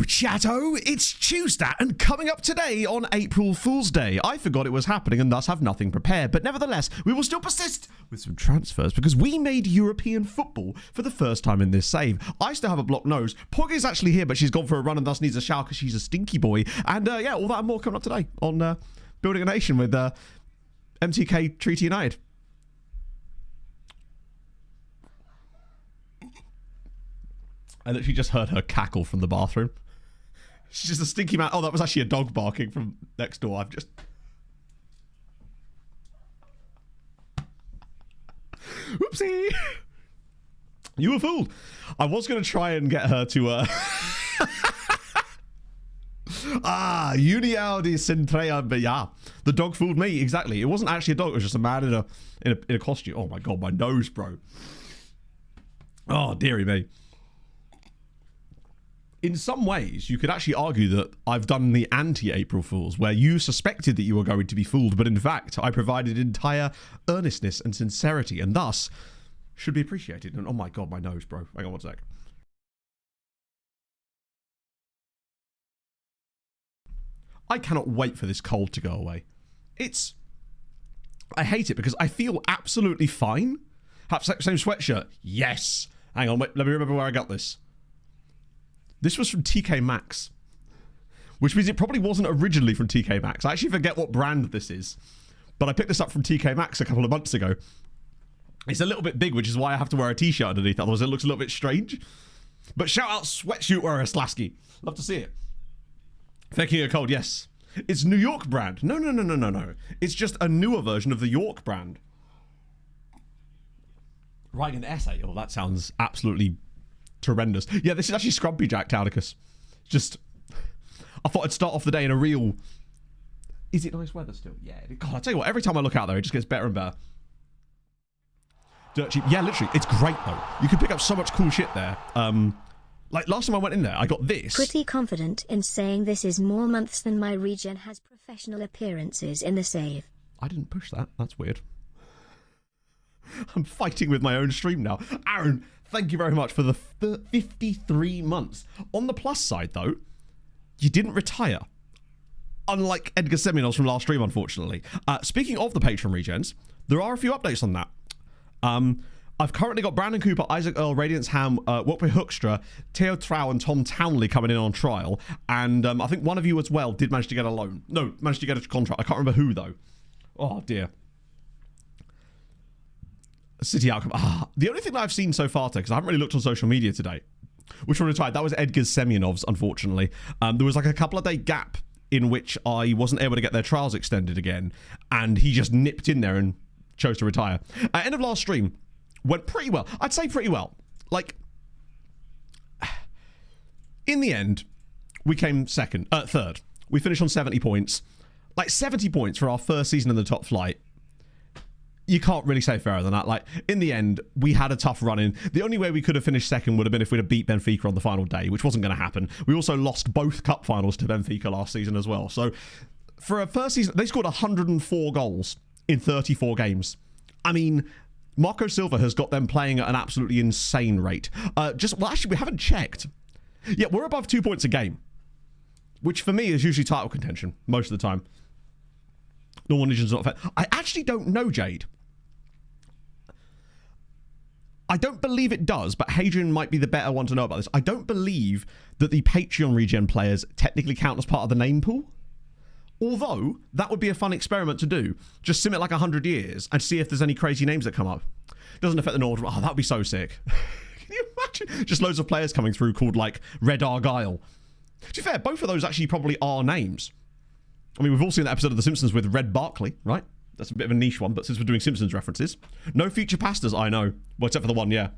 Chatto, it's Tuesday, and coming up today on April Fool's Day. I forgot it was happening and thus have nothing prepared, but nevertheless, we will still persist with some transfers because we made European football for the first time in this save. I still have a blocked nose. Poggy's actually here, but she's gone for a run and thus needs a shower because she's a stinky boy. And yeah, all that and more coming up today on Building a Nation with MTK Treaty United. I literally just heard her cackle from the bathroom. She's just a stinky man. Oh, that was actually a dog barking from next door. I've just... Whoopsie! You were fooled. I was going to try and get her to... Uniao de Centrea, but yeah. The dog fooled me, exactly. It wasn't actually a dog, it was just a man in a costume. Oh my god, my nose, bro. Oh, dearie me. In some ways, you could actually argue that I've done the anti-April Fools, where you suspected that you were going to be fooled, but in fact, I provided entire earnestness and sincerity, and thus should be appreciated. And oh my god, my nose, bro. Hang on one sec. I cannot wait for this cold to go away. I hate it because I feel absolutely fine. Have same sweatshirt. Yes. Hang on, wait, let me remember where I got this. This was from TK Maxx, which means it probably wasn't originally from TK Maxx. I actually forget what brand this is, but I picked this up from TK Maxx a couple of months ago. It's a little bit big, which is why I have to wear a t-shirt underneath, otherwise it looks a little bit strange. But shout out sweatshirt wearer Slasky. Love to see it. Faking a cold, yes. It's New York brand. No. It's just a newer version of the York brand. Writing an essay. Oh, that sounds absolutely... horrendous. Yeah, this is actually Scrumpy Jack Taunicus. Just, I thought I'd start off the day in a real... Is it nice weather still? Yeah. God, I tell you what, every time I look out there, it just gets better and better. Dirt cheap. Yeah, literally, it's great though. You can pick up so much cool shit there. Like last time I went in there, I got this. Pretty confident in saying this is more months than my regen has professional appearances in the save. I didn't push that. That's weird. I'm fighting with my own stream now. Aaron, thank you very much for the 53 months. On the plus side, though, you didn't retire. Unlike Edgar Semyonovs from last stream, unfortunately. Speaking of the Patreon regens, there are a few updates on that. I've currently got Brandon Cooper, Isaac Earl, Radiance Ham, Wokwe Hoekstra, Theo Trow, and Tom Townley coming in on trial. And I think one of you as well did manage to get a loan. No, managed to get a contract. I can't remember who, though. Oh, dear. City outcome. The only thing that I've seen so far, because I haven't really looked on social media today, which one retired, that was Edgar's Semyonovs, unfortunately. There was like a couple of day gap in which I wasn't able to get their trials extended again, and he just nipped in there and chose to retire. End of last stream went pretty well. I'd say pretty well. Like, in the end, we came third. We finished on 70 points. Like, 70 points for our first season in the top flight. You can't really say fairer than that. Like, in the end, we had a tough run in. The only way we could have finished second would have been if we'd have beat Benfica on the final day, which wasn't going to happen. We also lost both cup finals to Benfica last season as well. So, for a first season, they scored 104 goals in 34 games. I mean, Marco Silva has got them playing at an absolutely insane rate. Well, actually, we haven't checked. Yeah, we're above 2 points a game, which for me is usually title contention most of the time. Normal Legion's not fair. I actually don't know, Jade. I don't believe it does, but Hadrian might be the better one to know about this. I don't believe that the Patreon regen players technically count as part of the name pool. Although, that would be a fun experiment to do. Just sim it like 100 years and see if there's any crazy names that come up. Doesn't affect the Nord. Oh, that would be so sick. Can you imagine? Just loads of players coming through called, like, Red Argyle. To be fair, both of those actually probably are names. I mean, we've all seen that episode of The Simpsons with Red Barkley, right? That's a bit of a niche one, but since we're doing Simpsons references. No future pastors, I know. Well, except for the one, yeah.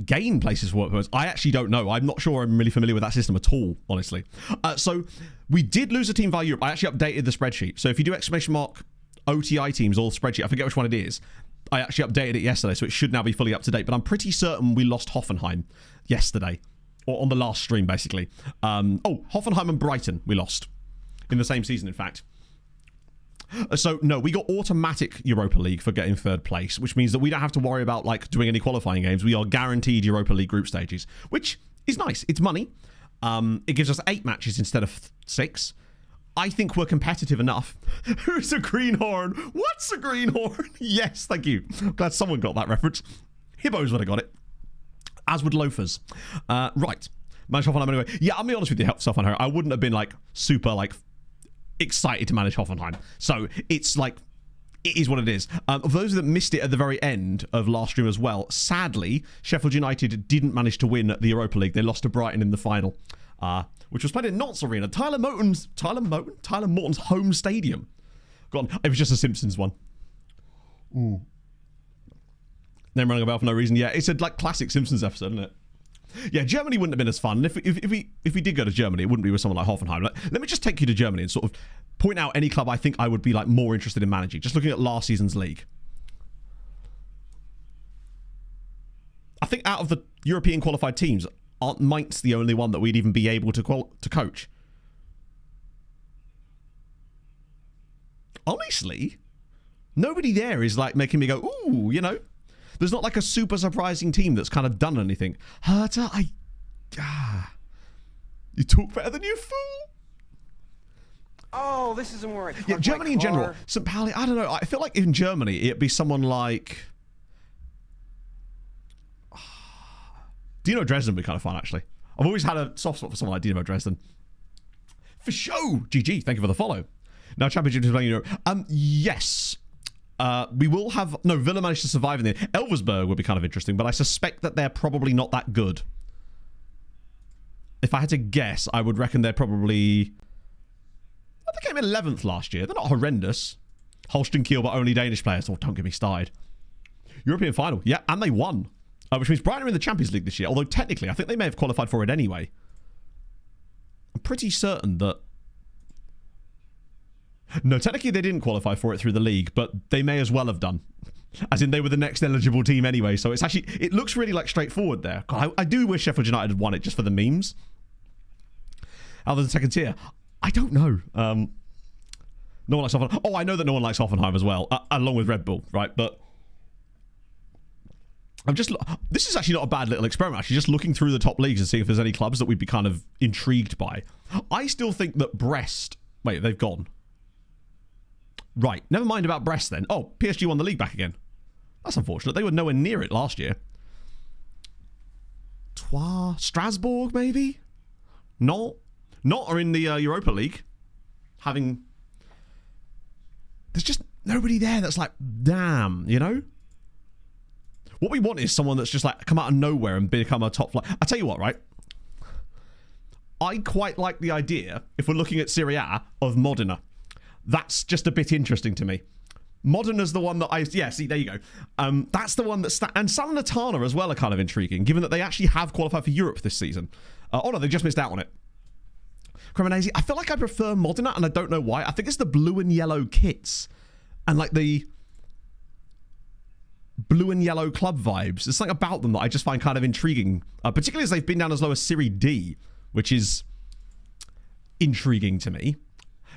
Gain places for work words. I actually don't know. I'm not sure I'm really familiar with that system at all, honestly. So, we did lose a team via Europe. I actually updated the spreadsheet. So, if you do exclamation mark OTI teams or spreadsheet, I forget which one it is. I actually updated it yesterday, so it should now be fully up to date. But I'm pretty certain we lost Hoffenheim yesterday. Or on the last stream, basically. Hoffenheim and Brighton we lost. In the same season, in fact. So no, we got automatic Europa League for getting third place, which means that we don't have to worry about like doing any qualifying games. We are guaranteed Europa League group stages, which is nice. It's money. It gives us 8 matches instead of 6. I think we're competitive enough. Who's a greenhorn? What's a greenhorn? Yes, thank you. I'm glad someone got that reference. Hibbos would have got it. As would loafers. Right. Manage Hoffenheim anyway. Yeah, I'll be honest with you, Hoffenheim. I wouldn't have been like super like excited to manage Hoffenheim. So it's like, it is what it is. For those that missed it at the very end of last stream as well, sadly, Sheffield United didn't manage to win the Europa League. They lost to Brighton in the final, which was played in Notts Arena, Tyler Morton's home stadium. Go on. It was just a Simpsons one. Ooh. Name running about for no reason. Yeah, it's a like classic Simpsons episode, isn't it? Yeah, Germany wouldn't have been as fun. If we did go to Germany, it wouldn't be with someone like Hoffenheim. Let me just take you to Germany and sort of point out any club I think I would be like more interested in managing. Just looking at last season's league. I think out of the European qualified teams, aren't Mainz the only one that we'd even be able to coach? Honestly, nobody there is like making me go, ooh, you know. There's not like a super surprising team that's kind of done anything. Hertha, you talk better than you, fool. Oh, this isn't where I parked Yeah, Germany my in car. general. St. Pauli, I don't know. I feel like in Germany, it'd be someone like... Dino Dresden would be kind of fun, actually. I've always had a soft spot for someone like Dino Dresden. For show! GG, thank you for the follow. Now, Championship is playing Europe. Yes. We will have... No, Villa managed to survive in the end. Elversberg would be kind of interesting, but I suspect that they're probably not that good. If I had to guess, I would reckon they're probably... Well, they came in 11th last year. They're not horrendous. Holstein Kiel, but only Danish players. Oh, don't get me started. European final. Yeah, and they won. Which means Brighton are in the Champions League this year. Although, technically, I think they may have qualified for it anyway. I'm pretty certain that... No, technically they didn't qualify for it through the league, but they may as well have done. As in, they were the next eligible team anyway. So it's actually, it looks really like straightforward there. God, I do wish Sheffield United had won it just for the memes. Other than second tier, I don't know. No one likes Hoffenheim. Oh, I know that no one likes Hoffenheim as well, along with Red Bull, right? But I'm just, this is actually not a bad little experiment, actually, just looking through the top leagues and seeing if there's any clubs that we'd be kind of intrigued by. I still think that Brest, wait, they've gone. Right, never mind about Brest then. Oh, PSG won the league back again. That's unfortunate. They were nowhere near it last year. Strasbourg, maybe? Not are in the Europa League. There's just nobody there that's like, damn, you know? What we want is someone that's just like come out of nowhere and become a top flight. I tell you what, right? I quite like the idea, if we're looking at Serie A, of Modena. That's just a bit interesting to me. Modena's the one that see, there you go. That's the one that's... And Salernitana as well are kind of intriguing, given that they actually have qualified for Europe this season. Oh, no, they just missed out on it. Cremonese, I feel like I prefer Modena, and I don't know why. I think it's the blue and yellow kits. And, like, the blue and yellow club vibes. There's something about them that I just find kind of intriguing. Particularly as they've been down as low as Serie D, which is intriguing to me.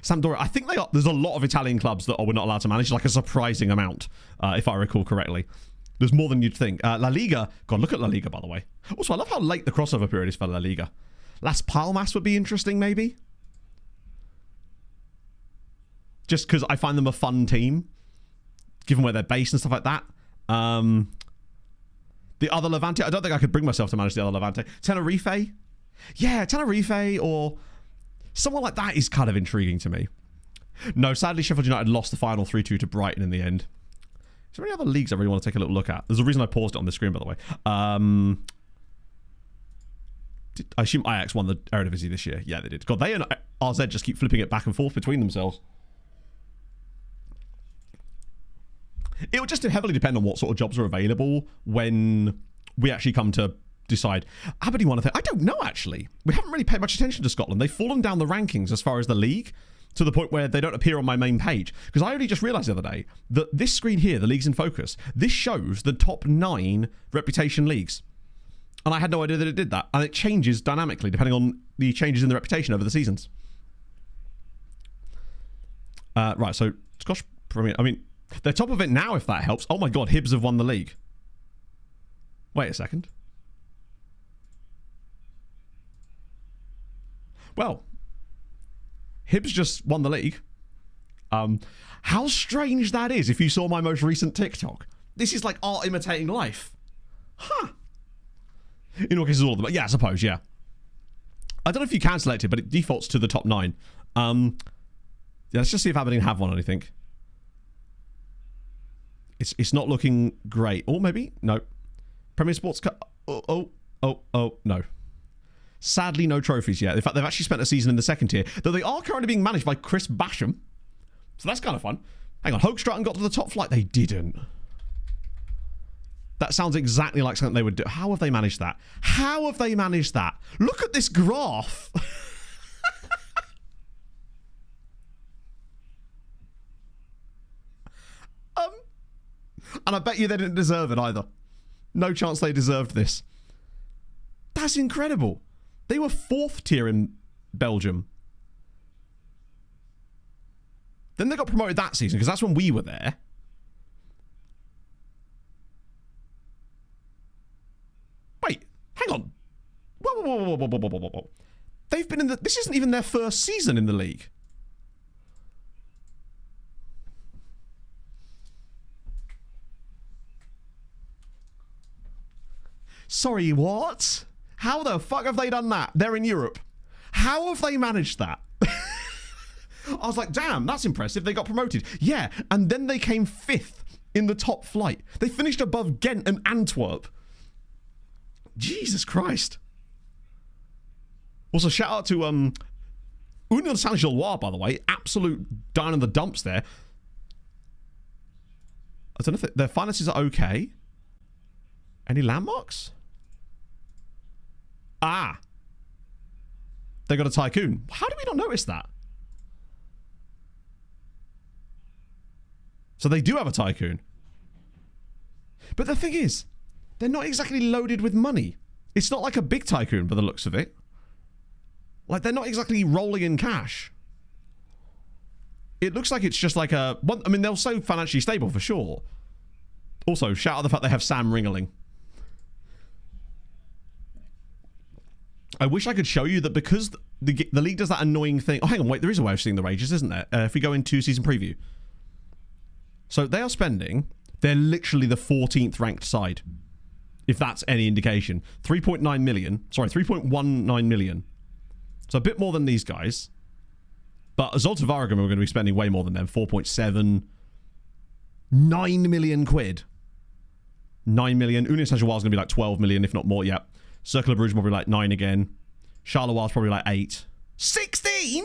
Sampdoria, I think there's a lot of Italian clubs that we're not allowed to manage, like a surprising amount, if I recall correctly. There's more than you'd think. La Liga, God, look at La Liga, by the way. Also, I love how late the crossover period is for La Liga. Las Palmas would be interesting, maybe. Just because I find them a fun team, given where they're based and stuff like that. The other Levante, I don't think I could bring myself to manage the other Levante. Tenerife? Yeah, Tenerife or... Someone like that is kind of intriguing to me. No, sadly, Sheffield United lost the final 3-2 to Brighton in the end. Is there any other leagues I really want to take a little look at? There's a reason I paused it on the screen, by the way. I assume Ajax won the Eredivisie this year. Yeah, they did. God, they and RZ just keep flipping it back and forth between themselves. It would just heavily depend on what sort of jobs are available when we actually come to decide. Aberdeen won a thing. I don't know, actually. We haven't really paid much attention to Scotland. They've fallen down the rankings as far as the league, to the point where they don't appear on my main page. Because I only just realised the other day that this screen here, the Leagues in Focus, this shows the top 9 reputation leagues. And I had no idea that it did that. And it changes dynamically depending on the changes in the reputation over the seasons. Right, so Scottish Premier. I mean, they're top of it now, if that helps. Oh my God, Hibs have won the league. Wait a second. Well, Hibs just won the league. How strange that is if you saw my most recent TikTok. This is like art imitating life. Huh. In all cases, all of them. Yeah, I suppose, yeah. I don't know if you can select it, but it defaults to the top 9. Yeah, let's just see if Aberdeen have one, I think. It's not looking great. Or maybe? No. Premier Sports Cup. Oh, no. Sadly, no trophies yet. In fact, they've actually spent a season in the second tier, though they are currently being managed by Chris Basham. So that's kind of fun. Hang on, Hoke Stratton got to the top flight. They didn't. That sounds exactly like something they would do. How have they managed that? How have they managed that? Look at this graph. And I bet you they didn't deserve it either. No chance they deserved this. That's incredible. They were 4th tier in Belgium. Then they got promoted that season, because that's when we were there. Wait, hang on. Whoa. They've been in the... This isn't even their first season in the league. Sorry, what? How the fuck have they done that? They're in Europe. How have they managed that? I was like, damn, that's impressive. They got promoted. Yeah, and then they came 5th in the top flight. They finished above Ghent and Antwerp. Jesus Christ. Also, shout out to Union Saint-Gilloise, by the way. Absolute down in the dumps there. I don't know if their finances are okay. Any landmarks? Ah. They got a tycoon. How did we not notice that? So they do have a tycoon. But the thing is, they're not exactly loaded with money. It's not like a big tycoon by the looks of it. Like, they're not exactly rolling in cash. It looks like it's just like a... I mean, they're so financially stable for sure. Also, shout out the fact they have Sam Ringeling. I wish I could show you that, because the league does that annoying thing. Oh, hang on, wait, there is a way of seeing the wages, isn't there? If we go into season preview. So they are spending, they're literally the 14th ranked side, if that's any indication. 3.9 million, sorry, 3.19 million. So a bit more than these guys. But Zolta Varagam are going to be spending way more than them, 4.7. 9 million quid. 9 million. Union Saint-Gilloise is going to be like 12 million, if not more, yeah. Circle of Bruges probably like 9 again. Charleroi is probably like 8. 16?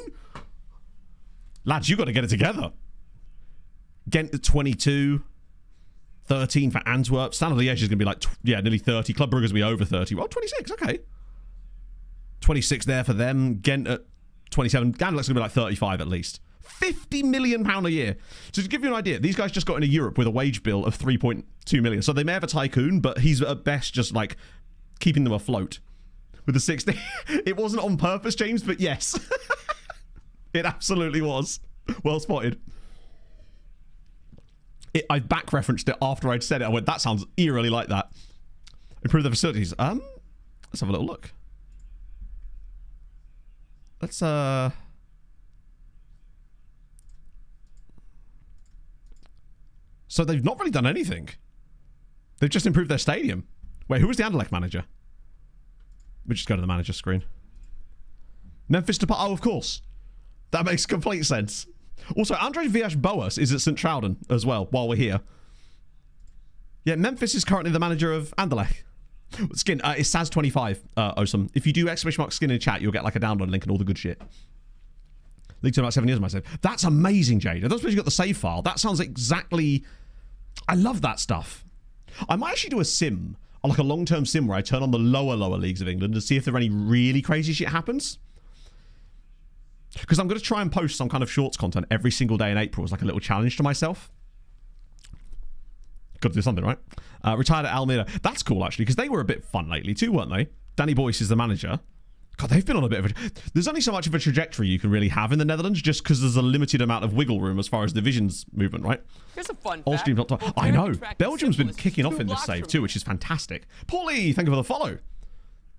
Lads, you got to get it together. Ghent at 22. 13 for Antwerp. Standard Liège is going to be like, nearly 30. Club Brugge is going to be over 30. Well, 26, okay. 26 there for them. Ghent at 27. Ganderlecht's going to be like 35 at least. £50 million a year. So to give you an idea, these guys just got into Europe with a wage bill of 3.2 million. So they may have a tycoon, but he's at best just like keeping them afloat with the 60. It wasn't on purpose, James, but yes. It absolutely was. Well spotted. I back-referenced it after I'd said it. I went, that sounds eerily like that. Improve the facilities. Let's have a little look. Let's, So they've not really done anything. They've just improved their stadium. Wait, who was the Anderlecht manager? We just go to the manager screen. Memphis Depay. Oh, of course. That makes complete sense. Also, Andre Villas-Boas is at St. Trouden as well, while we're here. Yeah, Memphis is currently the manager of Anderlecht. Skin, it's Saz25, awesome. If you do !skin in chat, you'll get like a download link and all the good shit. League to about 7 years, myself. That's amazing, Jade. I don't suppose you got the save file. That sounds exactly... I love that stuff. I might actually do a sim, like a long-term sim where I turn on the lower leagues of England and see if there any really crazy shit happens. Because I'm going to try and post some kind of shorts content every single day in April as like a little challenge to myself. Got to do something, right? Retired at Almeida. That's cool, actually, because they were a bit fun lately too, weren't they? Danny Boyce is the manager. God, they've been on a bit of a... There's only so much of a trajectory you can really have in the Netherlands just because there's a limited amount of wiggle room as far as divisions movement, right? Here's a fun All fact. streams not Well, I know. track Belgium's been simplest kicking off 2 in this blocks save from too, here. which is fantastic. Paulie, thank you for the follow.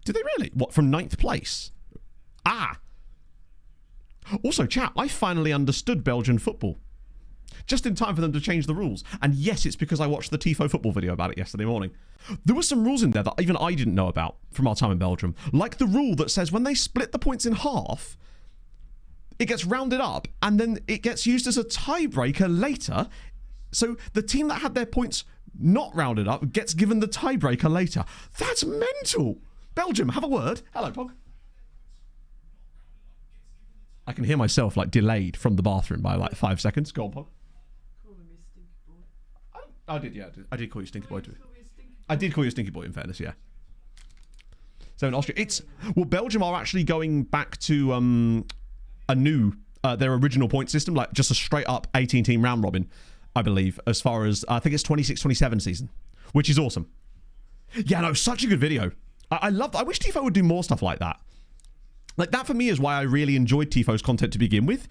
Did they really? What, from 9th place? Ah. Also, chat, I finally understood Belgian football. Just in time for them to change the rules. And yes, it's because I watched the Tifo football video about it yesterday morning. There were some rules in there that even I didn't know about from our time in Belgium. Like the rule that says when they split the points in half, it gets rounded up and then it gets used as a tiebreaker later. So the team that had their points not rounded up gets given the tiebreaker later. That's mental. Belgium, have a word. Hello, Pog. I can hear myself like delayed from the bathroom by like 5 seconds. Go on, Pog. I did, yeah. I did call you Stinky Boy too. I did call you Stinky Boy in fairness, yeah. So in Austria, well, Belgium are actually going back to a new, their original point system, like just a straight up 18 team round robin, I believe, as far as, I think it's 26-27 season, which is awesome. Yeah, no, such a good video. I loved, I wish Tifo would do more stuff like that. Like that for me is why I really enjoyed Tifo's content to begin with.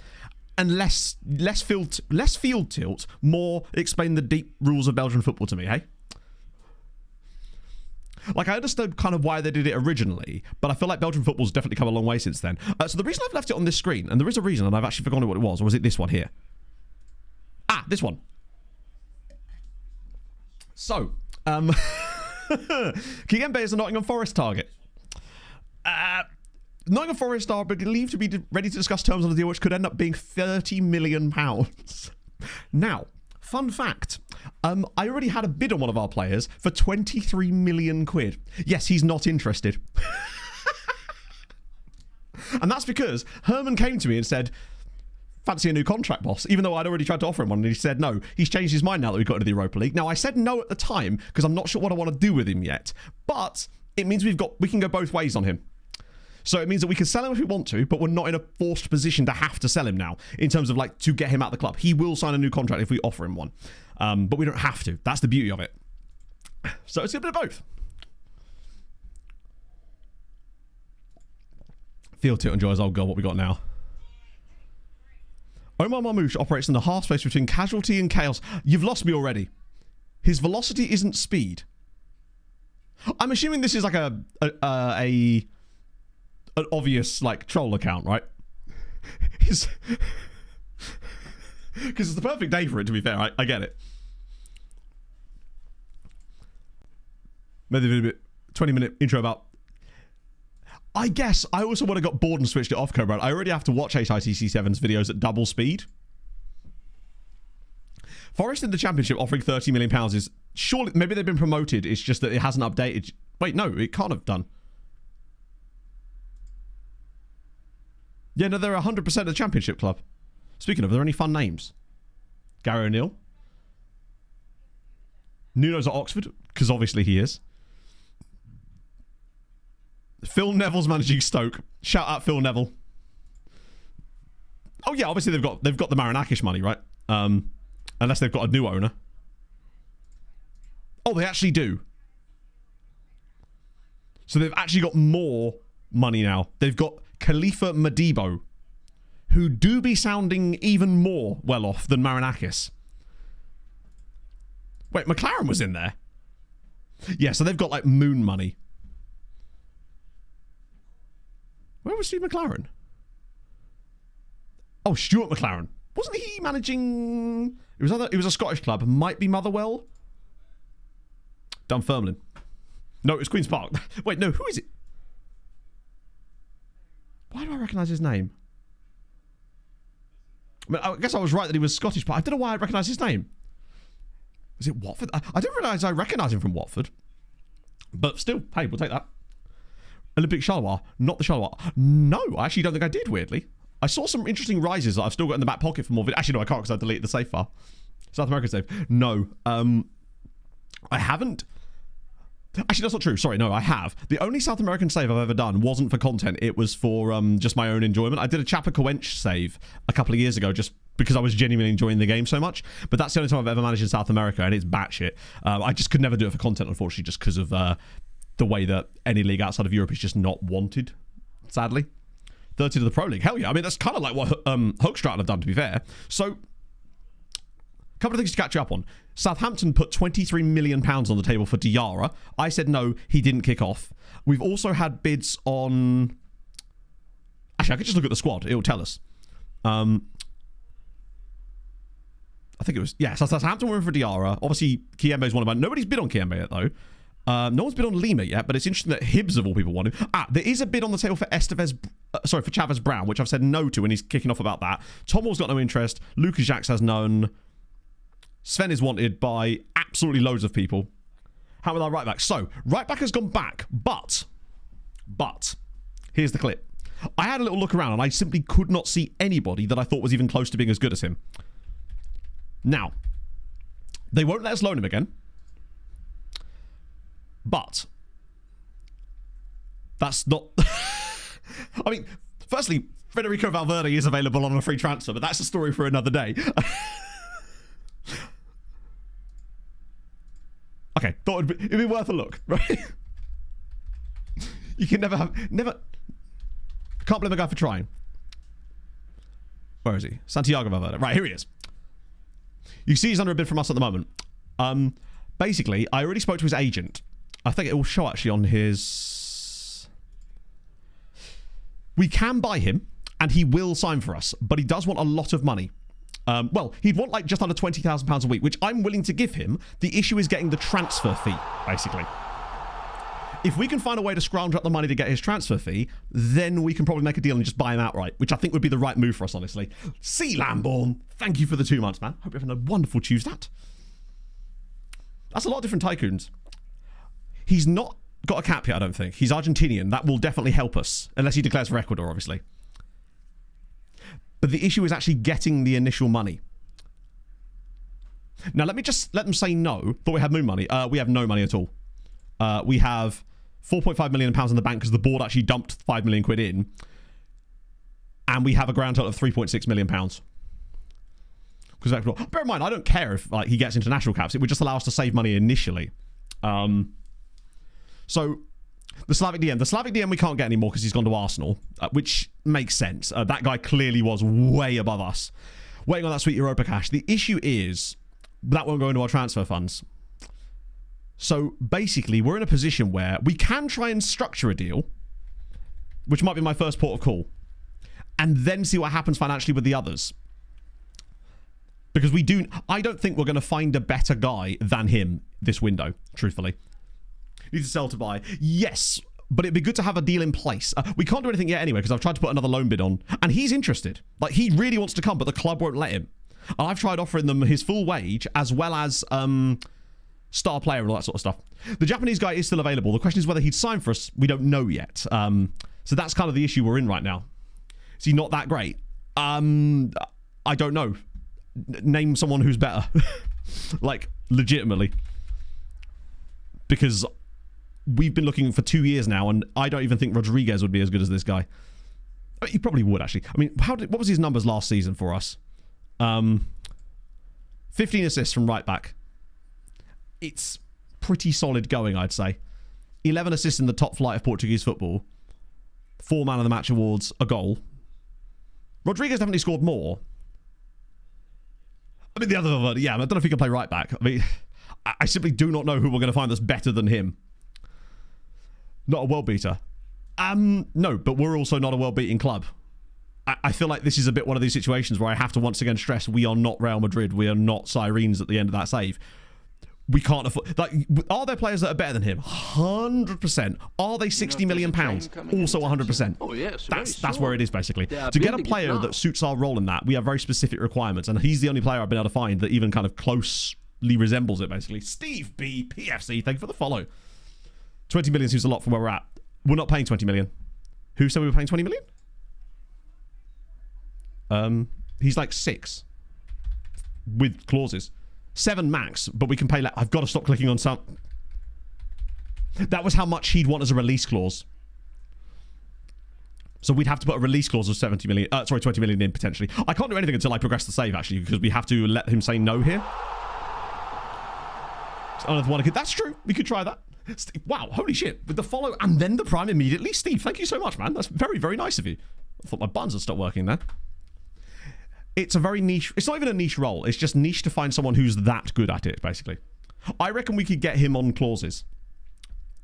And less field tilt, more explain the deep rules of Belgian football to me, hey? Like, I understood kind of why they did it originally, but I feel like Belgian football's definitely come a long way since then. So the reason I've left it on this screen, and there is a reason, and I've actually forgotten what it was, or was it this one here? Ah, this one. So, Kigembe is a Nottingham Forest target. Nottingham Forest are believed to be ready to discuss terms on the deal, which could end up being £30 million. Now, fun fact, I already had a bid on one of our players for 23 million quid. Yes, he's not interested. And that's because Herman came to me and said, fancy a new contract, boss, even though I'd already tried to offer him one, and he said no. He's changed his mind now that we've got into the Europa League. Now, I said no at the time because I'm not sure what I want to do with him yet, but it means we can go both ways on him. So it means that we can sell him if we want to, but we're not in a forced position to have to sell him now in terms of like to get him out of the club. He will sign a new contract if we offer him one, but we don't have to. That's the beauty of it. So it's a bit of both. Field tilt enjoys. Oh god, what we got now? Omar Marmouche operates in the half space between casualty and chaos. You've lost me already. His velocity isn't speed. I'm assuming this is like an obvious like troll account, right? Because it's the perfect day for it, to be fair. I get it. Maybe a bit 20-minute intro about. I guess I also would have got bored and switched it off, Cobra. I already have to watch HITC7's videos at double speed. Forest in the Championship offering £30 million is surely, maybe they've been promoted. It's just that it hasn't updated. Wait, no, it can't have done. Yeah, no, they're 100% the Championship club. Speaking of, are there any fun names? Gary O'Neill. Nuno's at Oxford, because obviously he is. Phil Neville's managing Stoke. Shout out Phil Neville. Oh yeah, obviously they've got the Marinakis money, right? Unless they've got a new owner. Oh, they actually do. So they've actually got more money now. They've got Khalifa Madibo, who do be sounding even more well off than Marinakis. Wait, McLaren was in there? Yeah, so they've got like moon money. Where was Steve McLaren? Oh, Stuart McLaren. Wasn't he managing... It was a Scottish club. Might be Motherwell? Dunfermline. No, it was Queen's Park. Wait, no, who is it? Why do I recognise his name? I mean, I guess I was right that he was Scottish, but I don't know why I recognise his name. Is it Watford? I didn't realise I recognise him from Watford. But still, hey, we'll take that. Olympic Charleroi, not the Charleroi. No, I actually don't think I did, weirdly. I saw some interesting rises that I've still got in the back pocket for more videos. Actually, no, I can't because I deleted the save file. South American save. No. I haven't. Actually, that's not true. Sorry, no, I have. The only South American save I've ever done wasn't for content. It was for just my own enjoyment. I did a Chapecoense save a couple of years ago just because I was genuinely enjoying the game so much. But that's the only time I've ever managed in South America, and it's batshit. I just could never do it for content, unfortunately, just because of the way that any league outside of Europe is just not wanted sadly. 30 to the Pro League. Hell yeah. I mean, that's kind of like what Hoogstraat have done, to be fair. So, a couple of things to catch you up on. Southampton put £23 million on the table for Diarra. I said no, he didn't kick off. We've also had bids on... Actually, I could just look at the squad. It will tell us. I think it was... Yeah, so Southampton were in for Diarra. Obviously, Kiembe is one of mine. Nobody's bid on Kiembe yet, though. No one's bid on Lima yet, but it's interesting that Hibbs, of all people, want him. There is a bid on the table for for Chavez Brown, which I've said no to, and he's kicking off about that. Tommel's got no interest. Lucas Jacques has none. Sven is wanted by absolutely loads of people. How about our right back? So, right back has gone back, but, here's the clip. I had a little look around and I simply could not see anybody that I thought was even close to being as good as him. Now, they won't let us loan him again. But, that's not... I mean, firstly, Federico Valverde is available on a free transfer, but that's a story for another day. Okay, thought it'd be worth a look, right? You can never... Can't blame the guy for trying. Where is he? Santiago Valverde. Right, here he is. You see he's under a bid from us at the moment. Basically, I already spoke to his agent. I think it will show actually on his... We can buy him, and he will sign for us, but he does want a lot of money. Well, he'd want like just under £20,000 a week, which I'm willing to give him. The issue is getting the transfer fee, basically. If we can find a way to scrounge up the money to get his transfer fee, then we can probably make a deal and just buy him outright, which I think would be the right move for us, honestly. C. Lamborn, thank you for the 2 months, man. Hope you're having a wonderful Tuesday. That's a lot of different tycoons. He's not got a cap yet, I don't think. He's Argentinian. That will definitely help us, unless he declares for Ecuador, obviously. But the issue is actually getting the initial money. Now, let me just let them say no. Thought we had moon money. We have no money at all. We have £4.5 million in the bank because the board actually dumped £5 million in. And we have a grand total of £3.6 million. Because bear in mind, I don't care if like he gets international caps. It would just allow us to save money initially. So... The Slavic DM we can't get anymore because he's gone to Arsenal, which makes sense. That guy clearly was way above us. Waiting on that sweet Europa cash. The issue is that won't go into our transfer funds. So basically, we're in a position where we can try and structure a deal, which might be my first port of call, and then see what happens financially with the others. Because I don't think we're going to find a better guy than him this window, truthfully. Need to sell to buy. Yes, but it'd be good to have a deal in place. We can't do anything yet anyway because I've tried to put another loan bid on. And he's interested. Like, he really wants to come, but the club won't let him. And I've tried offering them his full wage as well as star player and all that sort of stuff. The Japanese guy is still available. The question is whether he'd sign for us. We don't know yet. So that's kind of the issue we're in right now. Is he not that great? I don't know. Name someone who's better. Like, legitimately. Because... We've been looking for 2 years now, and I don't even think Rodriguez would be as good as this guy. He probably would, actually. I mean, what was his numbers last season for us? 15 assists from right back. It's pretty solid going, I'd say. 11 assists in the top flight of Portuguese football. 4 man of the match awards, a goal. Rodriguez definitely scored more. I mean, the other, yeah, I don't know if he can play right back. I mean, I simply do not know who we're going to find that's better than him. Not a world beater. No, but we're also not a world beating club. I feel like this is a bit one of these situations where I have to once again stress we are not Real Madrid. We are not Sirens at the end of that save. We can't afford... Like, are there players that are better than him? 100%. Are they £60 million? Also 100%. Oh, yes. That's where it is, basically. To get a player that suits our role in that, we have very specific requirements, and he's the only player I've been able to find that even kind of closely resembles it, basically. Steve B, PFC, thank you for the follow. 20 million seems a lot from where we're at. We're not paying 20 million. Who said we were paying 20 million? He's like 6 with clauses. 7 max, but we can pay. I've got to stop clicking on some. That was how much he'd want as a release clause. So we'd have to put a release clause of 20 million in potentially. I can't do anything until I progress the save actually, because we have to let him say no here. That's true. We could try that. Steve, wow, holy shit. With the follow and then the prime immediately. Steve, thank you so much, man. That's very, very nice of you. I thought my buttons had stopped working there. It's a very niche... It's not even a niche role. It's just niche to find someone who's that good at it, basically. I reckon we could get him on clauses.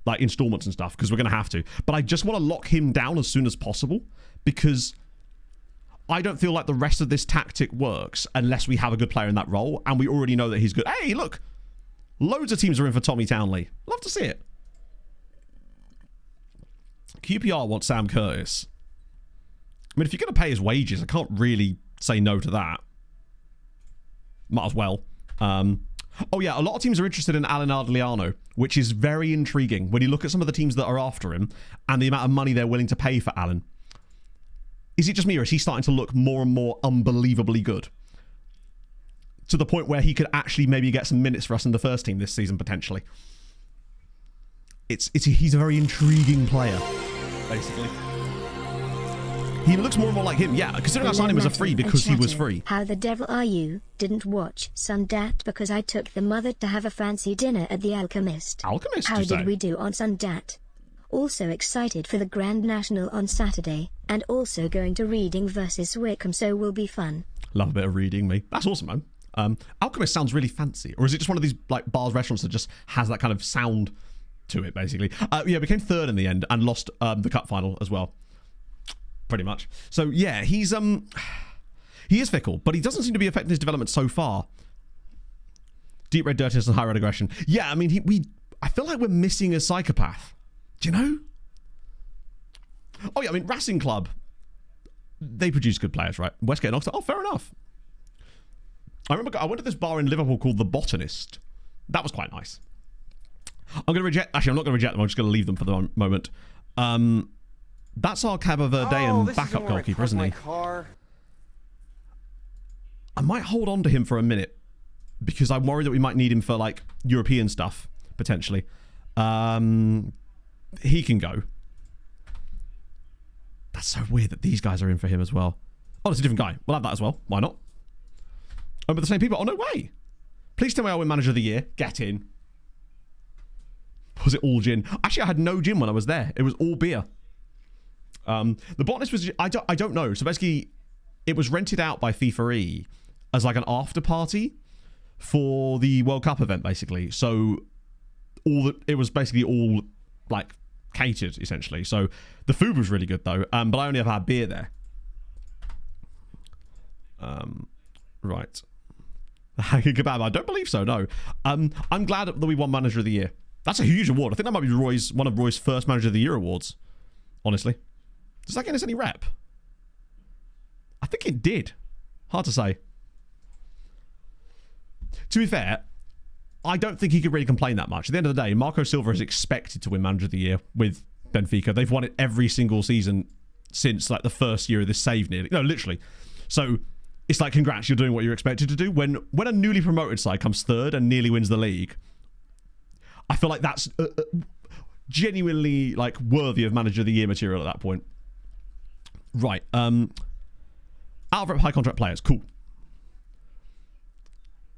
Like installments and stuff, because we're going to have to. But I just want to lock him down as soon as possible, because I don't feel like the rest of this tactic works unless we have a good player in that role, and we already know that he's good. Hey, look! Loads of teams are in for Tommy Townley. Love to see it. QPR wants Sam Curtis. I mean, if you're going to pay his wages, I can't really say no to that. Might as well. Oh yeah, a lot of teams are interested in Alan Ardoliano, which is very intriguing when you look at some of the teams that are after him and the amount of money they're willing to pay for Alan. Is it just me, or is he starting to look more and more unbelievably good? To the point where he could actually maybe get some minutes for us in the first team this season, potentially. He's a very intriguing player, basically. He looks more and more like him, yeah, considering I signed him as a free because he was free. How the devil are you? Didn't watch Sundat because I took the mother to have a fancy dinner at the Alchemist. Alchemist, How you say? did we do on Sundat? Also excited for the Grand National on Saturday, and also going to Reading versus Wickham, so will be fun. Love a bit of Reading, me. That's awesome, man. Alchemist sounds really fancy, or is it just one of these like bars, restaurants that just has that kind of sound to it, basically? Yeah, became third in the end and lost the cup final as well. Pretty much. So yeah, he is fickle, but he doesn't seem to be affecting his development so far. Deep red dirtiness and high red aggression. Yeah, I mean, I feel like we're missing a psychopath. Do you know? Oh yeah, I mean, Racing Club, they produce good players, right? Westgate and Oxford. Oh, fair enough. I remember I went to this bar in Liverpool called The Botanist. That was quite nice. I'm going to reject... Actually, I'm not going to reject them. I'm just going to leave them for the moment. That's our Cabo Verdean backup goalkeeper, isn't he? I might hold on to him for a minute because I'm worried that we might need him for like European stuff, potentially. He can go. That's so weird that these guys are in for him as well. Oh, it's a different guy. We'll have that as well. Why not? Oh, but the same people. Oh, no way. Please tell me I win Manager of the Year. Get in. Was it all gin? Actually, I had no gin when I was there. It was all beer. The botanist was... I don't know. So basically, it was rented out by FIFA E as like an after party for the World Cup event, basically. So it was basically all like catered, essentially. So the food was really good, though. But I only ever had beer there. Right. Hanging kebab. I don't believe so, no. I'm glad that we won Manager of the Year. That's a huge award. I think that might be one of Roy's first Manager of the Year awards, honestly. Does that get us any rep? I think it did. Hard to say. To be fair, I don't think he could really complain that much. At the end of the day, Marco Silva is expected to win Manager of the Year with Benfica. They've won it every single season since like the first year of this save nearly. No, literally. So it's like, congrats, you're doing what you're expected to do. When a newly promoted side comes third and nearly wins the league, I feel like that's genuinely like worthy of Manager of the Year material at that point. Right. Out of rep high contract players. Cool.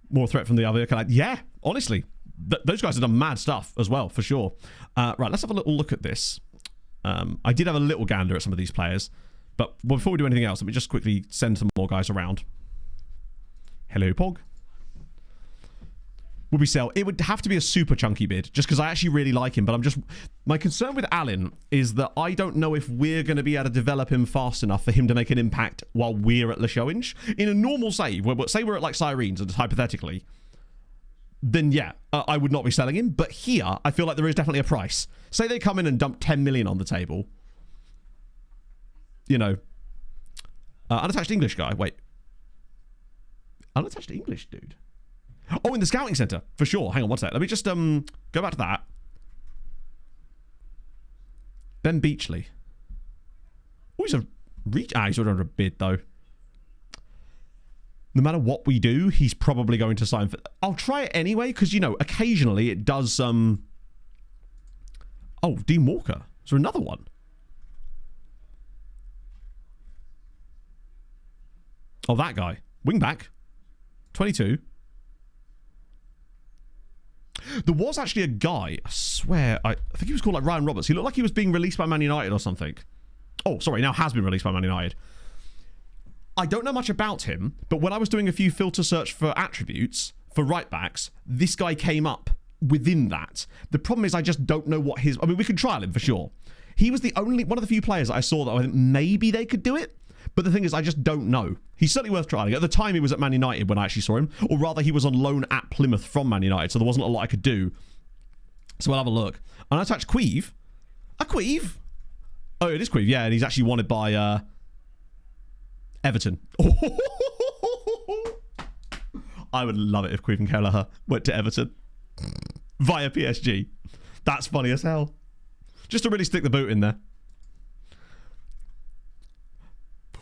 More threat from the other. Yeah, honestly. Those guys have done mad stuff as well, for sure. Right, let's have a little look at this. I did have a little gander at some of these players. But before we do anything else, let me just quickly send some more guys around. Hello, Pog. Would we sell? It would have to be a super chunky bid, just because I actually really like him. But my concern with Alan is that I don't know if we're going to be able to develop him fast enough for him to make an impact while we're at Leixões. In a normal save, say we're at like Sirens, hypothetically, then yeah, I would not be selling him. But here, I feel like there is definitely a price. Say they come in and dump 10 million on the table. You know, unattached English guy. Wait, unattached English dude. Oh, in the scouting centre, for sure. Hang on, what's that? Let me just go back to that. Ben Beachley. Oh, he's he's under a bid, though. No matter what we do, he's probably going to sign for... I'll try it anyway, because, you know, occasionally it does... Oh, Dean Walker. Is there another one? Oh, that guy. Wingback. 22. There was actually a guy, I swear, I think he was called like Ryan Roberts. He looked like he was being released by Man United or something. Oh, sorry, now has been released by Man United. I don't know much about him, but when I was doing a few filter search for attributes for right backs, this guy came up within that. The problem is I just don't know what his... I mean, we could trial him for sure. He was the only... one of the few players that I saw that I think maybe they could do it. But the thing is, I just don't know. He's certainly worth trialing. At the time, he was at Man United when I actually saw him. Or rather, he was on loan at Plymouth from Man United, so there wasn't a lot I could do. So we'll have a look. And I attached Queeve. A Queeve? Oh, it is Queeve, yeah. And he's actually wanted by Everton. I would love it if Queeve and Kelleher went to Everton via PSG. That's funny as hell. Just to really stick the boot in there.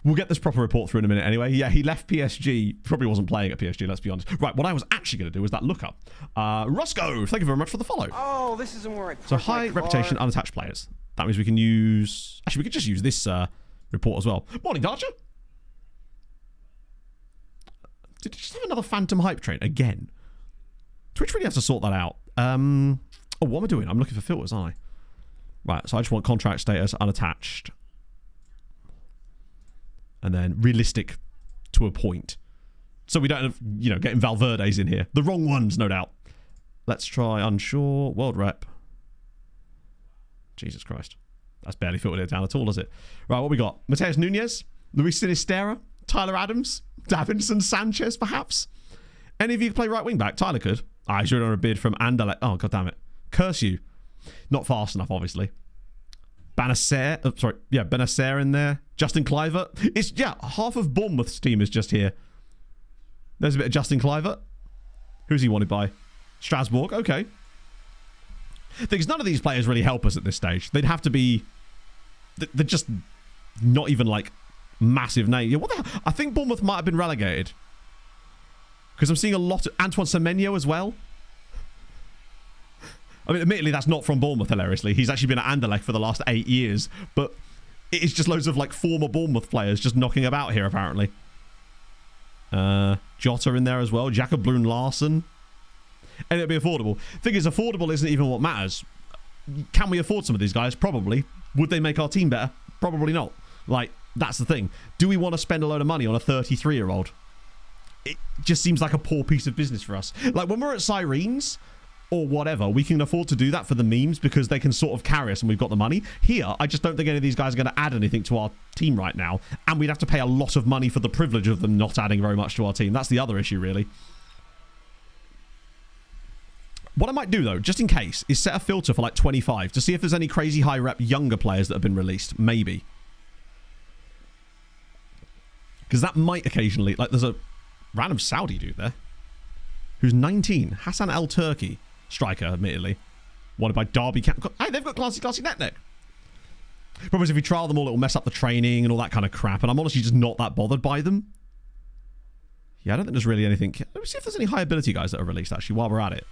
We'll get this proper report through in a minute anyway. Yeah, he left PSG. Probably wasn't playing at PSG, let's be honest. Right, what I was actually going to do was that lookup. Roscoe, thank you very much for the follow. Oh, this isn't where I So high reputation, unattached players. That means we can use... Actually, we could just use this report as well. Morning, Darcher. Did you just have another phantom hype train? Again. Twitch really has to sort that out. Oh, what am I doing? I'm looking for filters, aren't I? Right, so I just want contract status unattached. And then realistic to a point. So we don't have, you know, getting Valverde's in here. The wrong ones, no doubt. Let's try unsure. World rep. Jesus Christ. That's barely filtered it down at all, is it? Right, what we got? Mateus Nunez, Luis Sinistera, Tyler Adams, Davinson Sanchez, perhaps? Any of you play right wing back? Tyler could. I should have a bid from Anderlecht. Oh, god damn it. Curse you. Not fast enough, obviously. Benacer, Benacer in there. Justin Kluivert. It's, yeah, half of Bournemouth's team is just here. There's a bit of Justin Kluivert. Who's he wanted by? Strasbourg, okay. Because none of these players really help us at this stage. They'd have to be... They're just not even, like, massive names. Yeah, what the hell? I think Bournemouth might have been relegated. Because I'm seeing a lot of... Antoine Semenyo as well. I mean, admittedly, that's not from Bournemouth, hilariously. He's actually been at Anderlecht for the last 8 years. But it's just loads of, like, former Bournemouth players just knocking about here, apparently. Jota in there as well. Jacob Blum Larsen. And it'll be affordable. Thing is, affordable isn't even what matters. Can we afford some of these guys? Probably. Would they make our team better? Probably not. Like, that's the thing. Do we want to spend a load of money on a 33-year-old? It just seems like a poor piece of business for us. Like, when we're at Sirens... or whatever, we can afford to do that for the memes because they can sort of carry us and we've got the money. Here, I just don't think any of these guys are going to add anything to our team right now, and we'd have to pay a lot of money for the privilege of them not adding very much to our team. That's the other issue, really. What I might do, though, just in case, is set a filter for like 25 to see if there's any crazy high rep younger players that have been released. Maybe. Because that might occasionally... Like, there's a random Saudi dude there who's 19. Hassan Al Turki. Striker, admittedly. Wanted by Derby. Hey, they've got classy neck. Problem is, if you trial them all, it'll mess up the training and all that kind of crap. And I'm honestly just not that bothered by them. Yeah, I don't think there's really anything. Let me see if there's any high ability guys that are released, actually, while we're at it.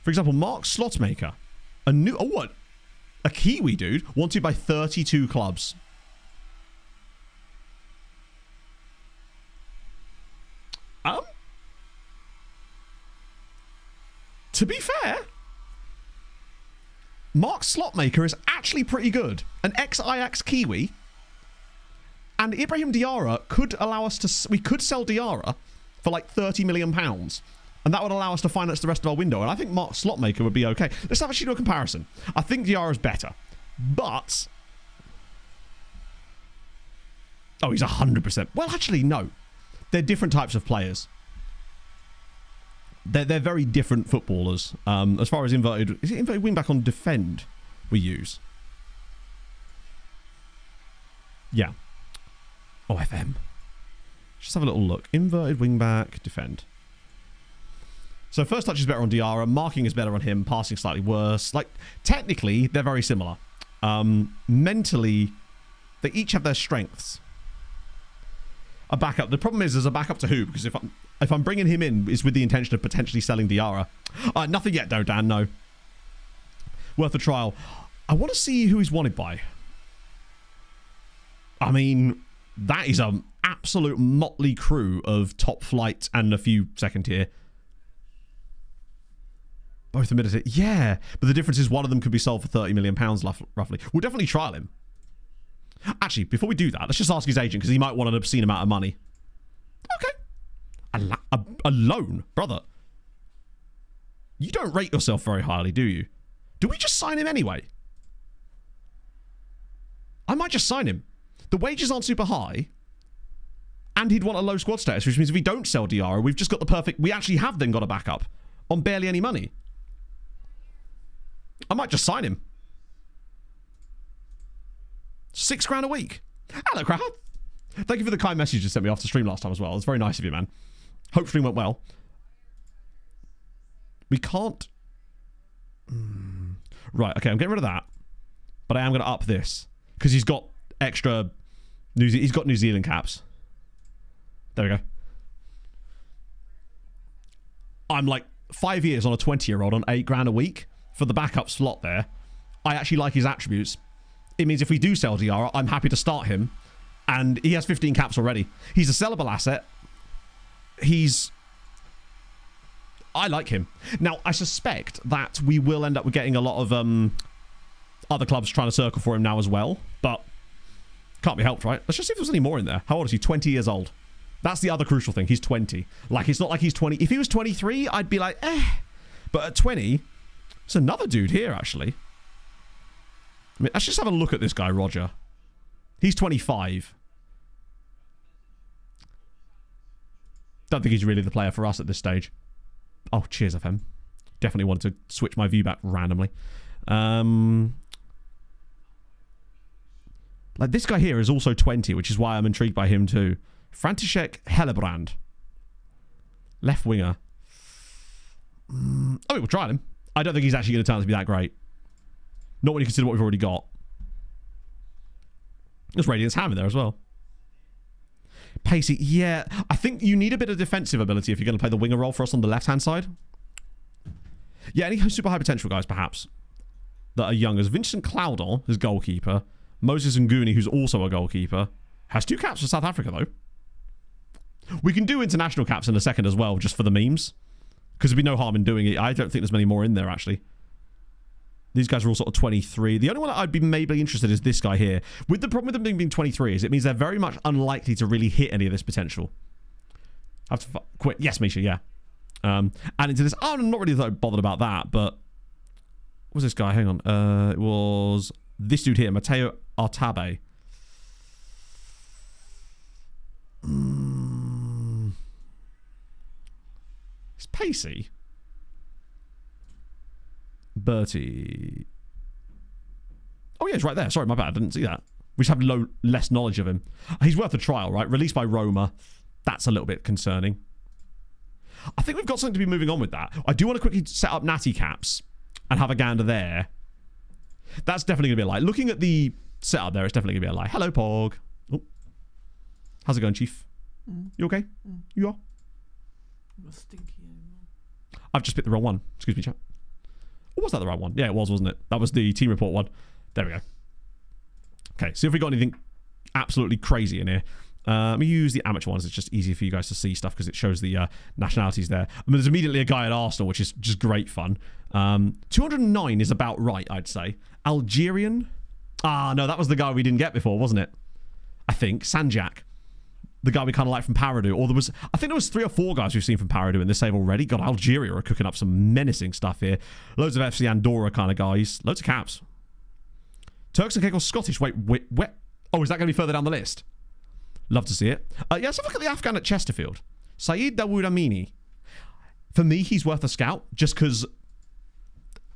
For example, Mark Slotmaker. A new... Oh, what? A Kiwi dude wanted by 32 clubs. To be fair, Mark Slotmaker is actually pretty good. An ex-Ajax Kiwi. And Ibrahim Diarra could allow us to... We could sell Diarra for like £30 million. And that would allow us to finance the rest of our window. And I think Mark Slotmaker would be okay. Let's actually do a comparison. I think Diarra's better. But... Oh, he's 100%. Well, actually, no. They're different types of players. They're very different footballers. As far as inverted... Is it inverted wingback on defend we use? Yeah. Oh, FM. Just have a little look. Inverted wingback, defend. So first touch is better on Diarra. Marking is better on him. Passing slightly worse. Like, technically, they're very similar. Mentally, they each have their strengths. A backup. The problem is, there's a backup to who? Because if I'm bringing him in, it's with the intention of potentially selling Diarra. Nothing yet, though, Dan. No. Worth a trial. I want to see who he's wanted by. I mean, that is an absolute motley crew of top flight and a few second tier. Both admitted it. Yeah, but the difference is one of them could be sold for £30 million, roughly. We'll definitely trial him. Actually, before we do that, let's just ask his agent, because he might want an obscene amount of money. Okay. A loan? Brother. You don't rate yourself very highly, do you? Do we just sign him anyway? I might just sign him. The wages aren't super high. And he'd want a low squad status, which means if we don't sell Diarra, we've just got the perfect... We actually have then got a backup on barely any money. I might just sign him. £6,000 a week. Hello, crowd. Thank you for the kind message you sent me after stream last time as well. It's very nice of you, man. Hope stream went well. We can't... Right, okay, I'm getting rid of that. But I am going to up this. Because he's got extra... He's got New Zealand caps. There we go. I'm like 5 years on a 20-year-old on £8,000 a week for the backup slot there. I actually like his attributes. It means if we do sell Diarra, I'm happy to start him. And he has 15 caps already. He's a sellable asset. I like him. Now, I suspect that we will end up with getting a lot of other clubs trying to circle for him now as well. But can't be helped, right? Let's just see if there's any more in there. How old is he? 20 years old. That's the other crucial thing. He's 20. Like, it's not like he's 20. If he was 23, I'd be like, eh. But at 20, there's another dude here, actually. I mean, let's just have a look at this guy, Roger. He's 25. Don't think he's really the player for us at this stage. Oh, cheers, FM. Definitely wanted to switch my view back randomly. Like, this guy here is also 20, which is why I'm intrigued by him too. František Hellebrand. Left winger. I mean, we'll try him. I don't think he's actually going to turn out to be that great. Not when you consider what we've already got. There's Radiant's Ham in there as well. Pacey, yeah. I think you need a bit of defensive ability if you're going to play the winger role for us on the left-hand side. Yeah, any super high potential guys, perhaps, that are young. As Vincent Cloudon, his goalkeeper. Moses Nguni, who's also a goalkeeper. Has 2 caps for South Africa, though. We can do international caps in a second as well, just for the memes. Because there'd be no harm in doing it. I don't think there's many more in there, actually. These guys are all sort of 23. The only one that I'd be maybe interested is this guy here. With the problem with them being 23 is it means they're very much unlikely to really hit any of this potential. I have to quit. Yes, Misha, yeah. And into this... Oh, I'm not really that bothered about that, but... What was this guy? Hang on. It was this dude here, Matteo Artabe. It's pacey. Bertie. Oh, yeah, it's right there. Sorry, my bad. I didn't see that. We just have less knowledge of him. He's worth a trial, right? Released by Roma. That's a little bit concerning. I think we've got something to be moving on with that. I do want to quickly set up natty caps and have a gander there. That's definitely going to be a lie. Looking at the setup there, it's definitely going to be a lie. Hello, Pog. Oh. How's it going, Chief? You okay? You are? I've just picked the wrong one. Excuse me, chat. Or was that the right one? Yeah, it was, wasn't it? That was the team report one. There we go. Okay, see if we got anything absolutely crazy in here. Let me use the amateur ones. It's just easier for you guys to see stuff because it shows the nationalities there. I mean, there's immediately a guy at Arsenal, which is just great fun. 209 is about right, I'd say. Algerian? Ah, no, that was the guy we didn't get before, wasn't it? I think. Sanjak. The guy we kind of like from Paradu. Or I think there was 3 or 4 guys we've seen from Paradu in this save already. God, Algeria are cooking up some menacing stuff here. Loads of FC Andorra kind of guys. Loads of caps. Turks and Caicos Scottish. Wait, where? Oh, is that going to be further down the list? Love to see it. Yeah, let's have a look at the Afghan at Chesterfield. Saeed Dawood Amini. For me, he's worth a scout just because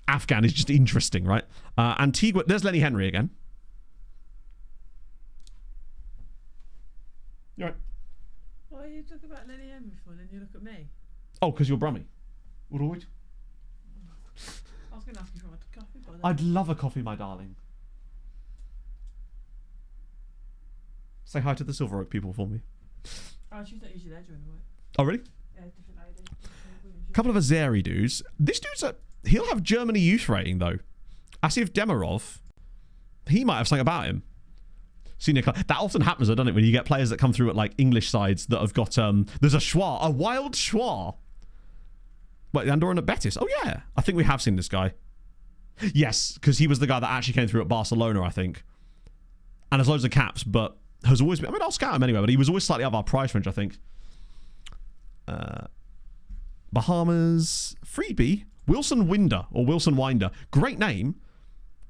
Afghan is just interesting, right? Antigua. There's Lenny Henry again. You right? Why you talk about Lenny Henry before and then you look at me? Oh, because you're Brummy. What? I was going to ask you for a coffee, but I'd love a coffee, my darling. Say hi to the Silver Oak people for me. Oh, she's not usually there during the week. Oh, really? Yeah, different lady. A couple of Azeri dudes. This dude's he'll have Germany youth rating, though. Asif Demirov, he might have something about him. Senior that often happens, doesn't it, when you get players that come through at like English sides that have got there's a wild schwa. Wait, Andorran at Betis. Oh, yeah. I think we have seen this guy. Yes, because he was the guy that actually came through at Barcelona, I think. And has loads of caps, but has always been... I mean, I'll scout him anyway, but he was always slightly out of our price range, I think. Bahamas. Freebie. Wilson Winder, or Wilson Winder. Great name.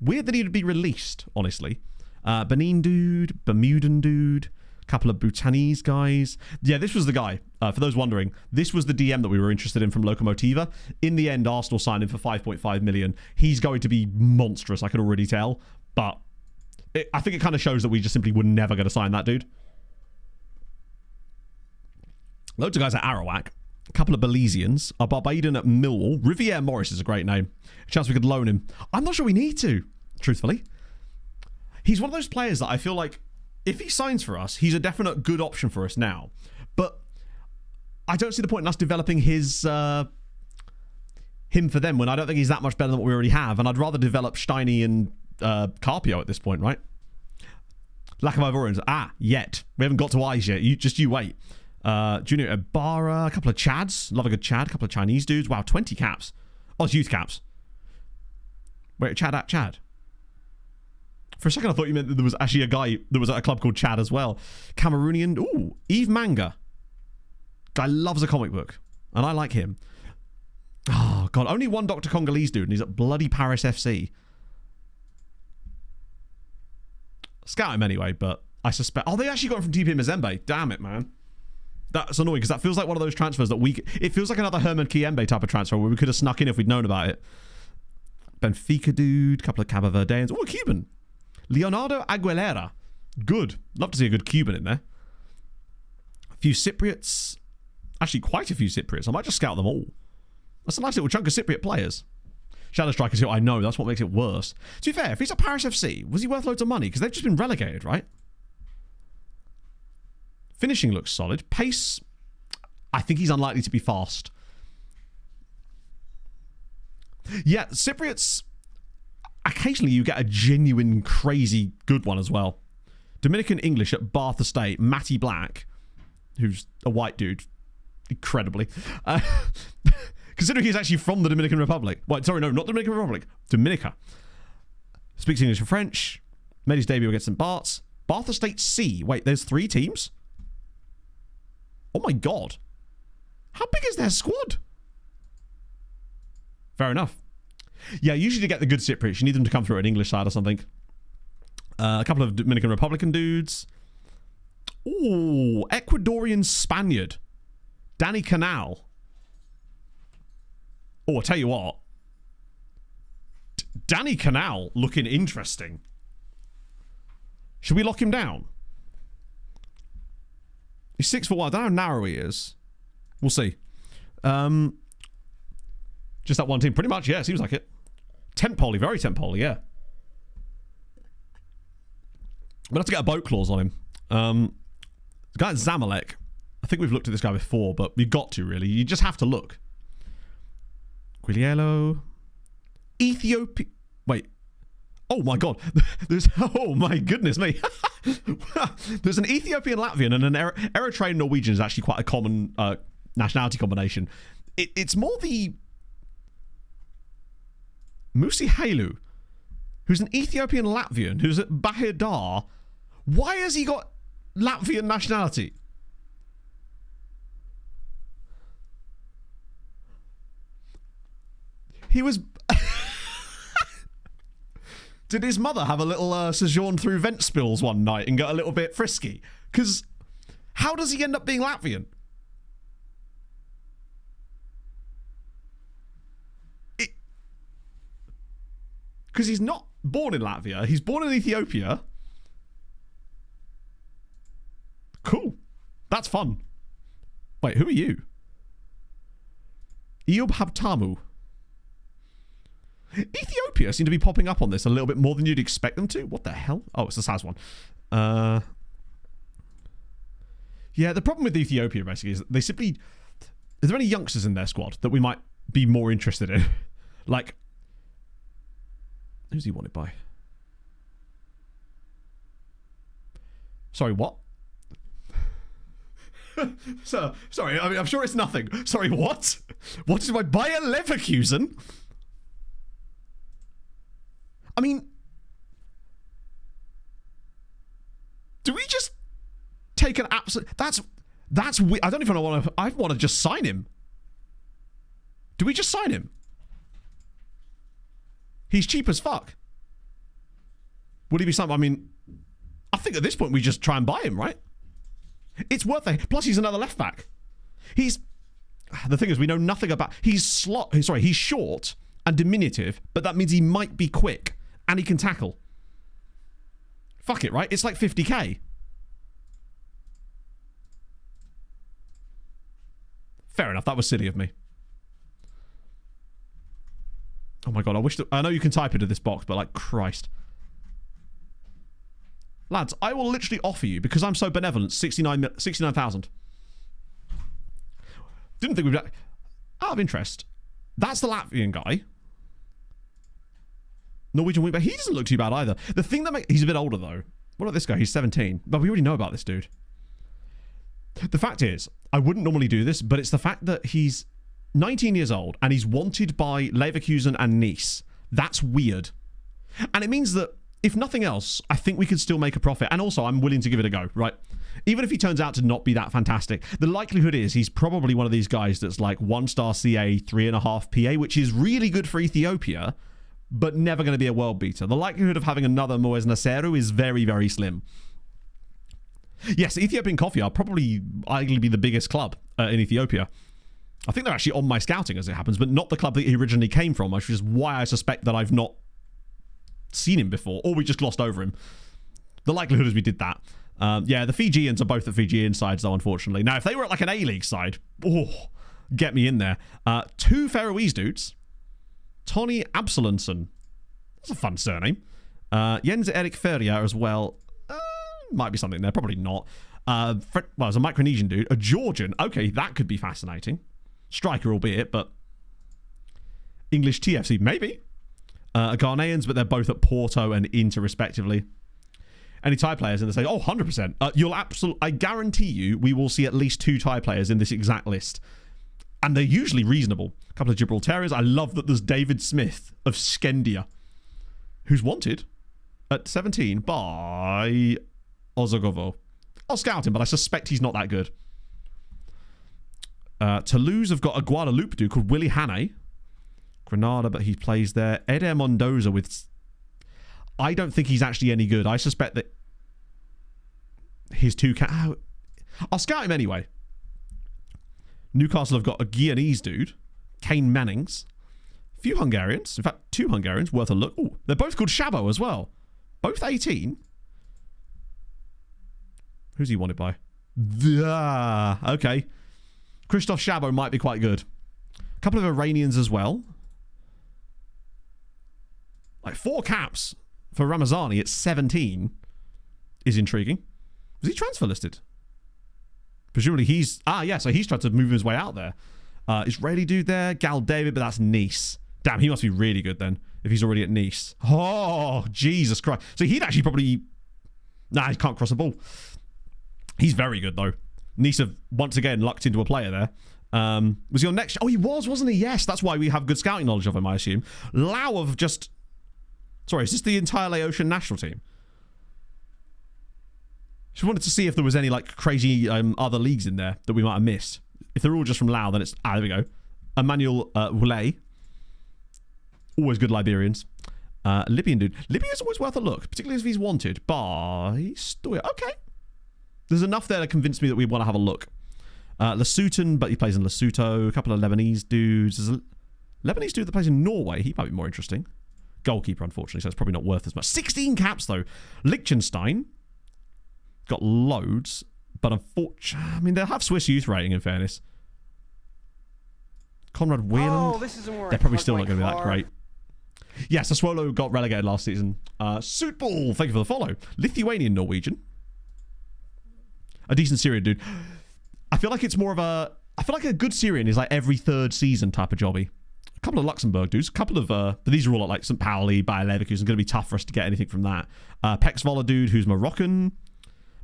Weird that he would be released, honestly. Benin dude. Bermudan dude. Couple of Bhutanese guys. Yeah, this was the guy. For those wondering, this was the DM that we were interested in from Lokomotiva. In the end, Arsenal signed him for 5.5 million. He's going to be monstrous, I can already tell. But I think it kind of shows that we just simply were never going to sign that dude. Loads of guys at Arawak. A couple of Belizeans. A Barbadian at Millwall. Riviere Morris is a great name. A chance we could loan him. I'm not sure we need to, truthfully. He's one of those players that I feel like if he signs for us, he's a definite good option for us now. But I don't see the point in us developing his him for them when I don't think he's that much better than what we already have. And I'd rather develop Steiny and Carpio at this point, right? Lack of Ivorians. Yet. We haven't got to eyes yet. You wait. Junior Ibarra, a couple of Chads. Love a good Chad. A couple of Chinese dudes. Wow, 20 caps. Oh, it's youth caps. Wait, Chad at Chad. For a second, I thought you meant that there was actually a guy that was at a club called Chad as well. Cameroonian. Ooh, Eve Manga. Guy loves a comic book. And I like him. Oh, God. Only one Dr. Congolese dude, and he's at bloody Paris FC. Scout him anyway, but I suspect... Oh, they actually got him from TP Mazembe. Damn it, man. That's annoying, because that feels like one of those transfers that we... It feels like another Herman Kiembe type of transfer where we could have snuck in if we'd known about it. Benfica dude. Couple of Cabo Verdeans. Oh, a Cuban. Leonardo Aguilera. Good. Love to see a good Cuban in there. A few Cypriots. Actually, quite a few Cypriots. I might just scout them all. That's a nice little chunk of Cypriot players. Shadow Strikers here, I know. That's what makes it worse. To be fair, if he's at Paris FC, was he worth loads of money? Because they've just been relegated, right? Finishing looks solid. Pace, I think he's unlikely to be fast. Yeah, Cypriots... Occasionally you get a genuine, crazy good one as well. Dominican English at Bath Estate. Matty Black, who's a white dude. Incredibly. Considering he's actually from the Dominican Republic. Wait, sorry, no, not Dominican Republic. Dominica. Speaks English and French. Made his debut against St. Bart's. Bath Estate C. Wait, there's 3 teams? Oh my God. How big is their squad? Fair enough. Yeah, usually to get the good Cypriots, you need them to come through an English side or something. A couple of Dominican Republican dudes. Ooh, Ecuadorian Spaniard. Danny Canal. Oh, I'll tell you what. Danny Canal looking interesting. Should we lock him down? He's 6 foot wide. I don't know how narrow he is. We'll see. Just that one team. Pretty much, yeah. Seems like it. Temp-poly. Very temp-poly, yeah. We'll have to get a boat clause on him. The guy at Zamalek. I think we've looked at this guy before, but we've got to, really. You just have to look. Guiliello. Ethiopia. Wait. Oh, my God. There's... Oh, my goodness me. There's an Ethiopian Latvian and an Eritrean Norwegian is actually quite a common nationality combination. It's more the... Musi Halu, who's an Ethiopian Latvian, who's at Bahir Dar. Why has he got Latvian nationality? He was... Did his mother have a little sojourn through Ventspils one night and get a little bit frisky? Because how does he end up being Latvian? Because he's not born in Latvia. He's born in Ethiopia. Cool. That's fun. Wait, who are you? Eob Habtamu. Ethiopia seem to be popping up on this a little bit more than you'd expect them to. What the hell? Oh, it's the SAS one. Yeah, the problem with Ethiopia, basically, is they simply... Is there any youngsters in their squad that we might be more interested in? Like... Who's he wanted by? Sorry, what? So, sorry, I mean, I'm sure it's nothing. Sorry, what? What is my Bayer Leverkusen? I mean, do we just take an absolute... That's weird. I don't even want to... I want to just sign him. Do we just sign him? He's cheap as fuck. Would he be something... I mean, I think at this point we just try and buy him, right? It's worth it. Plus, he's another left back. He's... The thing is, we know nothing about... He's short and diminutive, but that means he might be quick and he can tackle. Fuck it, right? It's like 50k. Fair enough. That was silly of me. Oh my god, I wish that... I know you can type into this box, but like, Christ. Lads, I will literally offer you, because I'm so benevolent, 69,000. Didn't think we'd... Out of interest, that's the Latvian guy. Norwegian wingback. He doesn't look too bad either. The thing that makes... He's a bit older, though. What about this guy? He's 17. But we already know about this dude. The fact is, I wouldn't normally do this, but it's the fact that he's 19 years old and he's wanted by Leverkusen and Nice. That's weird. And it means that, if nothing else, I think we could still make a profit. And also, I'm willing to give it a go, right? Even if he turns out to not be that fantastic, the likelihood is he's probably one of these guys that's like 1-star CA, 3.5 PA, which is really good for Ethiopia, but never going to be a world beater. The likelihood of having another Moez Naseru is very, very slim. Yes, Ethiopian Coffee are probably arguably the biggest club in Ethiopia. I think they're actually on my scouting as it happens, but not the club that he originally came from, which is why I suspect that I've not seen him before, or we just glossed over him. The likelihood is we did that. Yeah, the Fijians are both at Fijian sides, though, unfortunately. Now, if they were at like an A-League side, get me in there. 2 Faroese dudes. Tony Absalonson. That's a fun surname. Jens Erik Feria as well. Might be something there, probably not. Well, it's a Micronesian dude. A Georgian. Okay, that could be fascinating. Striker, albeit, but English TFC, maybe. Ghanaians, but they're both at Porto and Inter, respectively. Any Thai players in the same? Oh, 100%. I guarantee you we will see at least 2 Thai players in this exact list. And they're usually reasonable. A couple of Gibraltarians. I love that there's David Smith of Skendia, who's wanted at 17 by Ozogovo. I'll scout him, but I suspect he's not that good. Toulouse have got a Guadeloupe dude called Willy Hane. Granada, but he plays there. Eder Mendoza with... I don't think he's actually any good. I suspect that his 2... I'll scout him anyway. Newcastle have got a Guyanese dude. Kane Mannings. A few Hungarians. In fact, 2 Hungarians. Worth a look. Ooh, they're both called Shabo as well. Both 18. Who's he wanted by? Okay. Christoph Shabo might be quite good. A couple of Iranians as well. Like 4 caps for Ramazani at 17 is intriguing. Was he transfer listed? Presumably he's... so he's tried to move his way out there. Israeli dude there. Gal David, but that's Nice. Damn, he must be really good then, if he's already at Nice. Oh, Jesus Christ. So he'd actually probably... Nah, he can't cross a ball. He's very good, though. Nice have, once again, lucked into a player there. Was he on next... Oh, he was, wasn't he? Yes, that's why we have good scouting knowledge of him, I assume. Lau have just... Sorry, is this the entire Laotian national team? Just wanted to see if there was any like crazy other leagues in there that we might have missed. If they're all just from Lao, then it's... there we go. Emmanuel Wule. Always good Liberians. Libyan dude. Libya's always worth a look, particularly if he's wanted by Stoya. Okay. There's enough there to convince me that we want to have a look. Lesotho, but he plays in Lesotho. A couple of Lebanese dudes. There's a Lebanese dude that plays in Norway. He might be more interesting. Goalkeeper, unfortunately, so it's probably not worth as much. 16 caps, though. Liechtenstein got loads, but unfortunately... I mean, they'll have Swiss youth rating, in fairness. Conrad Wieland. They're probably still not going to be that great. Yes, Sassuolo got relegated last season. Suitball, thank you for the follow. Lithuanian Norwegian. A decent Syrian dude. I feel like it's more of a... I feel like a good Syrian is like every 3rd season type of jobby. A couple of Luxembourg dudes. A couple of... but these are all at like St. Pauli, Bayer Leverkusen. Going to be tough for us to get anything from that. Pex Voller dude who's Moroccan.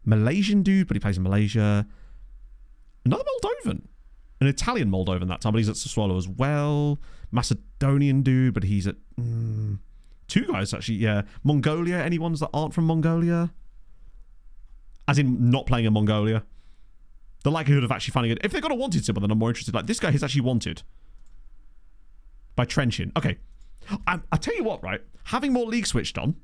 Malaysian dude, but he plays in Malaysia. Another Moldovan. An Italian Moldovan that time, but he's at Sassuolo as well. Macedonian dude, but he's at... two guys, actually, yeah. Mongolia, any ones that aren't from Mongolia? As in, not playing in Mongolia. The likelihood of actually finding it... If they've got a wanted symbol, then I'm more interested. Like, this guy is actually wanted. By Trenchin. Okay. I tell you what, right? Having more leagues switched on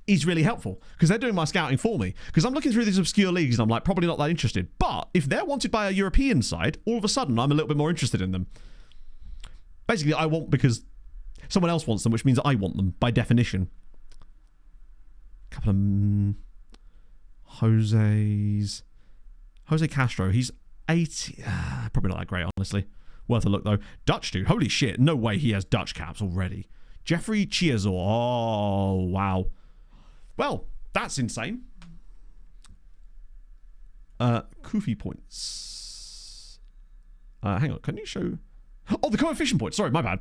is really helpful. Because they're doing my scouting for me. Because I'm looking through these obscure leagues and I'm like, probably not that interested. But if they're wanted by a European side, all of a sudden, I'm a little bit more interested in them. Basically, I want because someone else wants them, which means I want them, by definition. A couple of... Jose Castro, he's 80. Probably not that great, honestly. Worth a look, though. Dutch dude, holy shit. No way he has Dutch caps already. Jeffrey Chiazor. Oh, wow. Well, that's insane. Kufi points. Hang on, can you show... Oh, the coefficient points. Sorry, my bad.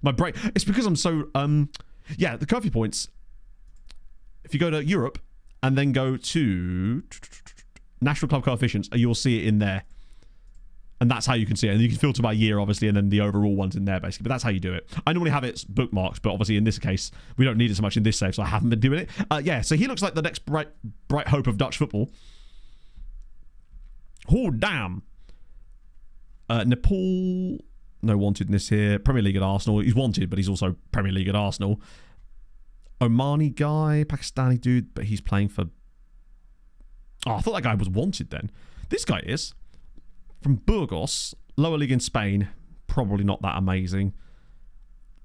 My brain. It's because I'm so... yeah, the coefficient points. If you go to Europe and then go to National Club Coefficients, you'll see it in there. And that's how you can see it. And you can filter by year, obviously, and then the overall one's in there, basically. But that's how you do it. I normally have it bookmarked, but obviously in this case, we don't need it so much in this save, so I haven't been doing it. Yeah, so he looks like the next bright hope of Dutch football. Oh, damn. Nepal, no wantedness here. Premier League at Arsenal. He's wanted, but he's also Premier League at Arsenal. Omani guy, Pakistani dude, but he's playing for... Oh, I thought that guy was wanted then. This guy is... From Burgos, lower league in Spain. Probably not that amazing.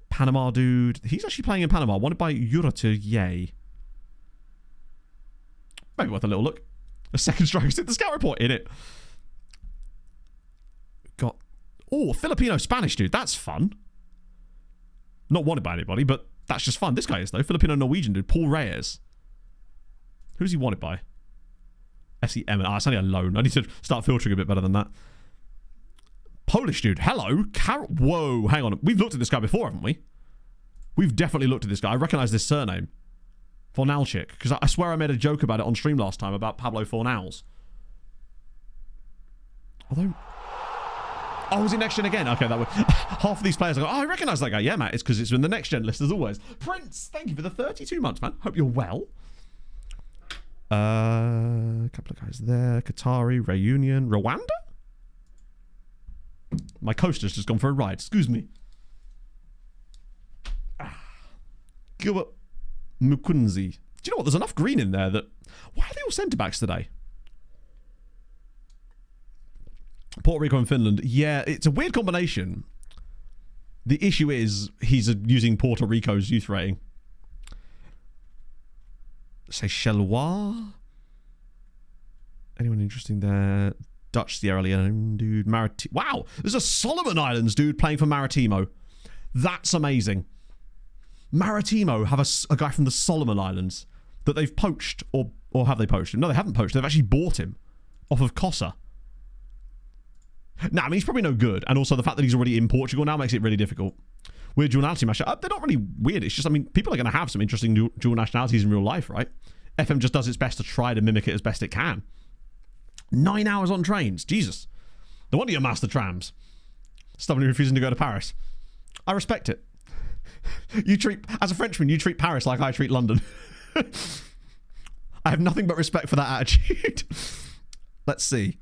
Panama dude. He's actually playing in Panama. Wanted by Uratu Yay. Maybe worth a little look. A second striker. The scout report in it. Got... Oh, Filipino Spanish dude. That's fun. Not wanted by anybody, but that's just fun. This guy is, though. Filipino Norwegian dude. Paul Reyes. Who's he wanted by? SEM. It's only a loan. I need to start filtering a bit better than that. Polish dude. Hello. Whoa. Hang on. We've looked at this guy before, haven't we? We've definitely looked at this guy. I recognise this surname. Fornalczyk. Because I swear I made a joke about it on stream last time about Pablo Fornals. Although... Oh, was it next gen again? Okay, that would... Half of these players are like, oh, I recognise that guy. Yeah, Matt. It's because it's in the next gen list as always. Prince, thank you for the 32 months, man. Hope you're well. A couple of guys there. Qatari, Reunion, Rwanda? My coaster's just gone for a ride. Excuse me. Gilbert Mukunzi. Do you know what? There's enough green in there that... Why are they all centre-backs today? Puerto Rico and Finland. Yeah, it's a weird combination. The issue is he's using Puerto Rico's youth rating. Seychellois. Anyone interesting there? Dutch Sierra Leone dude. Wow, there's a Solomon Islands dude playing for Maritimo. That's amazing. Maritimo have a guy from the Solomon Islands that they've poached, or have they poached him? No, they haven't poached. They've actually bought him off of Cossa. Nah, I mean, he's probably no good. And also the fact that he's already in Portugal now makes it really difficult. Weird dual nationality mashup. They're not really weird. It's just, I mean, people are going to have some interesting dual nationalities in real life, right? FM just does its best to try to mimic it as best it can. 9 hours on trains. Jesus. No wonder you're master trams. Stubbornly refusing to go to Paris. I respect it. As a Frenchman, you treat Paris like I treat London. I have nothing but respect for that attitude. Let's see.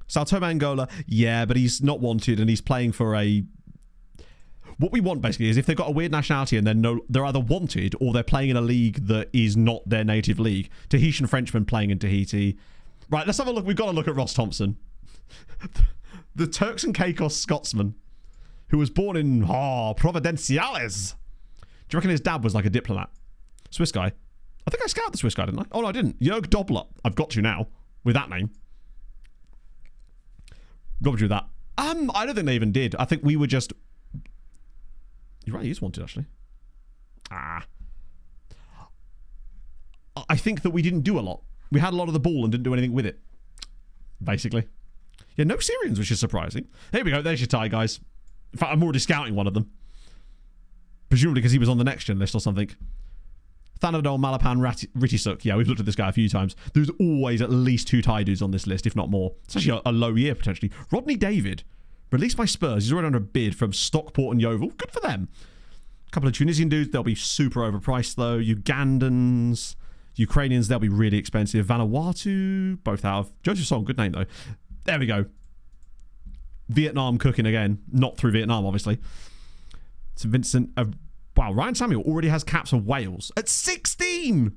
Sao Tome Angola, yeah, but he's not wanted and he's playing for a... What we want, basically, is if they've got a weird nationality and they're either wanted or they're playing in a league that is not their native league. Tahitian Frenchman playing in Tahiti. Right, let's have a look. We've got to look at Ross Thompson. The Turks and Caicos Scotsman, who was born in Providenciales. Do you reckon his dad was like a diplomat? Swiss guy. I think I scouted the Swiss guy, didn't I? Oh, no, I didn't. Jörg Dobler. I've got you now with that name. Robbed you that. I don't think they even did. I think we were just... You're right, he is wanted, actually. I think that we didn't do a lot. We had a lot of the ball and didn't do anything with it. Basically. Yeah, no Syrians, which is surprising. Here we go. There's your tie, guys. In fact, I'm already scouting one of them. Presumably because he was on the next gen list or something. Thanadol, Malapan, Ritisuk. Yeah, we've looked at this guy a few times. There's always at least 2 Thai dudes on this list, if not more. It's actually a low year, potentially. Rodney David, released by Spurs. He's already under a bid from Stockport and Yeovil. Good for them. A couple of Tunisian dudes. They'll be super overpriced, though. Ugandans, Ukrainians, they'll be really expensive. Vanuatu, both out of... Joseph Song, good name, though. There we go. Vietnam cooking again. Not through Vietnam, obviously. St. Vincent... wow, Ryan Samuel already has caps for Wales at 16!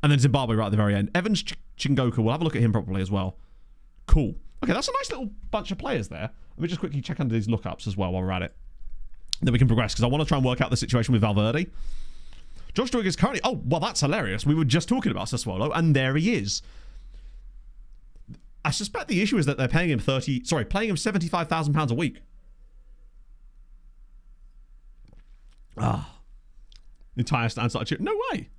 And then Zimbabwe right at the very end. Evans Chingoka, we'll have a look at him properly as well. Cool. Okay, that's a nice little bunch of players there. Let me just quickly check under these lookups as well while we're at it. Then we can progress, because I want to try and work out the situation with Valverde. Josh Doig is currently... Oh, well, that's hilarious. We were just talking about Sassuolo, and there he is. I suspect the issue is that they're paying him paying him £75,000 a week. Entire stance attitude. No way.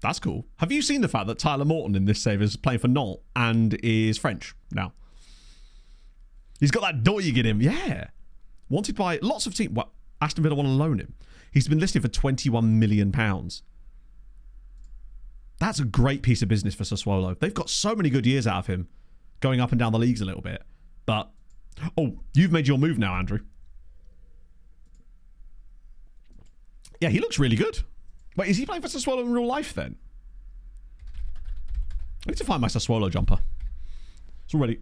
That's cool. Have you seen the fact that Tyler Morton in this save is playing for Nantes and is French now? He's got that Doig in him. Yeah. Wanted by lots of teams. Well, Aston Villa want to loan him. He's been listed for £21 million. That's a great piece of business for Sassuolo. They've got so many good years out of him, going up and down the leagues a little bit. But, oh, you've made your move now, Andrew. Yeah, he looks really good. Wait, is he playing for Sassuolo in real life then? I need to find my Sassuolo jumper. It's already...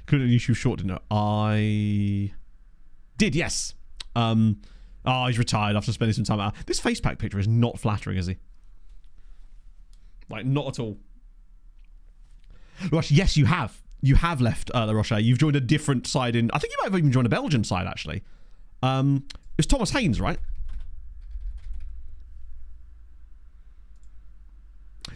Couldn't issue short, didn't it? I did, yes. Oh, he's retired after spending some time out. This face pack picture is not flattering, is he? Like, not at all. Roche, yes, you have. You have left La Roche. You've joined a different side in... I think you might have even joined a Belgian side, actually. It's Thomas Haynes, right?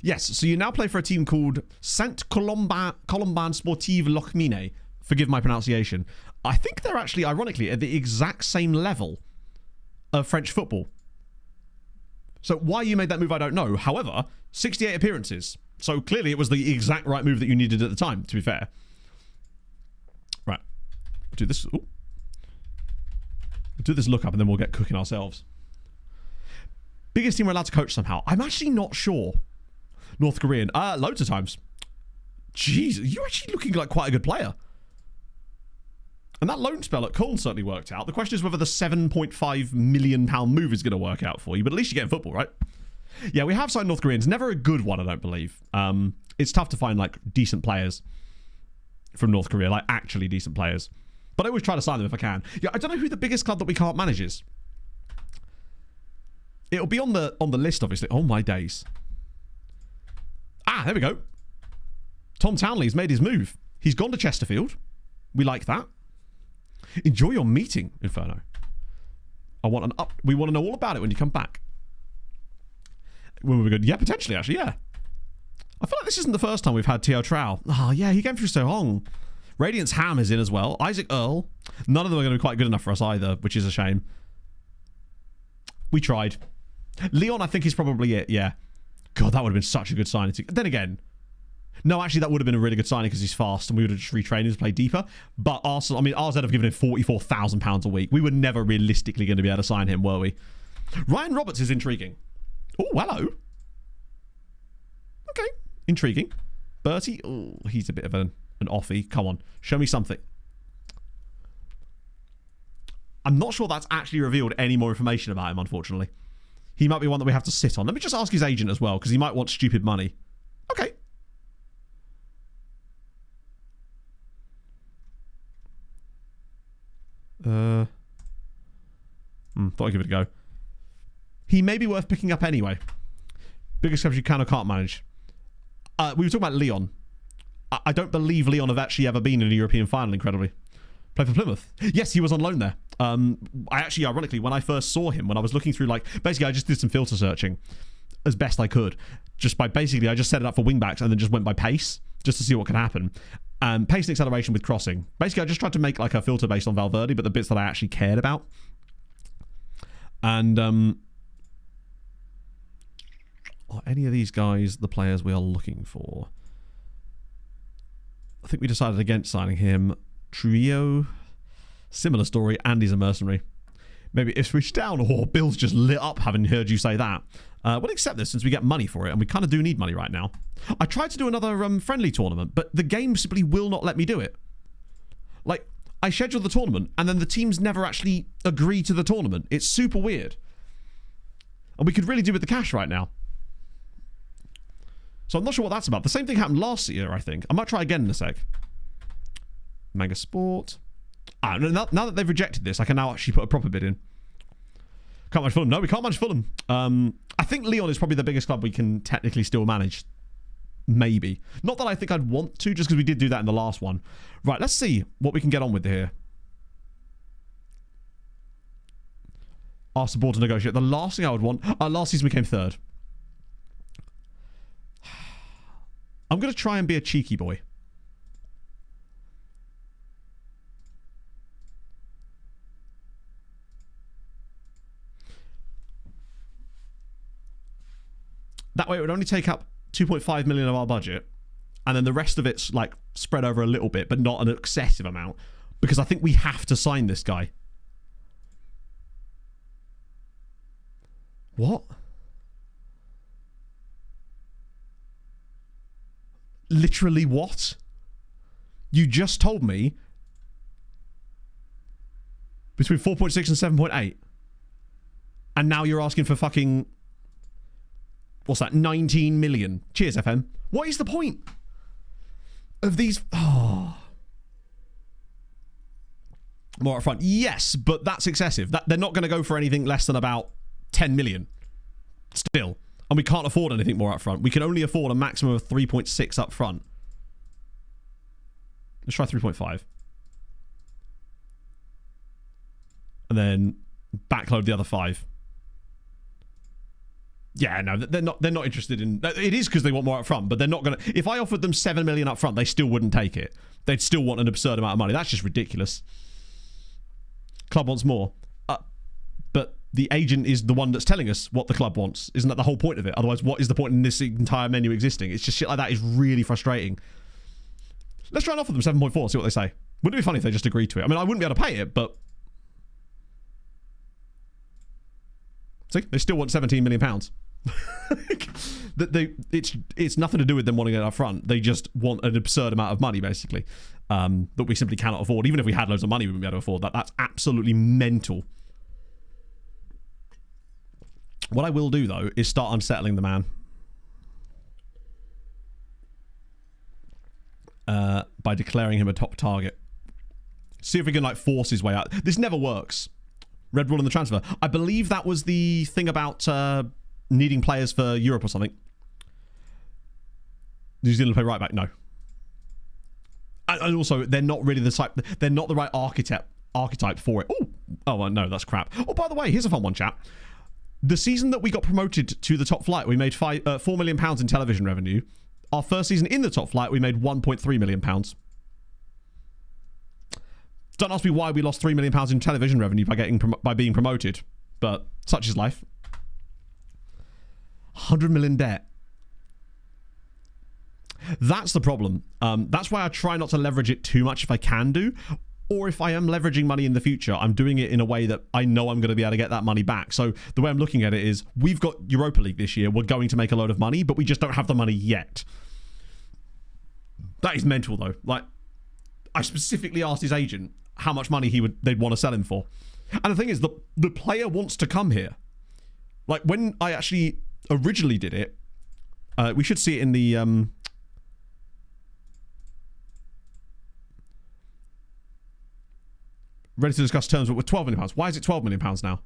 Yes, so you now play for a team called Saint Colomban Sportive Lochmine. Forgive my pronunciation. I think they're actually, ironically, at the exact same level of French football. So why you made that move, I don't know. However, 68 appearances. So clearly it was the exact right move that you needed at the time, to be fair. Right. Do this. Ooh. Do this look up and then we'll get cooking ourselves. Biggest team we're allowed to coach somehow. I'm actually not sure. North Korean. Loads of times. Jeez, you're actually looking like quite a good player. And that loan spell at Cologne certainly worked out. The question is whether the £7.5 million move is going to work out for you. But at least you get in football, right? Yeah, we have signed North Koreans. Never a good one, I don't believe. It's tough to find, like, decent players from North Korea. Like, actually decent players. But I always try to sign them if I can. Yeah, I don't know who the biggest club that we can't manage is. It'll be on the list, obviously. Oh, my days. Ah, there we go. Tom Townley's made his move. He's gone to Chesterfield. We like that. Enjoy your meeting, Inferno. We want to know all about it when you come back. When we're good. Yeah, potentially, actually, yeah. I feel like this isn't the first time we've had Teo Trau. Oh, yeah, he came through so long. Radiance Ham is in as well. Isaac Earl. None of them are going to be quite good enough for us either, which is a shame. We tried. Leon, I think, is probably it, yeah. God, that would have been such a good signing. Then again, no, actually, that would have been a really good signing because he's fast and we would have just retrained him to play deeper. But Arsenal, I mean, RZ have given him £44,000 a week. We were never realistically going to be able to sign him, were we? Ryan Roberts is intriguing. Oh, hello. Okay, intriguing. Bertie, oh, he's a bit of an offie. Come on, show me something. I'm not sure that's actually revealed any more information about him, unfortunately. He might be one that we have to sit on. Let me just ask his agent as well, because he might want stupid money. Okay. Thought I'd give it a go. He may be worth picking up anyway. Biggest clubs you can or can't manage. We were talking about Leon. I don't believe Leon have actually ever been in a European final, incredibly. Play for Plymouth. Yes, he was on loan there. I actually, ironically, when I first saw him, when I was looking through, like, basically I just did some filter searching as best I could. I just set it up for wingbacks and then just went by pace, just to see what could happen. Pace and acceleration with crossing. Basically, I just tried to make, like, a filter based on Valverde, but the bits that I actually cared about. And, are any of these guys the players we are looking for? I think we decided against signing him. Trio, similar story. Andy's a mercenary. Maybe Ipswich down, or Bill's just lit up having heard you say that. We'll accept this since we get money for it, and we kind of do need money right now. I tried to do another friendly tournament, but the game simply will not let me do it. Like, I scheduled the tournament, and then the teams never actually agree to the tournament. It's super weird. And we could really do with the cash right now. So I'm not sure what that's about. The same thing happened last year, I think. I might try again in a sec. Manga Sport. Now that they've rejected this, I can now actually put a proper bid in. Can't manage Fulham. No, we can't manage Fulham. I think Lyon is probably the biggest club we can technically still manage. Maybe. Not that I think I'd want to, just because we did do that in the last one. Right, let's see what we can get on with here. Ask the board to negotiate. The last thing I would want... last season we came third. I'm going to try and be a cheeky boy. That way it would only take up 2.5 million of our budget, and then the rest of it's like spread over a little bit, but not an excessive amount, because I think we have to sign this guy. What? Literally what? You just told me between 4.6 and 7.8, and now you're asking for fucking... What's that? 19 million. Cheers, FM. What is the point of these? Oh. More up front. Yes, but that's excessive. They're not going to go for anything less than about 10 million. Still. And we can't afford anything more up front. We can only afford a maximum of 3.6 up front. Let's try 3.5. And then backload the other 5. Yeah, no, they're not interested in... It is because they want more up front, but they're not going to... If I offered them 7 million up front, they still wouldn't take it. They'd still want an absurd amount of money. That's just ridiculous. Club wants more. But the agent is the one that's telling us what the club wants. Isn't that the whole point of it? Otherwise, what is the point in this entire menu existing? It's just shit like that is really frustrating. Let's try and offer them 7.4, see what they say. Wouldn't it be funny if they just agreed to it? I mean, I wouldn't be able to pay it, but... See? They still want £17 million. It's nothing to do with them wanting it up front. They just want an absurd amount of money, basically, that we simply cannot afford. Even if we had loads of money, we wouldn't be able to afford that. That's absolutely mental. What I will do, though, is start unsettling the man. By declaring him a top target. See if we can, like, force his way out. This never works. Red rule in the transfer. I believe that was the thing about needing players for Europe or something. New Zealand play right back? No. And also, they're not really the type... They're not the right archetype for it. Oh, no, that's crap. Oh, by the way, here's a fun one, chat. The season that we got promoted to the top flight, we made £4 million in television revenue. Our first season in the top flight, we made £1.3 million. Don't ask me why we lost £3 million in television revenue by being promoted, but such is life. 100 million debt. That's the problem. That's why I try not to leverage it too much if I can do, or if I am leveraging money in the future, I'm doing it in a way that I know I'm going to be able to get that money back. So the way I'm looking at it is, we've got Europa League this year. We're going to make a load of money, but we just don't have the money yet. That is mental, though. Like, I specifically asked his agent how much money they'd want to sell him for. And the thing is, the player wants to come here. Like, when I actually originally did it, we should see it in the... ready to discuss terms, but with £12 million. Why is it £12 million now?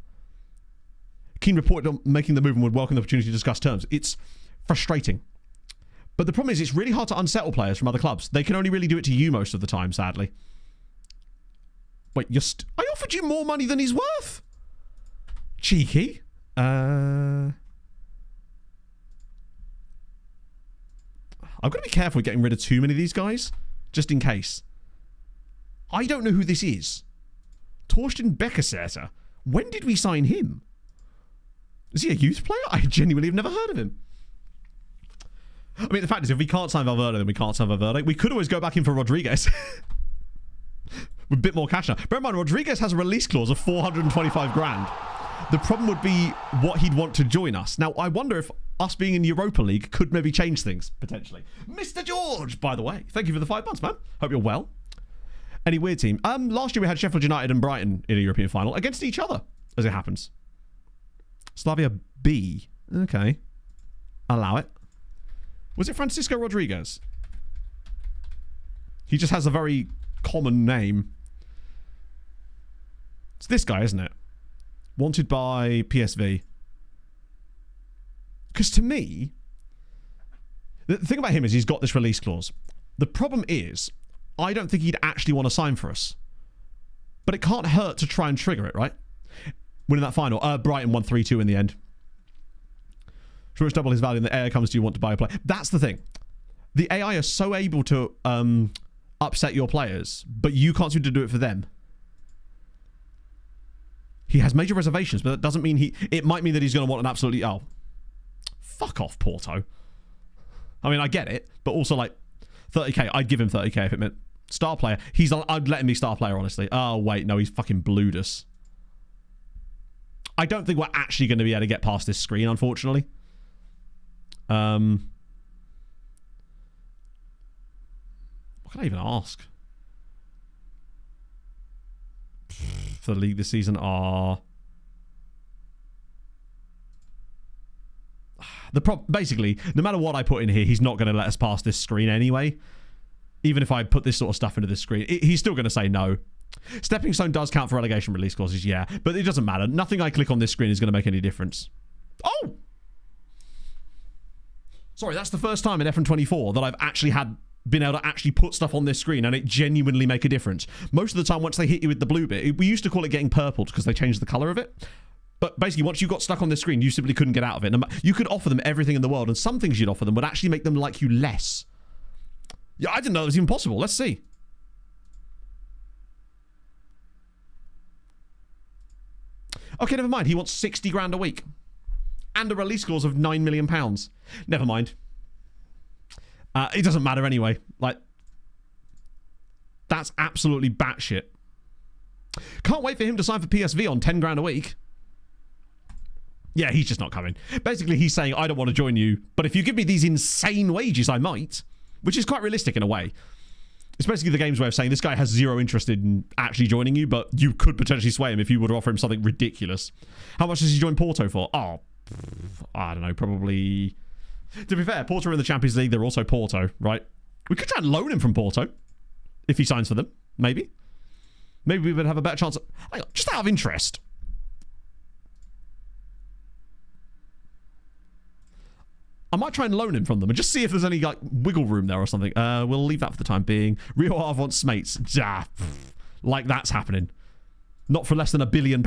Keane reported on making the move and would welcome the opportunity to discuss terms. It's frustrating. But the problem is, it's really hard to unsettle players from other clubs. They can only really do it to you most of the time, sadly. Wait, I offered you more money than he's worth. Cheeky. I've got to be careful with getting rid of too many of these guys, just in case. I don't know who this is. Torsten Beckersetter. When did we sign him? Is he a youth player? I genuinely have never heard of him. I mean, the fact is, if we can't sign Valverde, then we can't sign Valverde. We could always go back in for Rodriguez. with a bit more cash now. Bear in mind, Rodriguez has a release clause of 425 grand. The problem would be what he'd want to join us. Now, I wonder if us being in Europa League could maybe change things, potentially. Mr. George, by the way. Thank you for the 5 months, man. Hope you're well. Any weird team? Last year we had Sheffield United and Brighton in a European final against each other, as it happens. Slavia B. Okay. Allow it. Was it Francisco Rodriguez? He just has a very common name. It's this guy, isn't it? Wanted by PSV. Because to me, the thing about him is he's got this release clause. The problem is, I don't think he'd actually want to sign for us. But it can't hurt to try and trigger it, right? Winning that final. Brighton won 3-2 in the end. Sure, it's double his value and the AI comes to you want to buy a player. That's the thing. The AI are so able to upset your players, but you can't seem to do it for them. He has major reservations, but that doesn't mean it might mean that he's going to want an absolutely... Oh. Fuck off, Porto. I mean, I get it, but also, like, 30k. I'd give him 30k if it meant star player. I'd let him be star player, honestly. Oh, wait, no, he's fucking blued us. I don't think we're actually going to be able to get past this screen, unfortunately. What can I even ask? For the league this season are... Basically, no matter what I put in here, he's not going to let us pass this screen anyway. Even if I put this sort of stuff into this screen, he's still going to say no. Stepping Stone does count for relegation release clauses, yeah. But it doesn't matter. Nothing I click on this screen is going to make any difference. Oh! Sorry, that's the first time in FM24 that I've actually been able to actually put stuff on this screen and it genuinely make a difference. Most of the time, once they hit you with the blue bit, we used to call it getting purpled because they changed the colour of it. But basically, once you got stuck on this screen, you simply couldn't get out of it. You could offer them everything in the world, and some things you'd offer them would actually make them like you less. Yeah, I didn't know it was even possible. Let's see. Okay, never mind. He wants 60 grand a week. And a release clause of £9 million. Never mind. It doesn't matter anyway. Like, that's absolutely batshit. Can't wait for him to sign for PSV on 10 grand a week. Yeah, he's just not coming. Basically, he's saying, I don't want to join you, but if you give me these insane wages, I might. Which is quite realistic in a way. It's basically the game's way of saying this guy has zero interest in actually joining you, but you could potentially sway him if you were to offer him something ridiculous. How much does he join Porto for? Oh, I don't know, probably... To be fair, Porto are in the Champions League. They're also Porto, right? We could try and loan him from Porto if he signs for them, maybe. Maybe we would have a better chance. Just out of interest. I might try and loan him from them and just see if there's any like wiggle room there or something. We'll leave that for the time being. Rio Ave wants mates. Like that's happening. Not for less than £1 billion.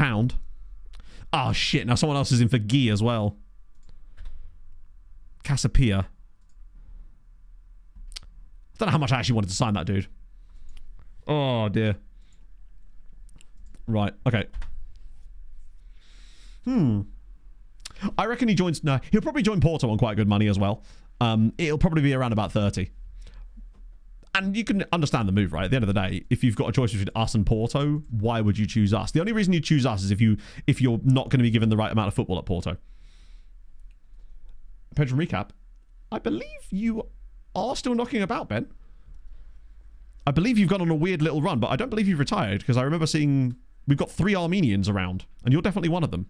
Oh shit, now someone else is in for Guy as well. Casapia. I don't know how much I actually wanted to sign that dude. Oh dear. Right, okay. I reckon he joins... No, he'll probably join Porto on quite good money as well. It'll probably be around about 30. And you can understand the move, right? At the end of the day, if you've got a choice between us and Porto, why would you choose us? The only reason you choose us is if you're not going to be given the right amount of football at Porto. Pension recap. I believe you are still knocking about, Ben. I believe you've gone on a weird little run, but I don't believe you've retired because I remember seeing... We've got 3 Armenians around, and you're definitely one of them.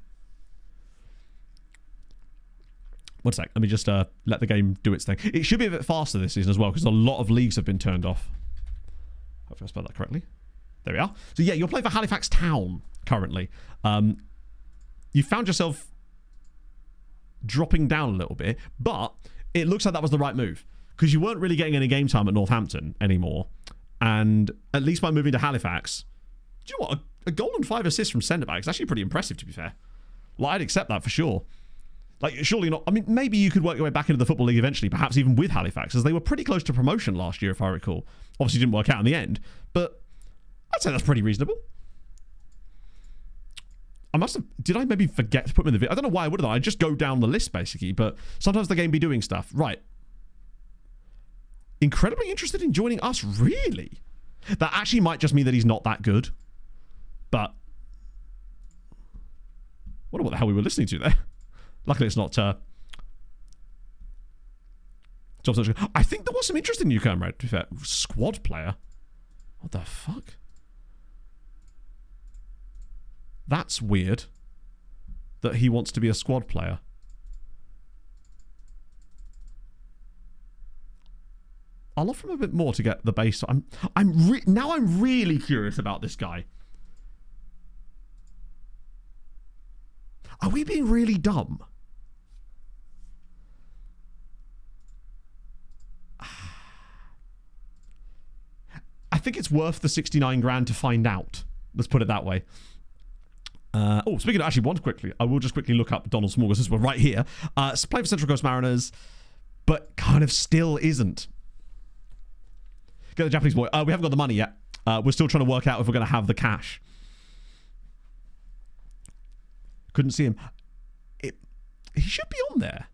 One sec. Let me just let the game do its thing. It should be a bit faster this season as well, because a lot of leagues have been turned off. Hopefully I spelled that correctly. There we are. So yeah, you're playing for Halifax Town currently. You found yourself dropping down a little bit, but it looks like that was the right move, because you weren't really getting any game time at Northampton anymore. And at least by moving to Halifax... Do you know what? A goal and 5 assists from centre-back is actually pretty impressive, to be fair. Like, I'd accept that for sure. Like, surely not... I mean, maybe you could work your way back into the Football League eventually, perhaps even with Halifax, as they were pretty close to promotion last year, if I recall. Obviously didn't work out in the end, but I'd say that's pretty reasonable. I must have... Did I maybe forget to put them in the video? I don't know why I would have done. I'd just go down the list, basically, but sometimes the game be doing stuff. Right. Incredibly interested in joining us, really? That actually might just mean that he's not that good. But wonder what the hell we were listening to there. Luckily, it's not. Job search. I think there was some interest in you, comrade. To be fair, squad player. What the fuck? That's weird. That he wants to be a squad player. I'll offer him a bit more to get the base. Now I'm really curious about this guy. Are we being really dumb? I think it's worth the 69 grand to find out. Let's put it that way. Speaking of, actually, one quickly, I will just quickly look up Donald Smorgas as well, right here. Playing for Central Coast Mariners, but kind of still isn't. Get the Japanese boy. We haven't got the money yet. We're still trying to work out if we're going to have the cash. Couldn't see him. He should be on there.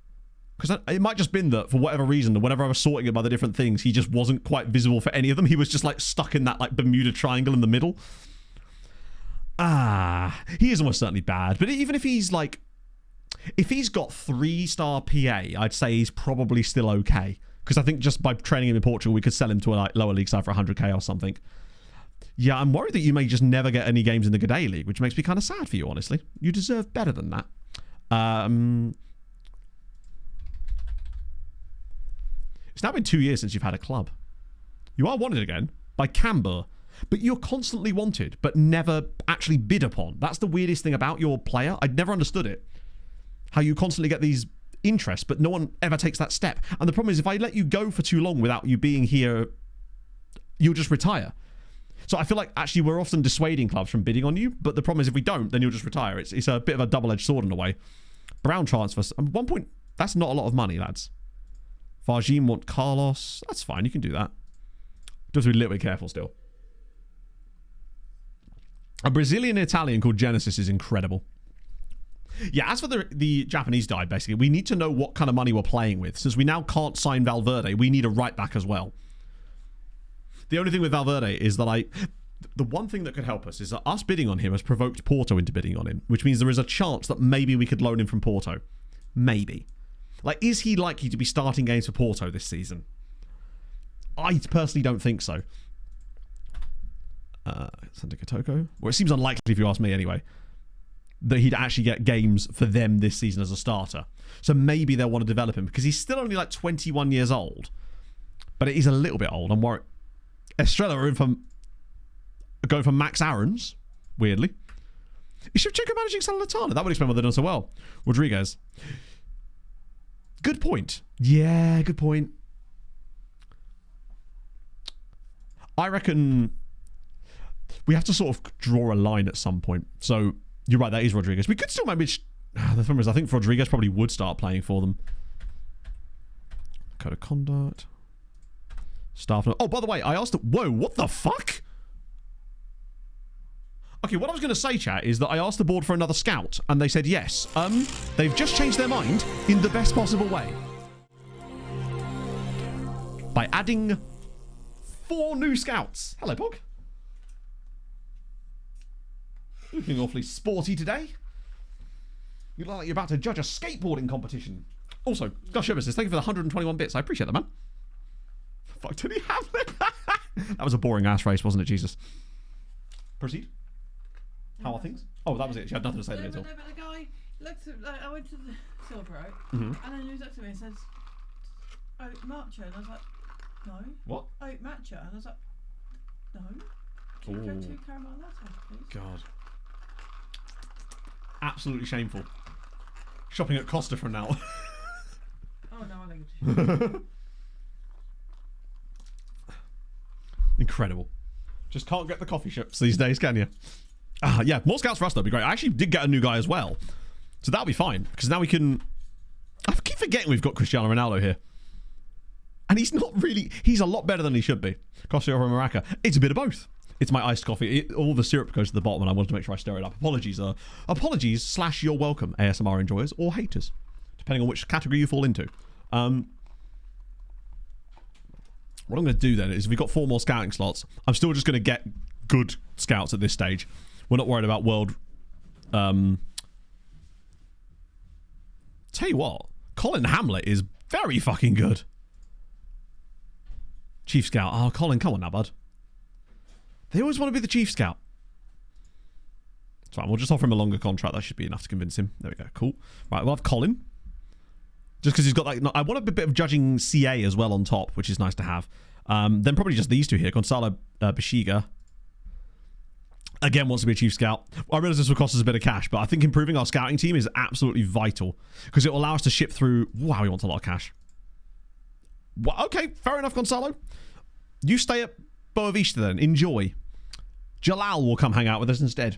Because it might just been that, for whatever reason, whenever I was sorting it by the different things, he just wasn't quite visible for any of them. He was just, like, stuck in that, like, Bermuda Triangle in the middle. He is almost certainly bad. But even if he's, like... If he's got 3-star PA, I'd say he's probably still okay. Because I think just by training him in Portugal, we could sell him to a like, lower league side for 100k or something. Yeah, I'm worried that you may just never get any games in the G'day League, which makes me kind of sad for you, honestly. You deserve better than that. It's now been 2 years since you've had a club. You are wanted again by Camber, but you're constantly wanted, but never actually bid upon. That's the weirdest thing about your player. I'd never understood it. How you constantly get these interests, but no one ever takes that step. And the problem is, if I let you go for too long without you being here, you'll just retire. So I feel like actually we're often dissuading clubs from bidding on you, but the problem is if we don't, then you'll just retire. It's a bit of a double-edged sword in a way. Brown transfers. At one point, that's not a lot of money, lads. Varjim want Carlos. That's fine, you can do that. Just be a little bit careful still. A Brazilian Italian called Genesis is incredible. Yeah, as for the Japanese guy, basically, we need to know what kind of money we're playing with. Since we now can't sign Valverde, we need a right back as well. The only thing with Valverde is that the one thing that could help us is that us bidding on him has provoked Porto into bidding on him, which means there is a chance that maybe we could loan him from Porto. Maybe. Like, is he likely to be starting games for Porto this season? I personally don't think so. Santa Kotoko? Well, it seems unlikely if you ask me anyway, that he'd actually get games for them this season as a starter. So maybe they'll want to develop him because he's still only like 21 years old. But it is a little bit old. I'm worried. Estrella are going for Max Aarons, weirdly. Is Shevchenko managing Salernitana? That would explain why they're done so well. Rodriguez. Good point. Yeah, good point. I reckon we have to sort of draw a line at some point. So you're right, that is Rodriguez. We could still manage. The problem is, I think Rodriguez probably would start playing for them. Code of conduct. Staff. Oh, by the way, I asked. Whoa, what the fuck? Okay, what I was going to say, chat, is that I asked the board for another scout, and they said yes. They've just changed their mind in the best possible way by adding 4 new scouts. Hello, Pog. Looking awfully sporty today. You look like you're about to judge a skateboarding competition. Also, Gus Shivers says, thank you for the 121 bits. I appreciate that, man. Fuck, did he have it? That was a boring ass race, wasn't it, Jesus? Proceed. How are things? Oh, that was it. She had nothing to say to me at all. No, but the guy looked at, like, I went to the silver oak, and then he looked at me and says, "Oh, matcha," and I was like, "No." What? "Oh, matcha," and I was like, "No." Can you go 2 caramel lattes, please? God. Absolutely shameful. Shopping at Costa from now. Oh no, I think it's Incredible. Just can't get the coffee shops these days, can you? Yeah, more scouts for us, that'd be great. I actually did get a new guy as well. So that'll be fine. Because now we can... I keep forgetting we've got Cristiano Ronaldo here. And he's not really... He's a lot better than he should be. Costa over Maraca. It's a bit of both. It's my iced coffee. All the syrup goes to the bottom and I wanted to make sure I stir it up. Apologies / you're welcome, ASMR enjoyers or haters. Depending on which category you fall into. What I'm going to do then is we've got 4 more scouting slots. I'm still just going to get good scouts at this stage. We're not worried about world... Tell you what, Colin Hamlet is very fucking good. Chief Scout. Oh, Colin, come on now, bud. They always want to be the Chief Scout. It's fine, we'll just offer him a longer contract. That should be enough to convince him. There we go, cool. Right, we'll have Colin. Just because he's got like... I want a bit of judging CA as well on top, which is nice to have. Then probably just these two here. Gonzalo Bishiga. Again, wants to be a Chief Scout. I realize this will cost us a bit of cash, but I think improving our scouting team is absolutely vital because it will allow us to ship through... Wow, he wants a lot of cash. Well, okay, fair enough, Gonzalo. You stay at Boa Vista then. Enjoy. Jalal will come hang out with us instead.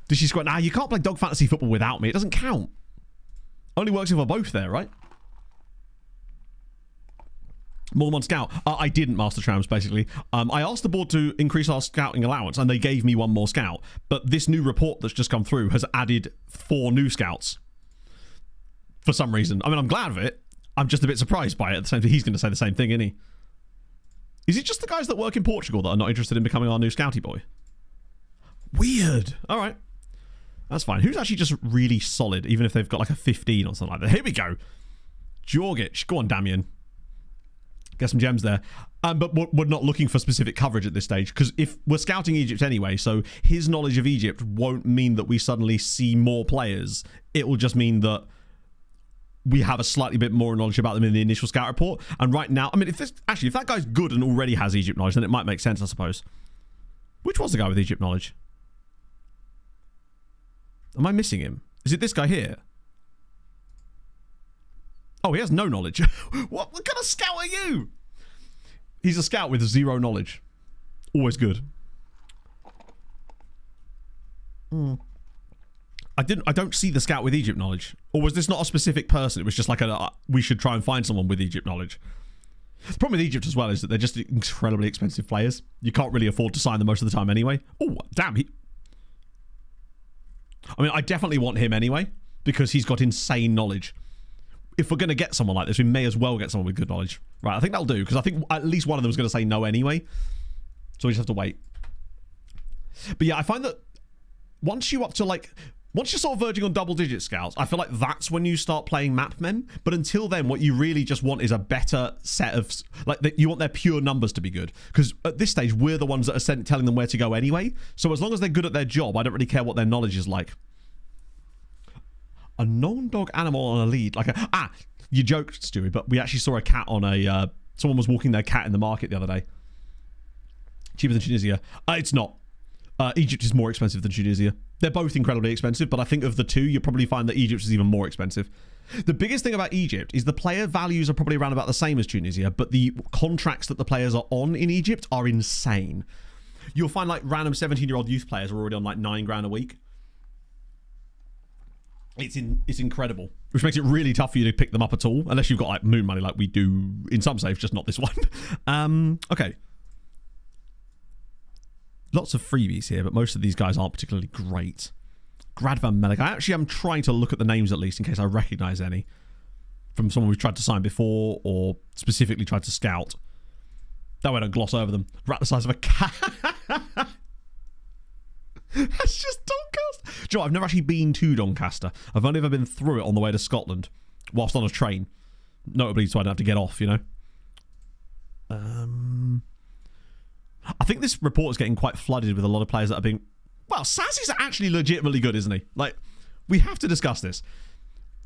Dishy Squad. Nah, you can't play dog fantasy football without me. It doesn't count. Only works if we're both there, right? More than one scout. I didn't, Master Trams, basically. I asked the board to increase our scouting allowance, and they gave me 1 more scout. But this new report that's just come through has added 4 new scouts. For some reason. I mean, I'm glad of it. I'm just a bit surprised by it. At the same time, he's going to say the same thing, isn't he? Is it just the guys that work in Portugal that are not interested in becoming our new scouty boy? Weird. All right. That's fine. Who's actually just really solid, even if they've got like a 15 or something like that? Here we go. Jorgic. Go on, Damien. Get some gems there. But we're not looking for specific coverage at this stage because if we're scouting Egypt anyway, so his knowledge of Egypt won't mean that we suddenly see more players. It will just mean that we have a slightly bit more knowledge about them in the initial scout report. And right now, I mean, if that guy's good and already has Egypt knowledge, then it might make sense, I suppose. Which was the guy with Egypt knowledge? Am I missing him? Is it this guy here? Oh, he has no knowledge. What kind of scout are you? He's a scout with 0 knowledge. Always good. I don't see the scout with Egypt knowledge. Or was this not a specific person? It was just like we should try and find someone with Egypt knowledge. The problem with Egypt as well is that they're just incredibly expensive players. You can't really afford to sign them most of the time anyway. Oh, damn. I mean, I definitely want him anyway because he's got insane knowledge. If we're going to get someone like this, we may as well get someone with good knowledge. Right, I think that'll do because I think at least one of them is going to say no anyway. So we just have to wait. But yeah, I find that once you're sort of verging on double-digit scouts, I feel like that's when you start playing map men. But until then, what you really just want is a better set of... you want their pure numbers to be good. Because at this stage, we're the ones that are telling them where to go anyway. So as long as they're good at their job, I don't really care what their knowledge is like. A non-dog animal on a lead. You joked, Stewie, but we actually saw a cat on a... someone was walking their cat in the market the other day. Cheaper than Tunisia. It's not. Egypt is more expensive than Tunisia. They're both incredibly expensive, but I think of the two, you'll probably find that Egypt is even more expensive. The biggest thing about Egypt is the player values are probably around about the same as Tunisia, but the contracts that the players are on in Egypt are insane. You'll find like random 17-year-old youth players are already on like $9,000 a week. It's incredible, which makes it really tough for you to pick them up at all, unless you've got like moon money like we do in some saves, just not this one. Okay. Lots of freebies here, but most of these guys aren't particularly great. Gradvan Melik. I actually am trying to look at the names at least in case I recognise any from someone we've tried to sign before or specifically tried to scout. That way I don't gloss over them. Rat the size of a cat. That's just Doncaster. Do you know what? I've never actually been to Doncaster. I've only ever been through it on the way to Scotland whilst on a train. Notably so I don't have to get off, you know. I think this report is getting quite flooded with a lot of players that are being... Well, Sazzy's actually legitimately good, isn't he? Like, we have to discuss this.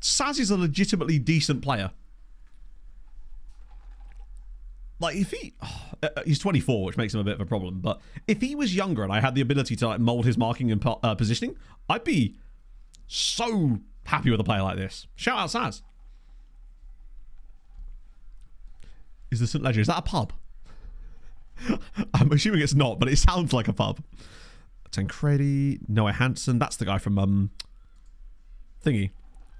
Sazzy's a legitimately decent player. Like, if he... he's 24, which makes him a bit of a problem, but if he was younger and I had the ability to like mould his marking and positioning, I'd be so happy with a player like this. Shout out Saz. Is the St. Ledger... Is that a pub? I'm assuming it's not, but it sounds like a pub. Tancredi, Noah Hansen. That's the guy from thingy.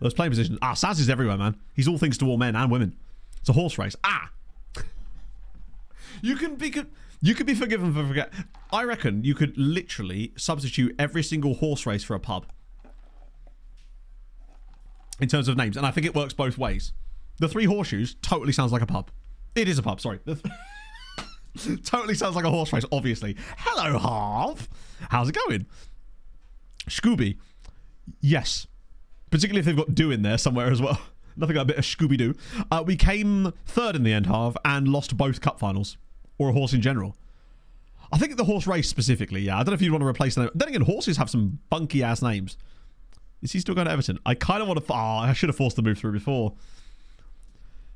Those playing positions. Saz is everywhere, man. He's all things to all men and women. It's a horse race. You can be forgiven for forget. I reckon you could literally substitute every single horse race for a pub in terms of names, and I think it works both ways. The Three Horseshoes totally sounds like a pub. It is a pub, sorry. Totally sounds like a horse race, obviously. Hello, Harv. How's it going? Scooby. Yes. Particularly if they've got do in there somewhere as well. Nothing like a bit of Scooby-Doo. We came third in the end, Harv, and lost both cup finals. Or a horse in general. I think the horse race specifically, yeah. I don't know if you'd want to replace them. Then again, horses have some bunky-ass names. Is he still going to Everton? I kind of want to... I should have forced the move through before.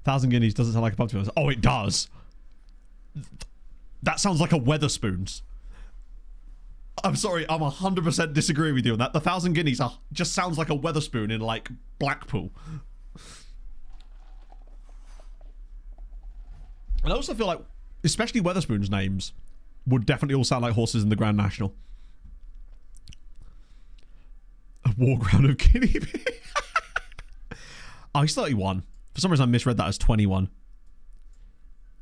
1,000 guineas doesn't sound like a pub to us. Oh, it does. That sounds like a Weatherspoons. I'm sorry, I'm 100% disagreeing with you on that. The 1,000 guineas just sounds like a Weatherspoon in, like, Blackpool. And I also feel like, especially Weatherspoons' names would definitely all sound like horses in the Grand National. A war ground of guinea pig. Oh, he's 31. For some reason I misread that as 21.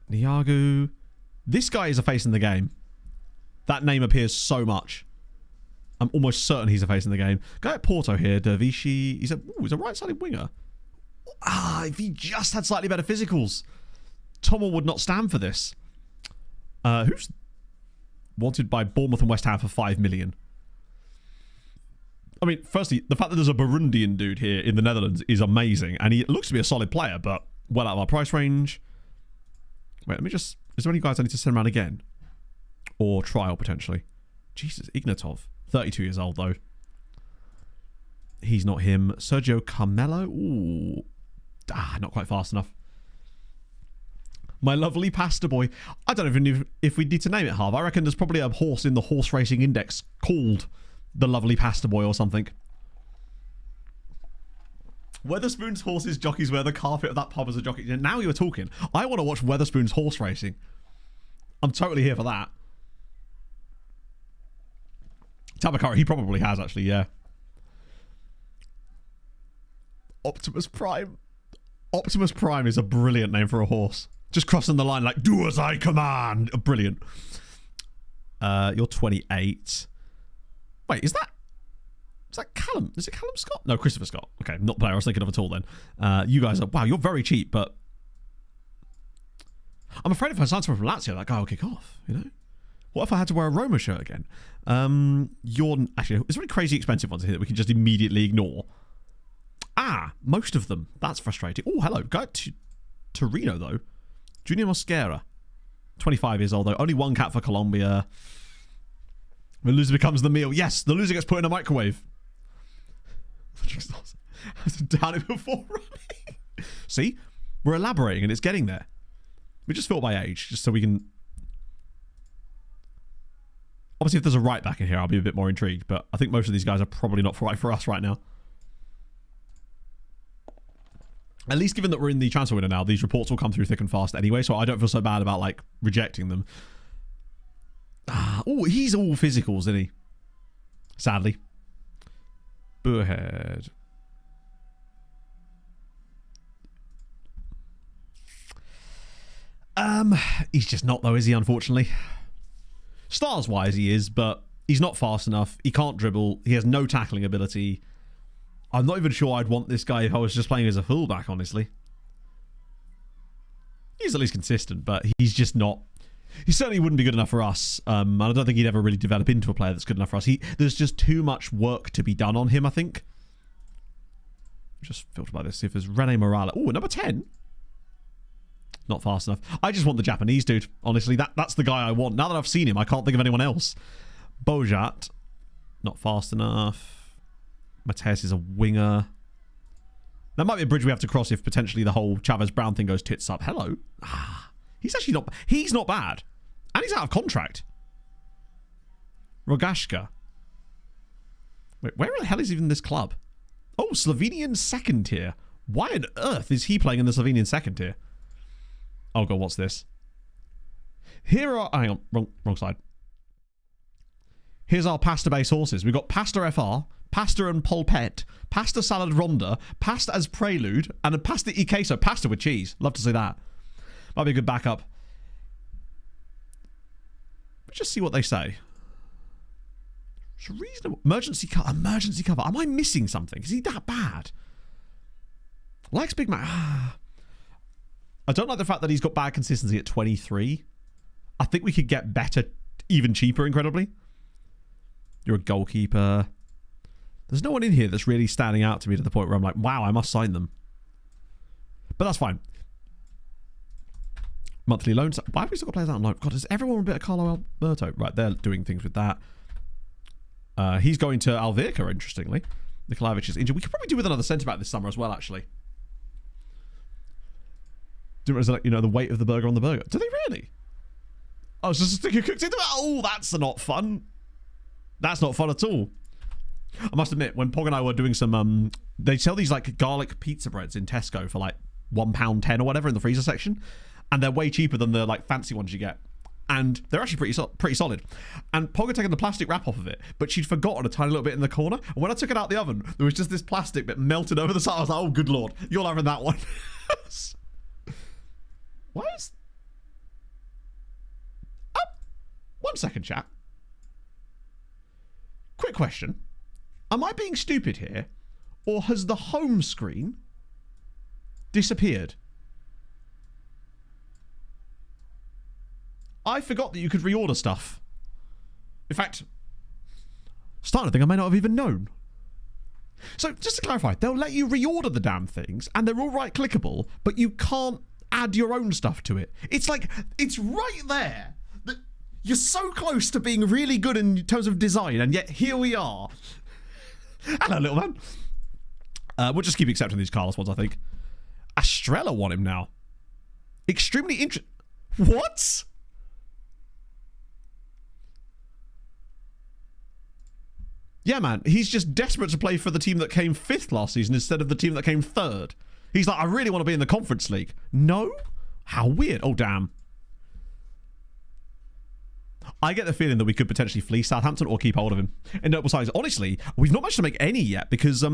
Niagu. This guy is a face in the game. That name appears so much. I'm almost certain he's a face in the game. Guy at Porto here, Dervishi. He's a right-sided winger. If he just had slightly better physicals. Tomo would not stand for this. Who's wanted by Bournemouth and West Ham for 5 million? I mean, firstly, the fact that there's a Burundian dude here in the Netherlands is amazing. And he looks to be a solid player, but well out of our price range. Wait, let me just... Is there any guys I need to send around again? Or trial, potentially? Jesus, Ignatov. 32 years old, though. He's not him. Sergio Carmelo? Ooh. Not quite fast enough. My lovely pasta boy. I don't even know if we need to name it, Harv. I reckon there's probably a horse in the horse racing index called the lovely pasta boy or something. Weatherspoon's horses jockeys wear the carpet of that pub as a jockey. Now you're talking. I want to watch Weatherspoon's horse racing. I'm totally here for that. Tabakara, he probably has actually, yeah. Optimus Prime. Optimus Prime is a brilliant name for a horse. Just crossing the line like, do as I command. Brilliant. You're 28. Wait, is that Callum? Is it Callum Scott? No, Christopher Scott. Okay, not the player I was thinking of at all then. You guys are, wow, you're very cheap, but I'm afraid if I sign someone from Lazio, that guy will kick off, you know? What if I had to wear a Roma shirt again? Actually, is there any crazy expensive ones here that we can just immediately ignore? Most of them. That's frustrating. Oh, hello. Go to Torino, though. Junior Mosquera. 25 years old, though. Only one cap for Colombia. The loser becomes the meal. Yes, the loser gets put in a microwave. I was down it before running. See? We're elaborating and it's getting there. We just filter by age, just so we can... Obviously, if there's a right back in here, I'll be a bit more intrigued, but I think most of these guys are probably not right for us right now. At least given that we're in the transfer window now, these reports will come through thick and fast anyway, so I don't feel so bad about, like, rejecting them. Oh, he's all physicals, isn't he? Sadly. Burhead. He's just not, though, is he, unfortunately? Stars-wise, he is, but he's not fast enough. He can't dribble. He has no tackling ability. I'm not even sure I'd want this guy if I was just playing as a fullback, honestly. He's at least consistent, but he's just not... He certainly wouldn't be good enough for us. And I don't think he'd ever really develop into a player that's good enough for us. There's just too much work to be done on him, I think. Just filter by this. See if there's Rene Morales. Oh, number 10. Not fast enough. I just want the Japanese dude, honestly. That's the guy I want. Now that I've seen him, I can't think of anyone else. Bojat. Not fast enough. Mateus is a winger. That might be a bridge we have to cross if potentially the whole Chavez Brown thing goes tits up. Hello. He's actually not... He's not bad. And he's out of contract. Rogashka. Wait, where the hell is even this club? Oh, Slovenian second tier. Why on earth is he playing in the Slovenian second tier? Oh god, what's this? Here are... Hang on, wrong side. Here's our pasta-based horses. We've got Pasta FR, Pasta and Polpette, Pasta Salad Ronda, Pasta as Prelude, and a Pasta y Queso. Pasta with cheese. Love to see that. Might be a good backup. Let's just see what they say. It's reasonable. Emergency cover. Am I missing something? Is he that bad? Likes Big Mac. I don't like the fact that he's got bad consistency at 23. I think we could get better, even cheaper, incredibly. You're a goalkeeper. There's no one in here that's really standing out to me to the point where I'm like, wow, I must sign them. But that's fine. Monthly loans. Why have we still got players out on loan? God, is everyone a bit of Carlo Alberto? Right, they're doing things with that. He's going to Alverca, interestingly. Nikolaevich is injured. We could probably do with another centre-back this summer as well, actually. Do you know, the weight of the burger on the burger? Do they really? Oh, it's just a sticker cooked into it? Oh, that's not fun. That's not fun at all. I must admit, when Pog and I were doing some... they sell these like garlic pizza breads in Tesco for like £1.10 or whatever in the freezer section. And they're way cheaper than the like fancy ones you get. And they're actually pretty solid. And Pog had taken the plastic wrap off of it, but she'd forgotten a tiny little bit in the corner. And when I took it out the oven, there was just this plastic bit melted over the side. I was like, oh, good Lord, you're having that one. Why is... Oh, 1 second, chat. Quick question. Am I being stupid here? Or has the home screen disappeared? I forgot that you could reorder stuff. In fact, starting to think I may not have even known. So, just to clarify, they'll let you reorder the damn things, and they're all right clickable, but you can't add your own stuff to it. It's like, it's right there. That you're so close to being really good in terms of design, and yet here we are. Hello, little man. We'll just keep accepting these Carlos ones, I think. Estrella want him now. Extremely interesting. What? Yeah, man. He's just desperate to play for the team that came 5th last season instead of the team that came 3rd. He's like, I really want to be in the Conference League. No? How weird. Oh, damn. I get the feeling that we could potentially fleece Southampton or keep hold of him. In notable size, honestly, we've not managed to make any yet because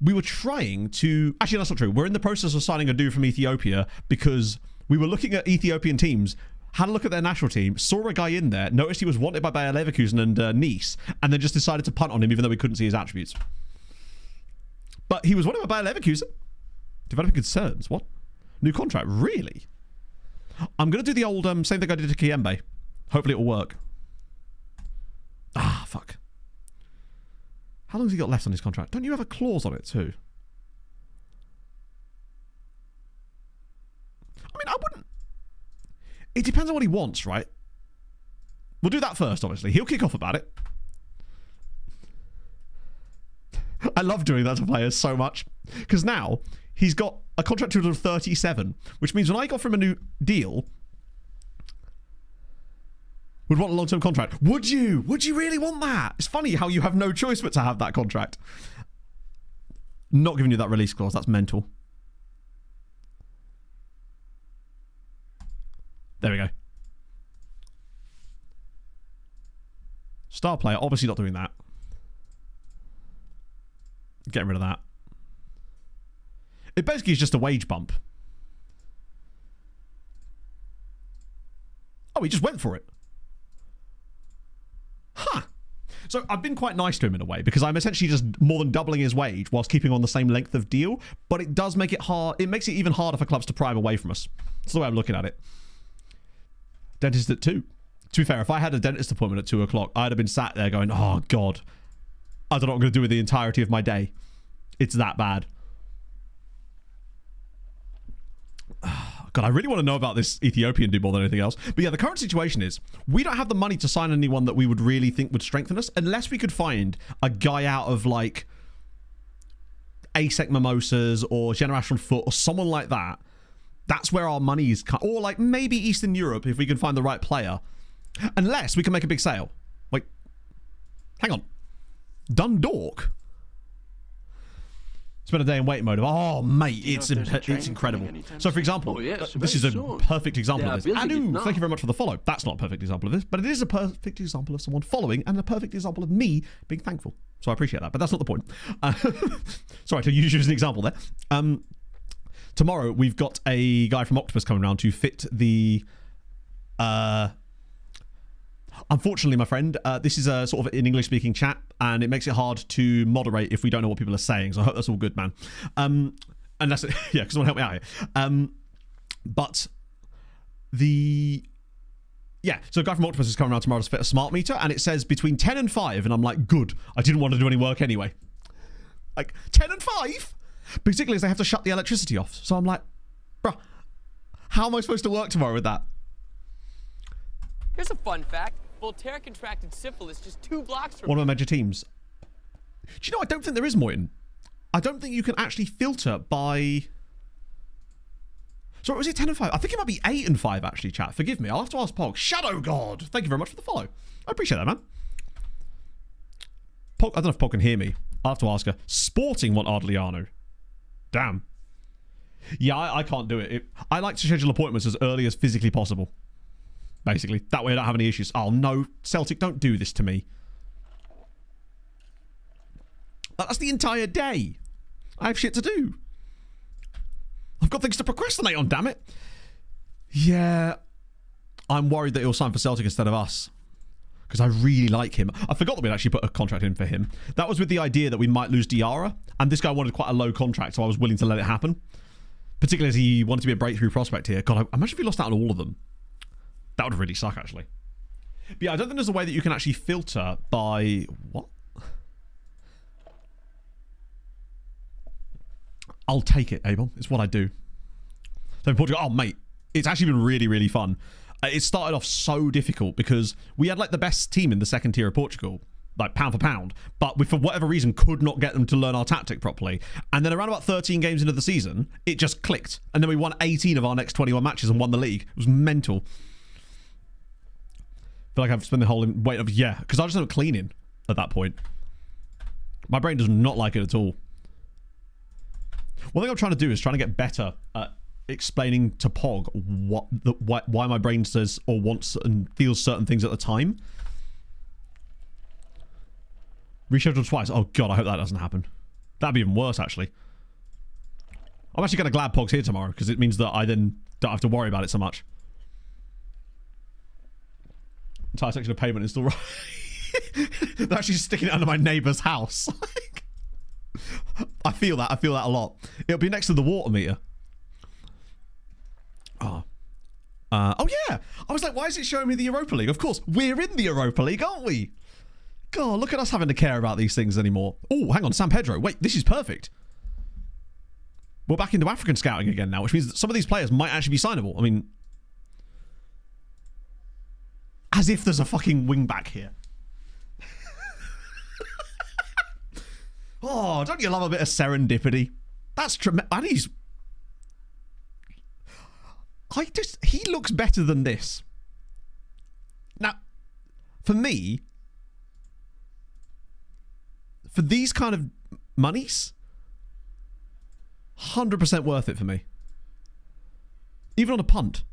we were trying to... Actually, that's not true. We're in the process of signing a dude from Ethiopia because we were looking at Ethiopian teams, had a look at their national team, saw a guy in there, noticed he was wanted by Bayer Leverkusen and Nice, and then just decided to punt on him even though we couldn't see his attributes. But he was wanted by Bayer Leverkusen. Developing concerns. What? New contract? Really? I'm going to do the old same thing I did to Kiembe. Hopefully it'll work. Ah, fuck. How long has he got left on his contract? Don't you have a clause on it too? I mean, I wouldn't... It depends on what he wants, right? We'll do that first, obviously. He'll kick off about it. I love doing that to players so much. Because now, he's got a contract total of 37, which means when I got from a new deal... Would want a long-term contract. Would you? Would you really want that? It's funny how you have no choice but to have that contract. Not giving you that release clause. That's mental. There we go. Star player. Obviously not doing that. Getting rid of that. It basically is just a wage bump. Oh, he just went for it. Huh. So I've been quite nice to him in a way because I'm essentially just more than doubling his wage whilst keeping on the same length of deal, but it does make it hard. It makes it even harder for clubs to pry him away from us. That's the way I'm looking at it. Dentist at 2. To be fair, if I had a dentist appointment at 2 o'clock, I'd have been sat there going, oh God, I don't know what I'm going to do with the entirety of my day. It's that bad. God, I really want to know about this Ethiopian dude more than anything else. But yeah, the current situation is we don't have the money to sign anyone that we would really think would strengthen us unless we could find a guy out of like ASEC Mimosas or Generation Foot or someone like that. That's where our money is cut. Or like maybe Eastern Europe if we can find the right player. Unless we can make a big sale. Like, hang on. Dundalk? Spend a day in wait mode. Oh, mate, it's incredible. So, for example, this is a perfect example of this. Anu, thank you very much for the follow. That's not a perfect example of this, but it is a perfect example of someone following and a perfect example of me being thankful. So I appreciate that, but that's not the point. Sorry to use you as an example there. Tomorrow, we've got a guy from Octopus coming around to fit the... Unfortunately, my friend, this is a sort of an English-speaking chat, and it makes it hard to moderate if we don't know what people are saying, so I hope that's all good, man. And Unless it, yeah, because someone help me out here. But so a guy from Octopus is coming around tomorrow to fit a smart meter, and it says between 10 and 5, and I'm like, good. I didn't want to do any work anyway. Like, 10 and 5? Particularly as they have to shut the electricity off. So I'm like, bruh, how am I supposed to work tomorrow with that? Here's a fun fact. Voltaire contracted syphilis just 2 blocks from One of my major teams. Do you know, I don't think there is, Moyton. I don't think you can actually filter by... So was it 10 and 5? I think it might be 8 and 5, actually, chat. Forgive me. I'll have to ask Pog. Shadow God! Thank you very much for the follow. I appreciate that, man. Pog, I don't know if Pog can hear me. I'll have to ask her. Sporting want Ardliano. Damn. Yeah, I can't do it. I like to schedule appointments as early as physically possible. Basically. That way I don't have any issues. Oh, no. Celtic, don't do this to me. That's the entire day. I have shit to do. I've got things to procrastinate on, damn it. Yeah. I'm worried that he'll sign for Celtic instead of us. Because I really like him. I forgot that we'd actually put a contract in for him. That was with the idea that we might lose Diarra. And this guy wanted quite a low contract, so I was willing to let it happen. Particularly as he wanted to be a breakthrough prospect here. God, I imagine if we lost out on all of them. That would really suck, actually. But yeah, I don't think there's a way that you can actually filter by... What? I'll take it, Abel. It's what I do. So in Portugal, oh, mate, it's actually been really, really fun. It started off so difficult because we had like the best team in the second tier of Portugal, like pound for pound, but we, for whatever reason, could not get them to learn our tactic properly. And then around about 13 games into the season, it just clicked. And then we won 18 of our next 21 matches and won the league. It was mental. I feel like I've spent the whole weight of, yeah, because I just ended up cleaning at that point. My brain does not like it at all. One thing I'm trying to do is trying to get better at explaining to Pog why my brain says or wants and feels certain things at the time. Rescheduled twice. Oh god, I hope that doesn't happen. That'd be even worse, actually. I'm actually kind of glad Pog's here tomorrow because it means that I then don't have to worry about it so much. Entire section of payment is still right. They're actually sticking it under my neighbour's house. I feel that a lot. It'll be next to the water meter. Oh yeah. I was like, why is it showing me the Europa League? Of course, we're in the Europa League, aren't we? God, look at us having to care about these things anymore. Oh, hang on, San Pedro. Wait, this is perfect. We're back into African scouting again now, which means that some of these players might actually be signable. I mean, as if there's a fucking wing back here. Oh, don't you love a bit of serendipity? That's tremendous. And he looks better than this. Now, for me, for these kind of monies, 100% worth it for me. Even on a punt.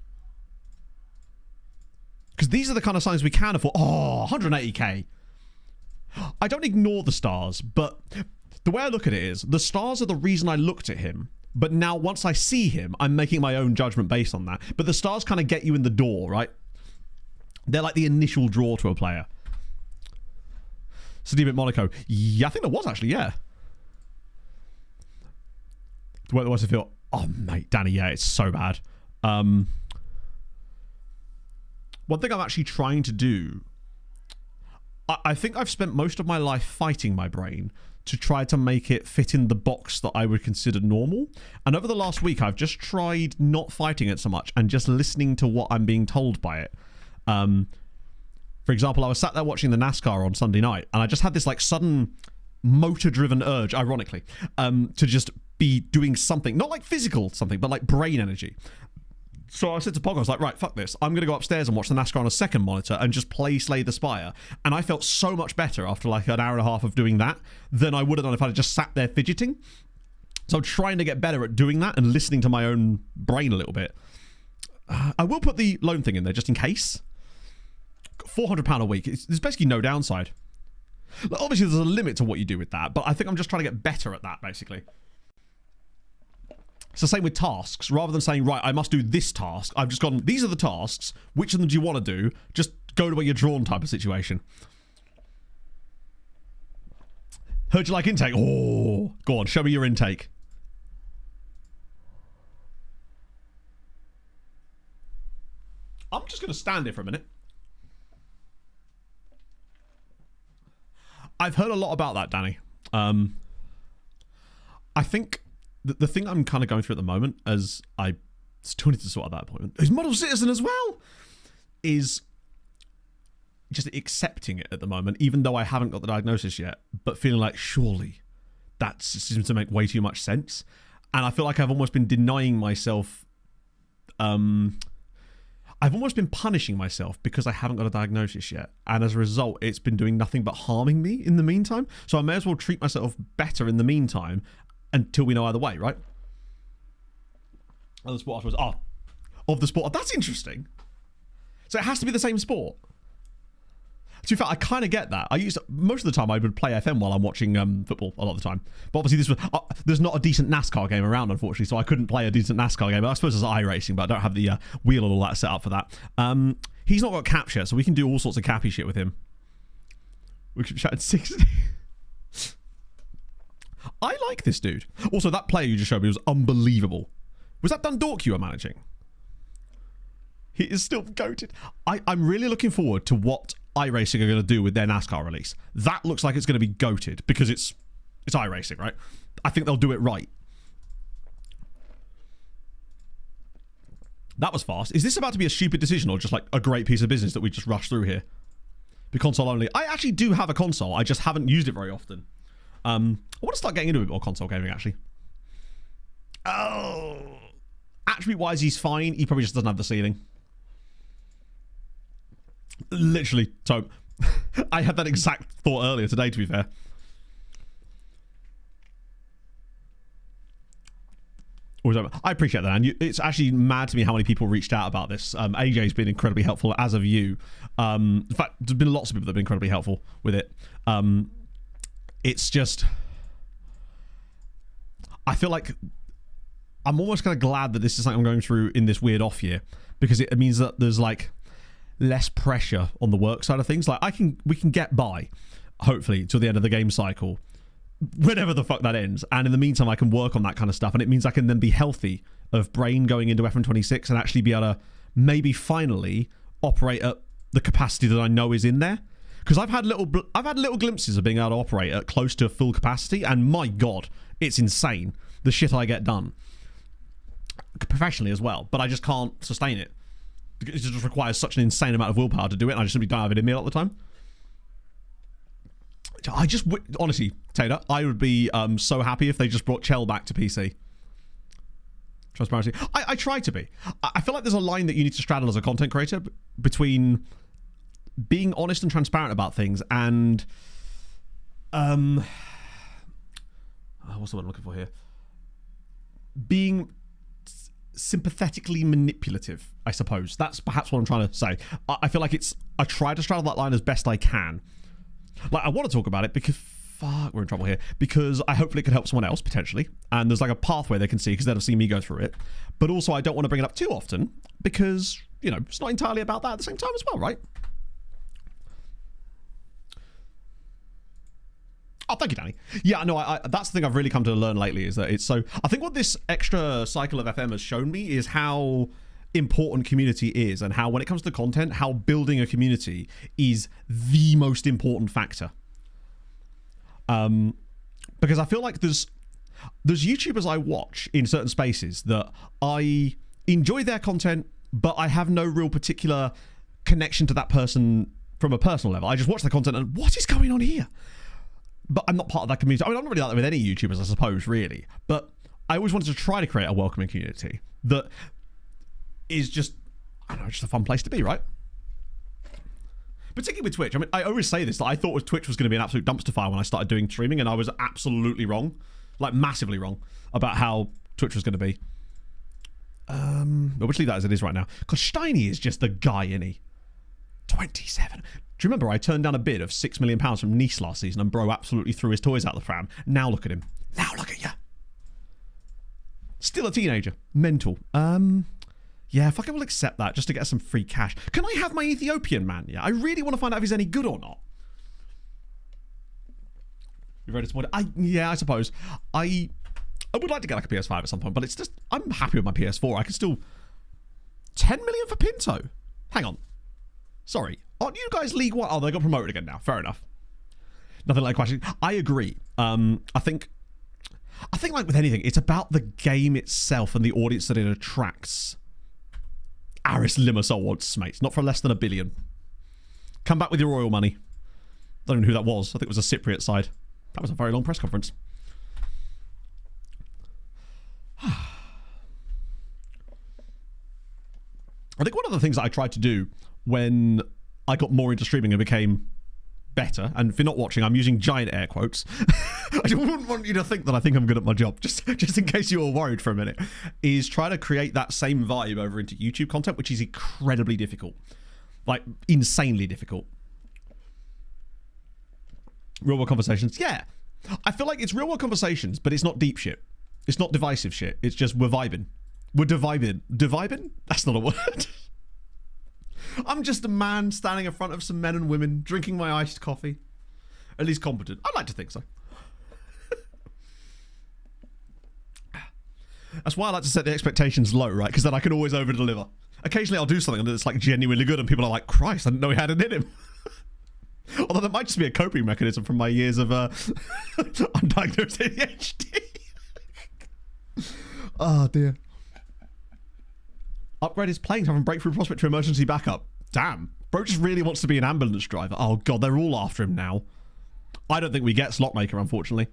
Because these are the kind of signs we can afford. Oh, 180k. I don't ignore the stars, but the way I look at it is, the stars are the reason I looked at him. But now once I see him, I'm making my own judgment based on that. But the stars kind of get you in the door, right? They're like the initial draw to a player. Steve at Monaco. Yeah, I think there was actually, yeah. The way it feel. Oh, mate, Danny, yeah, it's so bad. One thing I'm actually trying to do, I think I've spent most of my life fighting my brain to try to make it fit in the box that I would consider normal. And over the last week, I've just tried not fighting it so much and just listening to what I'm being told by it. For example, I was sat there watching the NASCAR on Sunday night, and I just had this like sudden motor-driven urge, ironically, to just be doing something, not like physical something, but like brain energy. So I said to Pog, I was like, right, fuck this. I'm going to go upstairs and watch the NASCAR on a second monitor and just play Slay the Spire. And I felt so much better after like an hour and a half of doing that than I would have done if I had just sat there fidgeting. So I'm trying to get better at doing that and listening to my own brain a little bit. I will put the loan thing in there just in case. £400 a week. There's basically no downside. Like, obviously, there's a limit to what you do with that, but I think I'm just trying to get better at that, basically. It's the same with tasks. Rather than saying, right, I must do this task, I've just gone, these are the tasks. Which of them do you want to do? Just go to where you're drawn type of situation. Heard you like intake? Oh, go on, show me your intake. I'm just going to stand here for a minute. I've heard a lot about that, Danny. I think the thing I'm kind of going through at the moment, as I still need to sort out that appointment, who's model citizen as well, is just accepting it at the moment, even though I haven't got the diagnosis yet, but feeling like surely that seems to make way too much sense. And I feel like I've almost been denying myself, I've almost been punishing myself because I haven't got a diagnosis yet. And as a result, it's been doing nothing but harming me in the meantime. So I may as well treat myself better in the meantime until we know either way, right? Oh, the sport afterwards. Oh, of the sport. That's interesting. So it has to be the same sport. To be fair, I kind of get that. Most of the time I would play FM while I'm watching football a lot of the time. But obviously there's not a decent NASCAR game around, unfortunately, so I couldn't play a decent NASCAR game. I suppose it's iRacing, but I don't have the wheel and all that set up for that. He's not got capture, so we can do all sorts of cappy shit with him. We could shout 60. I like this dude. Also, that player you just showed me was unbelievable. Was that Dundalk you were managing? He is still goated. I'm really looking forward to what iRacing are going to do with their NASCAR release. That looks like it's going to be goated because it's iRacing, right? I think they'll do it right. That was fast. Is this about to be a stupid decision or just like a great piece of business that we just rushed through here? Be console only. I actually do have a console. I just haven't used it very often. I want to start getting into a bit more console gaming, actually. Oh. Attribute-wise, he's fine. He probably just doesn't have the ceiling. Literally, Tome. I had that exact thought earlier today, to be fair. I appreciate that, and it's actually mad to me how many people reached out about this. AJ's been incredibly helpful, as have you. In fact, there's been lots of people that have been incredibly helpful with it. It's just... I feel like I'm almost kind of glad that this is something I'm going through in this weird off year, because it means that there's like less pressure on the work side of things. Like we can get by, hopefully, till the end of the game cycle, whenever the fuck that ends. And in the meantime, I can work on that kind of stuff, and it means I can then be healthy of brain going into FM26 and actually be able to maybe finally operate at the capacity that I know is in there. Because I've had little glimpses of being able to operate at close to full capacity, and my god, it's insane the shit I get done professionally as well. But I just can't sustain it. It just requires such an insane amount of willpower to do it, and I just simply don't have it in me all the time. I just honestly, Taylor, I would be so happy if they just brought Chell back to PC. Transparency. I try to be. I feel like there's a line that you need to straddle as a content creator between being honest and transparent about things and what's the word I'm looking for here? Being sympathetically manipulative, I suppose. That's perhaps what I'm trying to say. I feel like I try to straddle that line as best I can. Like, I want to talk about it because fuck, we're in trouble here, because I hopefully it can help someone else potentially, and there's like a pathway they can see because they'll have seen me go through it. But also I don't want to bring it up too often because, you know, it's not entirely about that at the same time as well, right? Oh, thank you, Danny. Yeah, no, that's the thing I've really come to learn lately, is that it's so... I think what this extra cycle of FM has shown me is how important community is, and how when it comes to content, how building a community is the most important factor. Because I feel like there's YouTubers I watch in certain spaces that I enjoy their content, but I have no real particular connection to that person from a personal level. I just watch their content and what is going on here? But I'm not part of that community. I mean, I'm not really like that with any YouTubers, I suppose, really. But I always wanted to try to create a welcoming community that is just, I don't know, just a fun place to be, right? Particularly with Twitch. I mean, I always say this, that I thought Twitch was going to be an absolute dumpster fire when I started doing streaming, and I was absolutely wrong. Like, massively wrong about how Twitch was going to be. But we'll just leave that as it is right now. Because Steiny is just the guy, isn't he? 27. Do you remember I turned down a bid of £6 million from Nice last season and bro absolutely threw his toys out the pram? Now look at him. Now look at you. Still a teenager. Mental. Yeah, fuck, I will accept that just to get some free cash. Can I have my Ethiopian man? Yeah, I really want to find out if he's any good or not. You're very disappointed? Yeah, I suppose. I would like to get like a PS5 at some point, but it's just, I'm happy with my PS4. I can still... 10 million for Pinto? Hang on. Sorry. Aren't you guys League One? Oh, they got promoted again now. Fair enough. Nothing like question. I agree. I think like with anything, it's about the game itself and the audience that it attracts. Aris Limassol wants, mate. Not for less than $1 billion. Come back with your oil money. I don't know who that was. I think it was a Cypriot side. That was a very long press conference. I think one of the things that I tried to do when I got more into streaming and became better, and if you're not watching, I'm using giant air quotes. I wouldn't want you to think that I think I'm good at my job, just in case you were worried for a minute, is try to create that same vibe over into YouTube content, which is incredibly difficult. Like, insanely difficult. Real world conversations, yeah. I feel like it's real world conversations, but it's not deep shit. It's not divisive shit. It's just we're vibing. We're divibing. Divibing? That's not a word. I'm just a man standing in front of some men and women, drinking my iced coffee. At least competent. I'd like to think so. That's why I like to set the expectations low, right? Because then I can always over-deliver. Occasionally I'll do something that's like genuinely good and people are like, Christ, I didn't know he had it in him. Although that might just be a coping mechanism from my years of undiagnosed ADHD. Oh, dear. Upgrade his plane to having breakthrough prospect to emergency backup. Damn. Bro just really wants to be an ambulance driver. Oh, God, they're all after him now. I don't think we get Slotmaker, unfortunately.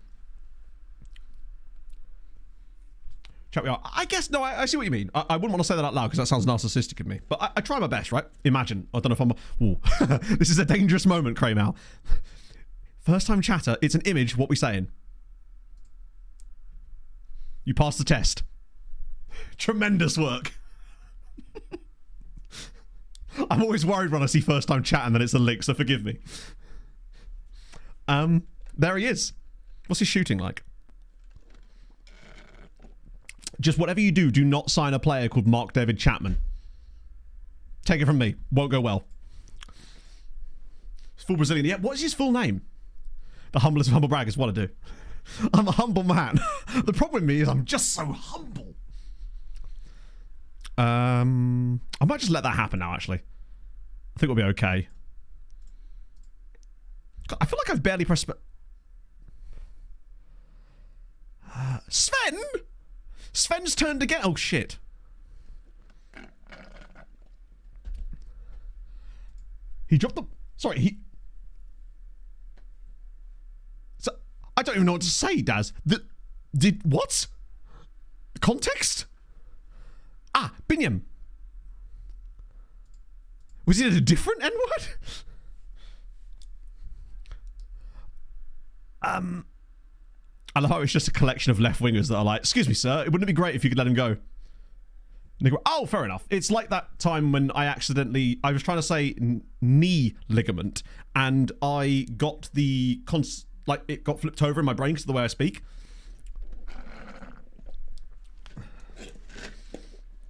Chat me out. I guess, no, I see what you mean. I wouldn't want to say that out loud because that sounds narcissistic of me. But I try my best, right? Imagine. I don't know if I'm... Ooh. This is a dangerous moment, Kramal. First time chatter, it's an image, what we saying. You passed the test. Tremendous work. I'm always worried when I see first time chat and then it's a link, so forgive me. There he is. What's his shooting like? Just whatever you do, do not sign a player called Mark David Chapman. Take it from me. Won't go well. He's full Brazilian. Yeah, what is his full name? The humblest of humble braggers. What I do. I'm a humble man. The problem with me is I'm just so humble. I might just let that happen now, actually. I think we'll be okay. God, I feel like I've barely pressed... Sven? Sven's turned again. Oh, shit. He dropped the... Sorry, he... So, I don't even know what to say, Daz. Did... What? Context? Ah, Binyam. Was it a different N-word? I love how it's just a collection of left-wingers that are like, excuse me, sir, wouldn't it be great if you could let him go? And they go, oh, fair enough. It's like that time when I was trying to say knee ligament, and I got it got flipped over in my brain because of the way I speak.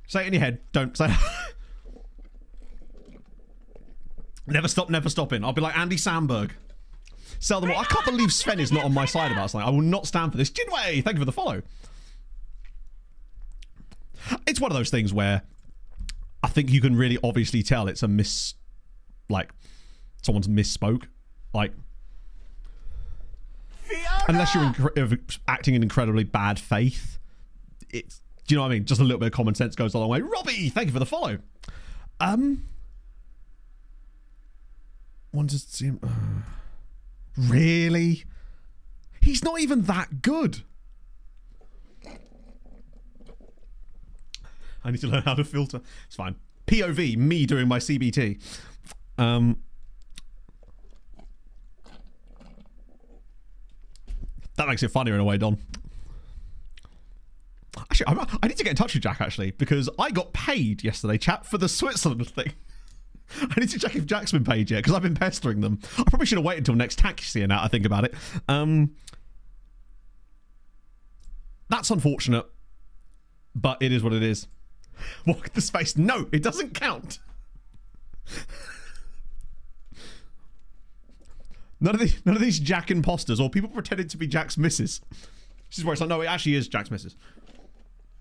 Say it in your head. Don't say it. Never stop, never stopping. I'll be like Andy Samberg. Sell them all. I can't believe Sven is not on my side about something. I will not stand for this. Jinwei, thank you for the follow. It's one of those things where I think you can really obviously tell it's a someone's misspoke. Like, unless you're acting in incredibly bad faith, it's, do you know what I mean? Just a little bit of common sense goes a long way. Robbie, thank you for the follow. Want to see him? Really? He's not even that good. I need to learn how to filter. It's fine. POV, me doing my CBT. That makes it funnier in a way, Don. Actually, I need to get in touch with Jack, actually, because I got paid yesterday, chat, for the Switzerland thing. I need to check if Jack's been paid yet, because I've been pestering them. I probably should have waited until next tax year now I think about it. That's unfortunate, but it is what it is. Walk the space. No, it doesn't count. None of these Jack imposters or people pretending to be Jack's missus. This is where it's like, no, it actually is Jack's missus.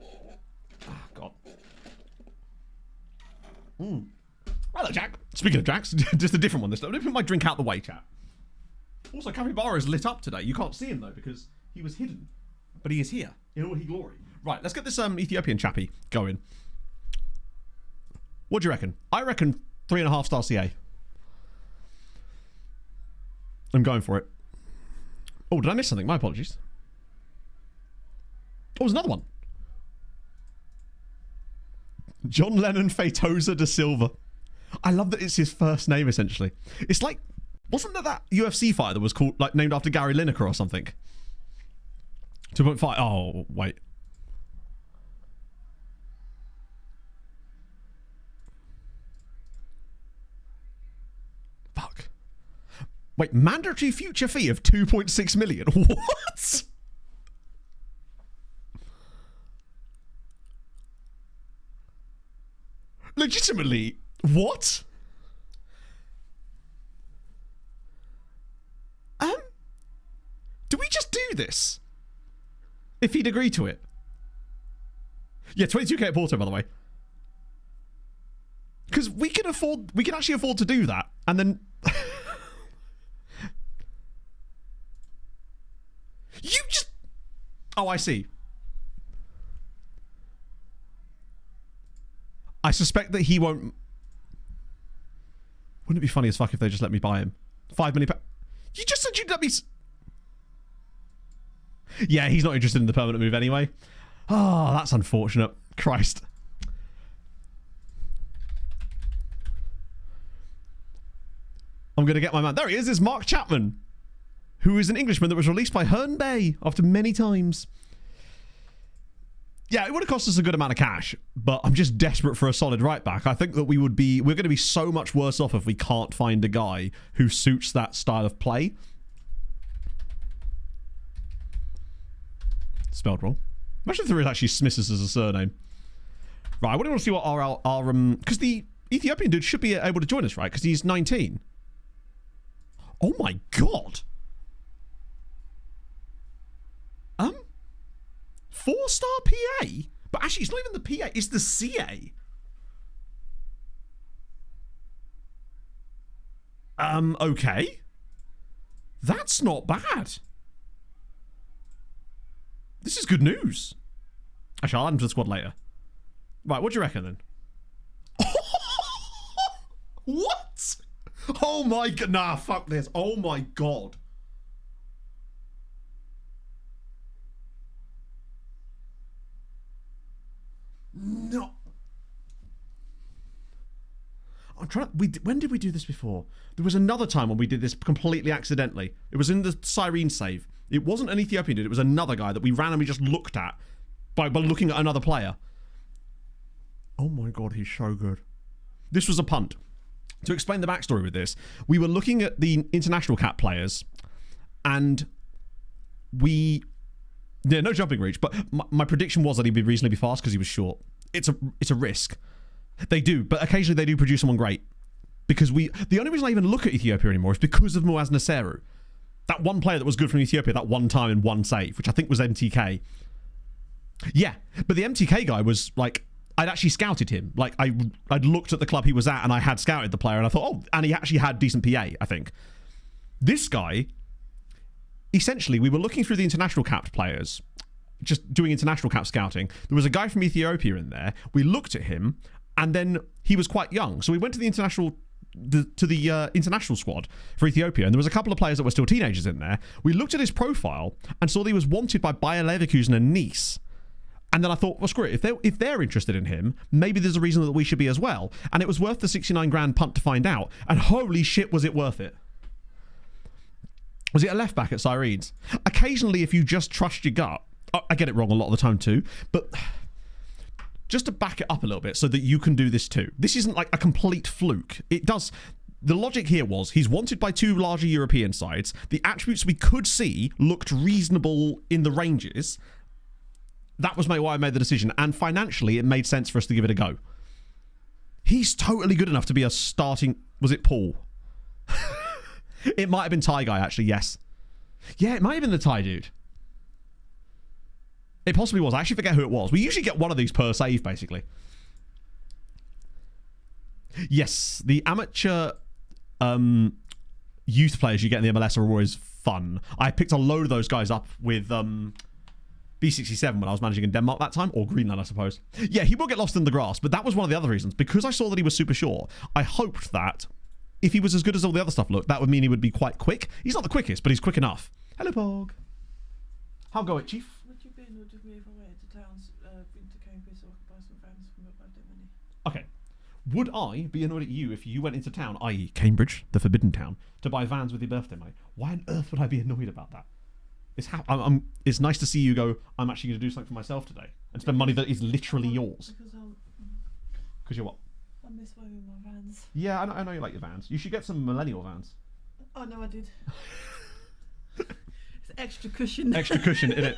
Oh, God. Hello, Jack. Speaking of Jacks, just a different one this time. Let me put my drink out the way, chat. Also, Capybara is lit up today. You can't see him, though, because he was hidden. But he is here in all his glory. Right, let's get this Ethiopian chappie going. What do you reckon? I reckon 3.5 star CA. I'm going for it. Oh, did I miss something? My apologies. Oh, there's another one. John Lennon Feitosa da Silva. I love that it's his first name, essentially. It's like, wasn't there that UFC fighter that was called, like, named after Gary Lineker or something? 2.5. Oh, wait. Fuck. Wait, mandatory future fee of 2.6 million. What? Legitimately, what? Do we just do this? If he'd agree to it. Yeah, 22k at Porto, by the way. Because we can actually afford to do that. And then... You just... Oh, I see. I suspect that he won't... Wouldn't it be funny as fuck if they just let me buy him? 5 million... You just said you'd let me... Yeah, he's not interested in the permanent move anyway. Oh, that's unfortunate. Christ. I'm going to get my man. There he is. It's Mark Chapman, who is an Englishman that was released by Herne Bay after many times. Yeah, it would have cost us a good amount of cash, but I'm just desperate for a solid right back. I think that we're going to be so much worse off if we can't find a guy who suits that style of play. Spelled wrong. Imagine if there is actually Smithers as a surname. Right, I want to see what our because the Ethiopian dude should be able to join us, right? Because he's 19. Oh my god. 4-star PA? But actually, it's not even the PA, it's the CA. Okay. That's not bad. This is good news. Actually, I'll add him to the squad later. Right, what do you reckon then? What? Oh my god. Nah, fuck this. Oh my god. No. I'm trying. When did we do this before? There was another time when we did this completely accidentally. It was in the Cyrene save. It wasn't an Ethiopian dude. It was another guy that we randomly just looked at by looking at another player. Oh my god, he's so good. This was a punt. To explain the backstory with this, we were looking at the international cap players, and we... Yeah, no jumping reach, but my prediction was that he'd be reasonably fast because he was short. It's a risk. They do, but occasionally they do produce someone great. Because the only reason I even look at Ethiopia anymore is because of Muaz Naseru. That one player that was good from Ethiopia that one time in one save, which I think was MTK. Yeah, but the MTK guy was like, I'd actually scouted him. Like, I'd looked at the club he was at and I had scouted the player and I thought, oh, and he actually had decent PA, I think. This guy, essentially, we were looking through the international capped players, just doing international cap scouting. There was a guy from Ethiopia in there. We looked at him and then he was quite young. So we went to the international squad for Ethiopia, and there was a couple of players that were still teenagers in there. We looked at his profile and saw that he was wanted by Bayer Leverkusen and Nice. And then I thought, well, screw it. If they're interested in him, maybe there's a reason that we should be as well. And it was worth the 69 grand punt to find out. And holy shit, was it worth it? Was it a left back at Cyrenes? Occasionally, if you just trust your gut, I get it wrong a lot of the time too, but just to back it up a little bit so that you can do this too. This isn't like a complete fluke. It does. The logic here was he's wanted by two larger European sides. The attributes we could see looked reasonable in the ranges. That was why I made the decision. And financially, it made sense for us to give it a go. He's totally good enough to be a starting... Was it Paul? It might have been Thai guy, actually, yes. Yeah, it might have been the Thai dude. It possibly was. I actually forget who it was. We usually get one of these per save, basically. Yes, the amateur youth players you get in the MLS are always fun. I picked a load of those guys up with B67 when I was managing in Denmark that time, or Greenland, I suppose. Yeah, he will get lost in the grass, but that was one of the other reasons. Because I saw that he was super short, I hoped that if he was as good as all the other stuff looked, that would mean he would be quite quick. He's not the quickest, but he's quick enough. Hello, Pog. How go it, Chief? Would you be annoyed with me if I went to towns, into Cambridge, so I could buy some fans from your birthday money? Okay. Would I be annoyed at you if you went into town, i.e. Cambridge, the forbidden town, to buy Vans with your birthday money? Why on earth would I be annoyed about that? It's nice to see you go, I'm actually going to do something for myself today and spend money that is literally yours. Because you're what? I miss wearing my Vans. Yeah, I know you like your Vans. You should get some millennial Vans. Oh, no, I did. It's extra cushion. Extra cushion, innit?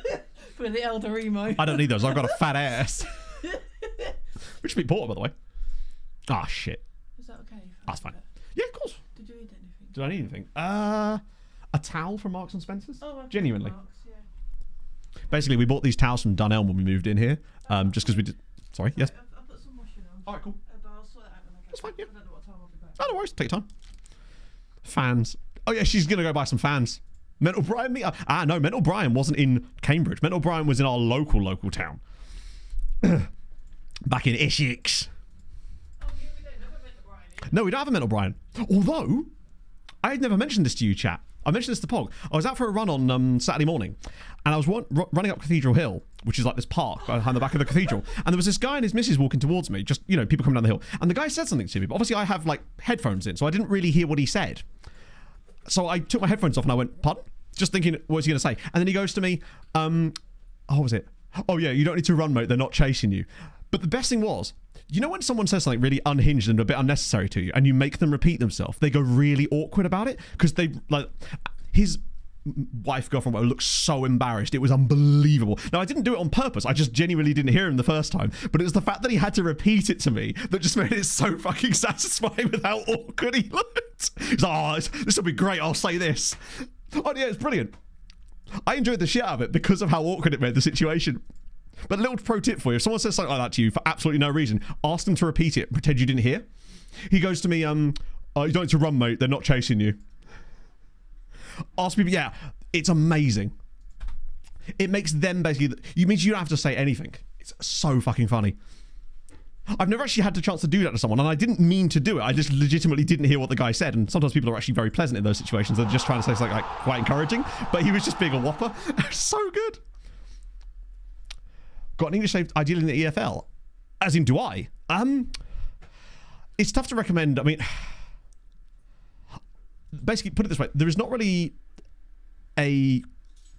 For the elder emo. I don't need those. I've got a fat ass. Which should be porter, by the way. Ah, shit. Is that okay? That's fine. Yeah, of course. Did you eat anything? Did I need anything? A towel from Marks and Spencer's? Oh, genuinely. Marks, yeah. Basically, we bought these towels from Dunelm when we moved in here, just because we did. Sorry, yes. I'll put some washing on. All right, cool. But I'll sort it out when I get That's fine, yeah. I don't know what time I'll be back. Oh, no worries. Take your time. Fans. Oh, yeah, she's going to go buy some fans. Mental Brian meet. No, Mental Brian wasn't in Cambridge. Mental Brian was in our local town. Back in Essex. Oh, yeah, we don't have a Mental Brian here. No, we don't have a Mental Brian. Although, I had never mentioned this to you, chat. I mentioned this to Pog. I was out for a run on Saturday morning, and I was running up Cathedral Hill, which is like this park behind the back of the cathedral. And there was this guy and his missus walking towards me, just, people coming down the hill. And the guy said something to me, but obviously I have like headphones in, so I didn't really hear what he said. So I took my headphones off and I went, pardon? Just thinking, what's he going to say? And then he goes to me, what was it? Oh yeah, you don't need to run, mate. They're not chasing you. But the best thing was, when someone says something really unhinged and a bit unnecessary to you and you make them repeat themselves, they go really awkward about it because they, like, his wife, girlfriend, looked so embarrassed. It was unbelievable. Now, I didn't do it on purpose. I just genuinely didn't hear him the first time. But it was the fact that he had to repeat it to me that just made it so fucking satisfying with how awkward he looked. He's like, this will be great. I'll say this. Oh, yeah, it's brilliant. I enjoyed the shit out of it because of how awkward it made the situation. But a little pro tip for you, if someone says something like that to you for absolutely no reason, ask them to repeat it, pretend you didn't hear. He goes to me, you don't need to run, mate, they're not chasing you. Ask people, yeah, it's amazing. It makes them basically, means you don't have to say anything. It's so fucking funny. I've never actually had the chance to do that to someone, and I didn't mean to do it. I just legitimately didn't hear what the guy said, and sometimes people are actually very pleasant in those situations. They're just trying to say something like quite encouraging, but he was just being a whopper. So good. Got an English name ideally in the EFL? As in, do I? It's tough to recommend. I mean, basically, put it this way. There is not really a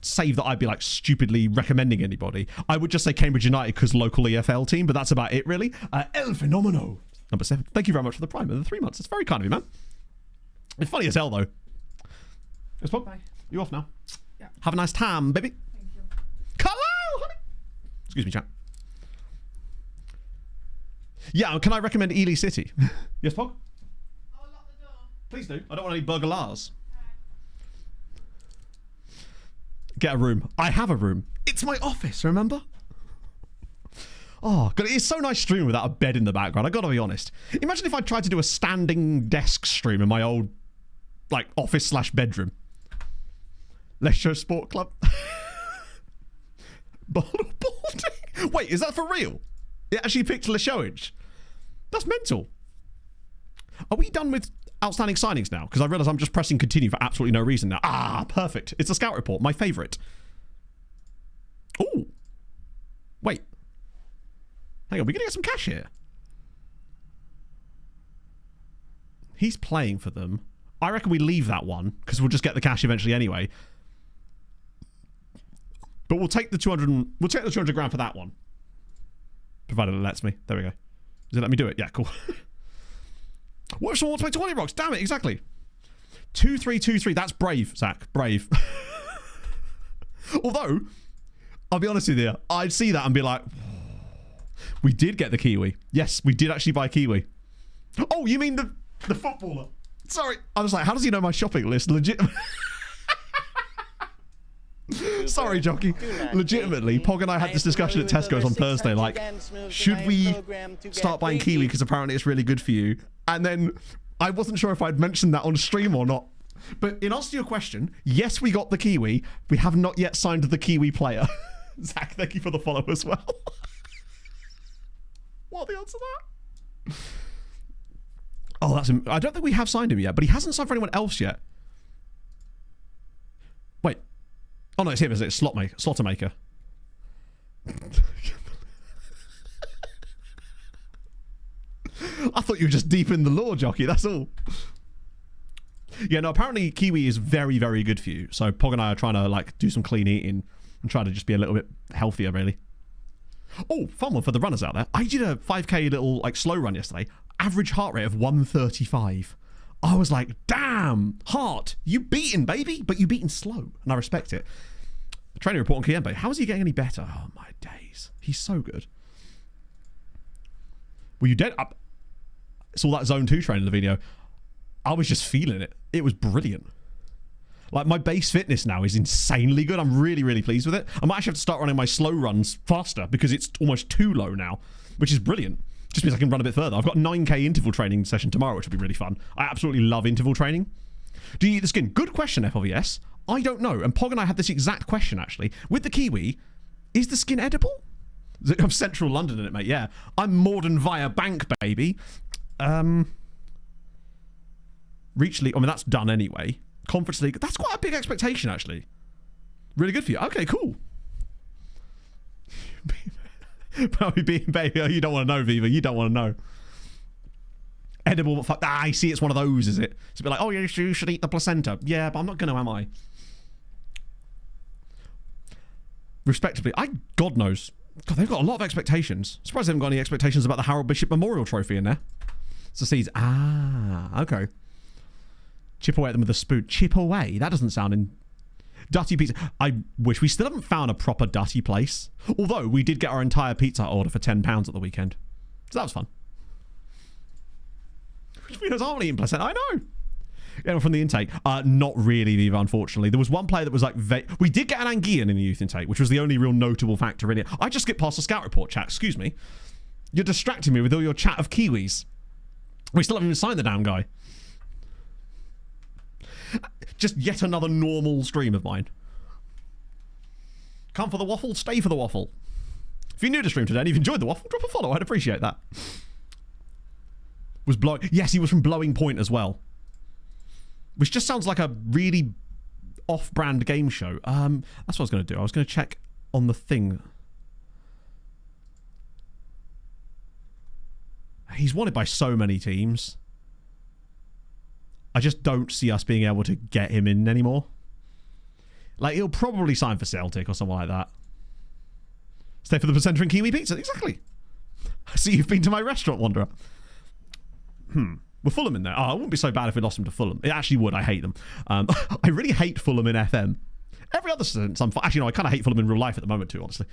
save that I'd be like stupidly recommending anybody. I would just say Cambridge United because local EFL team, but that's about it really. El Fenomeno, number 7. Thank you very much for the prime of the 3 months. It's very kind of you, man. It's funny as hell, though. Yes, Bob? Bye. You off now? Yeah. Have a nice time, baby. Thank you. Hello, honey. Excuse me, chat. Yeah, can I recommend Ely City? Yes, Pog? I'll lock the door. Please do. I don't want any burglars. Get a room. I have a room. It's my office, remember? Oh, God, it's so nice streaming without a bed in the background. I gotta be honest. Imagine if I tried to do a standing desk stream in my old, like, office/bedroom. Leixões Sport Club. Balding. Wait, is that for real? It actually picked Leixões. That's mental. Are we done with outstanding signings now? Because I realise I'm just pressing continue for absolutely no reason now. Ah, perfect. It's a scout report, my favourite. Oh. Wait. Hang on, we're going to get some cash here. He's playing for them. I reckon we leave that one, because we'll just get the cash eventually anyway. But we'll take the 200 grand for that one. Provided it lets me. There we go. Does it let me do it? Yeah, cool. What if someone wants to play 20 rocks? Damn it, exactly. 2-3-2-3. That's brave, Zach. Brave. Although, I'll be honest with you, I'd see that and be like, we did get the Kiwi. Yes, we did actually buy Kiwi. Oh, you mean the footballer? Sorry. I was like, how does he know my shopping list? Legit. Sorry, Jockey. Legitimately, Pog and I had this discussion at Tesco's on Thursday. Like, should we start buying kiwi because apparently it's really good for you? And then I wasn't sure if I'd mentioned that on stream or not. But in answer to your question, yes, we got the kiwi. We have not yet signed the kiwi player. Zach, thank you for the follow as well. What the answer to that? Oh, that's him. I don't think we have signed him yet, but he hasn't signed for anyone else yet. Wait. Oh no, it's him, isn't it? Slotter maker. I thought you were just deep in the lore, Jockey, that's all. Yeah, no, apparently kiwi is very, very good for you. So Pog and I are trying to like do some clean eating and try to just be a little bit healthier, really. Oh, fun one for the runners out there. I did a 5k little like slow run yesterday. Average heart rate of 135. I was like, damn, heart, you beaten, baby, but you beaten slow, and I respect it. Training report on Kiembe. How is he getting any better? Oh my days, he's so good. Were you dead? I saw that zone 2 train in the video. I was just feeling it. It was brilliant. Like, my base fitness now is insanely good. I'm really, really pleased with it. I might actually have to start running my slow runs faster because it's almost too low now, which is brilliant. Just means I can run a bit further. I've got a 9k interval training session tomorrow, which will be really fun. I absolutely love interval training. Do you eat the skin? Good question, FLVS. I don't know. And Pog and I had this exact question, actually. With the kiwi, is the skin edible? I'm central London in it, mate. Yeah. I'm Morden via bank, baby. Reach League. I mean, that's done anyway. Conference League. That's quite a big expectation, actually. Really good for you. Okay, cool. Probably being baby. Oh, you don't want to know, Viva. You don't want to know. Edible, but fuck. I see. It's one of those, is it? It's a bit like, oh, you should eat the placenta. Yeah, but I'm not going to, am I? Respectively, God knows. God, they've got a lot of expectations. Surprised they haven't got any expectations about the Harold Bishop Memorial Trophy in there. So seeds. Ah, okay. Chip away at them with a spoon. Chip away? That doesn't sound in... Dutty pizza. I wish we still haven't found a proper Dutty place. Although, we did get our entire pizza order for £10 at the weekend. So that was fun. Which means I wasn't eating placenta. I know. Yeah, from the intake. Not really, Viva, unfortunately. There was one player that was like... We did get an Anguillan in the youth intake, which was the only real notable factor in it. I just skipped past the scout report chat. Excuse me. You're distracting me with all your chat of Kiwis. We still haven't even signed the damn guy. Just yet another normal stream of mine. Come for the waffle, stay for the waffle. If you're new to stream today and you've enjoyed the waffle, drop a follow. I'd appreciate that. Was blowing... Yes, he was from Blowing Point as well. Which just sounds like a really off-brand game show. That's what I was going to do. I was going to check on the thing. He's wanted by so many teams. I just don't see us being able to get him in anymore. Like, he'll probably sign for Celtic or something like that. Stay for the placenta and kiwi pizza. Exactly. I see you've been to my restaurant, Wanderer. Were Fulham in there? Oh, it wouldn't be so bad if we lost them to Fulham. It actually would. I hate them. I really hate Fulham in FM. Every other sense, actually, no, I kind of hate Fulham in real life at the moment too, honestly.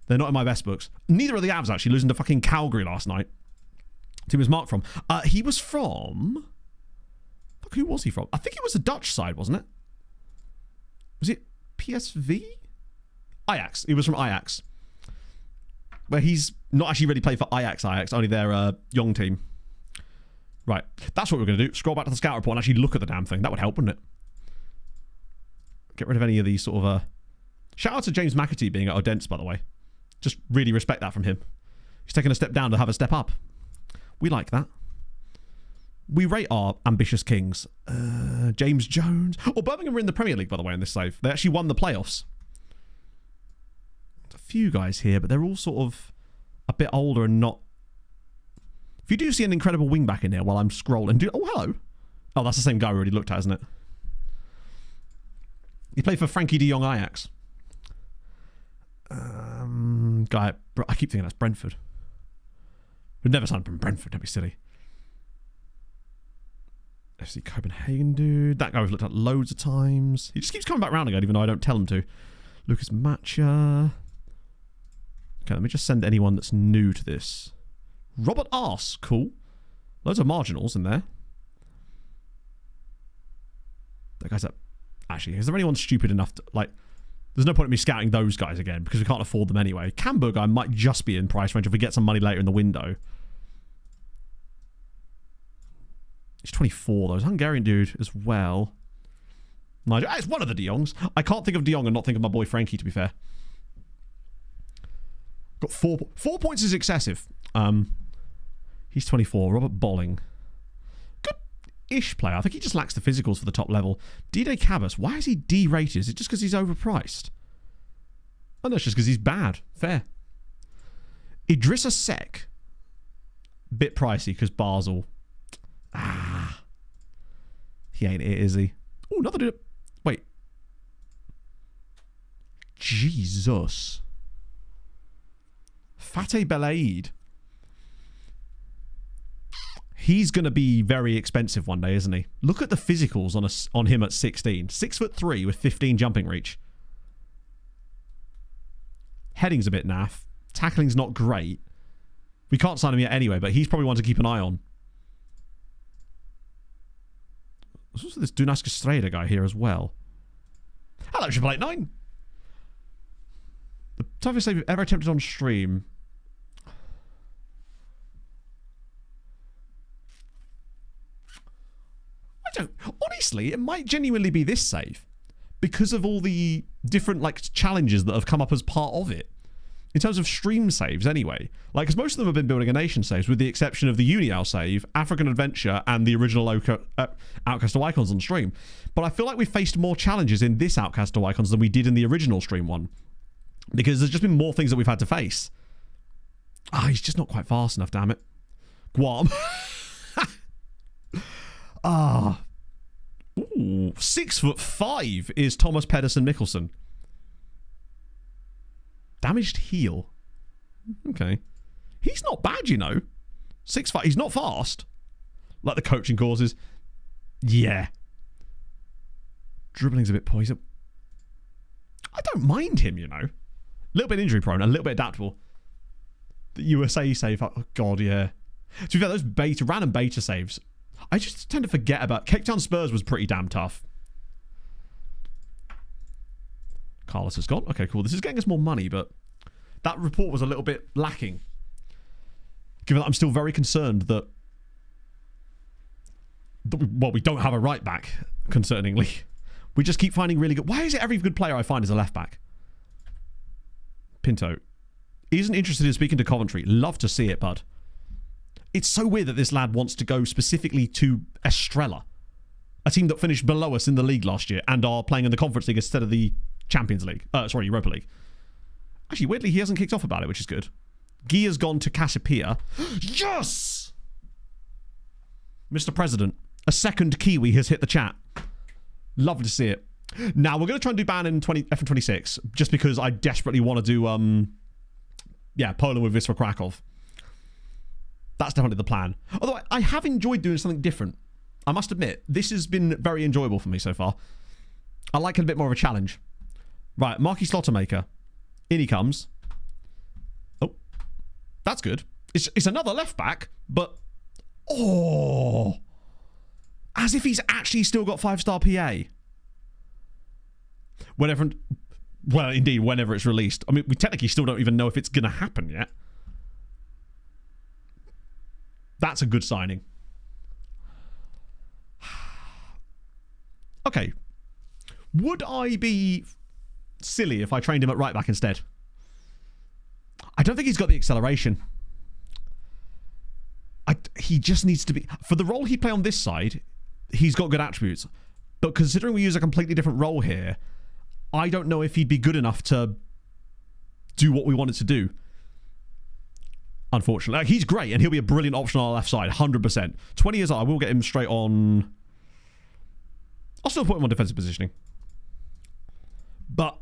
They're not in my best books. Neither are the Avs, actually, losing to fucking Calgary last night. Who was Mark from? He was from... Fuck, who was he from? I think it was the Dutch side, wasn't it? Was it PSV? Ajax. He was from Ajax. Where he's not actually really played for Ajax, only their young team. Right. That's what we're going to do. Scroll back to the scout report and actually look at the damn thing. That would help, wouldn't it? Get rid of any of these sort of... Shout out to James McAtee being at Odense, by the way. Just really respect that from him. He's taking a step down to have a step up. We like that. We rate our ambitious kings. James Jones. Oh, Birmingham were in the Premier League, by the way, in this save. They actually won the playoffs. There's a few guys here, but they're all sort of a bit older and not... If you do see an incredible wingback in there while I'm scrolling... Oh, hello. Oh, that's the same guy we already looked at, isn't it? He played for Frankie de Jong Ajax. Guy... I keep thinking that's Brentford. We'd never signed from Brentford, don't be silly. FC Copenhagen dude. That guy we've looked at loads of times. He just keeps coming back round again, even though I don't tell him to. Lucas Matcha. Okay, let me just send anyone that's new to this. Robert Arse. Cool. Loads of marginals in there. That guy's up. Actually, is there anyone stupid enough to, like... There's no point in me scouting those guys again because we can't afford them anyway. Camberg, I might just be in price range if we get some money later in the window. He's 24 though. He's a Hungarian dude as well. Nigel. It's one of the De Jongs. I can't think of De Jong and not think of my boy Frankie, to be fair. Got 4 points is excessive. He's 24. Robert Bolling. Good-ish player. I think he just lacks the physicals for the top level. D-Day Cabas. Why is he D-rated? Is it just because he's overpriced? Oh, no, it's just because he's bad. Fair. Idrissa Seck. Bit pricey because Basel. He ain't it, is he? Oh, another dude. Wait. Jesus. Fateh Belaid. He's going to be very expensive one day, isn't he? Look at the physicals on him at 16. 6'3" with 15 jumping reach. Heading's a bit naff. Tackling's not great. We can't sign him yet anyway, but he's probably one to keep an eye on. There's also this Dunas Estrada guy here as well. Hello, 889. The toughest save you've ever attempted on stream. I don't... Honestly, it might genuinely be this save. Because of all the different, like, challenges that have come up as part of it. In terms of stream saves, anyway. Like, because most of them have been building a nation saves, with the exception of the Unial save, African Adventure, and the original Outcast of Icons on stream. But I feel like we faced more challenges in this Outcast of Icons than we did in the original stream one. Because there's just been more things that we've had to face. He's just not quite fast enough, damn it. Guam. Ooh, 6'5" is Thomas Pedersen Mikkelsen. Damaged heel. Okay. He's not bad, you know. 6'5". He's not fast. Like the coaching courses. Yeah. Dribbling's a bit poison. I don't mind him, you know. A little bit injury prone, a little bit adaptable. The USA save. Oh, God, yeah. To be fair, those random beta saves, I just tend to forget about. Cape Town Spurs was pretty damn tough. Carlos has gone. Okay, cool. This is getting us more money, but that report was a little bit lacking. Given that I'm still very concerned that we don't have a right back, concerningly. We just keep finding really good... Why is it every good player I find is a left back? Pinto. Isn't interested in speaking to Coventry. Love to see it, bud. It's so weird that this lad wants to go specifically to Estrella, a team that finished below us in the league last year and are playing in the Conference League instead of the Champions League. Europa League. Actually, weirdly, he hasn't kicked off about it, which is good. Guy has gone to Cassiopeia. Yes! Mr. President, a second Kiwi has hit the chat. Lovely to see it. Now, we're going to try and do ban in FN26, just because I desperately want to do, Poland with Wisła Krakow. That's definitely the plan. Although, I have enjoyed doing something different. I must admit, this has been very enjoyable for me so far. I like it a bit more of a challenge. Right, Marquis Slaughtermaker. In he comes. Oh, that's good. It's another left back, but... Oh! As if he's actually still got 5-star PA. Whenever it's released. I mean, we technically still don't even know if it's going to happen yet. That's a good signing. Okay. Would I be silly if I trained him at right back instead? I don't think he's got the acceleration. He just needs to be... For the role he'd play on this side, he's got good attributes. But considering we use a completely different role here, I don't know if he'd be good enough to do what we wanted to do. Unfortunately. Like, he's great, and he'll be a brilliant option on our left side, 100%. 20 years old, I will get him straight on... I'll still put him on defensive positioning. But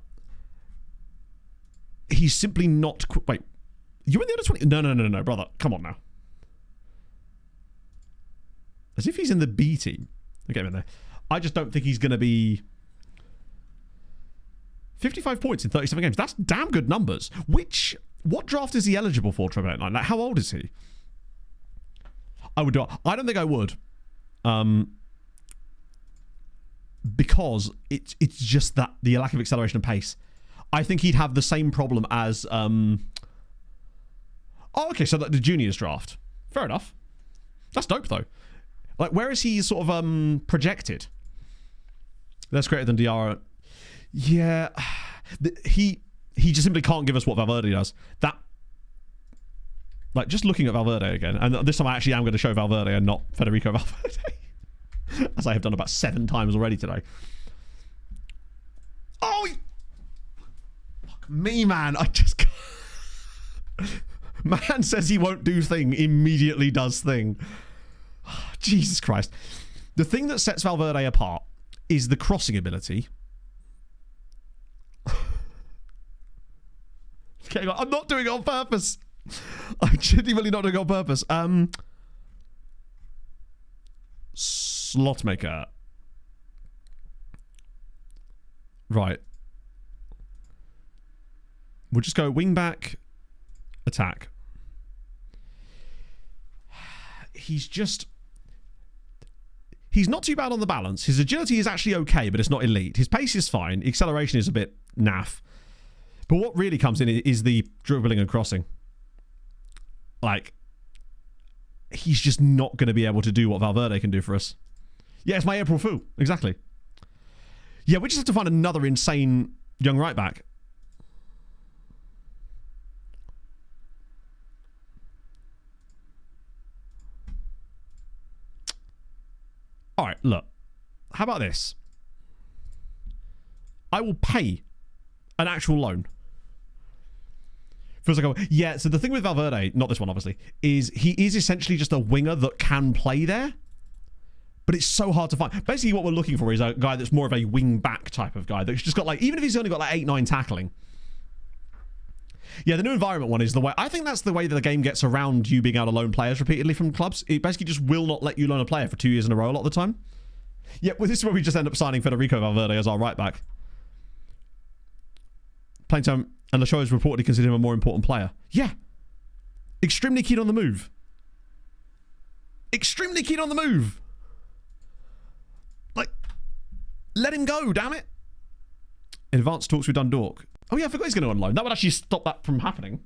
he's simply not... Wait, you in the under 20? No, brother. Come on now. As if he's in the B team. Okay, in there. I just don't think he's going to be... 55 points in 37 games. That's damn good numbers. What draft is he eligible for, Trevor? Like, how old is he? I don't think I would. Because it's just that the lack of acceleration and pace. I think he'd have the same problem as oh, okay, so the juniors draft. Fair enough. That's dope though. Like, where is he sort of projected? Less creative than Diarra. Yeah, he just simply can't give us what Valverde does. That, like, just looking at Valverde again, and this time I actually am going to show Valverde and not Federico Valverde, as I have done about 7 times already today. Oh, fuck me, man! I just man says he won't do thing, immediately does thing. Jesus Christ! The thing that sets Valverde apart is the crossing ability. Okay, I'm not doing it on purpose. I'm genuinely not doing it on purpose. Slot maker. Right. We'll just go wing back, attack. He's not too bad on the balance. His agility is actually okay, but it's not elite. His pace is fine. Acceleration is a bit naff. But what really comes in is the dribbling and crossing. Like, he's just not going to be able to do what Valverde can do for us. Yeah, it's my April Fool. Exactly. Yeah, we just have to find another insane young right back. All right, look. How about this? I will pay an actual loan. Feels like yeah, so the thing with Valverde, not this one obviously, is he is essentially just a winger that can play there. But it's so hard to find. Basically what we're looking for is a guy that's more of a wing back type of guy that's just got like, even if he's only got like 8-9 tackling. Yeah, the new environment one is the way, I think that's the way that the game gets around you being able to loan players repeatedly from clubs. It basically just will not let you loan a player for 2 years in a row a lot of the time. Yeah, well, this is where we just end up signing Federico Valverde as our right back. Playing time, and Leixões reportedly consider him a more important player. Yeah. Extremely keen on the move. Extremely keen on the move. Like, let him go, damn it. In advanced talks with Dundalk. Oh yeah, I forgot he's going to on loan. That would actually stop that from happening.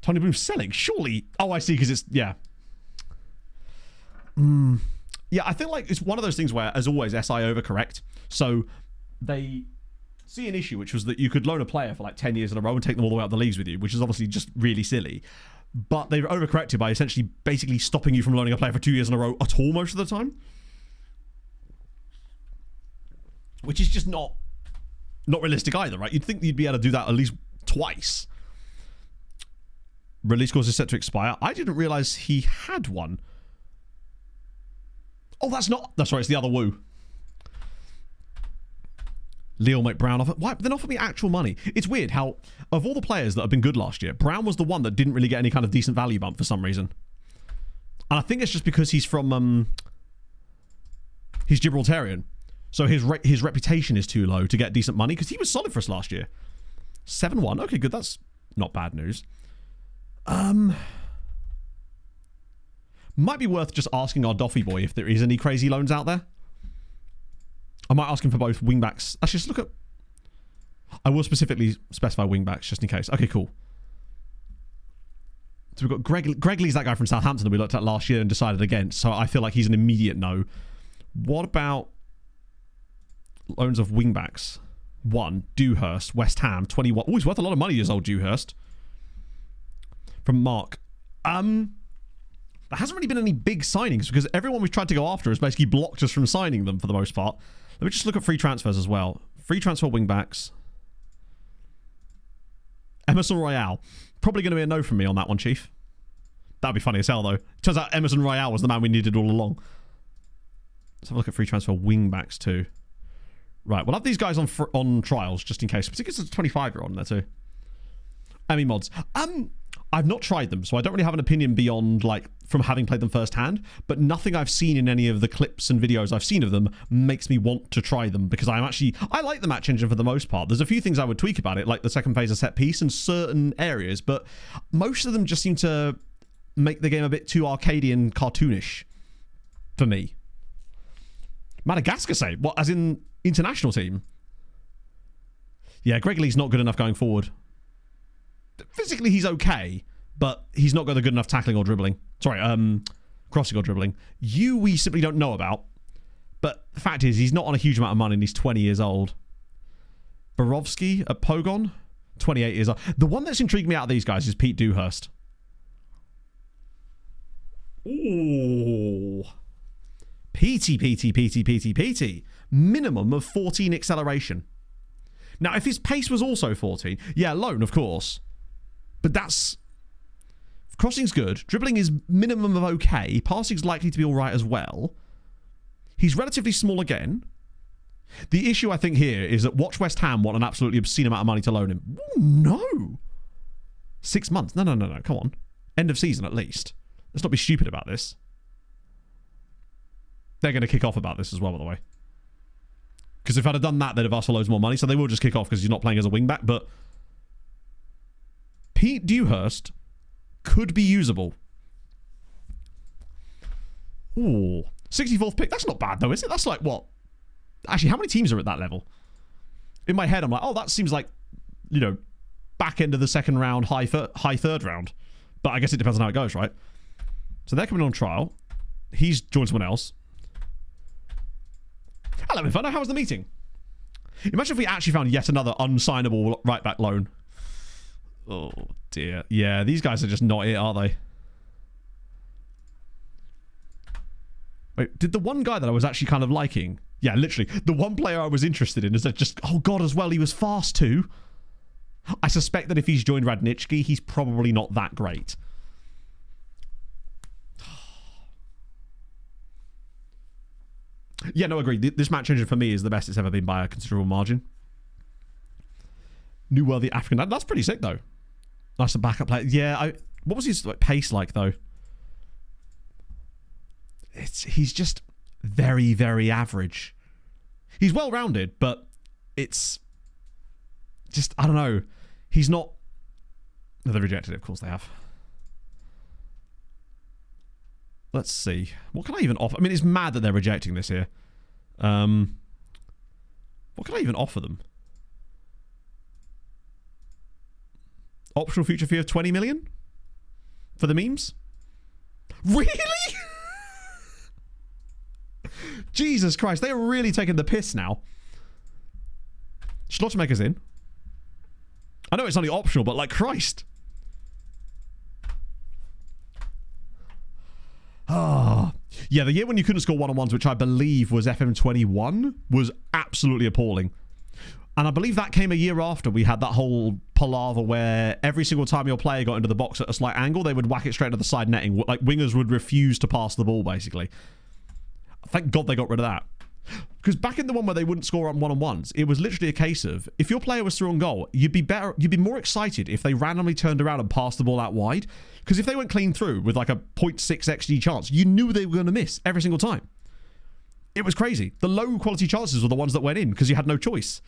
Tony Bloom selling, surely. Oh, I see, because it's, yeah. Yeah, I feel like it's one of those things where, as always, SI overcorrect. So they see an issue, which was that you could loan a player for like 10 years in a row and take them all the way up the leagues with you, which is obviously just really silly. But they've overcorrected by essentially basically stopping you from loaning a player for 2 years in a row at all most of the time. Which is just not realistic either, right? You'd think you'd be able to do that at least twice. Release clause is set to expire. I didn't realize he had one. Oh, that's right, it's the other Woo. Leo make Brown offer. Why? Then offer me actual money. It's weird how, of all the players that have been good last year, Brown was the one that didn't really get any kind of decent value bump for some reason. And I think it's just because he's from, he's Gibraltarian. So his reputation is too low to get decent money, because he was solid for us last year. 7-1. Okay, good. That's not bad news. Might be worth just asking our Doffy boy if there is any crazy loans out there. I might ask him for both wingbacks. Actually, just look at... I will specifically specify wingbacks just in case. Okay, cool. So we've got Greg Lee's that guy from Southampton that we looked at last year and decided against. So I feel like he's an immediate no. What about loans of wingbacks? 1, Dewhurst, West Ham, 21. Oh, he's worth a lot of money, this old Dewhurst. From Mark. There hasn't really been any big signings because everyone we've tried to go after has basically blocked us from signing them for the most part. Let me just look at free transfers as well. Free transfer wingbacks. Emerson Royale. Probably going to be a no from me on that one, Chief. That'd be funny as hell, though. Turns out Emerson Royale was the man we needed all along. Let's have a look at free transfer wingbacks too. Right, we'll have these guys on trials just in case. Particularly it's a 25-year-old in there too. Emmy mods. I've not tried them, so I don't really have an opinion beyond, like, from having played them firsthand, but nothing I've seen in any of the clips and videos I've seen of them makes me want to try them, because I like the match engine for the most part. There's a few things I would tweak about it, like the second phase of set piece and certain areas, but most of them just seem to make the game a bit too arcadey and cartoonish for me. Madagascar say? What, as in international team? Yeah, Greg Lee's not good enough going forward. Physically, he's okay, but he's not got the good enough tackling or dribbling. Sorry, crossing or dribbling. We simply don't know about. But the fact is, he's not on a huge amount of money and he's 20 years old. Borowski at Pogon, 28 years old. The one that's intrigued me out of these guys is Pete Dewhurst. Ooh. PT. Minimum of 14 acceleration. Now, if his pace was also 14, yeah, loan, of course. But that's... Crossing's good. Dribbling is minimum of okay. Passing's likely to be all right as well. He's relatively small again. The issue, I think, here is that watch West Ham want an absolutely obscene amount of money to loan him. Ooh, no. 6 months. No. Come on. End of season, at least. Let's not be stupid about this. They're going to kick off about this as well, by the way. Because if I'd have done that, they'd have asked for loads more money. So they will just kick off because he's not playing as a wing-back. But Pete Dewhurst could be usable. Ooh. 64th pick. That's not bad, though, is it? That's like, what? Actually, how many teams are at that level? In my head, I'm like, oh, that seems like, you know, back end of the second round, high third round. But I guess it depends on how it goes, right? So they're coming on trial. He's joined someone else. Hello, Inferno. How was the meeting? Imagine if we actually found yet another unsignable right-back loan. Oh, dear. Yeah, these guys are just not it, are they? Wait, did the one guy that I was actually kind of liking... Yeah, literally. The one player I was interested in is that just... Oh, God, as well, he was fast, too. I suspect that if he's joined Radnički, he's probably not that great. Yeah, no, agreed. This match engine for me is the best it's ever been by a considerable margin. New worthy African. That's pretty sick, though. Nice to backup player. Yeah, what was his pace like, though? He's just very, very average. He's well-rounded, but it's just, I don't know. He's not... No, they rejected it, of course they have. Let's see. What can I even offer? I mean, it's mad that they're rejecting this here. What can I even offer them? Optional future fee of 20 million? For the memes? Really? Jesus Christ, they're really taking the piss now. Schlottermaker's in. I know it's only optional, but like Christ. Ah, yeah, the year when you couldn't score one-on-ones, which I believe was FM21, was absolutely appalling. And I believe that came a year after we had that whole palaver where every single time your player got into the box at a slight angle, they would whack it straight into the side netting. Like, wingers would refuse to pass the ball, basically. Thank God they got rid of that. Because back in the one where they wouldn't score on one-on-ones, it was literally a case of, if your player was through on goal, you'd be more excited if they randomly turned around and passed the ball out wide. Because if they went clean through with like a 0.6 XG chance, you knew they were going to miss every single time. It was crazy. The low quality chances were the ones that went in because you had no choice.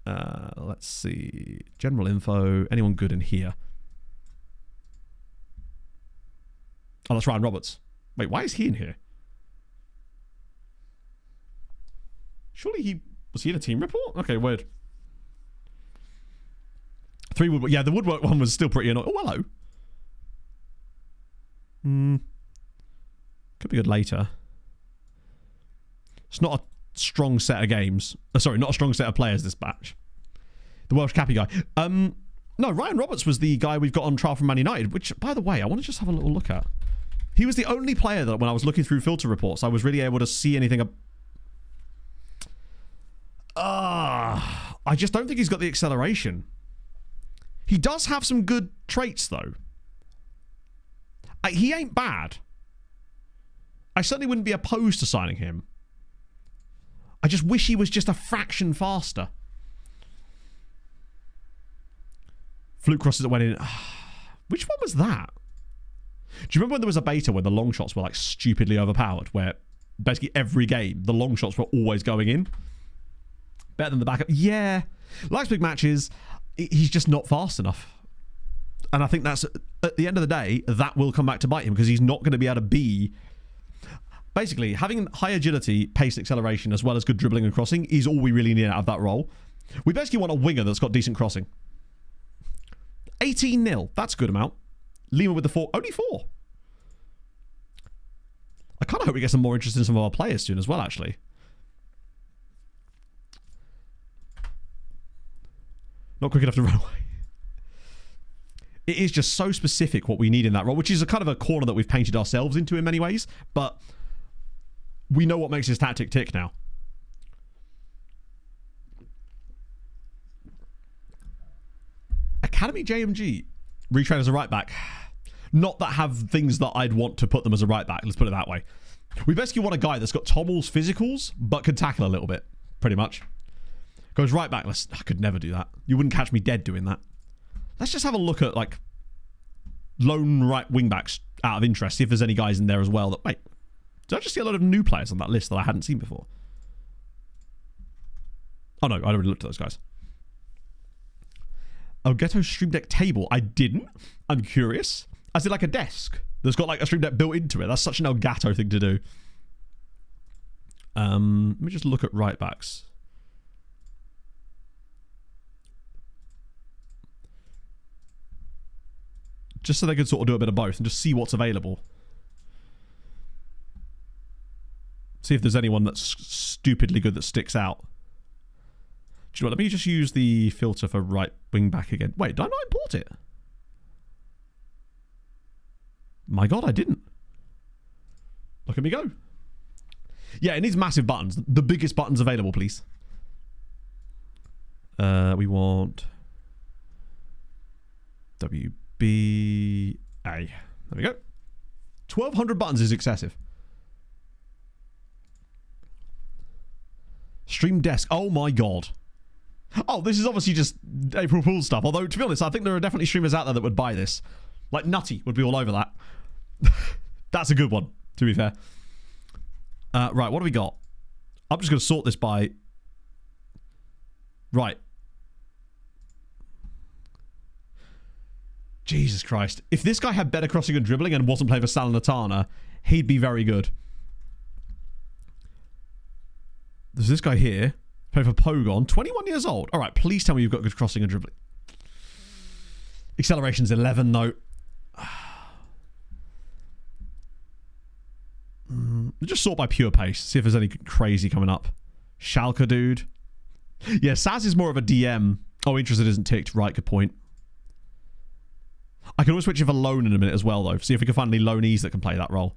Let's see. General info. Anyone good in here? Oh, that's Ryan Roberts. Wait, why is he in here? Surely was he in a team report? Okay, weird. 3 woodwork. Yeah, the woodwork one was still pretty annoying. Oh, hello. Could be good later. It's not a strong set of games. Sorry, not a strong set of players this batch. The Welsh Cappy guy. No, Ryan Roberts was the guy we've got on trial from Man United, which, by the way, I want to just have a little look at. He was the only player that when I was looking through filter reports, I was really able to see anything. I just don't think he's got the acceleration. He does have some good traits, though. He ain't bad. I certainly wouldn't be opposed to signing him. I just wish he was just a fraction faster. Fluke crosses that went in. Which one was that? Do you remember when there was a beta where the long shots were like stupidly overpowered? Where basically every game, the long shots were always going in? Better than the backup. Yeah. Likes big matches. He's just not fast enough. And I think that's, at the end of the day, that will come back to bite him because he's not going to be able to be... Basically, having high agility, pace, acceleration, as well as good dribbling and crossing is all we really need out of that role. We basically want a winger that's got decent crossing. 18-0. That's a good amount. Lima with the 4. Only 4. I kind of hope we get some more interest in some of our players soon as well, actually. Not quick enough to run away. It is just so specific what we need in that role, which is a kind of a corner that we've painted ourselves into in many ways, but we know what makes his tactic tick now. Academy JMG. Retrain as a right back. Not that have things that I'd want to put them as a right back. Let's put it that way. We basically want a guy that's got Tommel's physicals, but can tackle a little bit. Pretty much. Goes right back. I could never do that. You wouldn't catch me dead doing that. Let's just have a look at, like, lone right wing backs out of interest. See if there's any guys in there as well that... Wait. Did I just see a lot of new players on that list that I hadn't seen before? Oh, no. I already looked at those guys. Oh, Ghetto Stream Deck table. I didn't. I'm curious. As in, like, a desk that's got, like, a Stream Deck built into it. That's such an Elgato thing to do. Let me just look at right backs. Just so they could sort of do a bit of both and just see what's available. See if there's anyone that's stupidly good that sticks out. Do you know what? Let me just use the filter for right wing back again. Wait, did I not import it? My God, I didn't. Look at me go. Yeah, it needs massive buttons. The biggest buttons available, please. We want... WBA. There we go. 1,200 buttons is excessive. Stream Desk. Oh my God. Oh, this is obviously just April Fool's stuff. Although, to be honest, I think there are definitely streamers out there that would buy this. Like Nutty would be all over that. That's a good one, to be fair. Right, what do we got? I'm just going to sort this by... Right. Jesus Christ. If this guy had better crossing and dribbling and wasn't playing for Salernitana, he'd be very good. There's this guy here. Playing for Pogon. 21 years old. All right, please tell me you've got good crossing and dribbling. Acceleration's 11, though. Just sort by pure pace. See if there's any crazy coming up. Schalke dude. Yeah, Saz is more of a DM. Oh, interested isn't ticked. Right, good point. I can always switch it for loan in a minute as well, though. See if we can find any loanees that can play that role.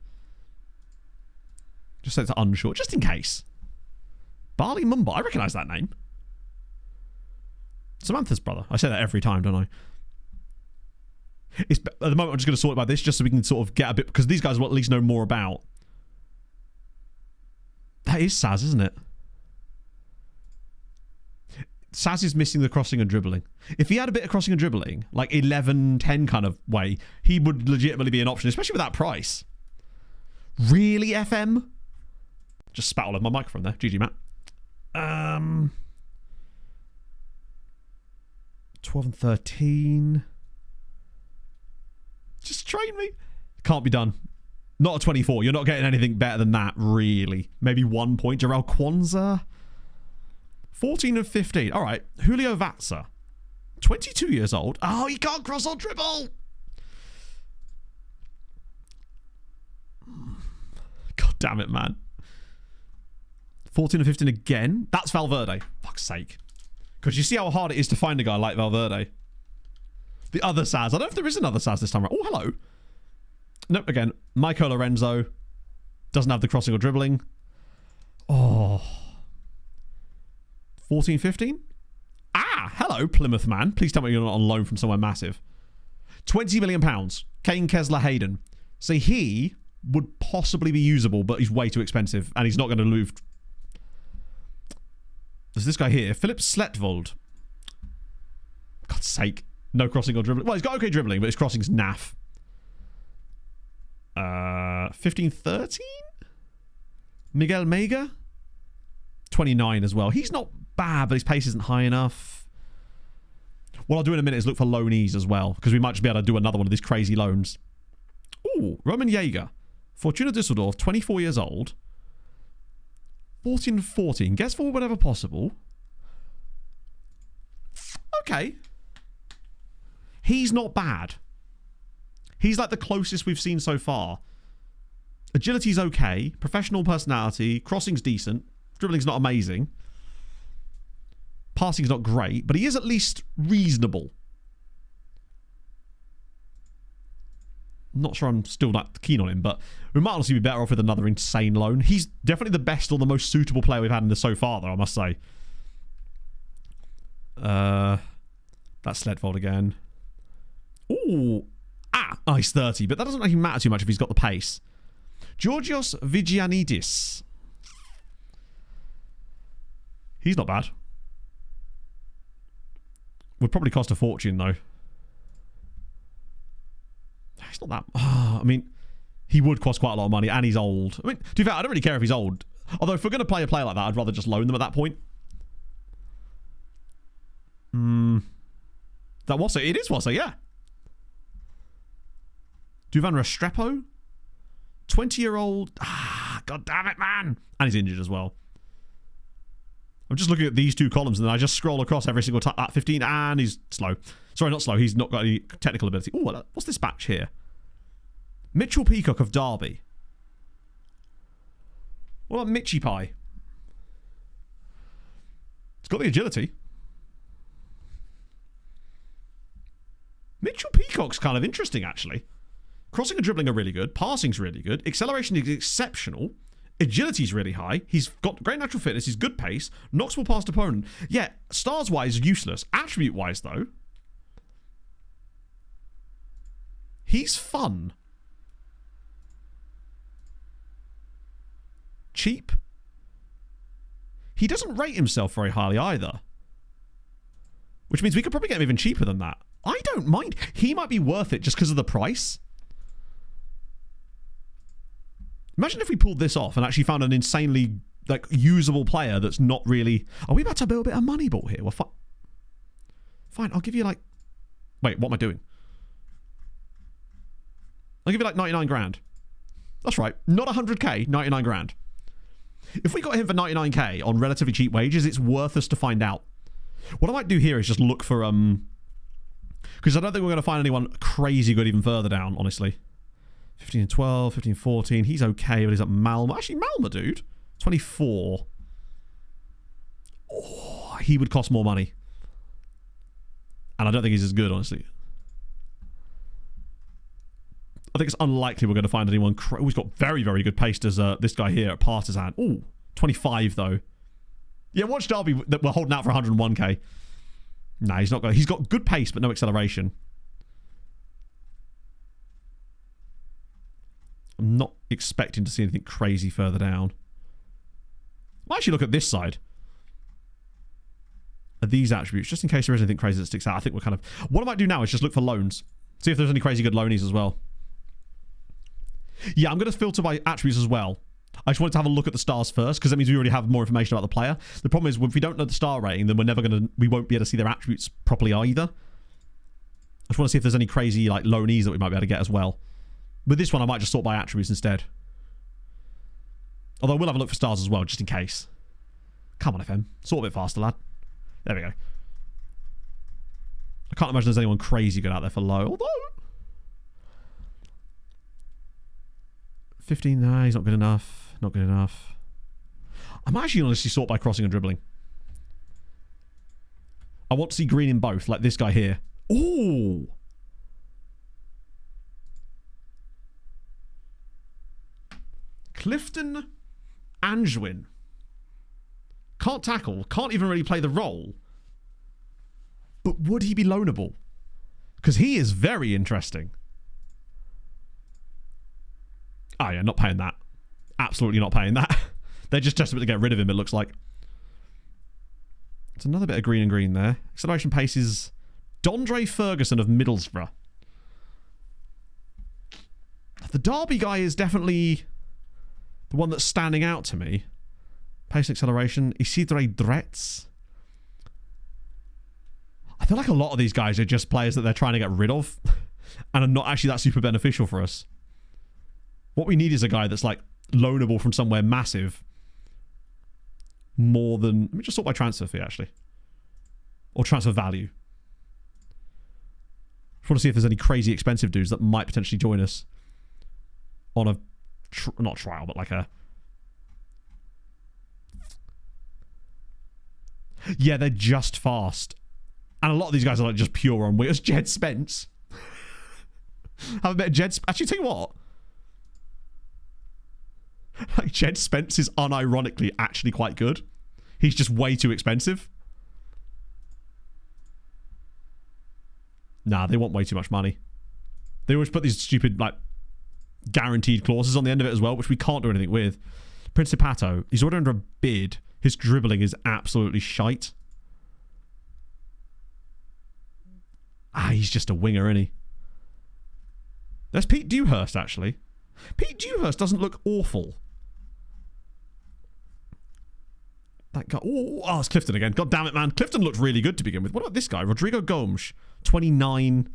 Just set it to unsure, just in case. Barley Mumba. I recognise that name. Samantha's brother. I say that every time, don't I? At the moment, I'm just going to sort it by this, just so we can sort of get a bit... Because these guys will at least know more about. That is Saz, isn't it? Saz is missing the crossing and dribbling. If he had a bit of crossing and dribbling, like 11-10 kind of way, he would legitimately be an option, especially with that price. Really, FM? Just spat all over my microphone there. GG, Matt. 12 and 13. Just train me. Can't be done. Not a 24. You're not getting anything better than that, really. Maybe 1 point. Jarrell Kwanzaa. 14 and 15. All right. Julio Vatsa. 22 years old. Oh, he can't cross or dribble. God damn it, man. 14 and 15 again. That's Valverde. Fuck's sake. Because you see how hard it is to find a guy like Valverde. The other Saz. I don't know if there is another Saz this time around. Oh, hello. Nope, again. Michael Lorenzo. Doesn't have the crossing or dribbling. Oh. 14, 15? Ah, hello, Plymouth man. Please tell me you're not on loan from somewhere massive. £20 million. Kane Kessler Hayden. So he would possibly be usable, but he's way too expensive, and he's not going to move. There's this guy here. Philip Sletvold. God's sake. No crossing or dribbling. Well, he's got okay dribbling, but his crossing's naff. 15, 13? Miguel Mega? 29 as well. He's not bad, but his pace isn't high enough. What I'll do in a minute is look for loanees as well, because we might just be able to do another one of these crazy loans. Ooh, Roman Jaeger. Fortuna Düsseldorf, 24 years old. 14 and 14. Gets forward whenever possible. okay. He's not bad. He's like the closest we've seen so far. Agility's okay. Professional personality. Crossing's decent. Dribbling's not amazing. Passing's not great, but he is at least reasonable. Not sure I'm still that keen on him, but we might honestly be better off with another insane loan. He's definitely the best or the most suitable player we've had in this so far, though, I must say. That's Sledfold again. Ooh. He's 30, but that doesn't actually matter too much if he's got the pace. Georgios Vigianidis. He's not bad. Would probably cost a fortune, though. It's not that... I mean, he would cost quite a lot of money, and he's old. I mean, to be fair, I don't really care if he's old. Although, if we're going to play a player like that, I'd rather just loan them at that point. That was it. It is Wassa, yeah. Duvan Restrepo? 20-year-old... God damn it, man! And he's injured as well. I'm just looking at these two columns, and then I just scroll across every single time. 15, and he's slow. Sorry, not slow. He's not got any technical ability. Oh, what's this batch here? Mitchell Peacock of Derby. What about Mitchy Pie? It's got the agility. Mitchell Peacock's kind of interesting, actually. Crossing and dribbling are really good. Passing's really good. Acceleration is exceptional. Agility's really high. He's got great natural fitness. He's good pace. Knocks will past opponent. Yeah, stars-wise, useless. Attribute-wise, though, he's fun. Cheap. He doesn't rate himself very highly either. Which means we could probably get him even cheaper than that. I don't mind. He might be worth it just because of the price. Imagine if we pulled this off and actually found an insanely usable player that's not really... Are we about to build a bit of Moneyball here? Well, fine, I'll give you Wait, what am I doing? I'll give you 99 grand. That's right. Not 100k, 99 grand. If we got him for 99k on relatively cheap wages, it's worth us to find out. What I might do here is just look for... Because I don't think we're going to find anyone crazy good even further down, honestly. 15 and 12, 15 and 14. He's okay, but he's at Malmo. Actually, Malmo, dude. 24. Oh, he would cost more money. And I don't think he's as good, honestly. I think it's unlikely we're going to find anyone... Who's got very, very good pace as this guy here at Partisan. Ooh, 25, though. Yeah, watch Derby that we're holding out for 101k. Nah, he's not got... He's got good pace, but no acceleration. I'm not expecting to see anything crazy further down. I'll actually look at this side. Are these attributes, just in case there is anything crazy that sticks out. I think we're kind of... What I might do now is just look for loans. See if there's any crazy good loanies as well. Yeah, I'm going to filter by attributes as well. I just wanted to have a look at the stars first, because that means we already have more information about the player. The problem is, if we don't know the star rating, then we won't be able to see their attributes properly either. I just want to see if there's any crazy loanees that we might be able to get as well. With this one, I might just sort by attributes instead. Although we'll have a look for stars as well, just in case. Come on, FM. Sort a bit faster, lad. There we go. I can't imagine there's anyone crazy good out there for low. Although... 15, no, he's not good enough. Not good enough. I might actually honestly sort by crossing and dribbling. I want to see green in both, like this guy here. Ooh! Clifton Angewin. Can't tackle. Can't even really play the role. But would he be loanable? Because he is very interesting. Oh yeah, not paying that. Absolutely not paying that. They're just desperate to get rid of him, it looks like. It's another bit of green and green there. Acceleration pace is Dondre Ferguson of Middlesbrough. The Derby guy is definitely the one that's standing out to me. Pace and acceleration. Isidre Dretz. I feel like a lot of these guys are just players that they're trying to get rid of and are not actually that super beneficial for us. What we need is a guy that's loanable from somewhere massive. More than... Let me just sort by transfer fee, actually. Or transfer value. Just want to see if there's any crazy expensive dudes that might potentially join us on a not trial, but like a. Yeah, they're just fast, and a lot of these guys are like just pure on wheels. Jed Spence. Haven't met Jed. Actually, tell you what. Like Jed Spence is unironically actually quite good. He's just way too expensive. Nah, they want way too much money. They always put these stupid, like, guaranteed clauses on the end of it as well, which we can't do anything with. Principato, he's already under a bid. His dribbling is absolutely shite. He's just a winger, isn't he? There's Pete Dewhurst, actually. Pete Dewhurst doesn't look awful. That guy. Oh, it's Clifton again. God damn it, man. Clifton looked really good to begin with. What about this guy? Rodrigo Gomes, 29.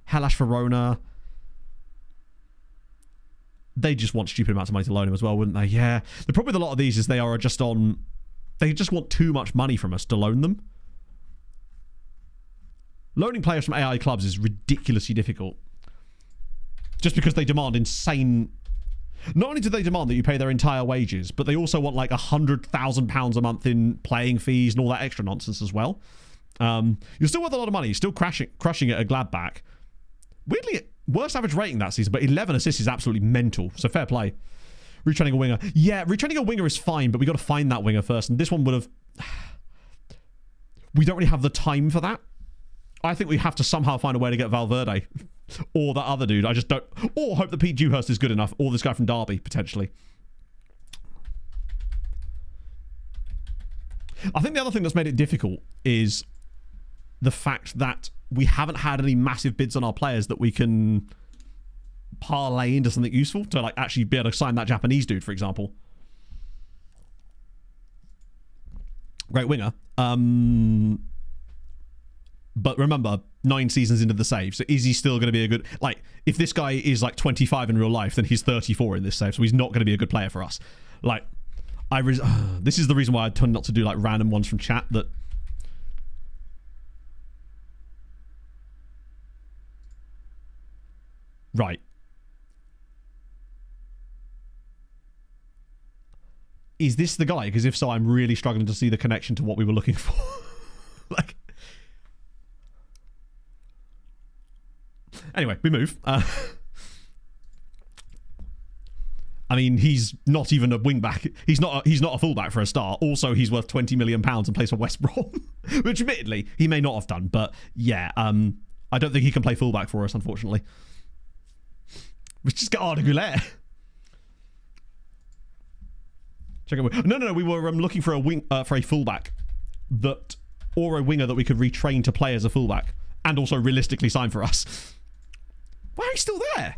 Hellas Verona. They just want stupid amounts of money to loan him as well, wouldn't they? Yeah. The problem with a lot of these is they are just on... They just want too much money from us to loan them. Loaning players from AI clubs is ridiculously difficult. Just because they demand insane... Not only do they demand that you pay their entire wages, but they also want like £100,000 a month in playing fees and all that extra nonsense as well. You're still worth a lot of money. You're still crushing it at Gladbach. Weirdly, worst average rating that season, but 11 assists is absolutely mental. So fair play. Retraining a winger. Yeah, retraining a winger is fine, but we got to find that winger first. And this one would have... We don't really have the time for that. I think we have to somehow find a way to get Valverde. Or that other dude. I just don't... Or hope that Pete Dewhurst is good enough. Or this guy from Derby, potentially. I think the other thing that's made it difficult is the fact that we haven't had any massive bids on our players that we can parlay into something useful to like actually be able to sign that Japanese dude, for example. Great winger. But remember, 9 seasons into the save. So is he still going to be a good... Like, if this guy is like 25 in real life, then he's 34 in this save. So he's not going to be a good player for us. Like, this is the reason why I tend not to do like random ones from chat that... Right. Is this the guy? Because if so, I'm really struggling to see the connection to what we were looking for. Like... Anyway, we move. I mean, he's not even a wing-back. He's not a full-back for a start. Also, he's worth £20 million and plays for West Brom. Which, admittedly, he may not have done. But, yeah, I don't think he can play full-back for us, unfortunately. We just got Arda Güler. No. We were looking for a full-back. Or a winger that we could retrain to play as a full-back. And also realistically sign for us. Why are he still there?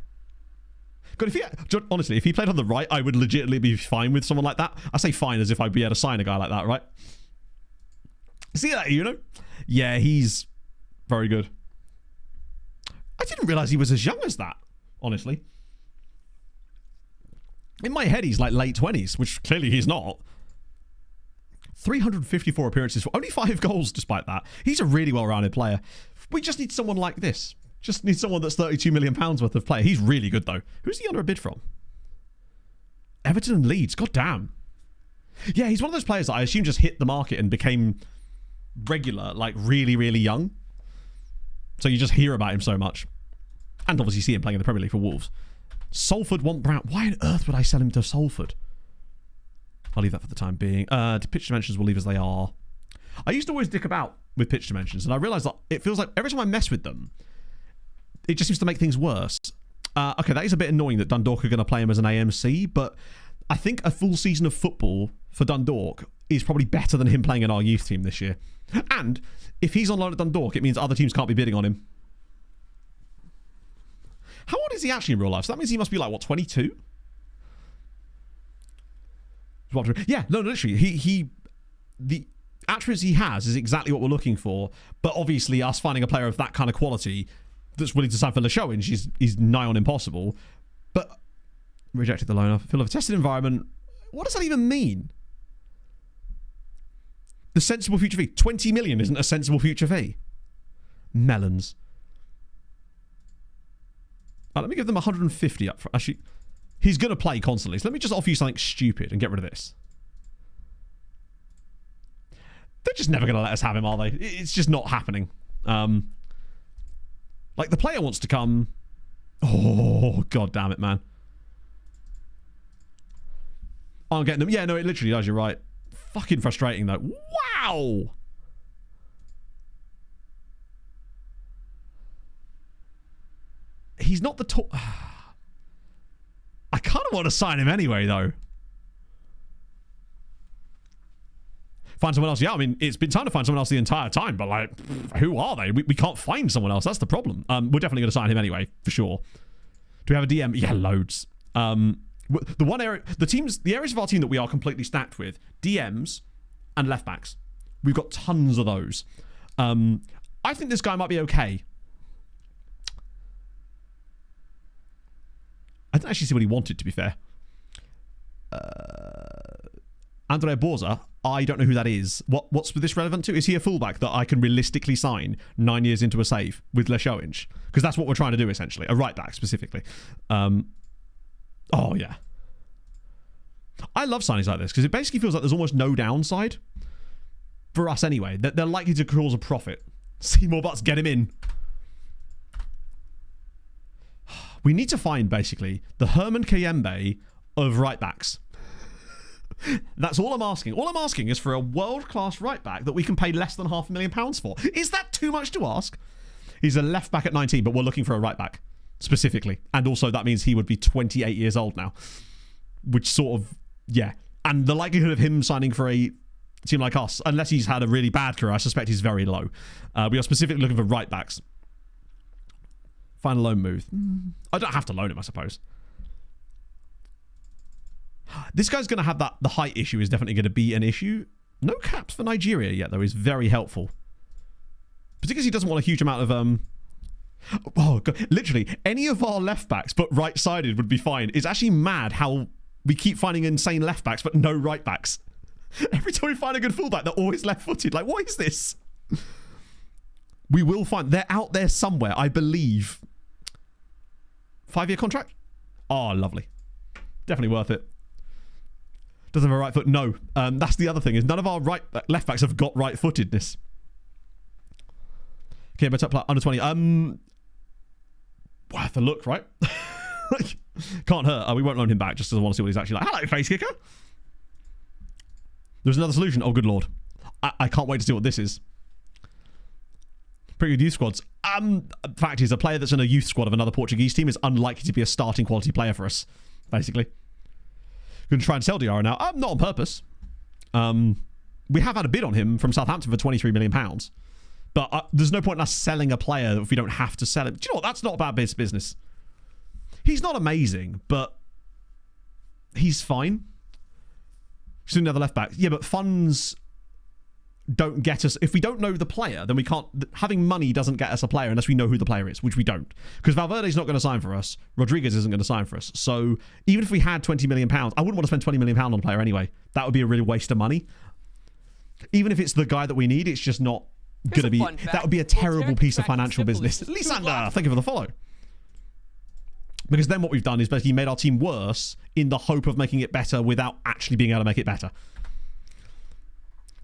God, honestly, if he played on the right, I would legitimately be fine with someone like that. I say fine as if I'd be able to sign a guy like that, right? See that, you know? Yeah, he's very good. I didn't realise he was as young as that, honestly. In my head, he's like late 20s, which clearly he's not. 354 appearances for only 5 goals despite that. He's a really well-rounded player. We just need someone like this. Just need someone that's £32 million worth of player. He's really good, though. Who's he under a bid from? Everton and Leeds. God damn. Yeah, he's one of those players that I assume just hit the market and became regular, like really, really young. So you just hear about him so much. And obviously see him playing in the Premier League for Wolves. Salford want Brown. Why on earth would I sell him to Salford? I'll leave that for the time being. Pitch dimensions we'll leave as they are. I used to always dick about with pitch dimensions, and I realised that it feels like every time I mess with them, it just seems to make things worse. Okay, that is a bit annoying that Dundalk are going to play him as an AMC, but I think a full season of football for Dundalk is probably better than him playing in our youth team this year. And if he's on loan at Dundalk, it means other teams can't be bidding on him. How old is he actually in real life? So that means he must be like, what, 22? Yeah, no, literally. The attributes he has is exactly what we're looking for, but obviously us finding a player of that kind of quality that's willing to sign for Leixões is nigh on impossible. But rejected the loan offer. Fill of a tested environment. What does that even mean? The sensible future fee. 20 million isn't a sensible future fee. Melons. Let me give them 150 up front. Actually, he's going to play constantly. So let me just offer you something stupid and get rid of this. They're just never going to let us have him, are they? It's just not happening. Like, the player wants to come. Oh, god damn it, man. I'm getting them. Yeah, no, it literally does. You're right. Fucking frustrating, though. Wow! He's not the top. I kind of want to sign him anyway, though. Find someone else. Yeah, I mean, it's been time to find someone else the entire time, but, like, who are they? We can't find someone else. That's the problem. We're definitely going to sign him anyway, for sure. Do we have a DM? Yeah, loads. The one area, the areas of our team that we are completely stacked with, DMs and left backs. We've got tons of those. I think this guy might be okay. I didn't actually see what he wanted, to be fair. Andrea Borza, I don't know who that is. What's this relevant to? Is he a fullback that I can realistically sign 9 years into a save with Leixões? Because that's what we're trying to do, essentially. A right back, specifically. Oh, yeah. I love signings like this, because it basically feels like there's almost no downside. For us, anyway. They're likely to cause a profit. See more butts, get him in. We need to find, basically, the Herman Kayembe of right backs. That's all I'm asking. All I'm asking is for a world-class right back that we can pay less than £500,000 for. Is that too much to ask? He's a left back at 19, but we're looking for a right back, specifically. And also that means he would be 28 years old now. Which sort of, yeah. And the likelihood of him signing for a team like us, unless he's had a really bad career, I suspect he's very low. We are specifically looking for right backs. Find a loan move. I don't have to loan him, I suppose. This guy's going to have that. The height issue is definitely going to be an issue. No caps for Nigeria yet, though, is very helpful. Particularly because he doesn't want a huge amount of... Oh, God. Literally, any of our left backs but right-sided would be fine. It's actually mad how we keep finding insane left backs but no right backs. Every time we find a good fullback, they're always left-footed. Like, what is this? We will find... They're out there somewhere, I believe. 5-year contract? Oh, lovely. Definitely worth it. Doesn't have a right foot? No. That's the other thing, is none of our left backs have got right-footedness. Okay, but top under 20. Worth a look, right? Can't hurt. We won't loan him back just because I want to see what he's actually like. Hello, face kicker. There's another solution. Oh, good lord. I can't wait to see what this is. Pretty good youth squads. Fact is, a player that's in a youth squad of another Portuguese team is unlikely to be a starting quality player for us, basically. Going to try and sell Diarra now. Not on purpose. We have had a bid on him from Southampton for £23 million. But there's no point in us selling a player if we don't have to sell him. Do you know what? That's not bad business. He's not amazing, but he's fine. Just another left back. Yeah, but funds don't get us. If we don't know the player, then we can't. Having money doesn't get us a player unless we know who the player is, which we don't. Because Valverde's not going to sign for us. Rodriguez isn't going to sign for us. So even if we had £20 million, I wouldn't want to spend £20 million on a player anyway. That would be a really waste of money. Even if it's the guy that we need, it's just not going to be. That would be a terrible piece of financial business. Lisander, thank you for the follow. Because then what we've done is basically made our team worse in the hope of making it better without actually being able to make it better.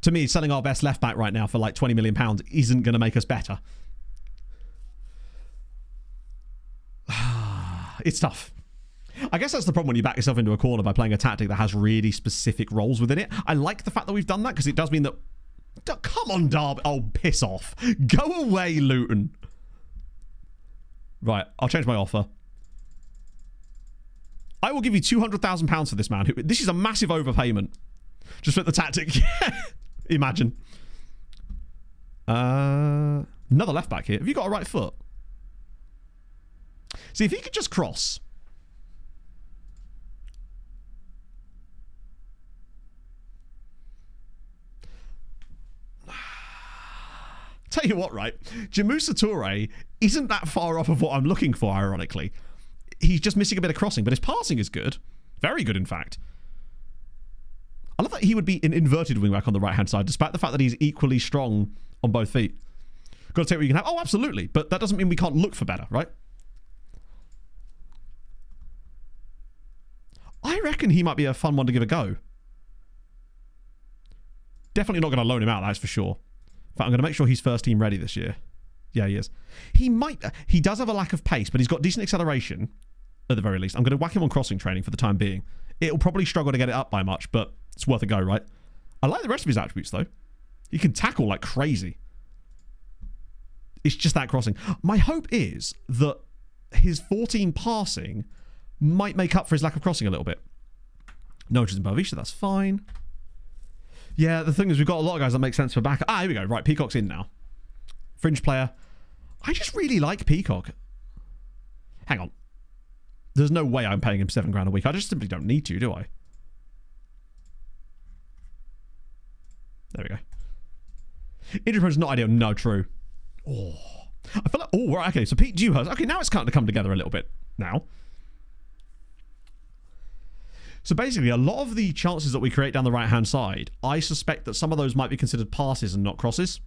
To me, selling our best left back right now for like £20 million isn't going to make us better. It's tough. I guess that's the problem when you back yourself into a corner by playing a tactic that has really specific roles within it. I like the fact that we've done that because it does mean that... Come on, Derby. Oh, piss off. Go away, Luton. Right, I'll change my offer. I will give you £200,000 for this man. This is a massive overpayment. Just for the tactic. Imagine. Another left back here. Have you got a right foot? See, if he could just cross. Tell you what, right? Jamusa Toure isn't that far off of what I'm looking for, ironically. He's just missing a bit of crossing, but his passing is good. Very good, in fact. I love that he would be an inverted wingback on the right-hand side, despite the fact that he's equally strong on both feet. Got to take what you can have. Oh, absolutely. But that doesn't mean we can't look for better, right? I reckon he might be a fun one to give a go. Definitely not going to loan him out, that's for sure. In fact, I'm going to make sure he's first team ready this year. Yeah, he is. He does have a lack of pace, but he's got decent acceleration at the very least. I'm going to whack him on crossing training for the time being. It'll probably struggle to get it up by much, but it's worth a go, right? I like the rest of his attributes, though. He can tackle like crazy. It's just that crossing. My hope is that his 14 passing might make up for his lack of crossing a little bit. No interest in Boavisha, that's fine. Yeah, the thing is we've got a lot of guys that make sense for backup. Here we go. Right, Peacock's in now. Fringe player. I just really like Peacock. Hang on. There's no way I'm paying him £7 a week. I just simply don't need to, do I? There we go. Injury is not ideal. No, true. Oh, I feel like... Oh, right, okay. So Pete Dewhurst. Okay, now it's starting to come together a little bit now. So basically, a lot of the chances that we create down the right-hand side, I suspect that some of those might be considered passes and not crosses.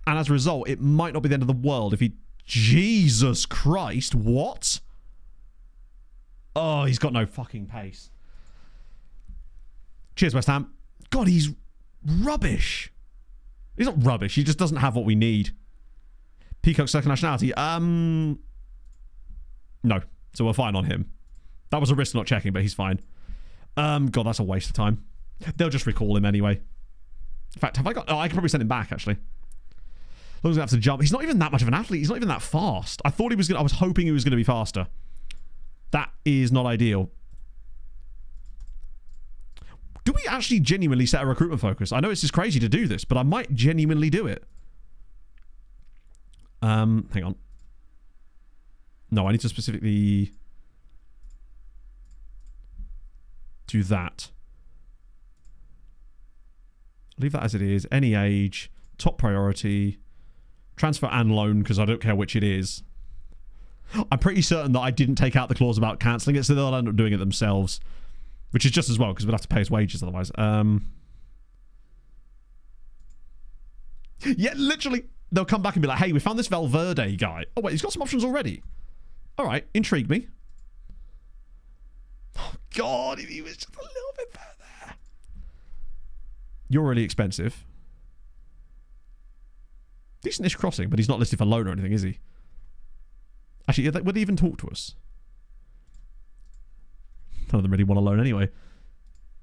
And as a result, it might not be the end of the world if he... Jesus Christ, what? Oh, he's got no fucking pace. Cheers, West Ham. God, he's rubbish. He's not rubbish. He just doesn't have what we need. Peacock's second nationality. No. So we're fine on him. That was a risk not checking, but he's fine. God, that's a waste of time. They'll just recall him anyway. In fact, have I got... Oh, I can probably send him back, actually. As long as I have to jump. He's not even that much of an athlete. He's not even that fast. I thought he was going to... I was hoping he was going to be faster. That is not ideal. Do we actually genuinely set a recruitment focus? I know it's just crazy to do this, but I might genuinely do it. Hang on. No, I need to specifically do that. Leave that as it is. Any age. Top priority. Transfer and loan, because I don't care which it is. I'm pretty certain that I didn't take out the clause about cancelling it, so they'll end up doing it themselves. Which is just as well, because we'll have to pay his wages otherwise. Yeah, literally. They'll come back and be like, hey, we found this Valverde guy. Oh, wait, he's got some options already. All right, intrigue me. Oh, God, if he was just a little bit better there. You're really expensive. Decent-ish crossing, but he's not listed for loan or anything, is he? Actually, would he even talk to us? None of them really want a loan anyway.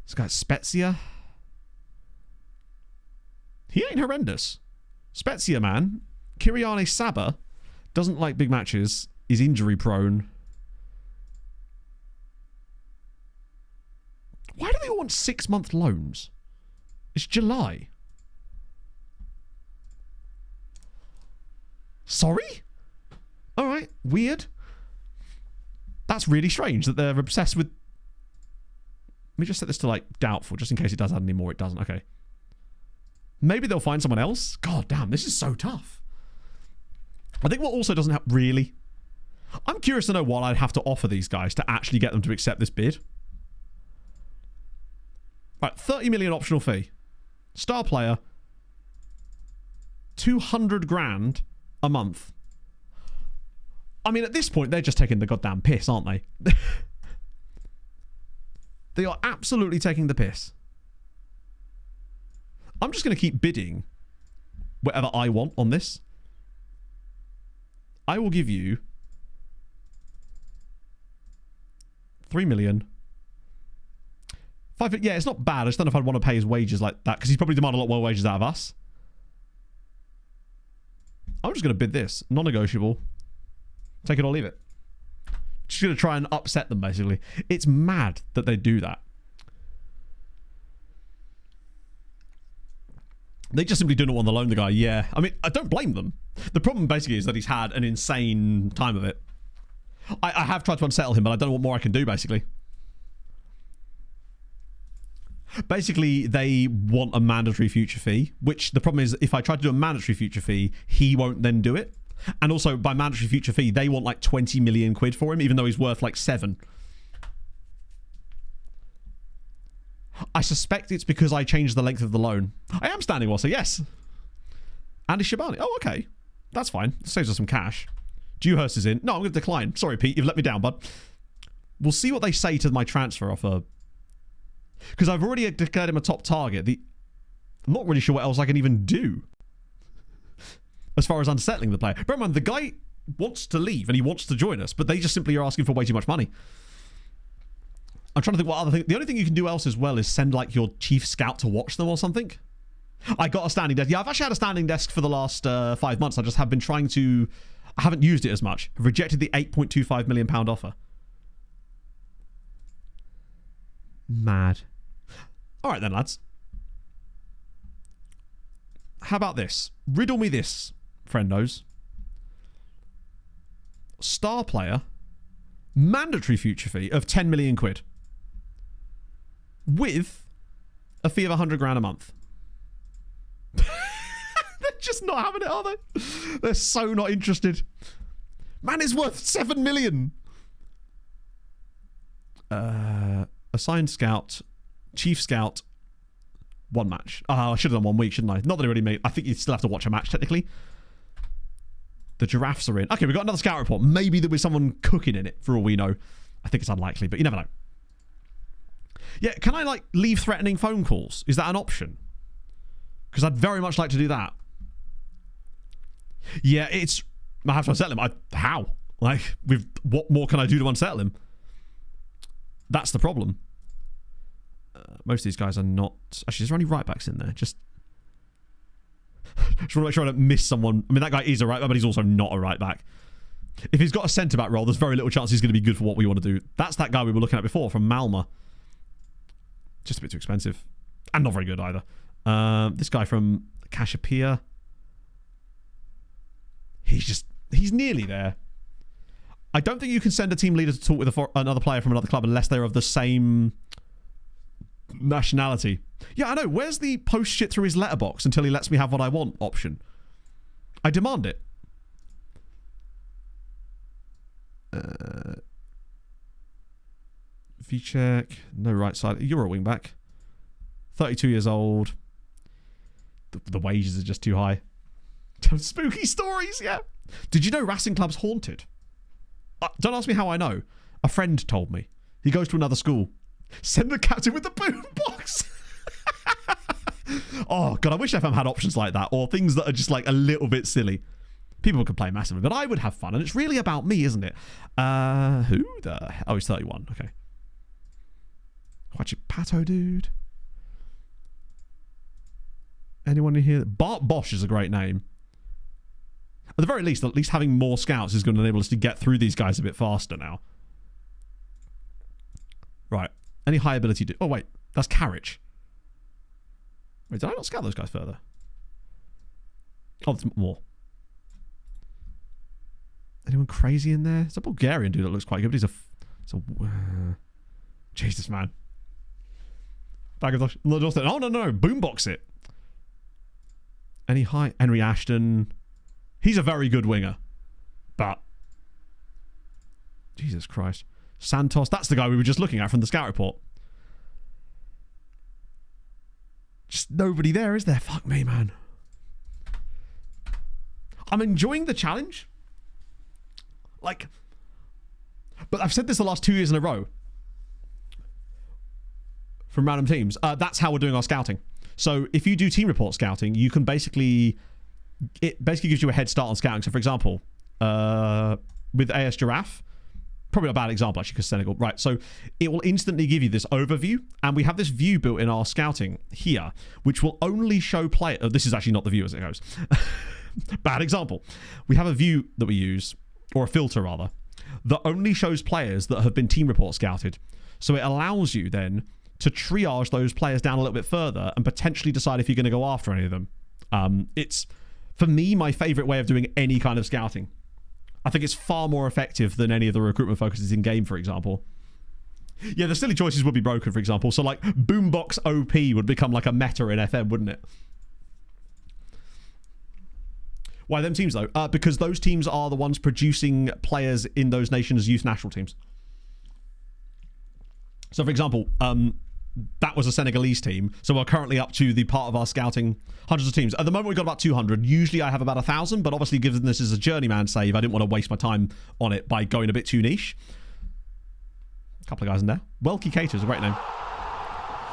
This guy, Spezia. He ain't horrendous. Spezia, man. Kiriane Saba doesn't like big matches. Is injury prone. Why do they all want 6-month loans? It's July. Sorry? Alright, weird. That's really strange that they're obsessed with... Let me just set this to, like, doubtful, just in case it does add any more. It doesn't. Okay. Maybe they'll find someone else. God damn, this is so tough. I think what also doesn't help, really... I'm curious to know what I'd have to offer these guys to actually get them to accept this bid. Right, 30 million optional fee. Star player. 200 grand a month. I mean, at this point, they're just taking the goddamn piss, aren't they? They are absolutely taking the piss. I'm just going to keep bidding whatever I want on this. I will give you 3 million. 5, yeah, it's not bad. I just don't know if I'd want to pay his wages like that, because he's probably demanding a lot more wages out of us. I'm just going to bid this. Non-negotiable. Take it or leave it. Just going to try and upset them, basically. It's mad that they do that. They just simply do not want to loan the guy. Yeah. I mean, I don't blame them. The problem, basically, is that he's had an insane time of it. I have tried to unsettle him, but I don't know what more I can do, basically. Basically, they want a mandatory future fee, which the problem is, if I try to do a mandatory future fee, he won't then do it. And also, by mandatory future fee, they want like 20 million quid for him, even though he's worth like 7. I suspect it's because I changed the length of the loan. I am standing also, yes. Andy Shabani. Oh, okay. That's fine. Saves us some cash. Dewhurst is in. No, I'm going to decline. Sorry, Pete. You've let me down, bud. We'll see what they say to my transfer offer. Because I've already declared him a top target. I'm not really sure what else I can even do as far as unsettling the player. Bear in mind, the guy wants to leave and he wants to join us, but they just simply are asking for way too much money. I'm trying to think what other thing. The only thing you can do else as well is send like your chief scout to watch them or something. I got a standing desk. Yeah, I've actually had a standing desk for the last 5 months. I just have been trying to... I haven't used it as much. I've rejected the £8.25 million offer. Mad. All right then, lads. How about this? Riddle me this, friendos. Star player, mandatory future fee of 10 million quid with a fee of 100 grand a month. They're just not having it, are they? They're so not interested. Man is worth 7 million. Assigned scout, chief scout, 1 match. Oh, I should have done 1 week, shouldn't I? Not that it really made... I think you still have to watch a match, technically. The giraffes are in. Okay, we've got another scout report. Maybe there was someone cooking in it, for all we know. I think it's unlikely, but you never know. Yeah, can I, like, leave threatening phone calls? Is that an option? Because I'd very much like to do that. Yeah, it's... I have to unsettle him. How? Like, what more can I do to unsettle him? That's the problem. Most of these guys are not... Actually, is there any right-backs in there? Just want to make sure I don't miss someone. I mean, that guy is a right-back, but he's also not a right-back. If he's got a centre-back role, there's very little chance he's going to be good for what we want to do. That's that guy we were looking at before from Malmö. Just a bit too expensive. And not very good either. This guy from Cassiopeia. He's nearly there. I don't think you can send a team leader to talk with another player from another club unless they're of the same nationality. Yeah, I know. Where's the post shit through his letterbox until he lets me have what I want option? I demand it. V-check. No right side. You're a wing back. 32 years old. The wages are just too high. Spooky stories, yeah. Did you know Racing Club's haunted? Don't ask me how I know. A friend told me. He goes to another school. Send the captain with the boombox. Oh, God, I wish FM had options like that, or things that are just like a little bit silly. People would complain massively, but I would have fun, and it's really about me, isn't it? Who the hell? Oh, he's 31. Okay. Watch it, Pato, dude. Anyone in here? Bart Bosch is a great name. At the very least, having more scouts is going to enable us to get through these guys a bit faster now. Right. Any high ability... Oh, wait. That's Carriage. Wait, did I not scout those guys further? Oh, there's more. Anyone crazy in there? It's a Bulgarian dude that looks quite good, but Jesus, man. Bag of... Oh, no. Boombox it. Any high... Henry Ashton... He's a very good winger. But... Jesus Christ. Santos. That's the guy we were just looking at from the scout report. Just nobody there, is there? Fuck me, man. I'm enjoying the challenge. Like... But I've said this the last 2 years in a row. From random teams. That's how we're doing our scouting. So if you do team report scouting, you can basically... It basically gives you a head start on scouting. So, for example, with AS Giraffe, probably not a bad example, actually, because Senegal. Right, so it will instantly give you this overview, and we have this view built in our scouting here, which will only show player... Oh, this is actually not the view as it goes. Bad example. We have a view that we use, or a filter, rather, that only shows players that have been team report scouted. So it allows you, then, to triage those players down a little bit further and potentially decide if you're going to go after any of them. It's... For me, my favourite way of doing any kind of scouting. I think it's far more effective than any of the recruitment focuses in game, for example. Yeah, the silly choices would be broken, for example. So, like, Boombox OP would become like a meta in FM, wouldn't it? Why them teams, though? Because those teams are the ones producing players in those nations' youth national teams. So, for example, that was a Senegalese team. So we're currently up to the part of our scouting hundreds of teams. At the moment, we've got about 200. Usually I have about 1,000, but obviously given this is a Journeyman save, I didn't want to waste my time on it by going a bit too niche. Couple of guys in there. Welky Cater is a great name.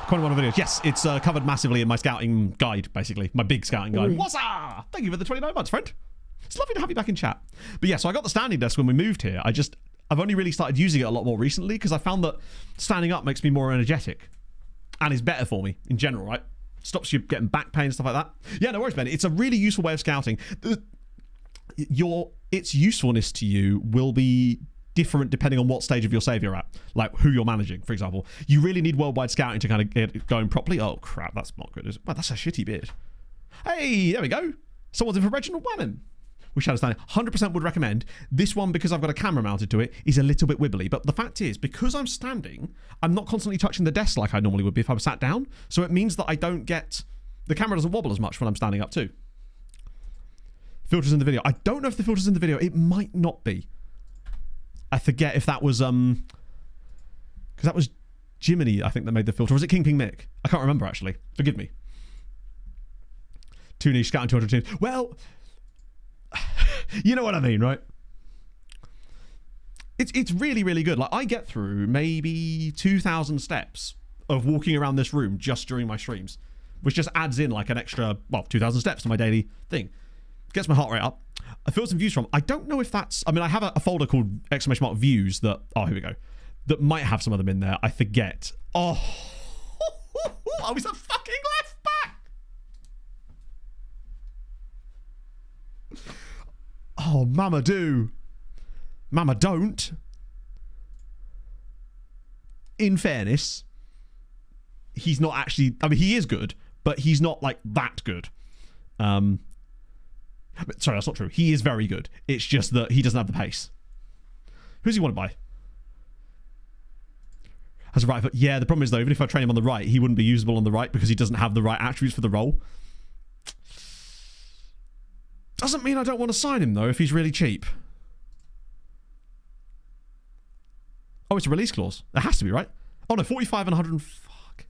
21 videos. Yes, it's covered massively in my scouting guide, basically. My big scouting guide. What's up? Thank you for the 29 months, friend. It's lovely to have you back in chat. But yeah, so I got the standing desk when we moved here. I've only really started using it a lot more recently because I found that standing up makes me more energetic and is better for me in general, right? Stops you getting back pain and stuff like that. Yeah, no worries, Ben. It's a really useful way of scouting. Its usefulness to you will be different depending on what stage of your save you're at, like who you're managing, for example. You really need worldwide scouting to kind of get it going properly. Oh crap, that's not good. Well, that's a shitty beard. Hey, there we go. Someone's in for Reginald Whammon. Wish I had standing. 100% would recommend. This one, because I've got a camera mounted to it, is a little bit wibbly. But the fact is, because I'm standing, I'm not constantly touching the desk like I normally would be if I was sat down. So it means that I don't get... The camera doesn't wobble as much when I'm standing up too. Filters in the video. I don't know if the filters in the video. It might not be. I forget if that was... Because that was Jiminy, I think, that made the filter. Or was it King Ping Mick? I can't remember, actually. Forgive me. 2 niche, scouting 200 teams. Well... You know what I mean, right? It's really, really good. Like, I get through maybe 2,000 steps of walking around this room just during my streams, which just adds in like an extra, 2,000 steps to my daily thing. Gets my heart rate up. I feel some views from. I don't know if that's... I mean, I have a folder called !views that... Oh, here we go. That might have some of them in there. I forget. Oh, I was a fucking left back. Oh, mama do. Mama don't. In fairness, he's not actually... I mean, he is good, but he's not, like, that good. Sorry, that's not true. He is very good. It's just that he doesn't have the pace. Who's he wanted by? Has a right foot. Yeah, the problem is, though, even if I train him on the right, he wouldn't be usable on the right because he doesn't have the right attributes for the role. Doesn't mean I don't want to sign him, though, if he's really cheap. Oh, it's a release clause. It has to be, right? Oh, no, 45 and 100. Fuck.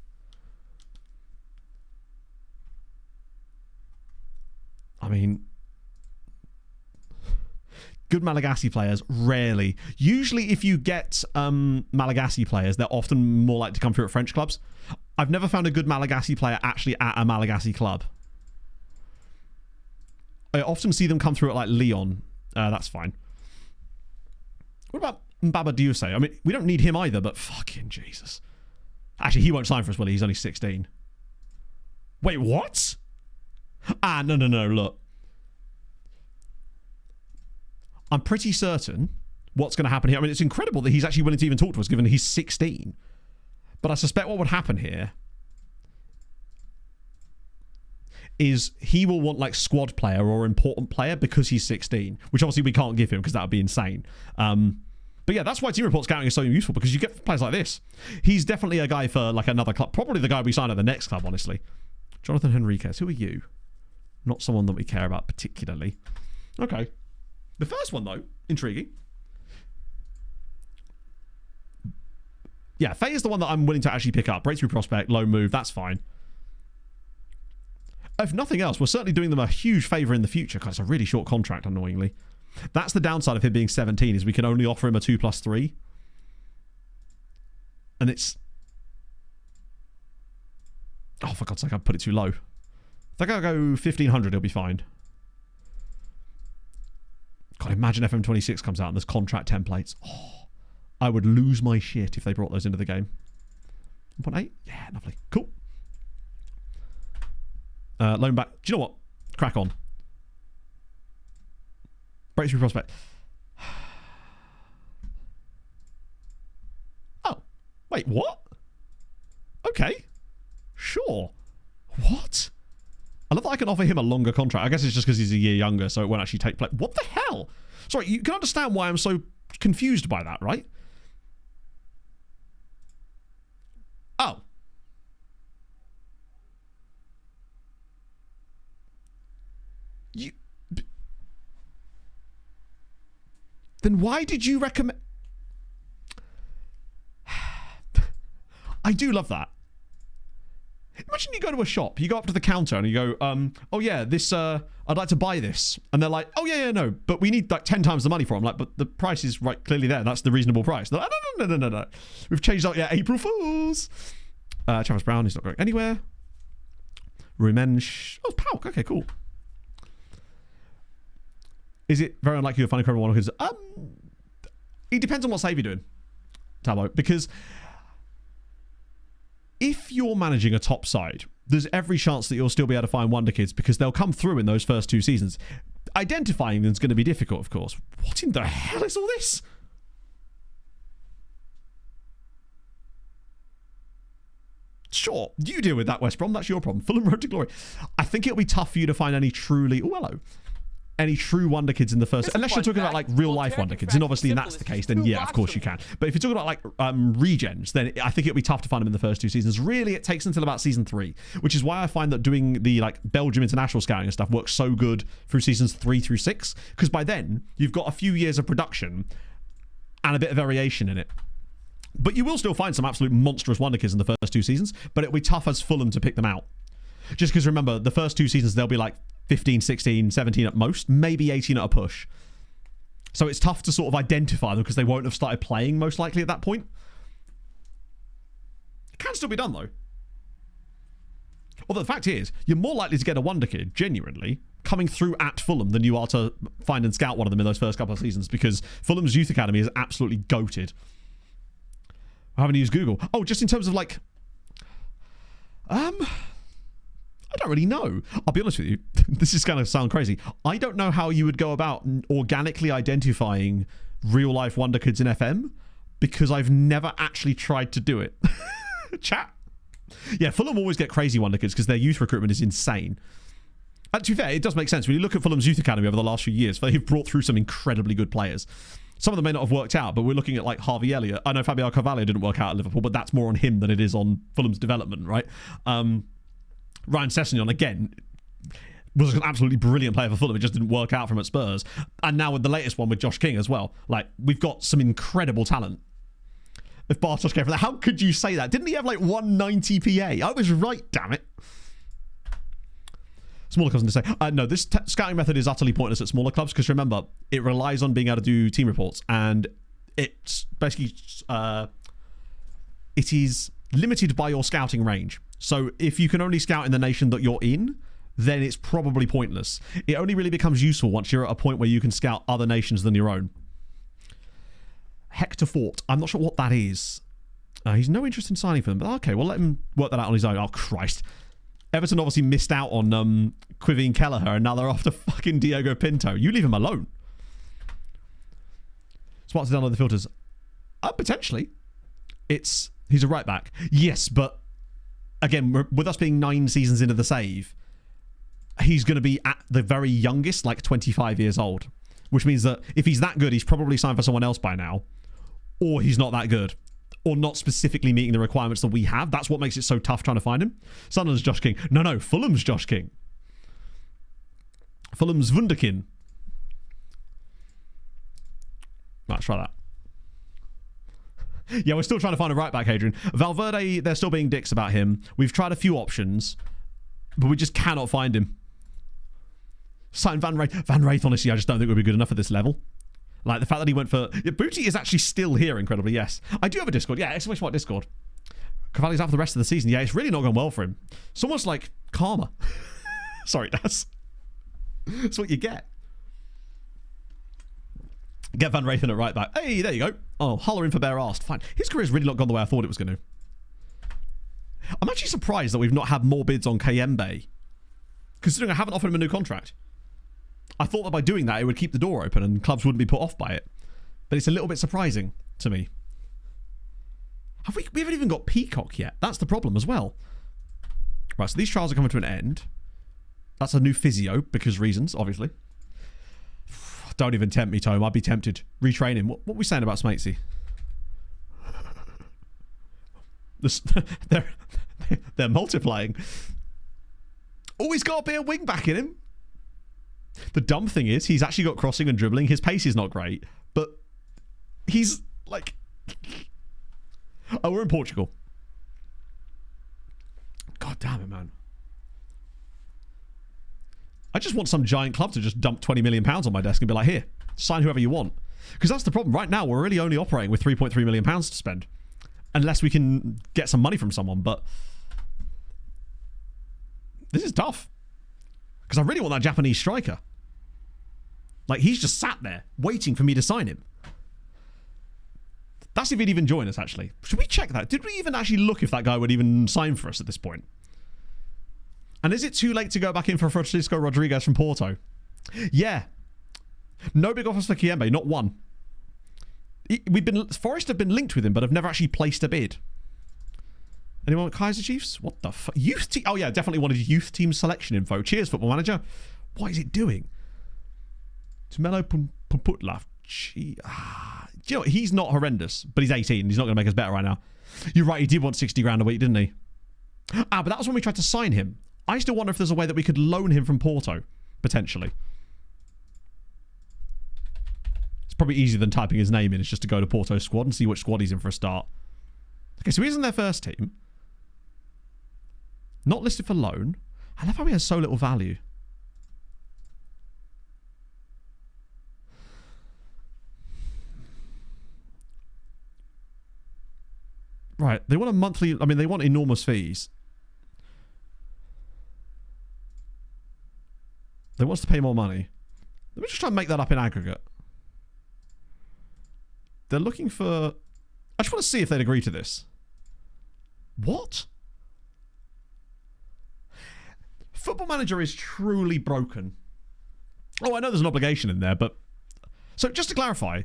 I mean... Good Malagasy players, rarely. Usually, if you get Malagasy players, they're often more likely to come through at French clubs. I've never found a good Malagasy player actually at a Malagasy club. I often see them come through at, like, Lyon. That's fine. What about Mbaba Diuse? I mean, we don't need him either, but fucking Jesus. Actually, he won't sign for us, will he? He's only 16. Wait, what? No, look. I'm pretty certain what's going to happen here. I mean, it's incredible that he's actually willing to even talk to us, given he's 16. But I suspect what would happen here is he will want, like, squad player or important player because he's 16, which obviously we can't give him because that would be insane. But yeah, that's why team report scouting is so useful, because you get players like this. He's definitely a guy for, like, another club. Probably the guy we sign at the next club, honestly. Jonathan Henriquez. Who are you? Not someone that we care about particularly. Okay. The first one, though, intriguing. Yeah, Faye is the one that I'm willing to actually pick up. Breakthrough prospect, low move, that's fine. If nothing else, we're certainly doing them a huge favour in the future, because it's a really short contract, annoyingly. That's the downside of him being 17, is we can only offer him a 2+3. And it's... Oh, for God's sake, I put it too low. If I go 1,500, he'll be fine. God, imagine FM26 comes out and there's contract templates. Oh, I would lose my shit if they brought those into the game. 1.8? Yeah, lovely. Cool. Loan back. Do you know what? Crack on. Breakthrough prospect. Oh. Wait, what? Okay. Sure. What? I love that I can offer him a longer contract. I guess it's just because he's a year younger, so it won't actually take place. What the hell? Sorry, you can understand why I'm so confused by that, right? Oh. Then why did you recommend... I do love that. Imagine you go to a shop, you go up to the counter and you go, oh yeah, this, I'd like to buy this. And they're like, oh yeah, no, but we need like 10 times the money for it. I'm like, but the price is right clearly there. That's the reasonable price. They're like, no. We've changed out, yeah, April Fools. Travis Brown is not going anywhere. Revenge. Oh, it's Pauk. Okay, cool. Is it very unlikely you'll find a credible one? Because it depends on what save you're doing, Tabo. Because if you're managing a top side, there's every chance that you'll still be able to find wonder kids because they'll come through in those first 2 seasons. Identifying them is going to be difficult, of course. What in the hell is all this? Sure, you deal with that, West Brom. That's your problem. Fulham Road to Glory. I think it'll be tough for you to find any truly... Oh, hello. Any true wonder kids in the first... Unless you're talking about, like, real-life wonder kids. And obviously, if that's the case, then yeah, of course you can. But if you're talking about, like, regens, then I think it'll be tough to find them in the first 2 seasons. Really, it takes until about season 3, which is why I find that doing the, like, Belgium international scouting and stuff works so good through seasons 3 through 6. Because by then, you've got a few years of production and a bit of variation in it. But you will still find some absolute monstrous wonder kids in the first 2 seasons, but it'll be tough as Fulham to pick them out. Just because remember, the first 2 seasons, they'll be like 15, 16, 17 at most, maybe 18 at a push. So it's tough to sort of identify them because they won't have started playing most likely at that point. It can still be done though. Although the fact is, you're more likely to get a wonder kid, genuinely, coming through at Fulham than you are to find and scout one of them in those first couple of seasons because Fulham's youth academy is absolutely goated. I haven't used Google. Oh, just in terms of like... I don't really know. I'll be honest with you. This is going to sound crazy. I don't know how you would go about organically identifying real-life wonder kids in FM because I've never actually tried to do it. Chat. Yeah, Fulham always get crazy wonder kids because their youth recruitment is insane. And to be fair, it does make sense. When you look at Fulham's youth academy over the last few years, they've brought through some incredibly good players. Some of them may not have worked out, but we're looking at like Harvey Elliott. I know Fabio Carvalho didn't work out at Liverpool, but that's more on him than it is on Fulham's development, right? Ryan Sessegnon, again, was an absolutely brilliant player for Fulham. It just didn't work out for him at Spurs. And now with the latest one with Josh King as well. Like, we've got some incredible talent. If Bartosz came for that, how could you say that? Didn't he have like 190 PA? I was right, damn it. Smaller clubs to say, no, this scouting method is utterly pointless at smaller clubs because remember, it relies on being able to do team reports and it's basically, it is limited by your scouting range. So if you can only scout in the nation that you're in, then it's probably pointless. It only really becomes useful once you're at a point where you can scout other nations than your own. Hector Fort, I'm not sure what that is. He's no interest in signing for them, but okay, we'll let him work that out on his own. Oh, Christ. Everton obviously missed out on Quivine Kelleher, and now they're off to fucking Diogo Pinto. You leave him alone. Smart's down on the filters. Potentially. He's a right back. Yes, but again, with us being 9 seasons into the save, he's going to be at the very youngest, like 25 years old. Which means that if he's that good, he's probably signed for someone else by now. Or he's not that good. Or not specifically meeting the requirements that we have. That's what makes it so tough trying to find him. Sunderland's Josh King. No, Fulham's Josh King. Fulham's Wunderkin. Let's try that. Yeah, we're still trying to find a right back, Adrian. Valverde, they're still being dicks about him. We've tried a few options, but we just cannot find him. Sign Van Wraith. Van Wraith, honestly, I just don't think would be good enough at this level. Like, the fact that he went for... Yeah, Booty is actually still here, incredibly, yes. I do have a Discord. Yeah, exclamation mark Discord. Cavalli's out for the rest of the season. Yeah, it's really not going well for him. It's almost like karma. Sorry, that's what you get. Get Van Wraithen at right back. Hey, there you go. Oh, holler in for bare arsed. Fine. His career's really not gone the way I thought it was going to. I'm actually surprised that we've not had more bids on Kayembe, considering I haven't offered him a new contract. I thought that by doing that, it would keep the door open and clubs wouldn't be put off by it. But it's a little bit surprising to me. We haven't even got Peacock yet. That's the problem as well. Right, so these trials are coming to an end. That's a new physio, because reasons, obviously. Don't even tempt me, Tom. I'd be tempted. Retrain him. What are we saying about Smatesy? They're multiplying. Always got to be a wing back in him. The dumb thing is, he's actually got crossing and dribbling. His pace is not great, but he's like... Oh, we're in Portugal. God damn it, man. I just want some giant club to just dump £20 million on my desk and be like, here, sign whoever you want. Because that's the problem. Right now, we're really only operating with £3.3 million to spend. Unless we can get some money from someone. But this is tough. Because I really want that Japanese striker. Like, he's just sat there waiting for me to sign him. That's if he'd even join us, actually. Should we check that? Did we even actually look if that guy would even sign for us at this point? And is it too late to go back in for Francisco Rodriguez from Porto? Yeah. No big offers for Kiembe, not one. Forest have been linked with him, but have never actually placed a bid. Anyone with Kaiser Chiefs? What the fuck? Youth team? Oh yeah, definitely wanted youth team selection info. Cheers, Football Manager. What is it doing? Tumelo Pumputla. Do you know what? He's not horrendous, but he's 18. He's not going to make us better right now. You're right, he did want 60 grand a week, didn't he? But that was when we tried to sign him. I still wonder if there's a way that we could loan him from Porto, potentially. It's probably easier than typing his name in. It's just to go to Porto squad and see which squad he's in for a start. Okay, so he's in their first team. Not listed for loan. I love how he has so little value. Right, they want a monthly... I mean, they want enormous fees. They want us to pay more money. Let me just try and make that up in aggregate. They're looking for... I just want to see if they'd agree to this. What? Football Manager is truly broken. Oh, I know there's an obligation in there, but... So, just to clarify...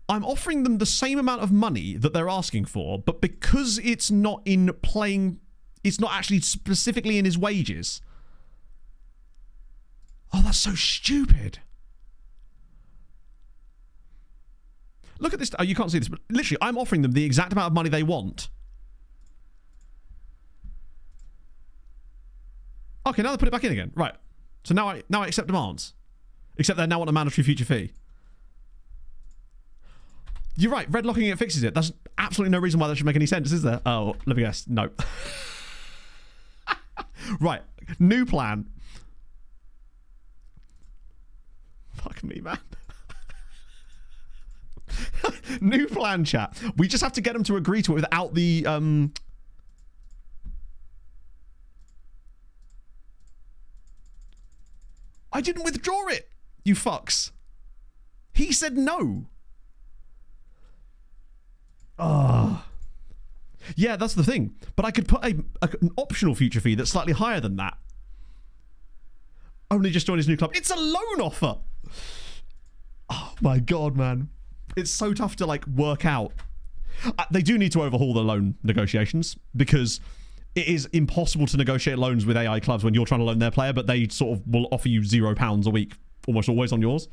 I'm offering them the same amount of money that they're asking for, but because it's not in playing... It's not actually specifically in his wages... Oh, that's so stupid. Look at this. Oh, you can't see this, but literally, I'm offering them the exact amount of money they want. Okay, now they put it back in again. Right. So now I accept demands. Except they now want a mandatory future fee. You're right. Red locking it fixes it. That's absolutely no reason why that should make any sense, is there? Oh, let me guess. No. Right. New plan. Fuck me, man. New plan, chat. We just have to get them to agree to it without the... I didn't withdraw it, you fucks. He said no. Yeah, that's the thing. But I could put an optional future fee that's slightly higher than that. Only just joined his new club. It's a loan offer. Oh my god, man. It's so tough to like work out. They do need to overhaul the loan negotiations because it is impossible to negotiate loans with AI clubs when you're trying to loan their player, but they sort of will offer you £0 a week almost always on yours.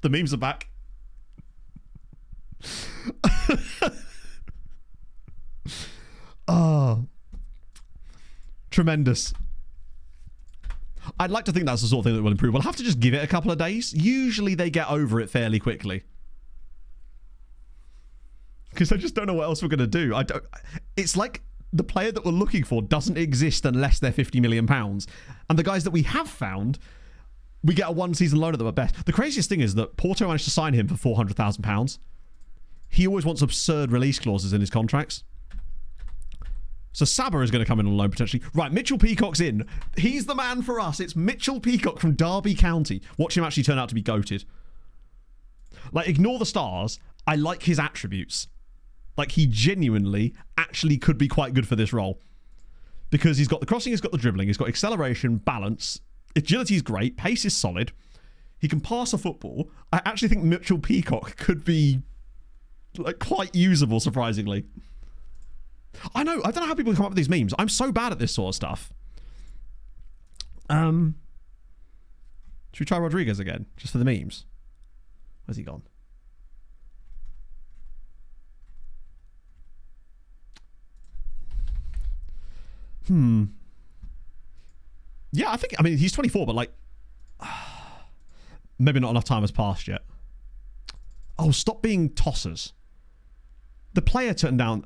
The memes are back. Oh, tremendous. I'd like to think that's the sort of thing that will improve. We'll have to just give it a couple of days. Usually they get over it fairly quickly. Because I just don't know what else we're going to do. It's like the player that we're looking for doesn't exist unless they're £50 million. And the guys that we have found, we get a one-season loan at them at best. The craziest thing is that Porto managed to sign him for £400,000. He always wants absurd release clauses in his contracts. So Saba is going to come in on loan potentially. Right, Mitchell Peacock's in. He's the man for us. It's Mitchell Peacock from Derby County. Watch him actually turn out to be goated. Like, ignore the stars. I like his attributes. Like, he genuinely actually could be quite good for this role. Because he's got the crossing, he's got the dribbling, he's got acceleration, balance. Agility is great. Pace is solid. He can pass a football. I actually think Mitchell Peacock could be like quite usable, surprisingly. I know. I don't know how people come up with these memes. I'm so bad at this sort of stuff. Should we try Rodriguez again? Just for the memes? Where's he gone? Yeah, I mean, he's 24, but like... maybe not enough time has passed yet. Oh, stop being tossers. The player turned down...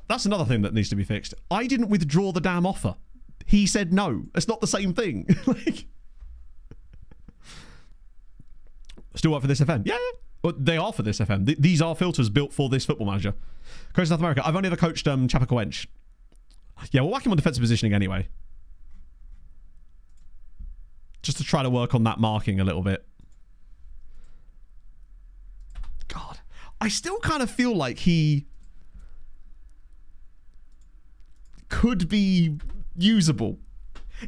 that's another thing that needs to be fixed. I didn't withdraw the damn offer. He said no. It's not the same thing. Like, still work for this FM? Yeah. Well, they are for this FM. These are filters built for this football manager. Coach South America. I've only ever coached Chapecoense. Yeah, we'll whack him on defensive positioning anyway. Just to try to work on that marking a little bit. God. I still kind of feel like he could be usable.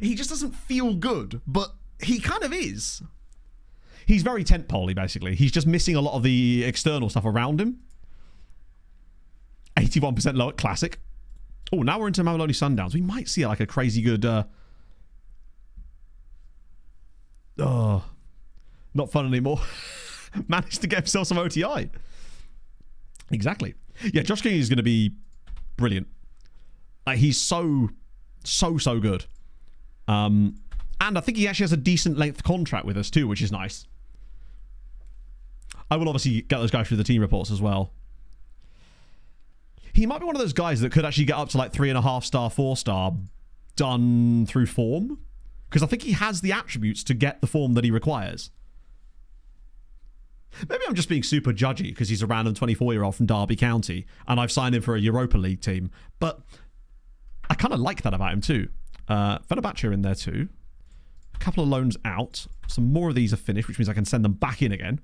He just doesn't feel good, but he kind of is. He's very tent-poley, basically. He's just missing a lot of the external stuff around him. 81% lower, classic. Oh, now we're into Mamelodi Sundowns. We might see like a crazy good... not fun anymore. Managed to get himself some OTI. Exactly. Yeah, Josh King is going to be brilliant. Like, he's so good. And I think he actually has a decent length contract with us too, which is nice. I will obviously get those guys through the team reports as well. He might be one of those guys that could actually get up to like 3.5 star, 4 star done through form. Because I think he has the attributes to get the form that he requires. Maybe I'm just being super judgy because he's a random 24-year-old from Derby County and I've signed him for a Europa League team. But I kind of like that about him too. Fenerbahce are in there too. A couple of loans out. Some more of these are finished, which means I can send them back in again.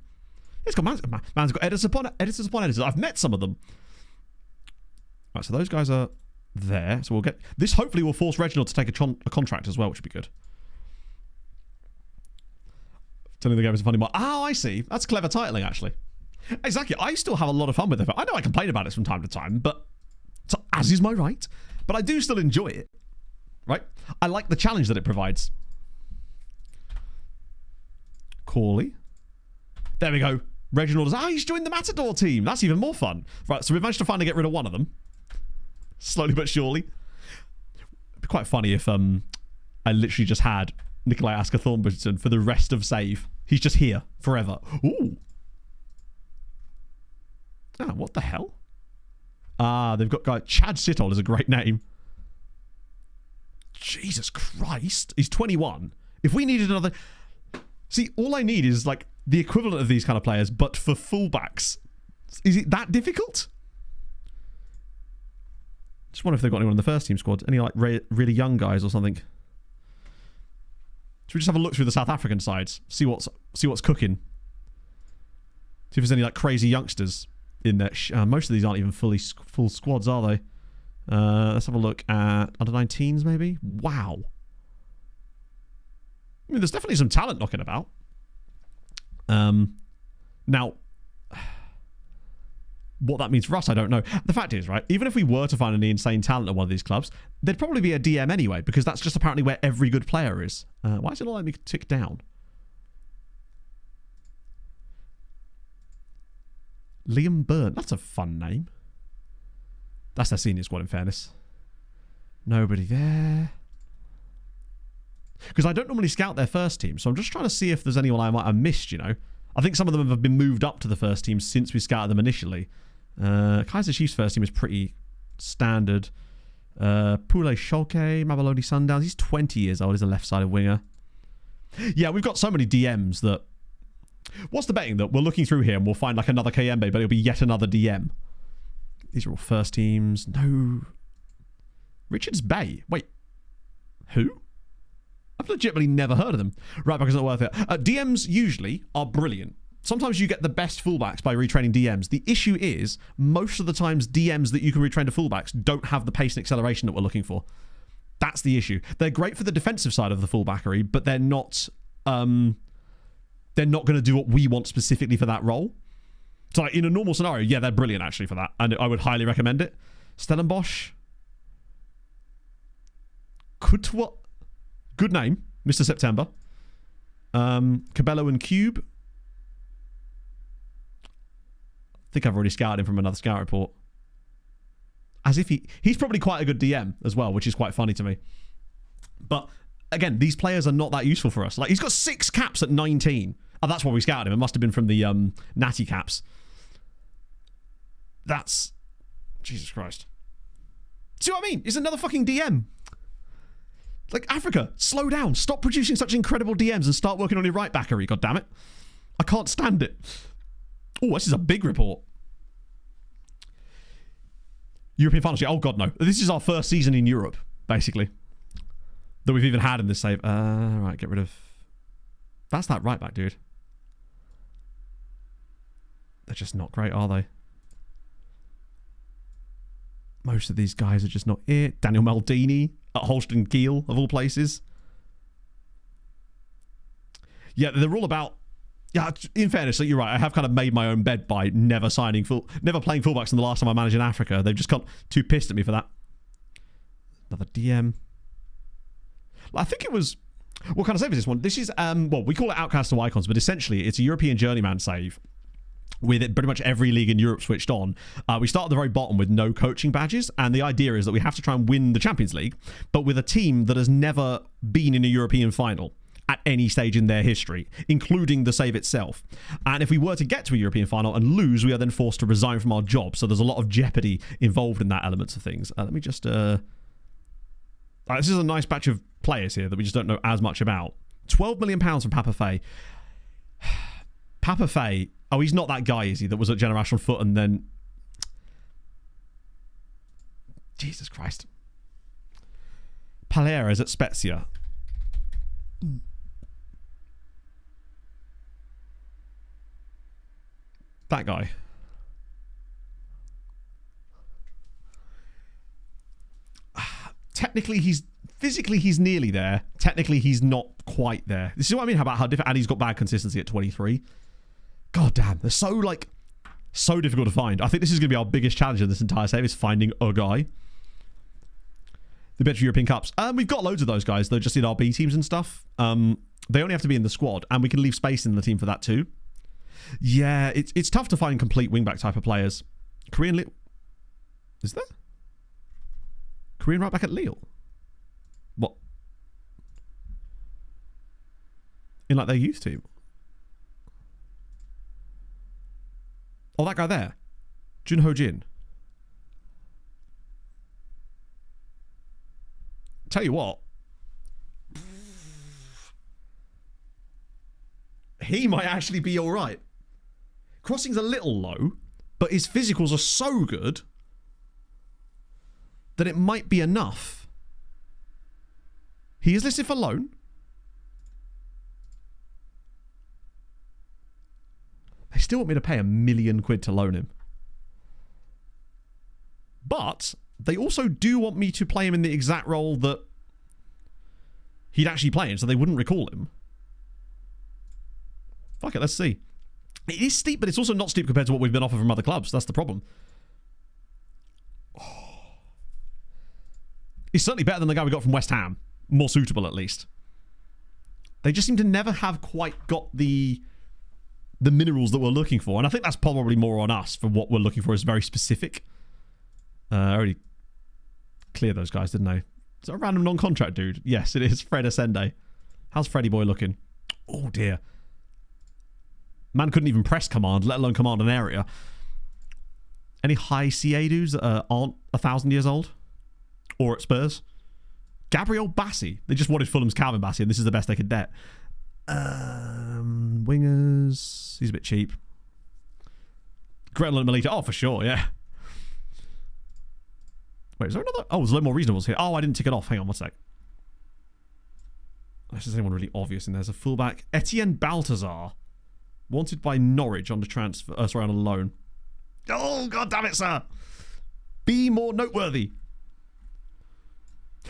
It's got man's got editors upon editors. I've met some of them. Right, so those guys are there. So we'll get this. Hopefully, will force Reginald to take a contract as well, which would be good. Telling the game is a funny one. Oh, I see. That's clever titling, actually. Exactly. I still have a lot of fun with it. I know I complain about it from time to time, but as is my right. But I do still enjoy it. Right? I like the challenge that it provides. Corley. There we go. Reginald is... he's joined the Matador team. That's even more fun. Right, so we've managed to finally get rid of one of them. Slowly but surely. It'd be quite funny if I literally just had Nikolai Asker-Thornbergson for the rest of save. He's just here forever. Ooh. What the hell? They've got Chad Sittol is a great name. Jesus Christ. He's 21. If we needed another... See, all I need is like the equivalent of these kind of players, but for fullbacks. Is it that difficult? Just wonder if they've got anyone in the first team squad. Any like really young guys or something. Should we just have a look through the South African sides? See what's cooking. See if there's any like crazy youngsters in there. Most of these aren't even full squads, are they? Let's have a look at under 19s maybe. Wow. I mean, there's definitely some talent knocking about. Now, what that means for us, I don't know. The fact is, right, even if we were to find any insane talent at one of these clubs, there'd probably be a DM anyway, because that's just apparently where every good player is. Why is it not letting me tick down? Liam Byrne. That's a fun name. That's their senior squad, in fairness. Nobody there. Because I don't normally scout their first team, so I'm just trying to see if there's anyone I might have missed, you know. I think some of them have been moved up to the first team since we scouted them initially. Kaiser Chiefs' first team is pretty standard. Pule Schalke, Mamelodi Sundowns. He's 20 years old. He's a left-sided winger. Yeah, we've got so many DMs that... What's the betting that we're looking through here and we'll find like another KMB, but it'll be yet another DM? These are all first teams. No. Richards Bay. Wait. Who? I've legitimately never heard of them. Right, because it's not worth it. DMs usually are brilliant. Sometimes you get the best fullbacks by retraining DMs. The issue is, most of the times DMs that you can retrain to fullbacks don't have the pace and acceleration that we're looking for. That's the issue. They're great for the defensive side of the fullbackery, but they're not going to do what we want specifically for that role. So like, in a normal scenario, yeah, they're brilliant actually for that. And I would highly recommend it. Stellenbosch. Kutwa. Good name, Mr. September. Cabello and Cube. I think I've already scouted him from another scout report. As if he's probably quite a good DM as well, which is quite funny to me. But again, these players are not that useful for us. Like, he's got 6 caps at 19. Oh, that's why we scouted him. It must have been from the natty caps. That's... Jesus Christ. See what I mean? It's another fucking DM. Like, Africa, slow down. Stop producing such incredible DMs and start working on your right backery, goddammit. I can't stand it. Oh, this is a big report. European finals. Oh, God, no. This is our first season in Europe, basically, that we've even had in this save. Right, get rid of... That's that right back, dude. They're just not great, are they? Most of these guys are just not it. Daniel Maldini at Holstein Kiel, of all places. Yeah, they're all about... Yeah, in fairness, you're right. I have kind of made my own bed by never playing fullbacks in the last time I managed in Africa. They've just got too pissed at me for that. Another DM. I think it was... What kind of save is this one? This is, well, we call it Outcasts to Icons, but essentially it's a European Journeyman save with it pretty much every league in Europe switched on. We start at the very bottom with no coaching badges, and the idea is that we have to try and win the Champions League, but with a team that has never been in a European final at any stage in their history, including the save itself. And if we were to get to a European final and lose, we are then forced to resign from our job. So there's a lot of jeopardy involved in that element of things. Let me just... this is a nice batch of players here that we just don't know as much about. £12 million from Papa Fay. Papa Fay... Oh, he's not that guy, is he, that was at Generational Foot and then... Jesus Christ. Palera is at Spezia. That guy. Technically, physically he's nearly there. Technically, he's not quite there. This is what I mean about how different... And he's got bad consistency at 23. God damn, they're so difficult to find. I think this is going to be our biggest challenge in this entire save, is finding a guy. The Bench European Cups. We've got loads of those guys, though, just in our B teams and stuff. They only have to be in the squad, and we can leave space in the team for that too. Yeah, it's tough to find complete wingback type of players. Is there? Korean right back at Lille? What? In like their youth team? Oh, that guy there. Jun Ho Jin. Tell you what. He might actually be alright. Crossing's a little low, but his physicals are so good that it might be enough. He is listed for loan. They still want me to pay £1 million to loan him. But they also do want me to play him in the exact role that he'd actually play in, so they wouldn't recall him. Fuck it, let's see. It is steep, but it's also not steep compared to what we've been offered from other clubs. That's the problem. Oh. It's certainly better than the guy we got from West Ham. More suitable, at least. They just seem to never have quite got the minerals that we're looking for. And I think that's probably more on us, for what we're looking for is very specific. I already cleared those guys, didn't I? Is that a random non-contract dude? Yes, it is. Fred Asende. How's Freddy boy looking? Oh, dear. Man couldn't even press command, let alone command an area. Any high CA dudes that aren't 1,000 years old? Or at Spurs? Gabriel Bassi. They just wanted Fulham's Calvin Bassi, and this is the best they could get. Wingers. He's a bit cheap. Gretel and Melita. Oh, for sure, yeah. Wait, is there another? Oh, there's a lot more reasonable here. Oh, I didn't tick it off. Hang on, one sec. Unless there's anyone really obvious in there. There's a fullback. Etienne Baltazar. Wanted by Norwich on the transfer. Sorry, on a loan. Oh, god damn it, sir. Be more noteworthy.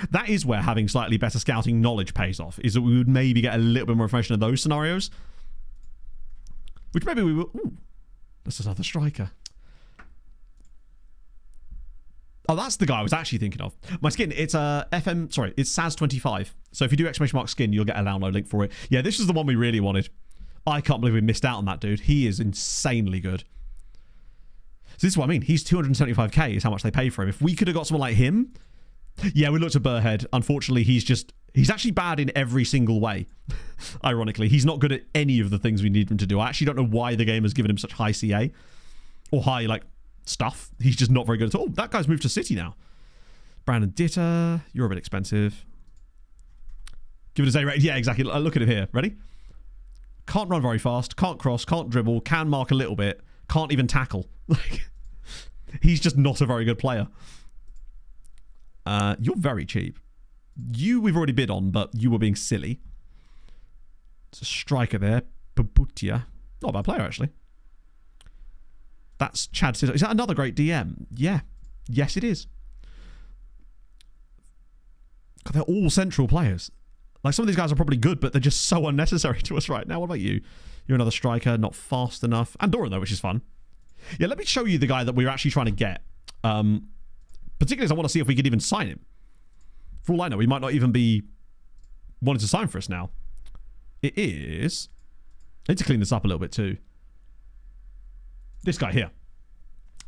That is where having slightly better scouting knowledge pays off, is that we would maybe get a little bit more information in those scenarios. Which maybe we will... Ooh, that's another striker. Oh, that's the guy I was actually thinking of. My skin, it's it's SAS25. So if you do > skin, you'll get a download link for it. Yeah, this is the one we really wanted. I can't believe we missed out on that dude. He is insanely good. So this is what I mean. He's 275k is how much they pay for him. If we could have got someone like him... Yeah, we looked at Burhead. Unfortunately, he's just... He's actually bad in every single way. Ironically, he's not good at any of the things we need him to do. I actually don't know why the game has given him such high CA or high like stuff. He's just not very good at all. That guy's moved to City now. Brandon Ditter, you're a bit expensive. Give it a A rate. Yeah, exactly. Look at him here. Ready? Can't run very fast. Can't cross. Can't dribble. Can mark a little bit. Can't even tackle. Like, he's just not a very good player. You're very cheap. You we've already bid on, but you were being silly. It's a striker there. Pabutia. Not a bad player, actually. That's Chad Sitter. Is that another great DM? Yeah. Yes, it is. God, they're all central players. Like, some of these guys are probably good, but they're just so unnecessary to us right now. What about you? You're another striker, not fast enough. Andorran, though, which is fun. Yeah, let me show you the guy that we're actually trying to get. Particularly as I want to see if we could even sign him. For all I know, we might not even be wanting to sign for us now. It is... I need to clean this up a little bit too. This guy here.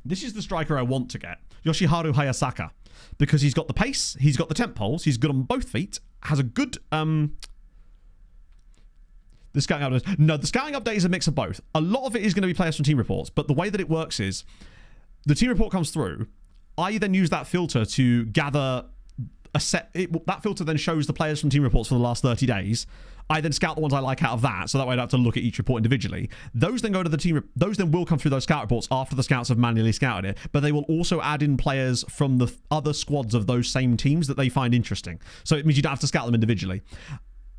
This is the striker I want to get. Yoshiharu Hayasaka. Because he's got the pace, he's got the temp poles, he's good on both feet, has a good... The scouting update... No, the scouting update is a mix of both. A lot of it is going to be players from team reports, but the way that it works is the team report comes through. I then use that filter to gather a set... that filter then shows the players from team reports for the last 30 days. I then scout the ones I like out of that, so that way I don't have to look at each report individually. Those then go to the team... Those then will come through those scout reports after the scouts have manually scouted it, but they will also add in players from the other squads of those same teams that they find interesting. So it means you don't have to scout them individually.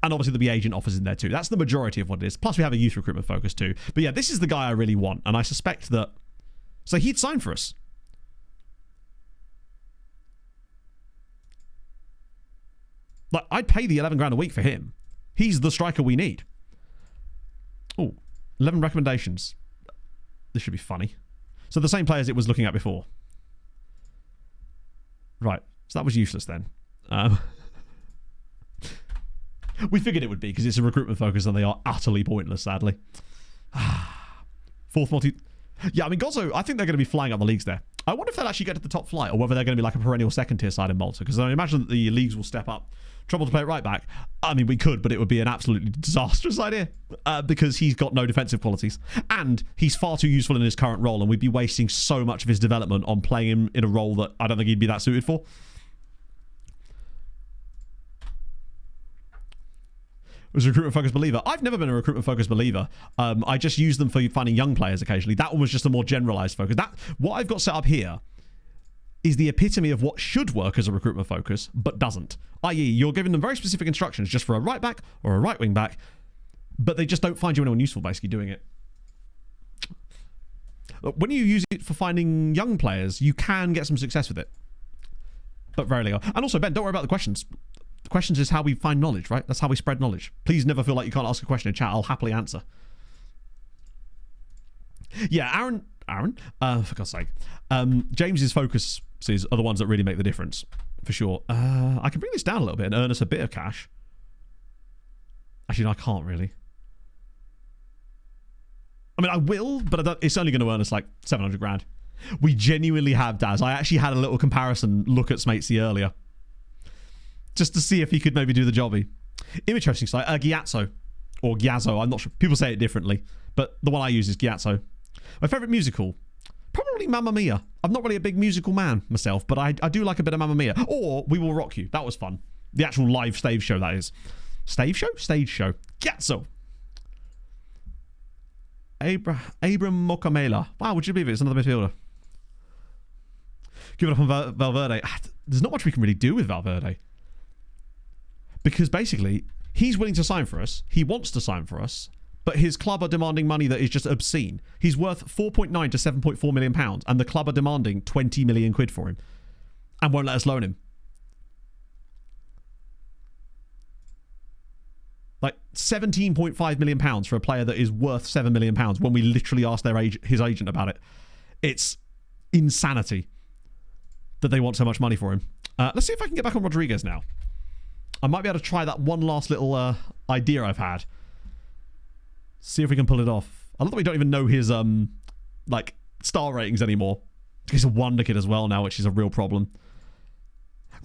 And obviously there'll be agent offers in there too. That's the majority of what it is. Plus we have a youth recruitment focus too. But yeah, this is the guy I really want, and I suspect that... So he'd sign for us. Like, I'd pay the 11 grand a week for him. He's the striker we need. Oh, 11 recommendations. This should be funny. So the same players it was looking at before. Right. So that was useless then. We figured it would be because it's a recruitment focus and they are utterly pointless, sadly. Fourth multi... Yeah, I mean, Gozzo, I think they're going to be flying up the leagues there. I wonder if they'll actually get to the top flight or whether they're going to be like a perennial second tier side in Malta, because I imagine that the leagues will step up. Trouble to play it right back. I mean, we could, but it would be an absolutely disastrous idea because he's got no defensive qualities and he's far too useful in his current role, and we'd be wasting so much of his development on playing him in a role that I don't think he'd be that suited for. Was a recruitment focused believer. I've never been a recruitment focused believer. I just use them for finding young players occasionally. That one was just a more generalized focus. What I've got set up here is the epitome of what should work as a recruitment focus, but doesn't. I.e., you're giving them very specific instructions just for a right back or a right wing back, but they just don't find you anyone useful basically doing it. When you use it for finding young players, you can get some success with it, but rarely. And also, Ben, don't worry about the questions. The questions is how we find knowledge, right? That's how we spread knowledge. Please never feel like you can't ask a question in chat. I'll happily answer. Yeah, Aaron, for God's sake. James's focuses are the ones that really make the difference, for sure. I can bring this down a little bit and earn us a bit of cash. Actually, no, I can't really. I mean, I will, but it's only going to earn us like 700 grand. We genuinely have, Daz. I actually had a little comparison look at Smatesy earlier, just to see if he could maybe do the jobby. Image hosting site, Gyatso, or Gyazzo, I'm not sure. People say it differently, but the one I use is Gyatso. My favourite musical, probably Mamma Mia. I'm not really a big musical man myself, but I do like a bit of Mamma Mia. Or We Will Rock You. That was fun. The actual live stage show, that is. Stage show? Stage show. Gyatso. Abram Mokamela. Wow, would you believe it? It's another midfielder. Give it up on Valverde. There's not much we can really do with Valverde. Because basically, he's willing to sign for us. He wants to sign for us. But his club are demanding money that is just obscene. He's worth 4.9 to 7.4 million pounds, and the club are demanding 20 million quid for him and won't let us loan him. Like 17.5 million pounds for a player that is worth 7 million pounds when we literally asked his agent about it. It's insanity that they want so much money for him. Let's see if I can get back on Rodriguez now. I might be able to try that one last little idea I've had. See if we can pull it off. I love that we don't even know his like star ratings anymore. He's a wonder kid as well now, which is a real problem.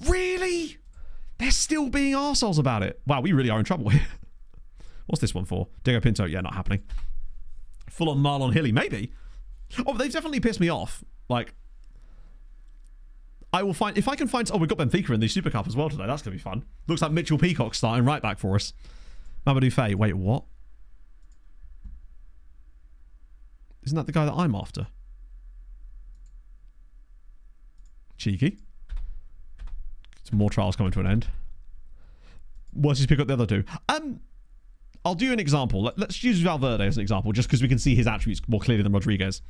Really? They they're still being arseholes about it. Wow, we really are in trouble here. What's this one for? Diego Pinto? Yeah, not happening. Full on Marlon Hilly? Maybe. Oh, they've definitely pissed me off. Like, I will find... If I can find... Oh, we've got Benfica in the Super Cup as well today. That's going to be fun. Looks like Mitchell Peacock starting right back for us. Mamadou Faye. Wait, what? Isn't that the guy that I'm after? Cheeky. Some more trials coming to an end. Let's just pick up the other two. I'll do an example. Let's use Valverde as an example, just because we can see his attributes more clearly than Rodriguez.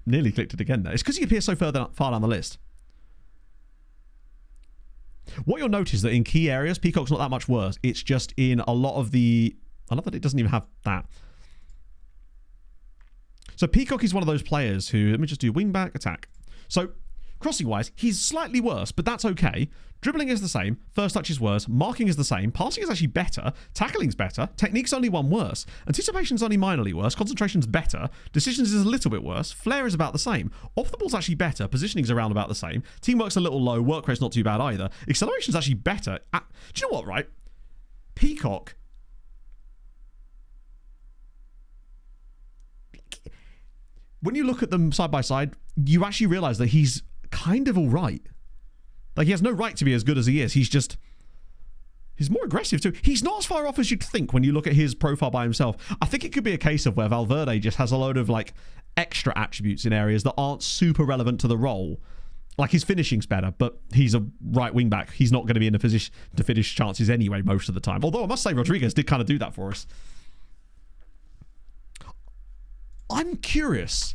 Nearly clicked it again there. It's because he appears so far down the list. What you'll notice is that in key areas, Peacock's not that much worse. It's just in a lot of the... I love that it doesn't even have that. So Peacock is one of those players who... Let me just do wing back, attack. So, crossing-wise, he's slightly worse, but that's okay. Dribbling is the same. First touch is worse. Marking is the same. Passing is actually better. Tackling's better. Technique's only one worse. Anticipation's only minorly worse. Concentration's better. Decisions is a little bit worse. Flair is about the same. Off the ball's actually better. Positioning's around about the same. Teamwork's a little low. Work rate's not too bad either. Acceleration's actually better. Do you know what, right? Peacock... When you look at them side by side, you actually realise that he's kind of all right. Like, he has no right to be as good as he is. He's more aggressive too. He's not as far off as you'd think when you look at his profile by himself. I think it could be a case of where Valverde just has a load of, like, extra attributes in areas that aren't super relevant to the role. Like, his finishing's better, but he's a right wing back. He's not going to be in a position to finish chances anyway most of the time. Although I must say Rodriguez did kind of do that for us. I'm curious.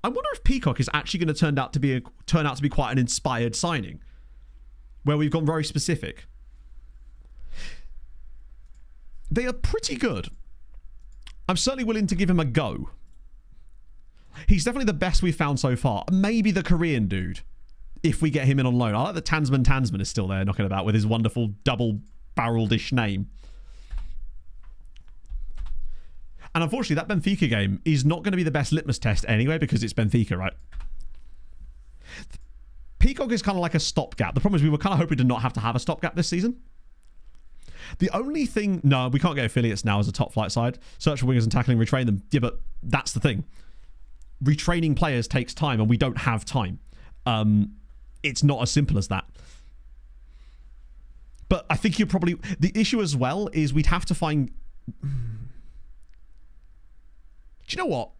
I wonder if Peacock is actually going to turn out to be quite an inspired signing, where we've gone very specific. They are pretty good. I'm certainly willing to give him a go. He's definitely the best we've found so far. Maybe the Korean dude, if we get him in on loan. I like that Tansman is still there knocking about with his wonderful double-barreled-ish name. And unfortunately, that Benfica game is not going to be the best litmus test anyway, because it's Benfica, right? Peacock is kind of like a stopgap. The problem is we were kind of hoping to not have to have a stopgap this season. The only thing... No, we can't get affiliates now as a top flight side. Search for wingers and tackling, retrain them. Yeah, but that's the thing. Retraining players takes time, and we don't have time. It's not as simple as that. But I think you're probably... The issue as well is we'd have to find... Do you know what?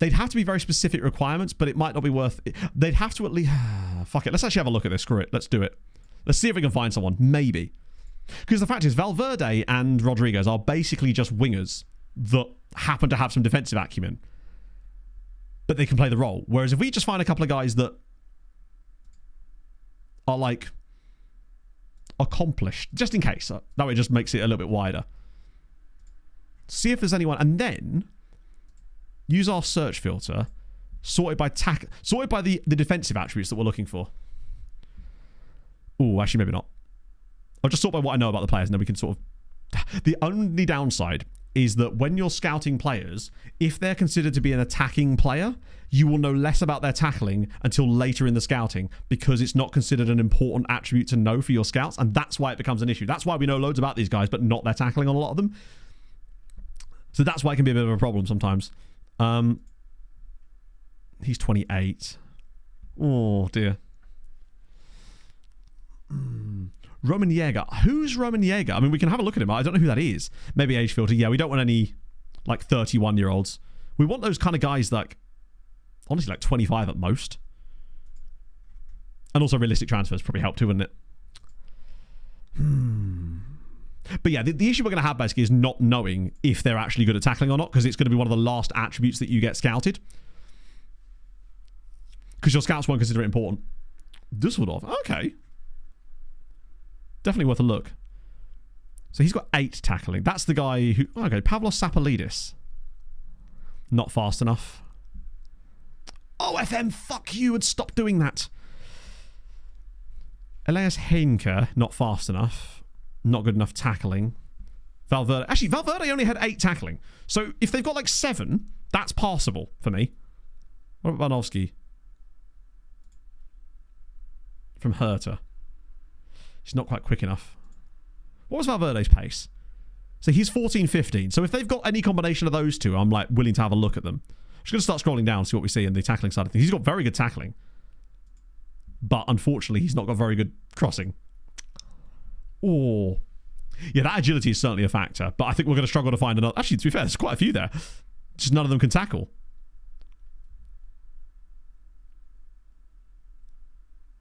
They'd have to be very specific requirements, but it might not be worth it. They'd have to at least... Fuck it. Let's actually have a look at this. Screw it. Let's do it. Let's see if we can find someone. Maybe. Because the fact is, Valverde and Rodriguez are basically just wingers that happen to have some defensive acumen. But they can play the role. Whereas if we just find a couple of guys that are, like, accomplished, just in case, that way it just makes it a little bit wider. See if there's anyone, and then use our search filter, sorted by the defensive attributes that we're looking for. Oh, actually, maybe not. I'll just sort by what I know about the players, and then we can sort of... The only downside is that when you're scouting players, if they're considered to be an attacking player, you will know less about their tackling until later in the scouting, because it's not considered an important attribute to know for your scouts, and that's why it becomes an issue. That's why we know loads about these guys, but not their tackling on a lot of them. So that's why it can be a bit of a problem sometimes. He's 28. Oh, dear. Roman Jäger. Who's Roman Jäger? I mean, we can have a look at him. I don't know who that is. Maybe age filter. Yeah, we don't want any, like, 31-year-olds. We want those kind of guys that, honestly, like 25 at most. And also realistic transfers probably help too, wouldn't it? But yeah, the issue we're going to have basically is not knowing if they're actually good at tackling or not, because it's going to be one of the last attributes that you get scouted. Because your scouts won't consider it important. Dusseldorf. Okay. Definitely worth a look. So he's got 8 tackling. That's the guy who... Okay, Pavlos Sapolidis. Not fast enough. Oh, FM, fuck you, and stop doing that. Elias Heinke, not fast enough. Not good enough tackling. Valverde. Actually, Valverde only had 8 tackling. So if they've got like 7, that's passable for me. What about Vanovsky? from Herta. She's not quite quick enough. What was Valverde's pace? So he's 14-15. So if they've got any combination of those two, I'm like willing to have a look at them. I'm just going to start scrolling down, see what we see in the tackling side of things. He's got very good tackling. But unfortunately, he's not got very good crossing. Oh. Yeah, that agility is certainly a factor. But I think we're going to struggle to find another. Actually, to be fair, there's quite a few there. Just none of them can tackle.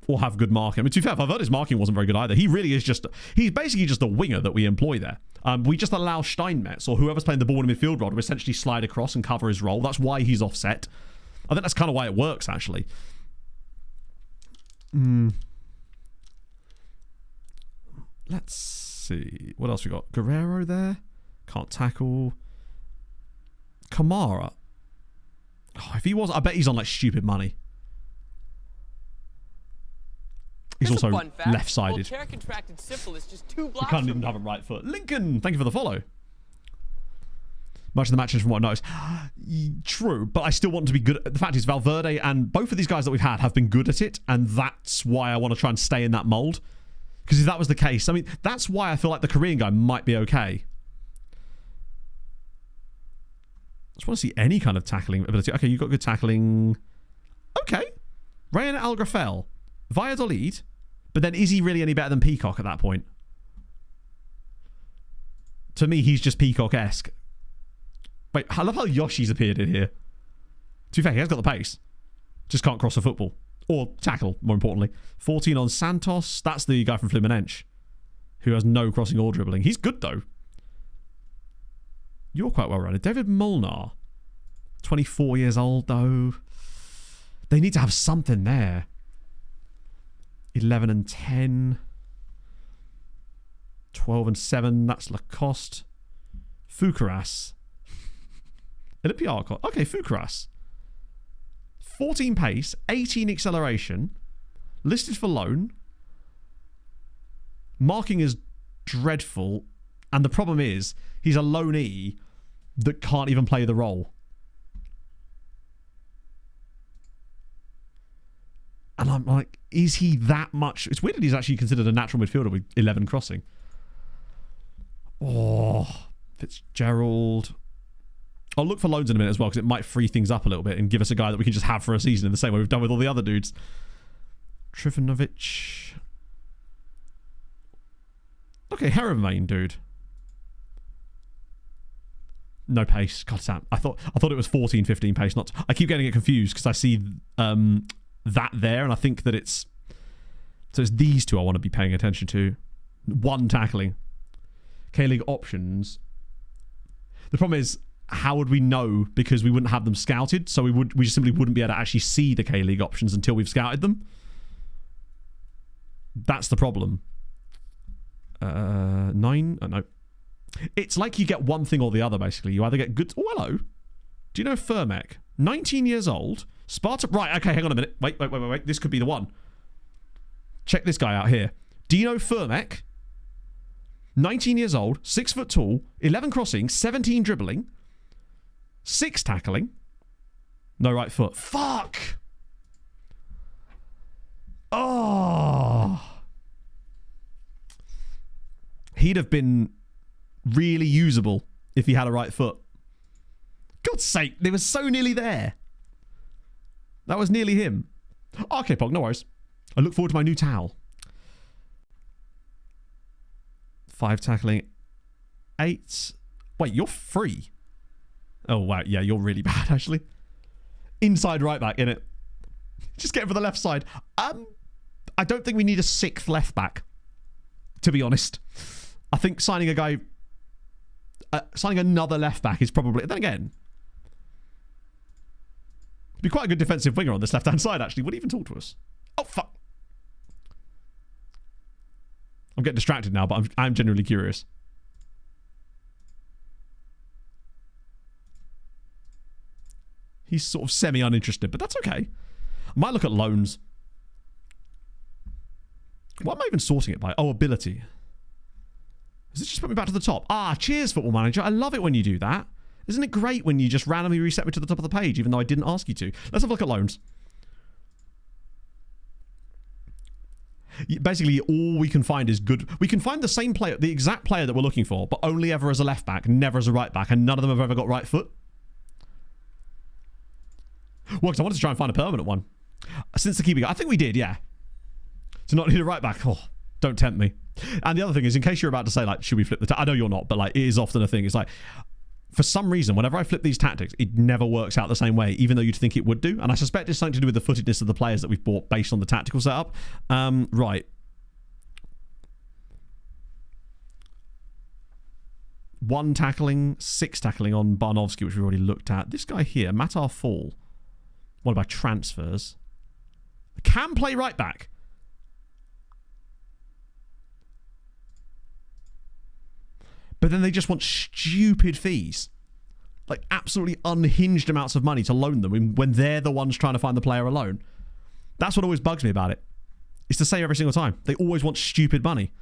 Or have good marking. I mean, to be fair, Valverde's marking wasn't very good either. He really is just... He's basically just a winger that we employ there. We just allow Steinmetz or whoever's playing the ball in the midfield role to essentially slide across and cover his role. That's why he's offset. I think that's kind of why it works, actually. Let's see. What else we got? Guerrero there. Can't tackle. Kamara. Oh, if he was... I bet he's on, like, stupid money. He's also left-sided. Voltaire contracted syphilis just 2 blocks. We can't even have a right foot. Lincoln, thank you for the follow. Much of the matches from what I noticed. True, but I still want to be good. The fact is, Valverde and both of these guys that we've had have been good at it, and that's why I want to try and stay in that mold. Because if that was the case, I mean, that's why I feel like the Korean guy might be okay. I just want to see any kind of tackling ability. Okay, you've got good tackling. Okay. Rayan Algrafel. Valladolid. But then is he really any better than Peacock at that point? To me, he's just Peacock-esque. Wait, I love how Yoshi's appeared in here. To be fair, he has got the pace. Just can't cross a football. Or tackle, more importantly. 14 on Santos. That's the guy from Fluminense. Who has no crossing or dribbling. He's good, though. You're quite well rounded. David Molnar. 24 years old, though. They need to have something there. 11 and 10. 12 and 7. That's Lacoste. Fucaras. Olympiacos. Okay, Fucaras. 14 pace. 18 acceleration. Listed for loan. Marking is dreadful. And the problem is, he's a loanee that can't even play the role. And I'm like, is he that much? It's weird that he's actually considered a natural midfielder with 11 crossing. Oh, Fitzgerald. I'll look for loans in a minute as well, because it might free things up a little bit and give us a guy that we can just have for a season in the same way we've done with all the other dudes. Trifanovic. Okay, Heremain, dude. No pace. God damn. I thought it was 14, 15 pace. Not. I keep getting it confused because I see that there, and I think that it's... So it's these two I want to be paying attention to. 1 tackling. K-League options. The problem is, how would we know? Because we wouldn't have them scouted, so we just simply wouldn't be able to actually see the K-League options until we've scouted them. That's the problem. 9? Oh, no. It's like you get one thing or the other, basically. You either get good... Oh, hello. Do you know Firmek? 19 years old. Sparta... Right, okay, hang on a minute. Wait. This could be the one. Check this guy out here. Do you know Firmek? 19 years old, 6 foot tall, 11 crossing, 17 dribbling, 6 tackling. No right foot. Fuck! Oh! He'd have been really usable if he had a right foot. God's sake, they were so nearly there. That was nearly him. Okay, Pog, no worries. I look forward to my new towel. 5 tackling. 8. Wait, you're free. Oh, wow. Yeah, you're really bad, actually. Inside right back, innit? Just get it for the left side. I don't think we need a 6th left back, to be honest. I think signing a guy... signing another left back is probably... Then again... It'd be quite a good defensive winger on this left-hand side, actually. Would he even talk to us? Oh, fuck. I'm getting distracted now, but I'm genuinely curious. He's sort of semi-uninterested, but that's okay. I might look at loans. What am I even sorting it by? Oh, ability. Does it just put me back to the top? Ah, cheers, Football Manager. I love it when you do that. Isn't it great when you just randomly reset me to the top of the page, even though I didn't ask you to? Let's have a look at loans. Basically, all we can find is good. We can find the same player, the exact player that we're looking for, but only ever as a left back, never as a right back, and none of them have ever got right foot. Well, because I wanted to try and find a permanent one. Since the keeper, I think we did, yeah. To not need a right back. Oh, don't tempt me. And the other thing is, in case you're about to say, like, should we flip the... I know you're not, but, like, it is often a thing. It's like, for some reason, whenever I flip these tactics, it never works out the same way, even though you'd think it would do. And I suspect it's something to do with the footedness of the players that we've bought based on the tactical setup. Right. 1 tackling, 6 tackling on Barnowski, which we've already looked at. This guy here, Matar Fall. What about transfers? Can play right back. But then they just want stupid fees. Like absolutely unhinged amounts of money to loan them when they're the ones trying to find the player alone. That's what always bugs me about it. It's the same every single time. They always want stupid money.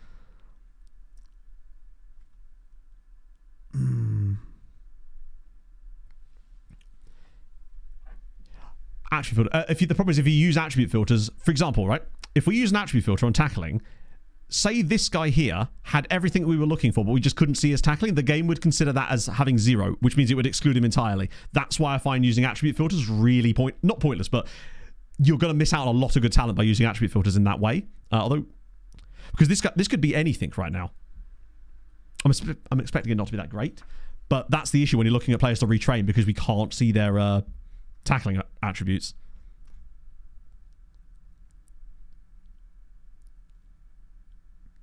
Attribute filter. The problem is if you use attribute filters, for example, right? If we use an attribute filter on tackling, say this guy here had everything that we were looking for, but we just couldn't see his tackling, the game would consider that as having 0, which means it would exclude him entirely. That's why I find using attribute filters really not pointless, but you're going to miss out on a lot of good talent by using attribute filters in that way. Although, because this could be anything right now. I'm expecting it not to be that great, but that's the issue when you're looking at players to retrain, because we can't see their tackling attributes.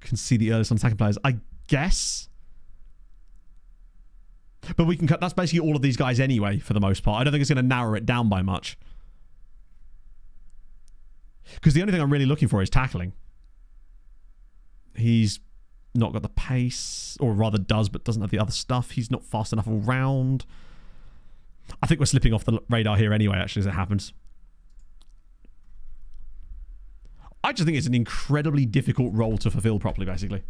Can see the earliest on attacking players, I guess. But we can cut. That's basically all of these guys anyway, for the most part. I don't think it's going to narrow it down by much. Because the only thing I'm really looking for is tackling. He's not got the pace, or rather does, but doesn't have the other stuff. He's not fast enough all round. I think we're slipping off the radar here anyway, actually, as it happens. I just think it's an incredibly difficult role to fulfill properly, basically.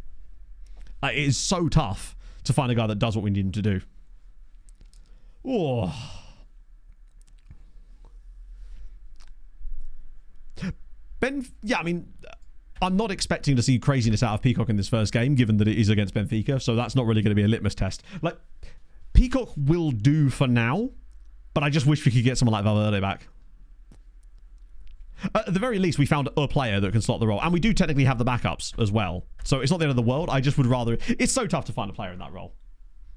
It is so tough to find a guy that does what we need him to do. Oh. Yeah, I mean, I'm not expecting to see craziness out of Peacock in this first game, given that it is against Benfica, so that's not really going to be a litmus test. Like, Peacock will do for now, but I just wish we could get someone like Valverde back. At the very least, we found a player that can slot the role. And we do technically have the backups as well. So it's not the end of the world. I just would rather... It's so tough to find a player in that role.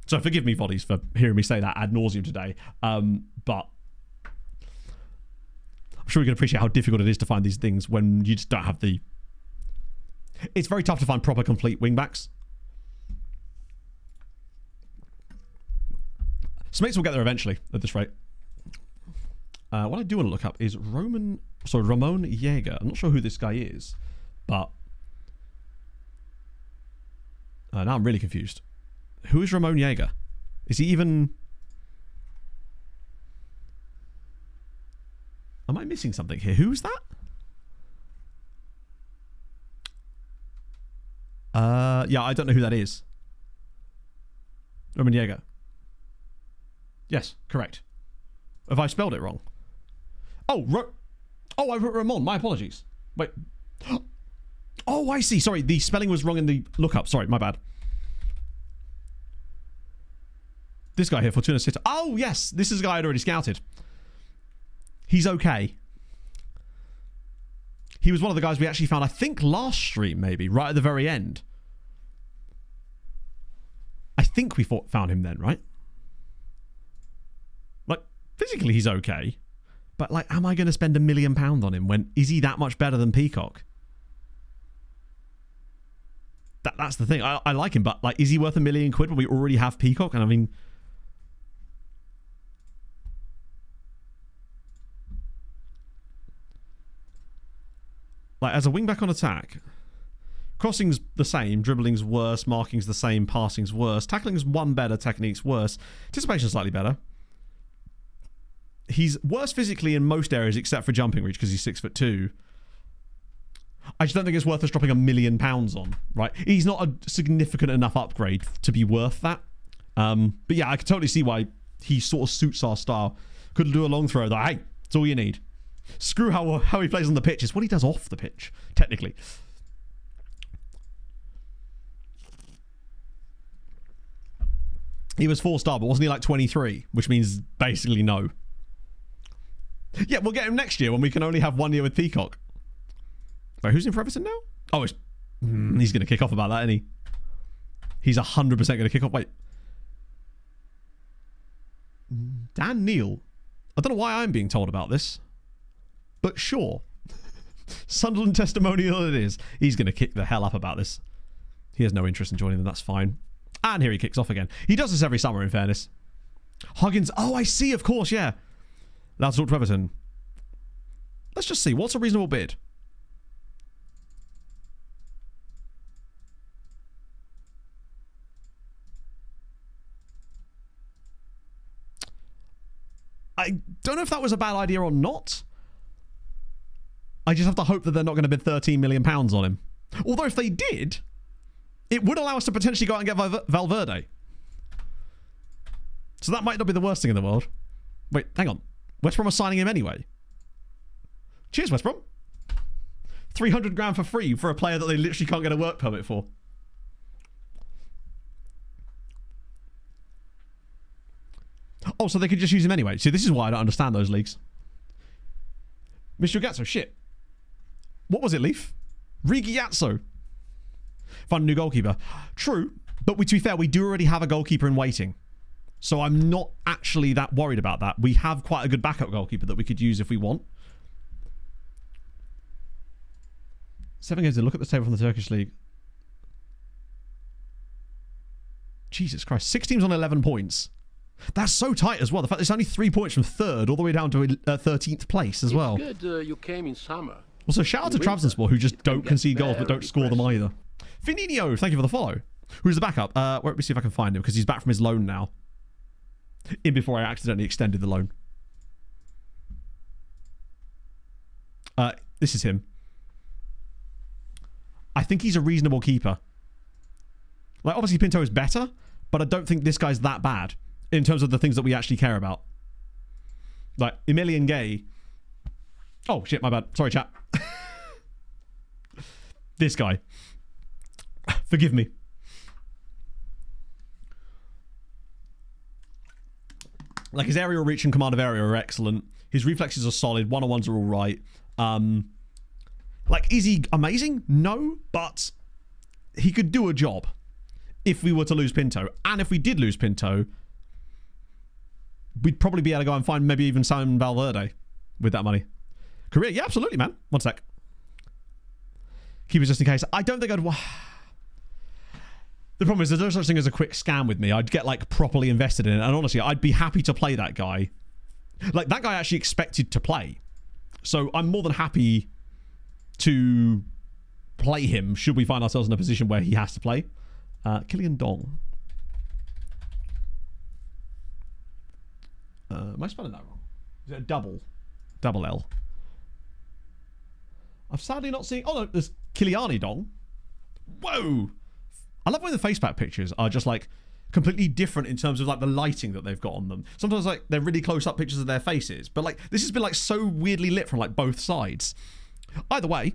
So forgive me, Voddies, for hearing me say that ad nauseum today. But I'm sure you can appreciate how difficult it is to find these things when you just don't have the... It's very tough to find proper complete wingbacks. Smiths will get there eventually at this rate. What I do want to look up is Ramon Jaeger. I'm not sure who this guy is, but now I'm really confused. Who is Ramon Jaeger? Is he even... Am I missing something here? Who's that? Yeah, I don't know who that is. Ramon Jaeger. Yes, correct. Have I spelled it wrong? Oh, I wrote Ramon. My apologies. Wait. Oh, I see. Sorry, the spelling was wrong in the lookup. Sorry, my bad. This guy here, Fortuna Sitter. Oh, yes. This is a guy I'd already scouted. He's okay. He was one of the guys we actually found, I think, last stream, maybe, right at the very end. I think we found him then, right? Like, physically, he's okay. But, like, am I going to spend £1 million on him when... Is he that much better than Peacock? That's the thing. I like him, but, like, is he worth £1 million when we already have Peacock? And, I mean... Like, as a wing-back on attack... Crossing's the same, dribbling's worse, marking's the same, passing's worse, tackling's 1 better, technique's worse, anticipation's slightly better. He's worse physically in most areas except for jumping reach because he's 6'2". I just don't think it's worth us dropping £1 million on, right? He's not a significant enough upgrade to be worth that. But yeah, I can totally see why he sort of suits our style. Could do a long throw though. Hey, it's all you need. Screw how he plays on the pitch. It's what he does off the pitch, technically. He was 4-star, but wasn't he like 23? Which means basically no. Yeah, we'll get him next year when we can only have 1 year with Peacock. Wait, who's in for Everton now? Oh, he's going to kick off about that, isn't he? He's 100% going to kick off. Wait. Dan Neil. I don't know why I'm being told about this. But sure. Sunderland testimonial it is. He's going to kick the hell up about this. He has no interest in joining them. That's fine. And here he kicks off again. He does this every summer, in fairness. Huggins. Oh, I see. Of course, yeah. Let's talk to Everton. Let's just see. What's a reasonable bid? I don't know if that was a bad idea or not. I just have to hope that they're not going to bid £13 million on him. Although if they did, it would allow us to potentially go out and get Valverde. So that might not be the worst thing in the world. Wait, hang on. West Brom are signing him anyway. Cheers, West Brom. 300 grand for free for a player that they literally can't get a work permit for. Oh, so they could just use him anyway. See, this is why I don't understand those leagues. Mr. Gatso, shit. What was it, Leaf? Rigiazzo. Find a new goalkeeper. True, but to be fair, we do already have a goalkeeper in waiting. So I'm not actually that worried about that. We have quite a good backup goalkeeper that we could use if we want. 7 games in. Look at the table from the Turkish league. Jesus Christ. 6 teams on 11 points. That's so tight as well. The fact there's only 3 points from 3rd all the way down to 13th place as well. It's good you came in summer. Also, shout out to Trabzonspor, who just don't concede goals but don't score them either. Fininho, thank you for the follow. Who's the backup? Let me see if I can find him, because he's back from his loan now. In before I accidentally extended the loan. This is him. I think he's a reasonable keeper. Like, obviously Pinto is better, but I don't think this guy's that bad in terms of the things that we actually care about. Like, Emilian Gay. Oh, shit, my bad. Sorry, chat. This guy. Forgive me. Like, his aerial reach and command of area are excellent. His reflexes are solid. One-on-ones are all right. Like, is he amazing? No, but he could do a job if we were to lose Pinto. And if we did lose Pinto, we'd probably be able to go and find maybe even Simon Valverde with that money. Korea? Yeah, absolutely, man. One sec. Keepers just in case. I don't think I'd... The problem is there's no such thing as a quick scam with me. I'd get, like, properly invested in it. And honestly, I'd be happy to play that guy. Like, that guy actually expected to play. So I'm more than happy to play him should we find ourselves in a position where he has to play. Killian Dong. Am I spelling that wrong? Is it a double? Double L. I've sadly not seen... Oh, no, there's Kiliani Dong. Whoa! I love when the facepack pictures are just, like, completely different in terms of, like, the lighting that they've got on them. Sometimes, like, they're really close-up pictures of their faces. But, like, this has been, like, so weirdly lit from, like, both sides. Either way,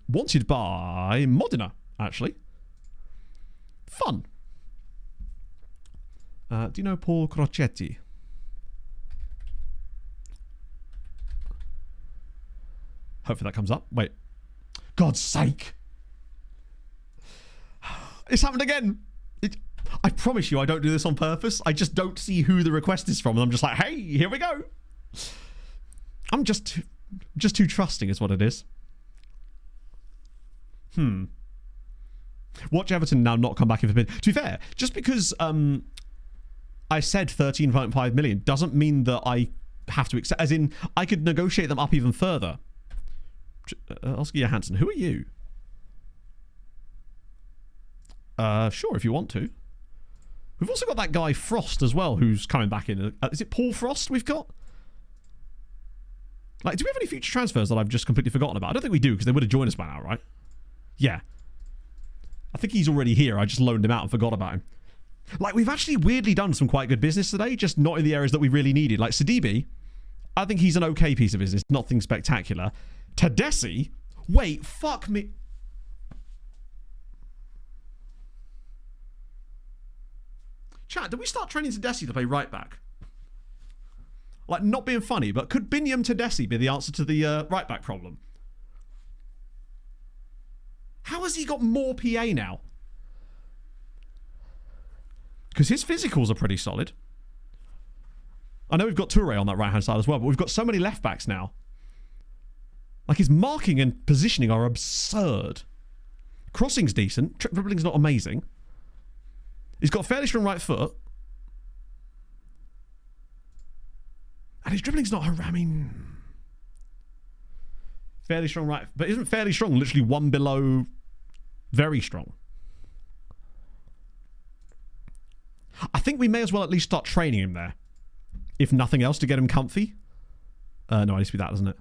wanted by Modena, actually. Fun. Do you know Paul Crocetti? Hopefully that comes up. Wait. God's sake. It's happened again. I promise you I don't do this on purpose. I just don't see who the request is from. And I'm just like, hey, here we go. I'm just too trusting is what it is. Watch Everton now not come back in for bid. To be fair, just because I said 13.5 million doesn't mean that I have to accept. As in, I could negotiate them up even further. Oscar Johansson, who are you? Sure, if you want to. We've also got that guy Frost as well, who's coming back in. Is it Paul Frost we've got? Like, do we have any future transfers that I've just completely forgotten about? I don't think we do, because they would have joined us by now, right? Yeah. I think he's already here. I just loaned him out and forgot about him. Like, we've actually weirdly done some quite good business today, just not in the areas that we really needed. Like, Sidibe, I think he's an okay piece of business. Nothing spectacular. Tedeschi? Wait, fuck me. Chat, did we start training Tedeschi to play right back? Like, not being funny, but could Binyam Tedeschi be the answer to the right back problem? How has he got more PA now? Because his physicals are pretty solid. I know we've got Toure on that right-hand side as well, but we've got so many left-backs now. Like, his marking and positioning are absurd. Crossing's decent. Dribbling's not amazing. He's got a fairly strong right foot. And his dribbling's not... I mean... Fairly strong right... But isn't fairly strong literally one below very strong? I think we may as well at least start training him there. If nothing else, to get him comfy. No, it needs to be that, doesn't it?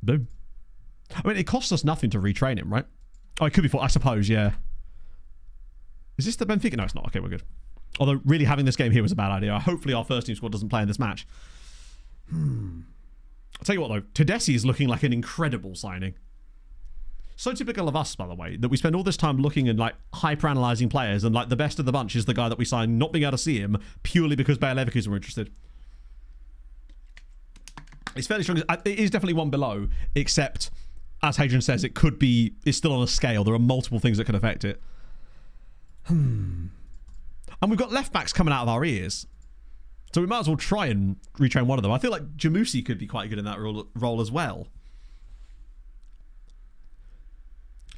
Boom. I mean, it costs us nothing to retrain him, right? Oh, it could be for... I suppose, yeah. Is this the Benfica? No, it's not. Okay, we're good. Although, really having this game here was a bad idea. Hopefully our first team squad doesn't play in this match. I'll tell you what, though. Tedeschi is looking like an incredible signing. So typical of us, by the way, that we spend all this time looking and like hyper-analysing players, and like the best of the bunch is the guy that we sign not being able to see him purely because Bayer Leverkusen were interested. It's fairly strong. It is definitely one below, except, as Hadrian says, it could be... It's still on a scale. There are multiple things that can affect it. And we've got left-backs coming out of our ears. So we might as well try and retrain one of them. I feel like Jamusi could be quite good in that role as well.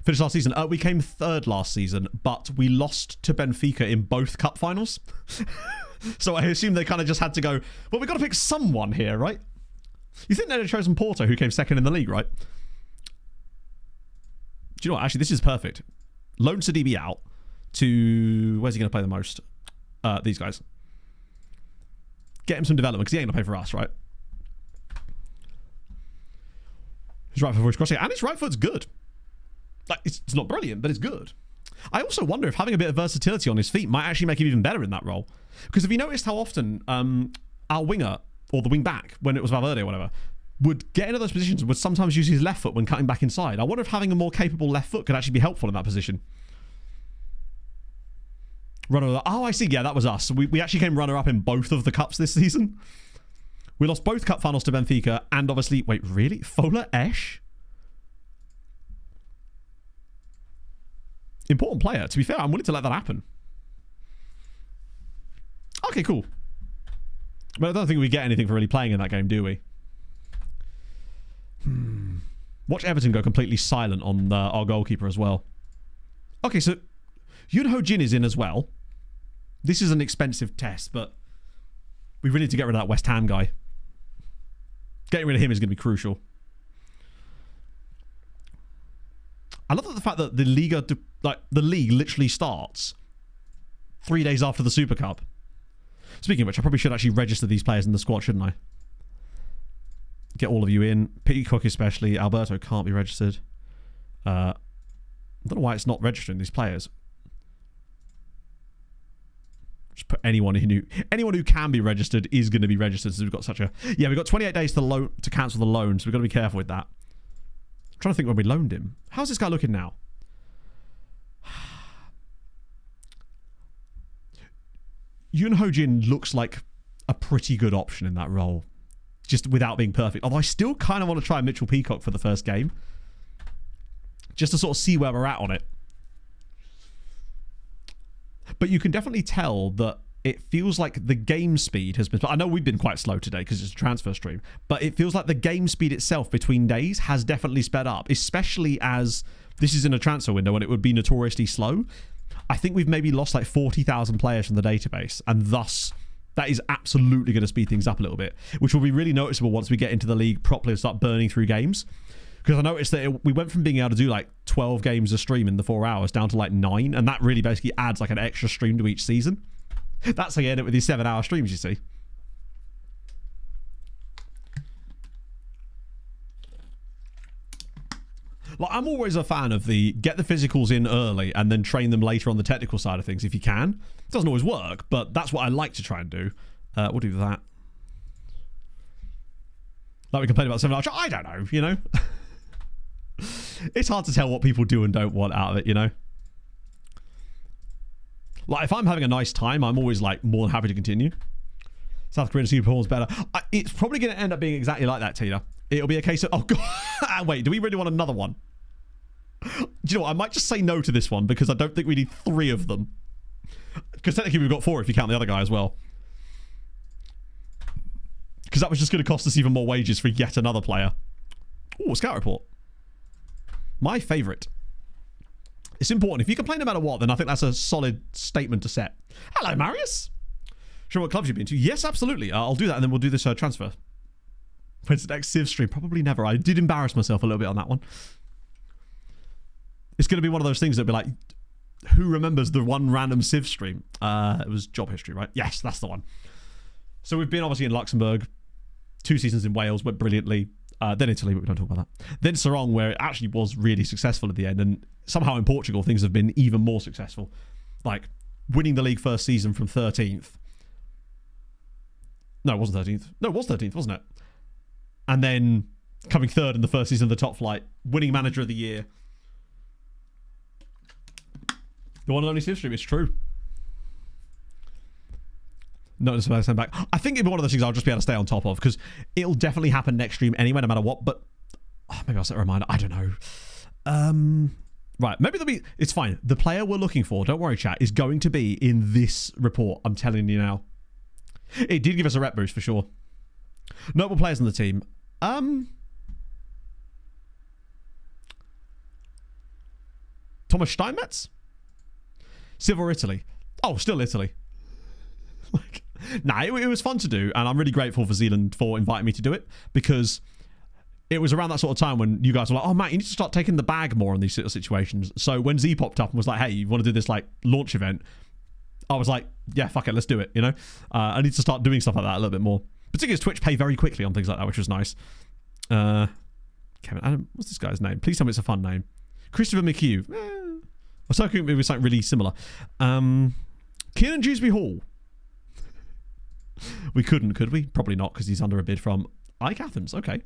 Finished last season. We came third last season, but we lost to Benfica in both cup finals. So I assume they kind of just had to go, well, we've got to pick someone here, right? You think they'd have chosen Porto, who came second in the league, right? Do you know what? Actually, this is perfect. Loan Sidibe out to... Where's he going to play the most? These guys. Get him some development, because he ain't going to play for us, right? His right foot is crossing, and his right foot's good. Like, it's not brilliant, but it's good. I also wonder if having a bit of versatility on his feet might actually make him even better in that role. Because have you noticed how often our winger, or the wing back, when it was Valverde or whatever, would get into those positions and would sometimes use his left foot when cutting back inside? I wonder if having a more capable left foot could actually be helpful in that position. Runner-up. Oh, I see. Yeah, that was us. We actually came runner-up in both of the cups this season. We lost both cup finals to Benfica, and obviously... Wait, really? Fola Esch? Important player. To be fair, I'm willing to let that happen. Okay, cool. But I don't think we get anything for really playing in that game, do we? Watch Everton go completely silent on our goalkeeper as well. Okay, so Yoon Ho Jin is in as well. This is an expensive test, but we really need to get rid of that West Ham guy. Getting rid of him is going to be crucial. I love the fact that the league literally starts 3 days after the Super Cup. Speaking of which, I probably should actually register these players in the squad, shouldn't I? Get all of you in. Peacock especially. Alberto can't be registered. I don't know why it's not registering these players. Just put anyone who can be registered is going to be registered. So we've got such a... Yeah, we've got 28 days to cancel the loan, so we've got to be careful with that. I'm trying to think when we loaned him. How's this guy looking now? Yoon Ho Jin looks like a pretty good option in that role, just without being perfect. Although I still kind of want to try Mitchell Peacock for the first game, just to sort of see where we're at on it. But you can definitely tell that it feels like the game speed has been... I know we've been quite slow today because it's a transfer stream, but it feels like the game speed itself between days has definitely sped up, especially as this is in a transfer window and it would be notoriously slow. I think we've maybe lost like 40,000 players from the database, and thus that is absolutely going to speed things up a little bit, which will be really noticeable once we get into the league properly and start burning through games. Because I noticed that we went from being able to do like 12 games a stream in the 4 hours down to like 9, and that really basically adds like an extra stream to each season. That's how you end up with these 7-hour streams, you see. Like, I'm always a fan of the get the physicals in early and then train them later on the technical side of things if you can. It doesn't always work, but that's what I like to try and do. We'll do that. Like we complain about 7-hour... I don't know, you know? It's hard to tell what people do and don't want out of it, you know? Like, if I'm having a nice time, I'm always like more than happy to continue. South Korean super performs better. It's probably going to end up being exactly like that, Tina. It'll be a case of, oh god, wait, do we really want another one? Do you know what? I might just say no to this one because I don't think we need 3 of them. Because technically we've got 4 if you count the other guy as well. Because that was just going to cost us even more wages for yet another player. Oh, scout report. My favourite. It's important. If you can play no matter what, then I think that's a solid statement to set. Hello, Marius. Sure, what clubs you've been to? Yes, absolutely. I'll do that and then we'll do this transfer. When's the next Civ stream? Probably never. I did embarrass myself a little bit on that one. It's going to be one of those things that'll be like, who remembers the one random Civ stream? It was job history, right? Yes, that's the one. So we've been obviously in Luxembourg. 2 seasons in Wales went brilliantly. Then Italy, but we don't talk about that. Then Sarong, where it actually was really successful at the end. And somehow in Portugal, things have been even more successful. Like winning the league first season from 13th. No, it wasn't 13th. No, it was 13th, wasn't it? And then coming 3rd in the first season of the top flight. Winning manager of the year. The one and only Civ stream, it's true. Not necessarily send back. I think it'll be one of those things I'll just be able to stay on top of because it'll definitely happen next stream anyway, no matter what. But maybe I'll set a reminder. I don't know. Right, maybe there'll be. It's fine. The player we're looking for, don't worry, chat, is going to be in this report. I'm telling you now. It did give us a rep boost for sure. Notable players on the team. Thomas Steinmetz? Civil Italy. Oh, still Italy. Like, nah, it was fun to do, and I'm really grateful for Zealand for inviting me to do it because it was around that sort of time when you guys were like, oh, Matt, you need to start taking the bag more on these sort of situations. So when Z popped up and was like, hey, you want to do this like launch event? I was like, yeah, fuck it, let's do it, you know? I need to start doing stuff like that a little bit more. Particularly as Twitch pay very quickly on things like that, which was nice. Kevin, what's this guy's name? Please tell me it's a fun name. Christopher McHugh. I was hoping it was something really similar. Kieran Dewsbury Hall. We couldn't, could we? Probably not, because he's under a bid from Ike Athens. Okay,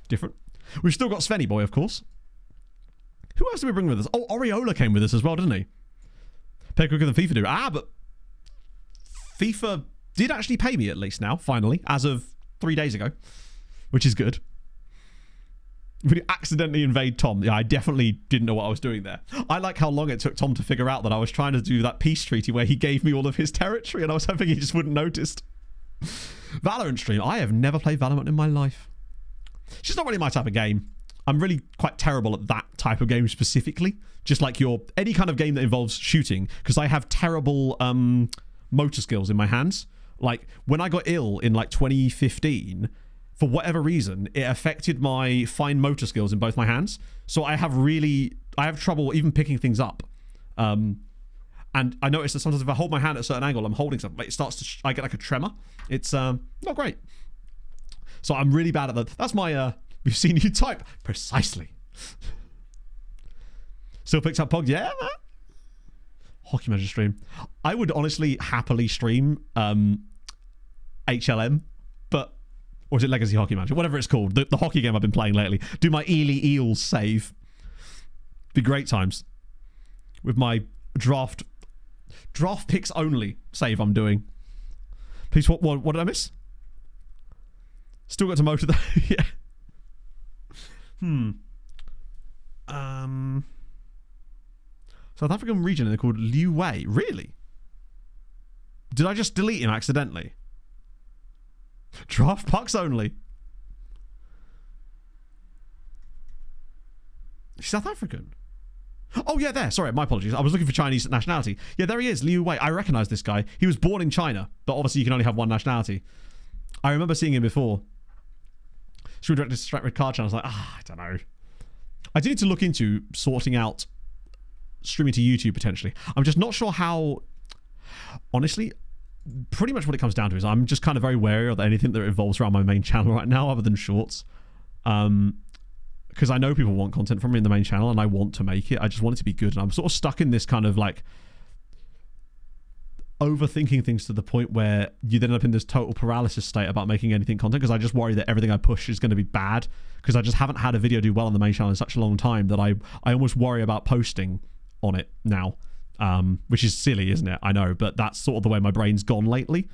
different. We've still got Svenny Boy, of course. Who else did we bring with us? Oh, Oriola came with us as well, didn't he? Pay quicker than FIFA do. But FIFA did actually pay me at least now, finally, as of 3 days ago, which is good. We accidentally invade Tom. Yeah, I definitely didn't know what I was doing there. I like how long it took Tom to figure out that I was trying to do that peace treaty where he gave me all of his territory and I was hoping he just wouldn't notice. Valorant stream. I have never played Valorant in my life. It's just not really my type of game. I'm really quite terrible at that type of game specifically. Just like any kind of game that involves shooting, because I have terrible motor skills in my hands. Like when I got ill in like 2015, for whatever reason, it affected my fine motor skills in both my hands. So I have trouble even picking things up. And I notice that sometimes if I hold my hand at a certain angle, I'm holding something, it starts to, I get like a tremor. It's not great. So I'm really bad at that. That's my, we've seen you type. Precisely. Still picked up Pog. Yeah, man. Hockey Manager stream. I would honestly happily stream HLM, or is it Legacy Hockey Manager? Whatever it's called. The hockey game I've been playing lately. Do my Ely Eels save. Be great times. With my draft picks only save I'm doing. Please, what did I miss? Still got to motor that. Yeah. South African region, they're called Liu Wei. Really? Did I just delete him accidentally? Draft pucks only. He's South African. Oh, yeah, there. Sorry, my apologies. I was looking for Chinese nationality. Yeah, there he is, Liu Wei. I recognize this guy. He was born in China, but obviously you can only have one nationality. I remember seeing him before. Stream director Strike Red Card Channel. I was like, I don't know. I do need to look into sorting out streaming to YouTube potentially. I'm just not sure how. Honestly, pretty much what it comes down to is I'm just kind of very wary of anything that revolves around my main channel right now, other than shorts. Because I know people want content from me in the main channel and I want to make it. I just want it to be good. And I'm sort of stuck in this kind of like overthinking things to the point where you then end up in this total paralysis state about making anything content, because I just worry that everything I push is going to be bad, because I just haven't had a video do well on the main channel in such a long time that I almost worry about posting on it now, which is silly, isn't it? I know, but that's sort of the way my brain's gone lately.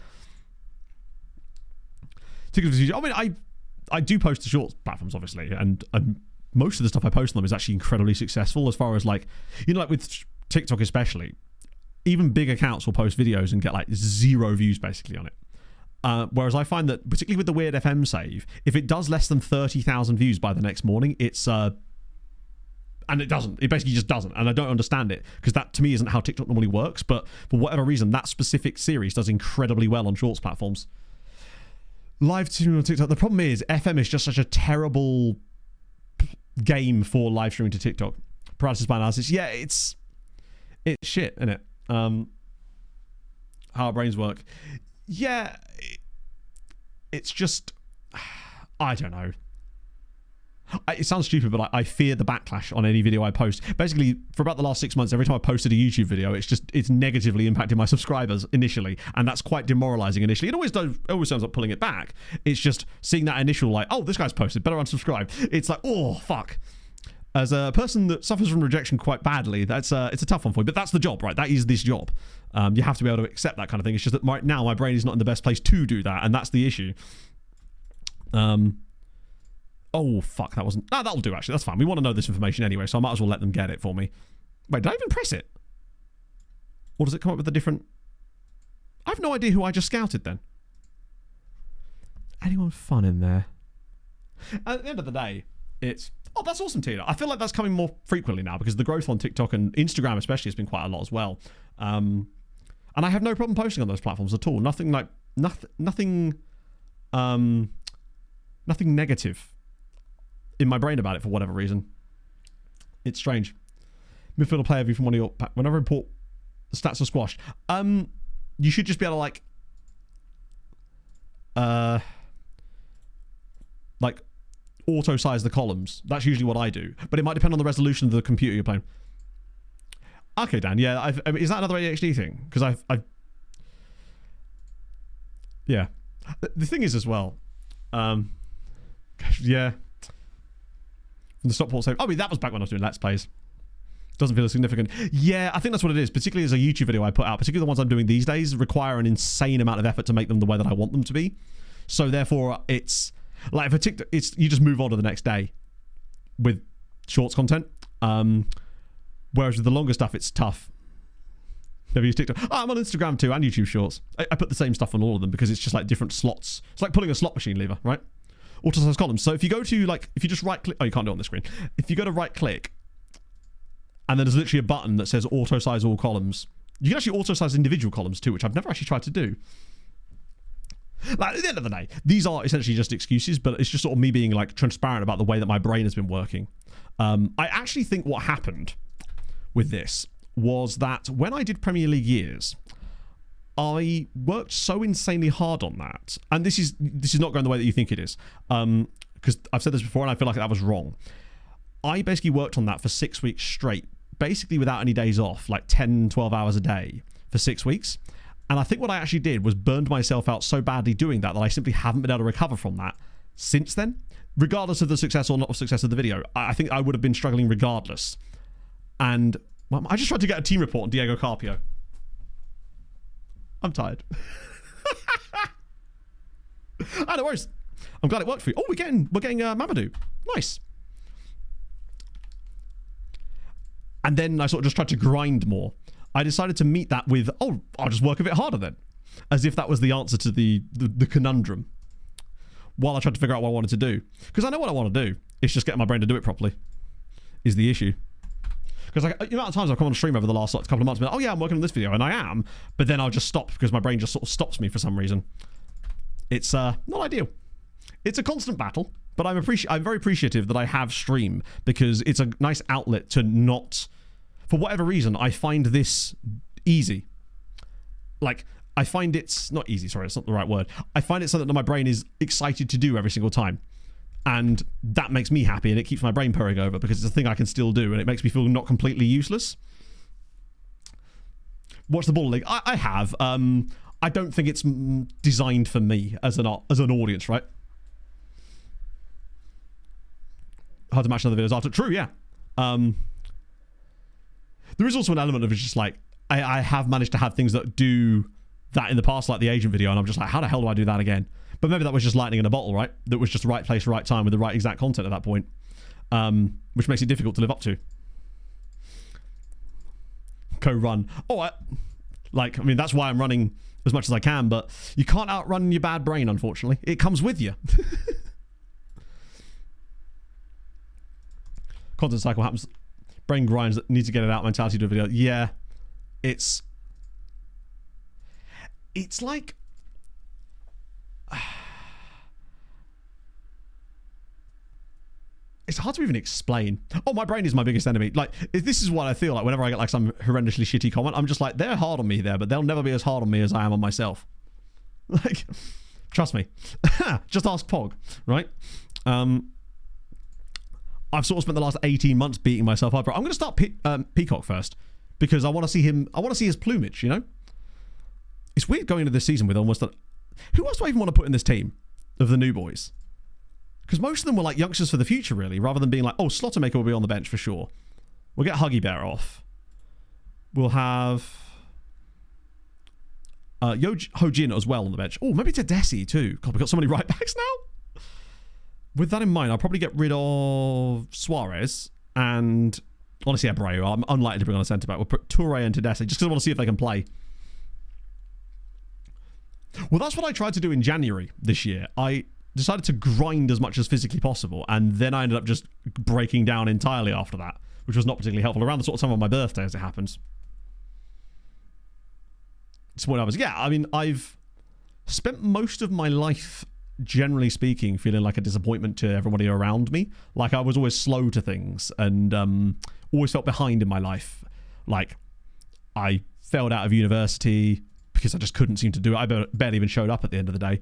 I mean, I do post to short platforms, obviously, and most of the stuff I post on them is actually incredibly successful as far as, like, you know, like with TikTok especially, even big accounts will post videos and get like 0 views basically on it. Whereas I find that, particularly with the weird FM save, if it does less than 30,000 views by the next morning, it's and it doesn't. It basically just doesn't, and I don't understand it, because that to me isn't how TikTok normally works. But for whatever reason, that specific series does incredibly well on shorts platforms. Live streaming on TikTok. The problem is FM is just such a terrible game for live streaming to TikTok. Paralysis by analysis. Yeah, it's shit, isn't it? How our brains work. Yeah, it's just, I don't know. It sounds stupid, but I fear the backlash on any video I post. Basically, for about the last 6 months, every time I posted a YouTube video, it's negatively impacted my subscribers initially, and that's quite demoralizing initially. It always ends up pulling it back. It's just seeing that initial, like, oh, this guy's posted, better unsubscribe. It's like, oh, fuck. As a person that suffers from rejection quite badly, it's a tough one for you. But that's the job, right? That is this job. You have to be able to accept that kind of thing. It's just that right now my brain is not in the best place to do that, and that's the issue. Oh, fuck, that wasn't... No, that'll do, actually. That's fine. We want to know this information anyway, so I might as well let them get it for me. Wait, did I even press it? Or does it come up with a different... I have no idea who I just scouted, then. Anyone fun in there? At the end of the day, it's... Oh, that's awesome, Tina. I feel like that's coming more frequently now, because the growth on TikTok and Instagram especially has been quite a lot as well. And I have no problem posting on those platforms at all. Nothing negative in my brain about it for whatever reason. It's strange. Midfielder player view from one of your... Whenever I import, the stats are squashed. You should just be able to, like auto size the columns. That's usually what I do, but it might depend on the resolution of the computer you're playing. Okay, Dan. Yeah, I mean, is that another ADHD thing? Because I've yeah. The thing is as well. Yeah. From the stopport save. Oh, I mean, that was back when I was doing Let's Plays. Doesn't feel as significant. Yeah, I think that's what it is. Particularly as a YouTube video I put out, particularly the ones I'm doing these days, require an insane amount of effort to make them the way that I want them to be. So therefore, it's like for TikTok, you just move on to the next day with shorts content. Whereas with the longer stuff, it's tough. Never use TikTok. Oh, I'm on Instagram too and YouTube Shorts. I put the same stuff on all of them because it's just like different slots. It's like pulling a slot machine lever, right? Auto size columns. So if you go to if you just right click, oh, you can't do it on the screen. If you go to right click, and then there's literally a button that says auto size all columns. You can actually auto size individual columns too, which I've never actually tried to do. Like, at the end of the day, these are essentially just excuses, but it's just sort of me being like transparent about the way that my brain has been working. I actually think what happened with this was that when I did Premier League years, I worked so insanely hard on that, and this is not going the way that you think it is, because I've said this before and I feel like that was wrong. I basically worked on that for 6 weeks straight, basically without any days off, like 10, 12 hours a day for 6 weeks. And I think what I actually did was burned myself out so badly doing that I simply haven't been able to recover from that since then. Regardless of the success or not success of the video, I think I would have been struggling regardless. And well, I just tried to get a team report on Diego Carpio. I'm tired. Ah, no worries. I'm glad it worked for you. Oh, we're getting Mamadou. Nice. And then I sort of just tried to grind more. I decided to meet that with, oh, I'll just work a bit harder then. As if that was the answer to the conundrum. While I tried to figure out what I wanted to do. Because I know what I want to do. It's just getting my brain to do it properly. Is the issue. Because like, the amount of times I've come on stream over the last couple of months, been, oh yeah, I'm working on this video, and I am. But then I'll just stop because my brain just sort of stops me for some reason. It's not ideal. It's a constant battle. But I'm very appreciative that I have stream because it's a nice outlet to not... For whatever reason, I find this easy. Like, I find it's not easy, sorry, it's not the right word. I find it something that my brain is excited to do every single time. And that makes me happy and it keeps my brain purring over because it's a thing I can still do and it makes me feel not completely useless. Watch the Ball League. I have. I don't think it's designed for me as an audience, right? Hard to match other videos after. True, yeah. There is also an element of it's just like, I have managed to have things that do that in the past, like the agent video, and I'm just like, how the hell do I do that again? But maybe that was just lightning in a bottle, right? That was just the right place, right time with the right exact content at that point, which makes it difficult to live up to. Go run. Oh, I mean, that's why I'm running as much as I can, but you can't outrun your bad brain, unfortunately. It comes with you. Content cycle happens. Brain grinds that need to get it out mentality to a video. Yeah. It's like it's hard to even explain. Oh, my brain is my biggest enemy. Like, this is what I feel like whenever I get like some horrendously shitty comment. I'm just like, they're hard on me there, but they'll never be as hard on me as I am on myself. Like, trust me. Just ask Pog, right? I've sort of spent the last 18 months beating myself up. I'm going to start Peacock first because I want to see him. I want to see his plumage, you know? It's weird going into this season with almost who else do I even want to put in this team of the new boys? Because most of them were like youngsters for the future, really, rather than being like, oh, Slaughtermaker will be on the bench for sure. We'll get Huggy Bear off. We'll have Hojin as well on the bench. Oh, maybe Tedeschi too. God, we've got so many right backs now. With that in mind, I'll probably get rid of Suarez and honestly Abreu. I'm unlikely to bring on a centre back. We'll put Toure and Tedeschi just because I want to see if they can play. Well, that's what I tried to do in January this year. I decided to grind as much as physically possible, and then I ended up just breaking down entirely after that, which was not particularly helpful. Around the sort of time of my birthday, as it happens. It's what I was. Yeah, I mean, I've spent most of my life, generally speaking, feeling like a disappointment to everybody around me. Like I was always slow to things and always felt behind in my life. Like I failed out of university because I just couldn't seem to do it. I barely even showed up at the end of the day.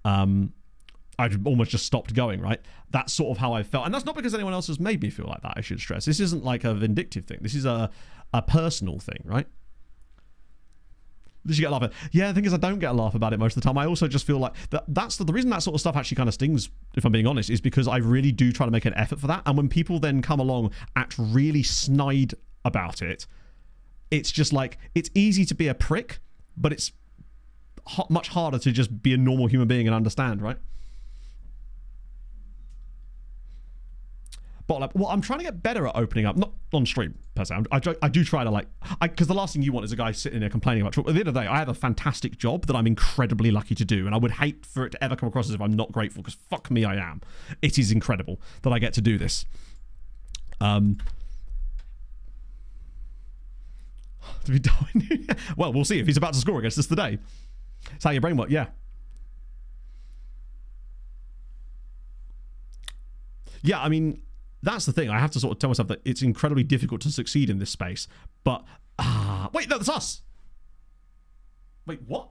I almost just stopped going, right? That's sort of how I felt. And that's not because anyone else has made me feel like that, I should stress. This isn't like a vindictive thing. This is a personal thing, right? Did you get a laugh at? Yeah, the thing is I don't get a laugh about it most of the time. I also just feel like that's the reason that sort of stuff actually kind of stings, if I'm being honest, is because I really do try to make an effort for that. And when people then come along, act really snide about it, it's just like, it's easy to be a prick, but it's much harder to just be a normal human being and understand, right? But like, well, I'm trying to get better at opening up, not on stream per se. I do try to because the last thing you want is a guy sitting there complaining about. At the end of the day, I have a fantastic job that I'm incredibly lucky to do, and I would hate for it to ever come across as if I'm not grateful. Because fuck me, I am. It is incredible that I get to do this. Well, we'll see if he's about to score against us today. That's how your brain works. Yeah. Yeah, I mean, that's the thing. I have to sort of tell myself that it's incredibly difficult to succeed in this space. But, wait, no, that's us. Wait, what?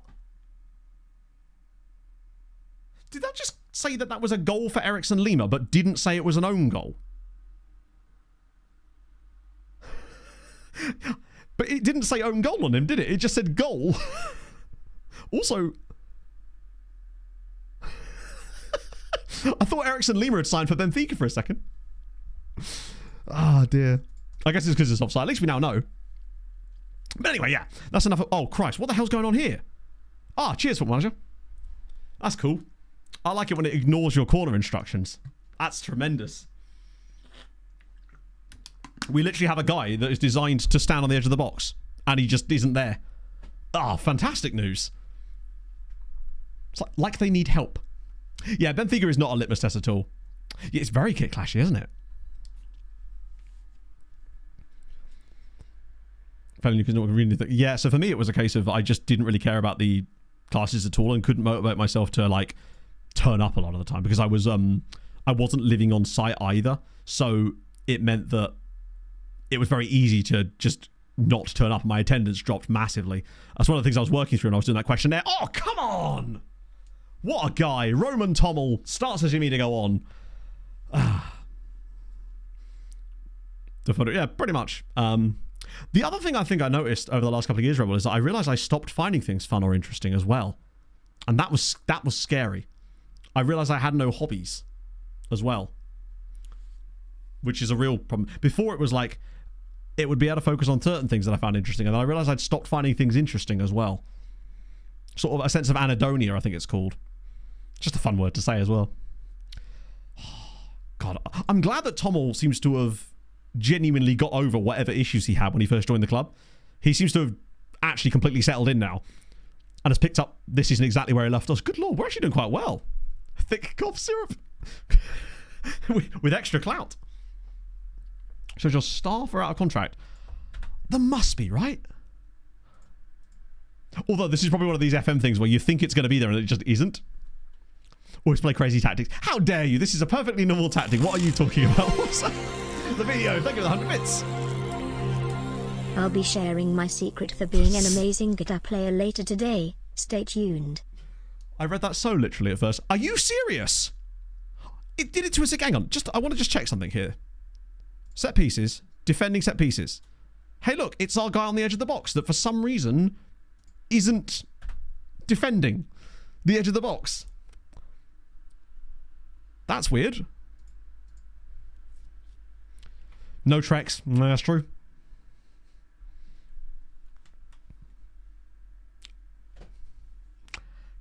Did that just say that was a goal for Ericsson Lima, but didn't say it was an own goal? But it didn't say own goal on him, did it? It just said goal. Also, I thought Ericsson Lima had signed for Benfica for a second. Ah, dear. I guess it's because it's offside. At least we now know. But anyway, yeah. That's enough. Oh, Christ. What the hell's going on here? Ah, cheers, Football Manager. That's cool. I like it when it ignores your corner instructions. That's tremendous. We literally have a guy that is designed to stand on the edge of the box, and he just isn't there. Ah, fantastic news. It's like they need help. Yeah, Benfica is not a litmus test at all. Yeah, it's very kit clashy, isn't it? Yeah, so for me it was a case of I just didn't really care about the classes at all and couldn't motivate myself to like turn up a lot of the time because I wasn't living on site either. So it meant that it was very easy to just not turn up. My attendance dropped massively. That's one of the things I was working through when I was doing that questionnaire. Oh, come on! What a guy. Roman Tommel starts as you mean to go on. Yeah, pretty much. The other thing I think I noticed over the last couple of years, Rebel, is that I realized I stopped finding things fun or interesting as well. And that was scary. I realized I had no hobbies as well. Which is a real problem. Before it was like, it would be able to focus on certain things that I found interesting, and then I realized I'd stopped finding things interesting as well. Sort of a sense of anhedonia, I think it's called. Just a fun word to say as well. God, I'm glad that Tommel seems to have genuinely got over whatever issues he had when he first joined the club. He seems to have actually completely settled in now and has picked up this season exactly where he left us. Good lord, we're actually doing quite well. Thick cough syrup with extra clout. So your staff are out of contract. There must be, right? Although this is probably one of these FM things where you think it's going to be there and it just isn't. Always play crazy tactics. How dare you? This is a perfectly normal tactic. What are you talking about? The video. Thank you for the 100 bits. I'll be sharing my secret for being an amazing guitar player later today. Stay tuned. I read that so literally at first. Are you serious? It did it to us again. Hang on. I want to just check something here. Set pieces. Defending set pieces. Hey, look. It's our guy on the edge of the box that for some reason isn't defending the edge of the box. That's weird. No treks. No, that's true.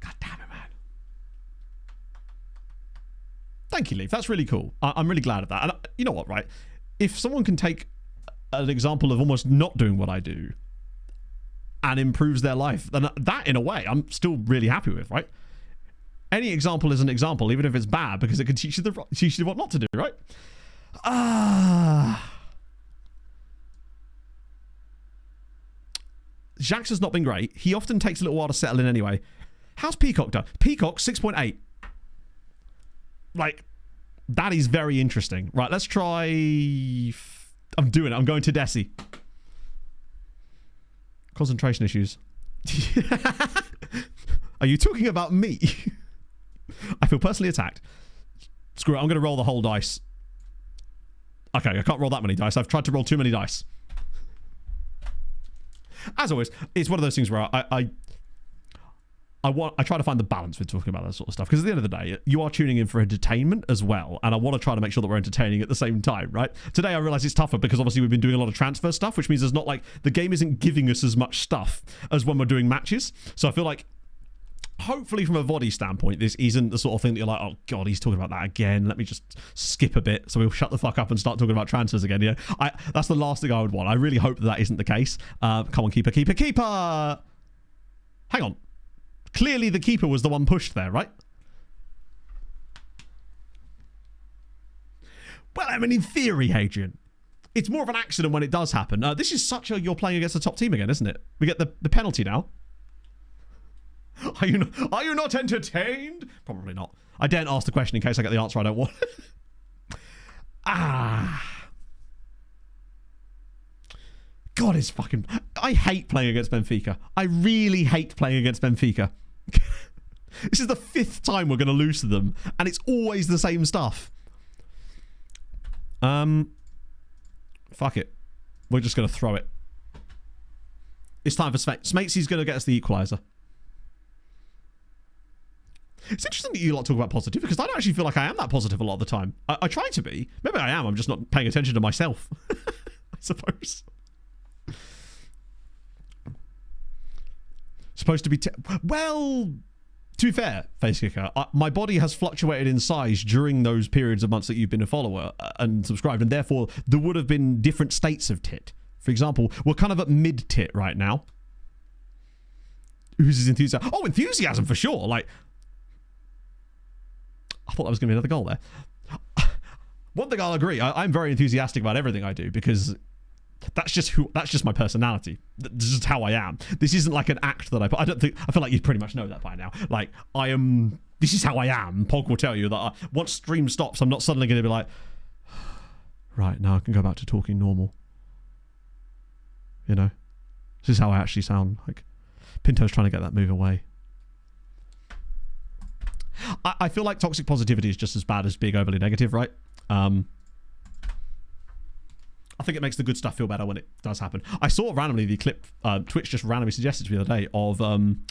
God damn it, man. Thank you, Leaf. That's really cool. I'm really glad of that. And you know what, right? If someone can take an example of almost not doing what I do and improves their life, then that, in a way, I'm still really happy with, right? Any example is an example, even if it's bad, because it can teach you what not to do, right? Jacques has not been great. He often takes a little while to settle in anyway. How's Peacock done? Peacock, 6.8. Like, that is very interesting. Right, let's try... I'm doing it. I'm going to Desi. Concentration issues. Are you talking about me? I feel personally attacked. Screw it, I'm going to roll the whole dice. Okay, I can't roll that many dice. I've tried to roll too many dice. As always, it's one of those things where I try to find the balance with talking about that sort of stuff, because at the end of the day, you are tuning in for entertainment as well, and I want to try to make sure that we're entertaining at the same time, right? Today I realize it's tougher because obviously we've been doing a lot of transfer stuff, which means there's not like the game isn't giving us as much stuff as when we're doing matches. So I feel like hopefully from a VOD standpoint, this isn't the sort of thing that you're like, oh god, he's talking about that again, let me just skip a bit so we'll shut the fuck up and start talking about transfers again. You know, that's the last thing I would want. I really hope that isn't the case. Come on, keeper. Hang on, clearly the keeper was the one pushed there, right? Well, I mean, in theory, Hadrian, it's more of an accident when it does happen. This is such a you're playing against the top team again, isn't it? We get the penalty now. Are you not entertained? Probably not. I daren't ask the question in case I get the answer I don't want. God, it's fucking... I hate playing against Benfica. I really hate playing against Benfica. This is the 5th time we're going to lose to them, and it's always the same stuff. Fuck it. We're just going to throw it. It's time for Smatesy's going to get us the equaliser. It's interesting that you lot talk about positive, because I don't actually feel like I am that positive a lot of the time. I try to be. Maybe I am. I'm just not paying attention to myself. I suppose. Supposed to be... well, to be fair, Facekicker, my body has fluctuated in size during those periods of months that you've been a follower and subscribed, and therefore there would have been different states of tit. For example, we're kind of at mid-tit right now. Who's his enthusiasm? Oh, enthusiasm for sure. Like... I thought that was going to be another goal there. One thing I'll agree, I'm very enthusiastic about everything I do, because that's just my personality. This is how I am. This isn't like an act that I feel like you pretty much know that by now. Like, this is how I am. Pog will tell you that once stream stops, I'm not suddenly going to be like, right, now I can go back to talking normal. You know? This is how I actually sound. Like, Pinto's trying to get that move away. I feel like toxic positivity is just as bad as being overly negative, right? I think it makes the good stuff feel better when it does happen. I saw randomly the clip Twitch just randomly suggested to me the other day of when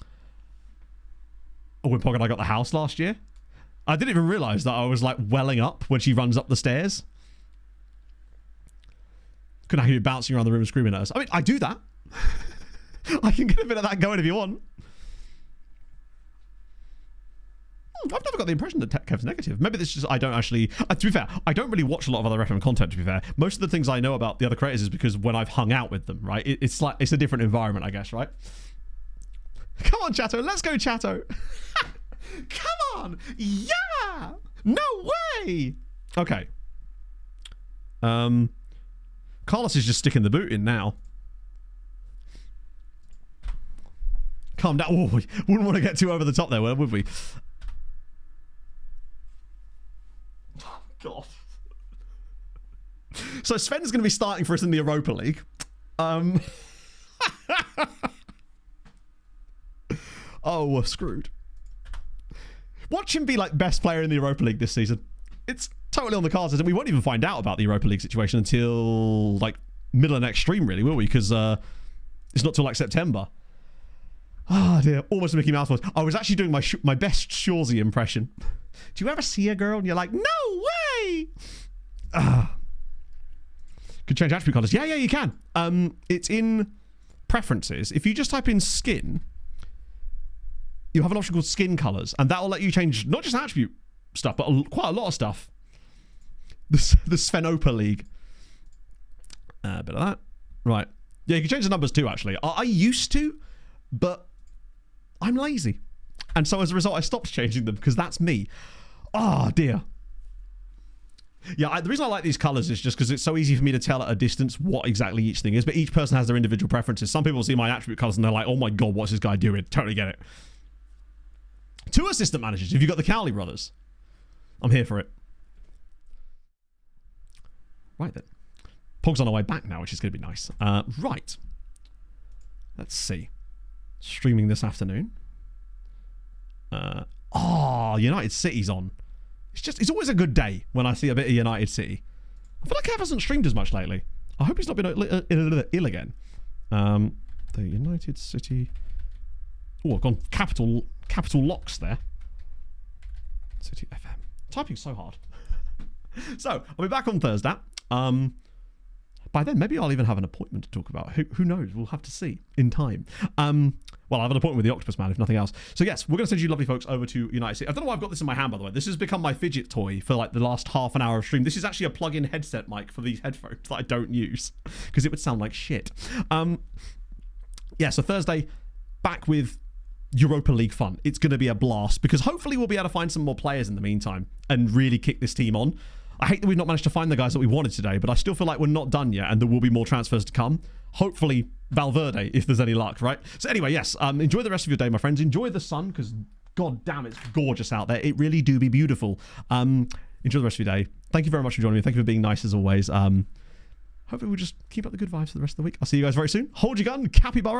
Pog and I got the house last year. I didn't even realise that I was like welling up when she runs up the stairs. Couldn't have you bouncing around the room screaming at us. I mean, I do that. I can get a bit of that going if you want. I've never got the impression that Kev's negative. Maybe this is just I don't actually... to be fair, I don't really watch a lot of other FM content, to be fair. Most of the things I know about the other creators is because when I've hung out with them, right? It's like, it's a different environment, I guess, right? Come on, Chatto. Let's go, Chatto. Come on. Yeah. No way. Okay. Carlos is just sticking the boot in now. Calm down. Oh, wouldn't want to get too over the top there, would we? Oh, God. So Sven's going to be starting for us in the Europa League. Oh, we're screwed. Watch him be like best player in the Europa League this season. It's totally on the cards, and we won't even find out about the Europa League situation until like middle of next stream, really, will we? Because it's not till like September. Oh dear, almost a Mickey Mouse voice. I was actually doing my best Shorzy impression. Do you ever see a girl and you're like, no way? Could change attribute colors. Yeah, you can. It's in preferences. If you just type in skin, you have an option called skin colors, and that will let you change not just attribute stuff, but quite a lot of stuff. The Svenopa League. A bit of that. Right. Yeah, you can change the numbers too, actually. I used to, but I'm lazy. And so as a result, I stopped changing them because that's me. Oh, dear. Yeah, the reason I like these colors is just because it's so easy for me to tell at a distance what exactly each thing is, but each person has their individual preferences. Some people see my attribute colors and they're like, oh my God, what's this guy doing? Totally get it. 2 assistant managers. Have you got the Cowley brothers? I'm here for it. Right then. Pog's on our way back now, which is going to be nice. Right. Let's see. Streaming this afternoon. United City's on. It's always a good day when I see a bit of United City. I feel like Kev hasn't streamed as much lately. I hope he's not been ill again. The United City... Oh, I've gone capital locks there. City FM. Typing so hard. So, I'll be back on Thursday. By then, maybe I'll even have an appointment to talk about. Who knows? We'll have to see in time. Well, I have an appointment with the Octopus Man, if nothing else. So yes, we're going to send you lovely folks over to United City. I don't know why I've got this in my hand, by the way. This has become my fidget toy for like the last half an hour of stream. This is actually a plug-in headset mic for these headphones that I don't use because it would sound like shit. Yeah, so Thursday, back with Europa League fun. It's going to be a blast because hopefully we'll be able to find some more players in the meantime and really kick this team on. I hate that we've not managed to find the guys that we wanted today, but I still feel like we're not done yet and there will be more transfers to come. Hopefully Valverde, if there's any luck, right? So anyway, yes, enjoy the rest of your day, my friends. Enjoy the sun because god damn, it's gorgeous out there. It really do be beautiful. Enjoy the rest of your day. Thank you very much for joining me. Thank you for being nice as always. Hopefully we'll just keep up the good vibes for the rest of the week. I'll see you guys very soon. Hold your gun, capybara.